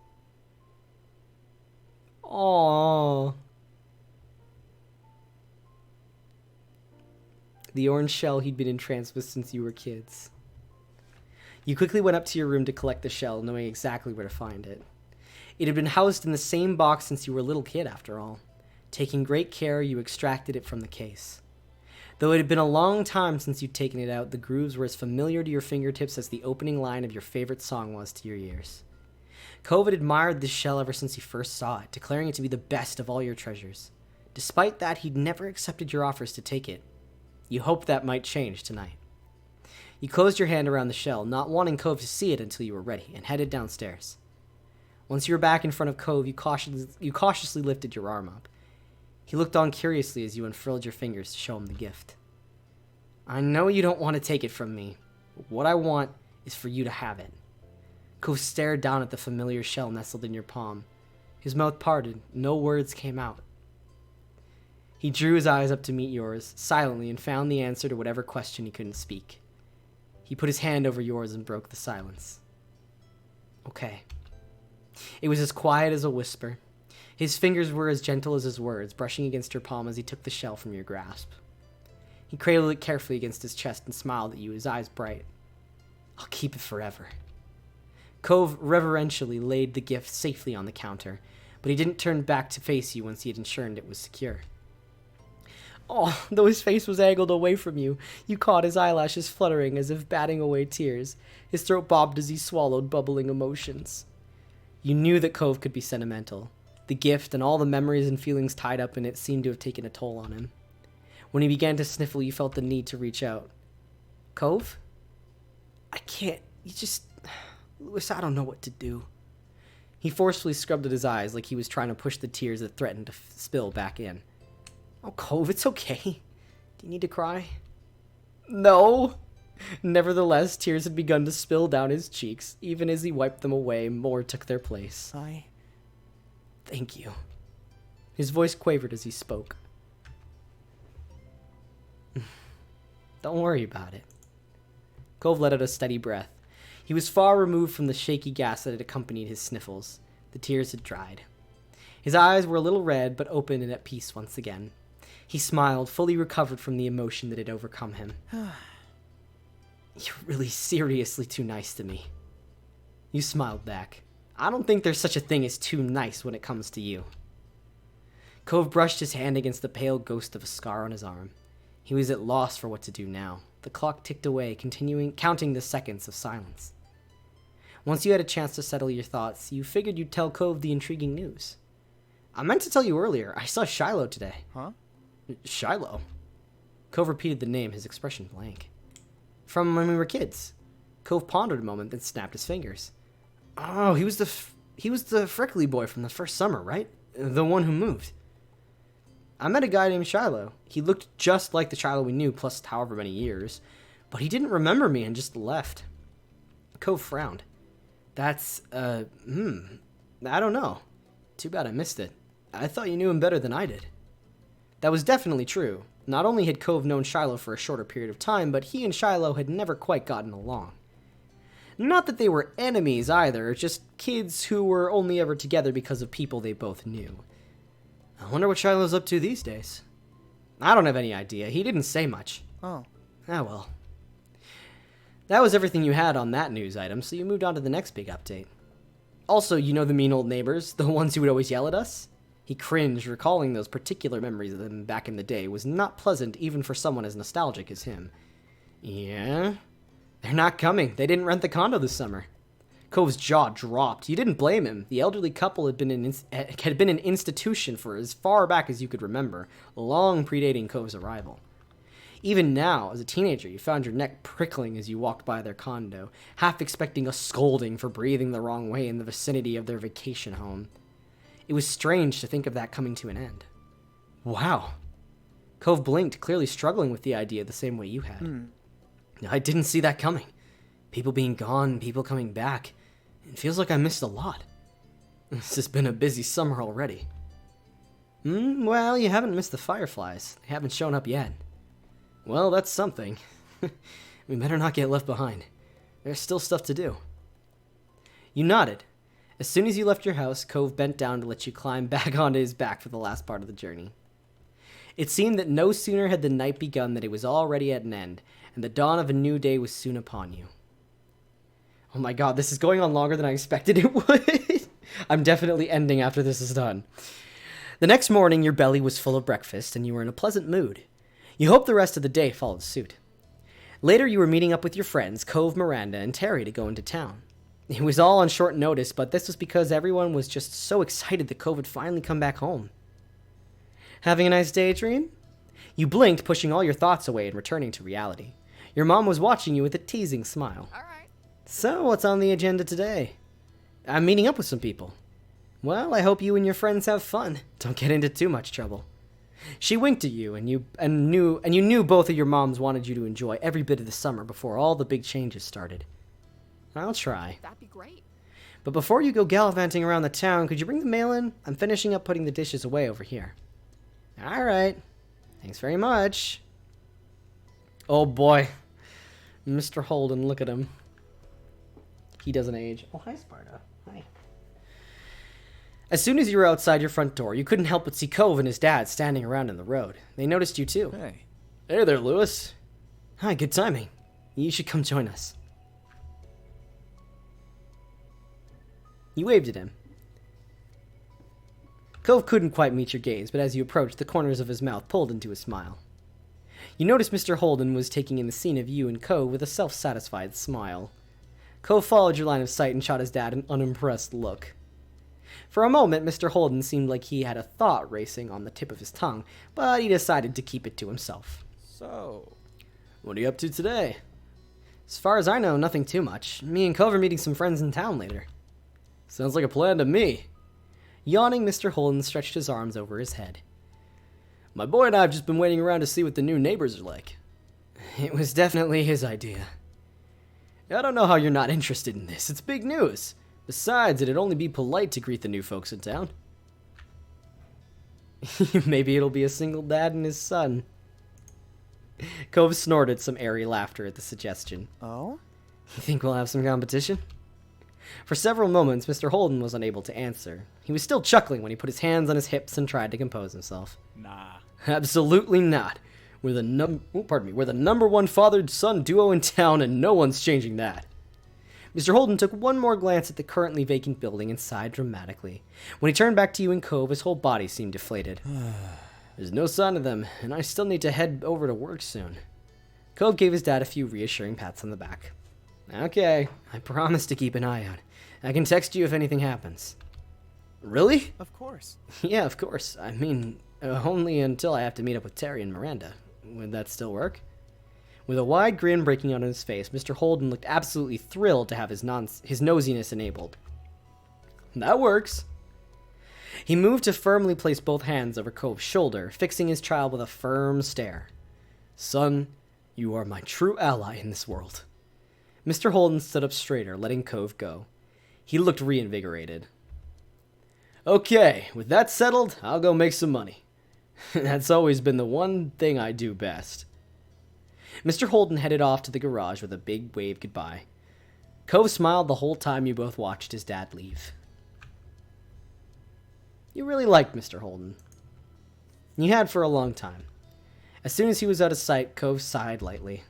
Aww. The orange shell he'd been entranced with since you were kids. You quickly went up to your room to collect the shell, knowing exactly where to find it. It had been housed in the same box since you were a little kid, after all. Taking great care, you extracted it from the case. Though it had been a long time since you'd taken it out, the grooves were as familiar to your fingertips as the opening line of your favorite song was to your ears. Cove had admired this shell ever since he first saw it, declaring it to be the best of all your treasures. Despite that, he'd never accepted your offers to take it. You hoped that might change tonight. You closed your hand around the shell, not wanting Cove to see it until you were ready, and headed downstairs. Once you were back in front of Cove, you cautiously lifted your arm up. He looked on curiously as you unfurled your fingers to show him the gift. I know you don't want to take it from me, but what I want is for you to have it. Cove stared down at the familiar shell nestled in your palm. His mouth parted, no words came out. He drew his eyes up to meet yours, silently, and found the answer to whatever question he couldn't speak. He put his hand over yours and broke the silence. Okay. It was as quiet as a whisper. His fingers were as gentle as his words, brushing against your palm as he took the shell from your grasp. He cradled it carefully against his chest and smiled at you, his eyes bright. I'll keep it forever. Cove reverentially laid the gift safely on the counter, but he didn't turn back to face you once he had ensured it was secure. Oh, though his face was angled away from you, you caught his eyelashes fluttering as if batting away tears. His throat bobbed as he swallowed bubbling emotions. You knew that Cove could be sentimental. The gift and all the memories and feelings tied up in it seemed to have taken a toll on him. When he began to sniffle, you felt the need to reach out. Cove? I can't. Louis, I don't know what to do. He forcefully scrubbed at his eyes like he was trying to push the tears that threatened to spill back in. Oh, Cove, it's okay. Do you need to cry? No. Nevertheless, tears had begun to spill down his cheeks. Even as he wiped them away, more took their place. Thank you. His voice quavered as he spoke. Don't worry about it. Cove let out a steady breath. He was far removed from the shaky gas that had accompanied his sniffles. The tears had dried. His eyes were a little red, but open and at peace once again. He smiled, fully recovered from the emotion that had overcome him. You're really seriously too nice to me. You smiled back. I don't think there's such a thing as too nice when it comes to you. Cove brushed his hand against the pale ghost of a scar on his arm. He was at loss for what to do now. The clock ticked away, counting the seconds of silence. Once you had a chance to settle your thoughts, you figured you'd tell Cove the intriguing news. I meant to tell you earlier, I saw Shiloh today. Huh? Shiloh? Cove repeated the name, his expression blank. From when we were kids. Cove pondered a moment, then snapped his fingers. Oh, he was the freckly boy from the first summer, right? The one who moved. I met a guy named Shiloh. He looked just like the Shiloh we knew, plus however many years. But he didn't remember me and just left. Cove frowned. That's, I don't know. Too bad I missed it. I thought you knew him better than I did. That was definitely true. Not only had Cove known Shiloh for a shorter period of time, but he and Shiloh had never quite gotten along. Not that they were enemies either, just kids who were only ever together because of people they both knew. I wonder what Shiloh's up to these days. I don't have any idea. He didn't say much. Oh. Ah, well. That was everything you had on that news item, so you moved on to the next big update. Also, you know the mean old neighbors, the ones who would always yell at us? He cringed, recalling those particular memories of them back in the day was not pleasant even for someone as nostalgic as him. Yeah? They're not coming. They didn't rent the condo this summer. Cove's jaw dropped. You didn't blame him. The elderly couple had been an institution for as far back as you could remember, long predating Cove's arrival. Even now, as a teenager, you found your neck prickling as you walked by their condo, half expecting a scolding for breathing the wrong way in the vicinity of their vacation home. It was strange to think of that coming to an end. Wow. Cove blinked, clearly struggling with the idea the same way you had. I didn't see that coming. People being gone, people coming back. It feels like I missed a lot. This has been a busy summer already. Well, you haven't missed the fireflies. They haven't shown up yet. Well, that's something. We better not get left behind. There's still stuff to do. You nodded. As soon as you left your house, Cove bent down to let you climb back onto his back for the last part of the journey. It seemed that no sooner had the night begun than it was already at an end, and the dawn of a new day was soon upon you. Oh my god, this is going on longer than I expected it would. I'm definitely ending after this is done. The next morning, your belly was full of breakfast, and you were in a pleasant mood. You hoped the rest of the day followed suit. Later, you were meeting up with your friends, Cove, Miranda, and Terry, to go into town. It was all on short notice, but this was because everyone was just so excited that Cove had finally come back home. Having a nice daydream? You blinked, pushing all your thoughts away and returning to reality. Your mom was watching you with a teasing smile. All right. So, what's on the agenda today? I'm meeting up with some people. Well, I hope you and your friends have fun. Don't get into too much trouble. She winked at you, and you knew both of your moms wanted you to enjoy every bit of the summer before all the big changes started. I'll try. That'd be great. But before you go gallivanting around the town, could you bring the mail in? I'm finishing up putting the dishes away over here. All right. Thanks very much. Oh boy. Mr. Holden, look at him. He doesn't age. Oh, hi, Sparta. Hi. As soon as you were outside your front door, you couldn't help but see Cove and his dad standing around in the road. They noticed you too. Hey. Hey there, Lewis. Hi, good timing. You should come join us. You waved at him. Cove couldn't quite meet your gaze, but as you approached, the corners of his mouth pulled into a smile. You noticed Mr. Holden was taking in the scene of you and Cove with a self-satisfied smile. Cove followed your line of sight and shot his dad an unimpressed look. For a moment, Mr. Holden seemed like he had a thought racing on the tip of his tongue, but he decided to keep it to himself. So, What are you up to today? As far as I know, nothing too much. Me and Cove are meeting some friends in town later. Sounds like a plan to me. Yawning, Mr. Holden stretched his arms over his head. My boy and I have just been waiting around to see what the new neighbors are like. It was definitely his idea. I don't know how you're not interested in this. It's big news. Besides, it'd only be polite to greet the new folks in town. Maybe it'll be a single dad and his son. Cove snorted some airy laughter at the suggestion. oh? You think we'll have some competition? For several moments, Mr. Holden was unable to answer. He was still chuckling when he put his hands on his hips and tried to compose himself. Nah. Absolutely not. We're the number one father-son duo in town, and no one's changing that. Mr. Holden took one more glance at the currently vacant building and sighed dramatically. When he turned back to you and Cove, his whole body seemed deflated. There's no sign of them, and I still need to head over to work soon. Cove gave his dad a few reassuring pats on the back. Okay, I promise to keep an eye out. I can text you if anything happens. Really? Of course. Yeah, of course. I mean, only until I have to meet up with Terry and Miranda. Would that still work? With a wide grin breaking out on his face, Mr. Holden looked absolutely thrilled to have his nosiness enabled. That works. He moved to firmly place both hands over Cove's shoulder, fixing his child with a firm stare. Son, you are my true ally in this world. Mr. Holden stood up straighter, letting Cove go. He looked reinvigorated. Okay, with that settled, I'll go make some money. That's always been the one thing I do best. Mr. Holden headed off to the garage with a big wave goodbye. Cove smiled the whole time you both watched his dad leave. You really liked Mr. Holden. You had for a long time. As soon as he was out of sight, Cove sighed lightly.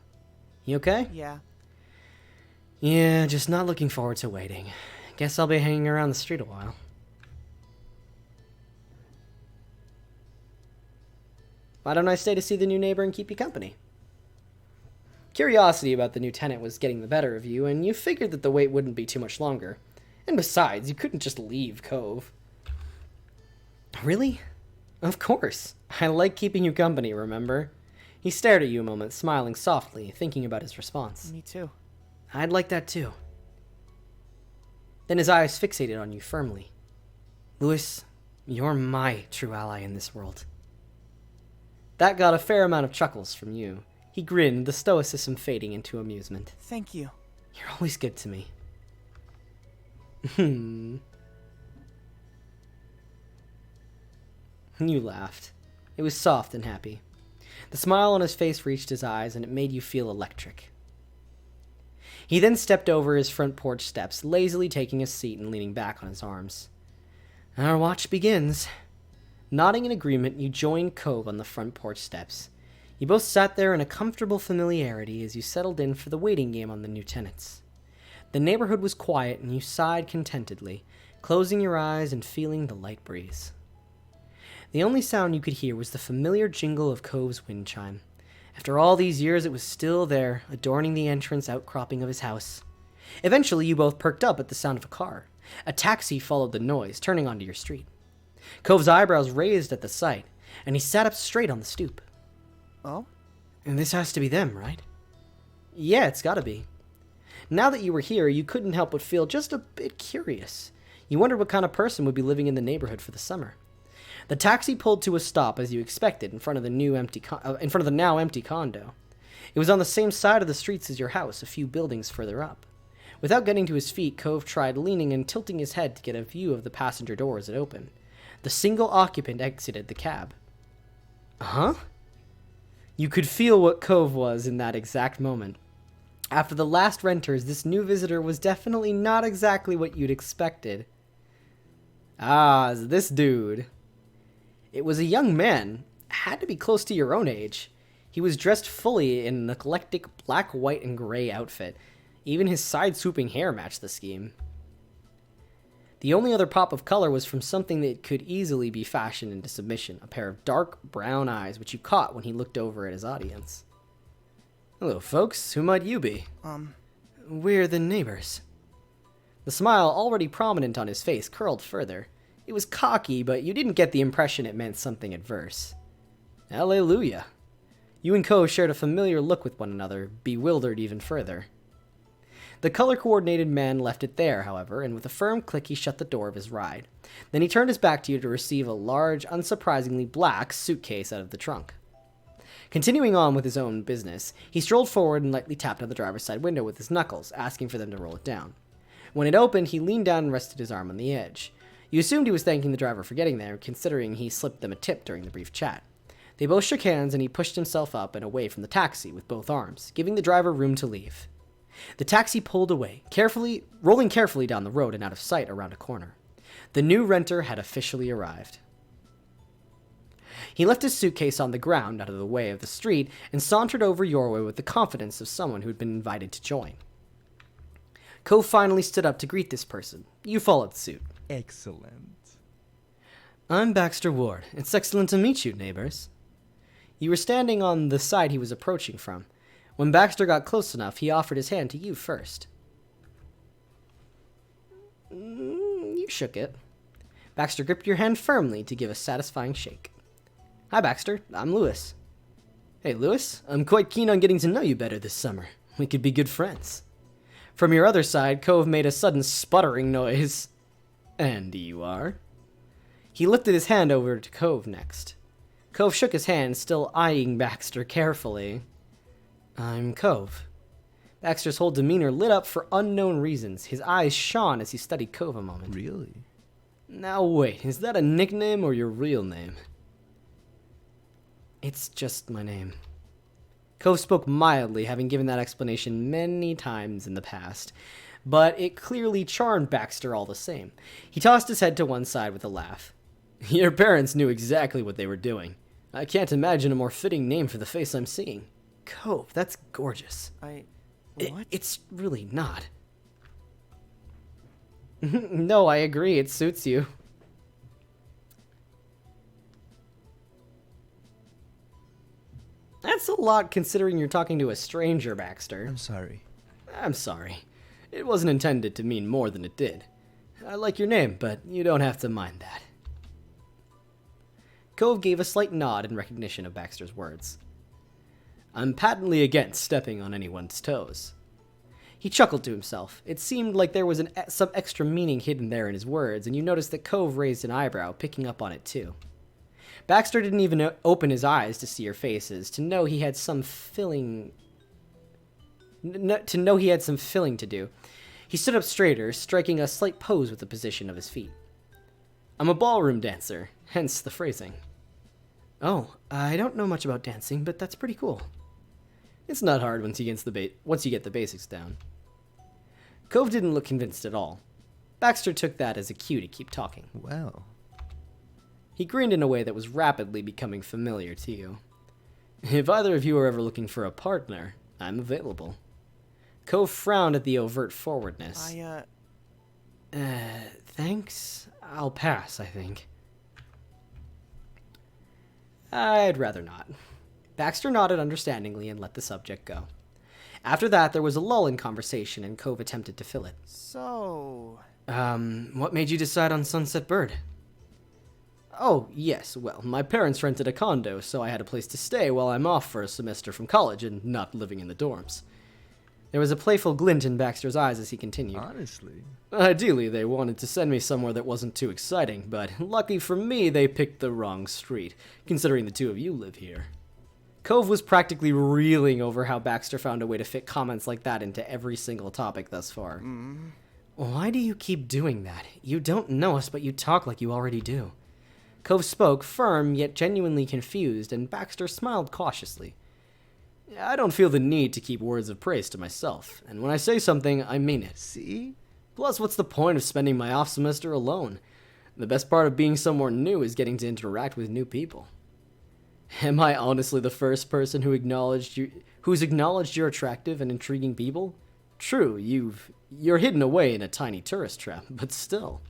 You okay? Yeah. Yeah, just not looking forward to waiting. Guess I'll be hanging around the street a while. Why don't I stay to see the new neighbor and keep you company? Curiosity about the new tenant was getting the better of you, and you figured that the wait wouldn't be too much longer. And besides, you couldn't just leave Cove. Really? Of course. I like keeping you company, remember? He stared at you a moment, smiling softly, thinking about his response. Me too. I'd like that too. Then his eyes fixated on you firmly. Lewis, you're my true ally in this world. That got a fair amount of chuckles from you. He grinned, the stoicism fading into amusement. Thank you. You're always good to me. You laughed. It was soft and happy. The smile on his face reached his eyes, and it made you feel electric. He then stepped over his front porch steps, lazily taking a seat and leaning back on his arms. Our watch begins. Nodding in agreement, you joined Cove on the front porch steps. You both sat there in a comfortable familiarity as you settled in for the waiting game on the new tenants. The neighborhood was quiet, and you sighed contentedly, closing your eyes and feeling the light breeze. The only sound you could hear was the familiar jingle of Cove's wind chime. After all these years, it was still there, adorning the entrance outcropping of his house. Eventually, you both perked up at the sound of a car. A taxi followed the noise, turning onto your street. Cove's eyebrows raised at the sight, and he sat up straight on the stoop. Oh? And this has to be them, right? Yeah, it's gotta be. Now that you were here, you couldn't help but feel just a bit curious. You wondered what kind of person would be living in the neighborhood for the summer. The taxi pulled to a stop as you expected in front of the now empty condo. It was on the same side of the streets as your house, a few buildings further up. Without getting to his feet, Cove tried leaning and tilting his head to get a view of the passenger door as it opened. The single occupant exited the cab. Huh? You could feel what Cove was in that exact moment. After the last renters, this new visitor was definitely not exactly what you'd expected. Ah, it's this dude. It was a young man, had to be close to your own age. He was dressed fully in an eclectic black, white, and gray outfit. Even his side-swooping hair matched the scheme. The only other pop of color was from something that could easily be fashioned into submission, a pair of dark brown eyes which you caught when he looked over at his audience. Hello, folks. Who might you be? We're the neighbors. The smile, already prominent on his face, curled further. It was cocky, but you didn't get the impression it meant something adverse. Alleluia. You and Cove shared a familiar look with one another, bewildered even further. The color-coordinated man left it there, however, and with a firm click he shut the door of his ride. Then he turned his back to you to receive a large, unsurprisingly black suitcase out of the trunk. Continuing on with his own business, he strolled forward and lightly tapped on the driver's side window with his knuckles, asking for them to roll it down. When it opened, he leaned down and rested his arm on the edge. You assumed he was thanking the driver for getting there, considering he slipped them a tip during the brief chat. They both shook hands, and he pushed himself up and away from the taxi with both arms, giving the driver room to leave. The taxi pulled away, rolling carefully down the road and out of sight around a corner. The new renter had officially arrived. He left his suitcase on the ground out of the way of the street and sauntered over your way with the confidence of someone who had been invited to join. Cove finally stood up to greet this person. You followed suit. Excellent. I'm Baxter Ward. It's excellent to meet you, neighbors. You were standing on the side he was approaching from. When Baxter got close enough, he offered his hand to you first. You shook it. Baxter gripped your hand firmly to give a satisfying shake. Hi, Baxter. I'm Lewis. Hey, Lewis. I'm quite keen on getting to know you better this summer. We could be good friends. From your other side, Cove made a sudden sputtering noise. And you are? He lifted his hand over to Cove next. Cove shook his hand, still eyeing Baxter carefully. I'm Cove. Baxter's whole demeanor lit up for unknown reasons. His eyes shone as he studied Cove a moment. Really? Now wait, is that a nickname or your real name? It's just my name. Cove spoke mildly, having given that explanation many times in the past, but it clearly charmed Baxter all the same. He tossed his head to one side with a laugh. Your parents knew exactly what they were doing. I can't imagine a more fitting name for the face I'm seeing. Cove, that's gorgeous. What? It's really not. No, I agree, it suits you. That's a lot considering you're talking to a stranger, Baxter. I'm sorry. I'm sorry. It wasn't intended to mean more than it did. I like your name, but you don't have to mind that. Cove gave a slight nod in recognition of Baxter's words. I'm patently against stepping on anyone's toes. He chuckled to himself. It seemed like there was some extra meaning hidden there in his words, and you noticed that Cove raised an eyebrow, picking up on it too. Baxter didn't even open his eyes to see your faces, to know he had some filling to do. He stood up straighter, striking a slight pose with the position of his feet. I'm a ballroom dancer, hence the phrasing. Oh, I don't know much about dancing, but that's pretty cool. It's not hard once you get the basics down. Cove didn't look convinced at all. Baxter took that as a cue to keep talking. Well, He grinned in a way that was rapidly becoming familiar to you. If either of you are ever looking for a partner, I'm available. Cove frowned at the overt forwardness. Thanks. I'll pass, I think. I'd rather not. Baxter nodded understandingly and let the subject go. After that, there was a lull in conversation, and Cove attempted to fill it. so... What made you decide on Sunset Bird? Oh, yes, well, my parents rented a condo, so I had a place to stay while I'm off for a semester from college and not living in the dorms. There was a playful glint in Baxter's eyes as he continued. Honestly. Ideally, they wanted to send me somewhere that wasn't too exciting, but lucky for me, they picked the wrong street, considering the two of you live here. Cove was practically reeling over how Baxter found a way to fit comments like that into every single topic thus far. Why do you keep doing that? You don't know us, but you talk like you already do. Cove spoke, firm yet genuinely confused, and Baxter smiled cautiously. I don't feel the need to keep words of praise to myself, and when I say something, I mean it. See? Plus, what's the point of spending my off semester alone? The best part of being somewhere new is getting to interact with new people. Am I honestly the first person who's acknowledged you're attractive and intriguing people? True, you're hidden away in a tiny tourist trap, but still.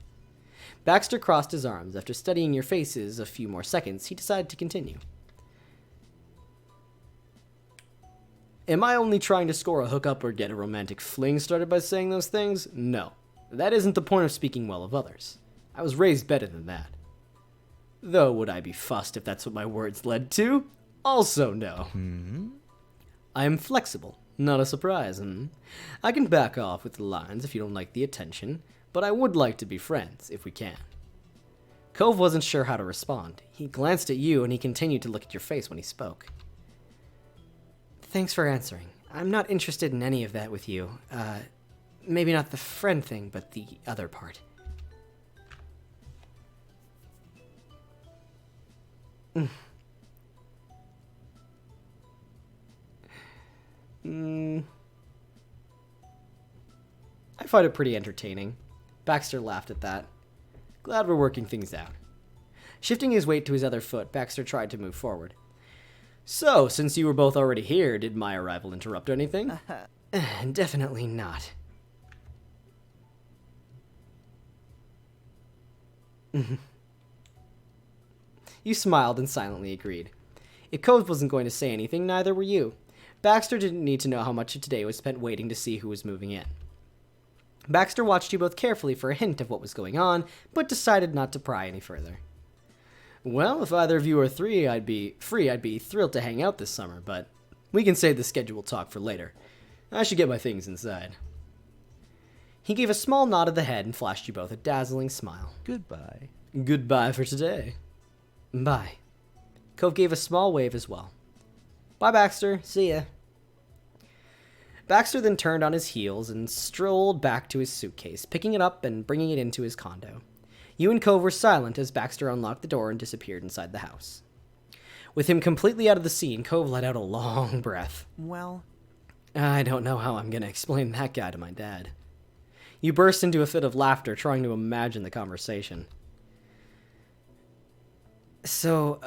Baxter crossed his arms. After studying your faces a few more seconds, he decided to continue. Am I only trying to score a hookup or get a romantic fling started by saying those things? No. That isn't the point of speaking well of others. I was raised better than that. Though, would I be fussed if that's what my words led to? Also no. I am flexible. Not a surprise, I can back off with the lines if you don't like the attention, but I would like to be friends, if we can. Cove wasn't sure how to respond. He glanced at you, and he continued to look at your face when he spoke. Thanks for answering. I'm not interested in any of that with you. Maybe not the friend thing, but the other part. I find it pretty entertaining. Baxter laughed at that. Glad we're working things out. Shifting his weight to his other foot, Baxter tried to move forward. So, since you were both already here, did my arrival interrupt anything? Definitely not. You smiled and silently agreed. If Cove wasn't going to say anything, neither were you. Baxter didn't need to know how much of today was spent waiting to see who was moving in. Baxter watched you both carefully for a hint of what was going on, but decided not to pry any further. Well, if either of you are free, I'd be thrilled to hang out this summer, but we can save the schedule talk for later. I should get my things inside. He gave a small nod of the head and flashed you both a dazzling smile. Goodbye. Goodbye for today. Bye. Cove gave a small wave as well. Bye, Baxter. See ya. Baxter then turned on his heels and strolled back to his suitcase, picking it up and bringing it into his condo. You and Cove were silent as Baxter unlocked the door and disappeared inside the house. With him completely out of the scene, Cove let out a long breath. Well, I don't know how I'm going to explain that guy to my dad. You burst into a fit of laughter, trying to imagine the conversation. So,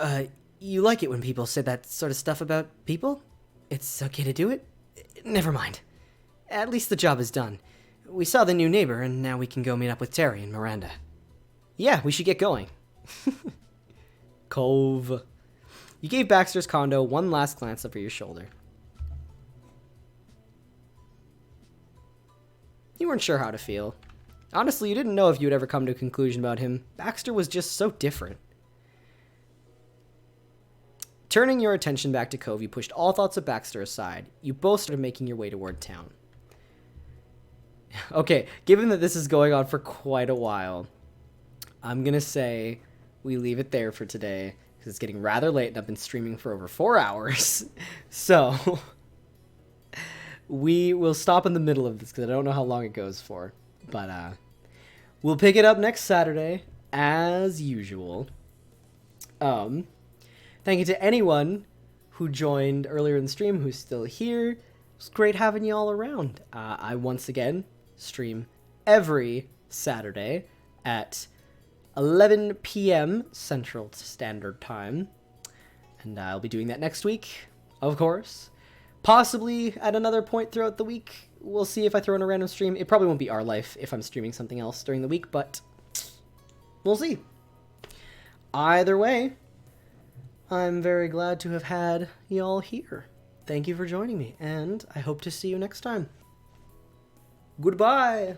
you like it when people say that sort of stuff about people? It's okay to do it? Never mind. At least the job is done. We saw the new neighbor, and now we can go meet up with Terry and Miranda. Yeah, we should get going. Cove. You gave Baxter's condo one last glance over your shoulder. You weren't sure how to feel. Honestly, you didn't know if you would ever come to a conclusion about him. Baxter was just so different. Turning your attention back to Cove, you pushed all thoughts of Baxter aside. You both started making your way toward town. Okay, given that this is going on for quite a while, I'm going to say we leave it there for today, because it's getting rather late and I've been streaming for over 4 hours. So, we will stop in the middle of this, because I don't know how long it goes for. But, we'll pick it up next Saturday. as usual, thank you to anyone who joined earlier in the stream, who's still here. It was great having you all around. I once again stream every Saturday at 11 p.m. Central Standard Time. And I'll be doing that next week, of course. Possibly at another point throughout the week. We'll see if I throw in a random stream. It probably won't be our life if I'm streaming something else during the week, but we'll see. Either way, I'm very glad to have had y'all here. Thank you for joining me, and I hope to see you next time. Goodbye!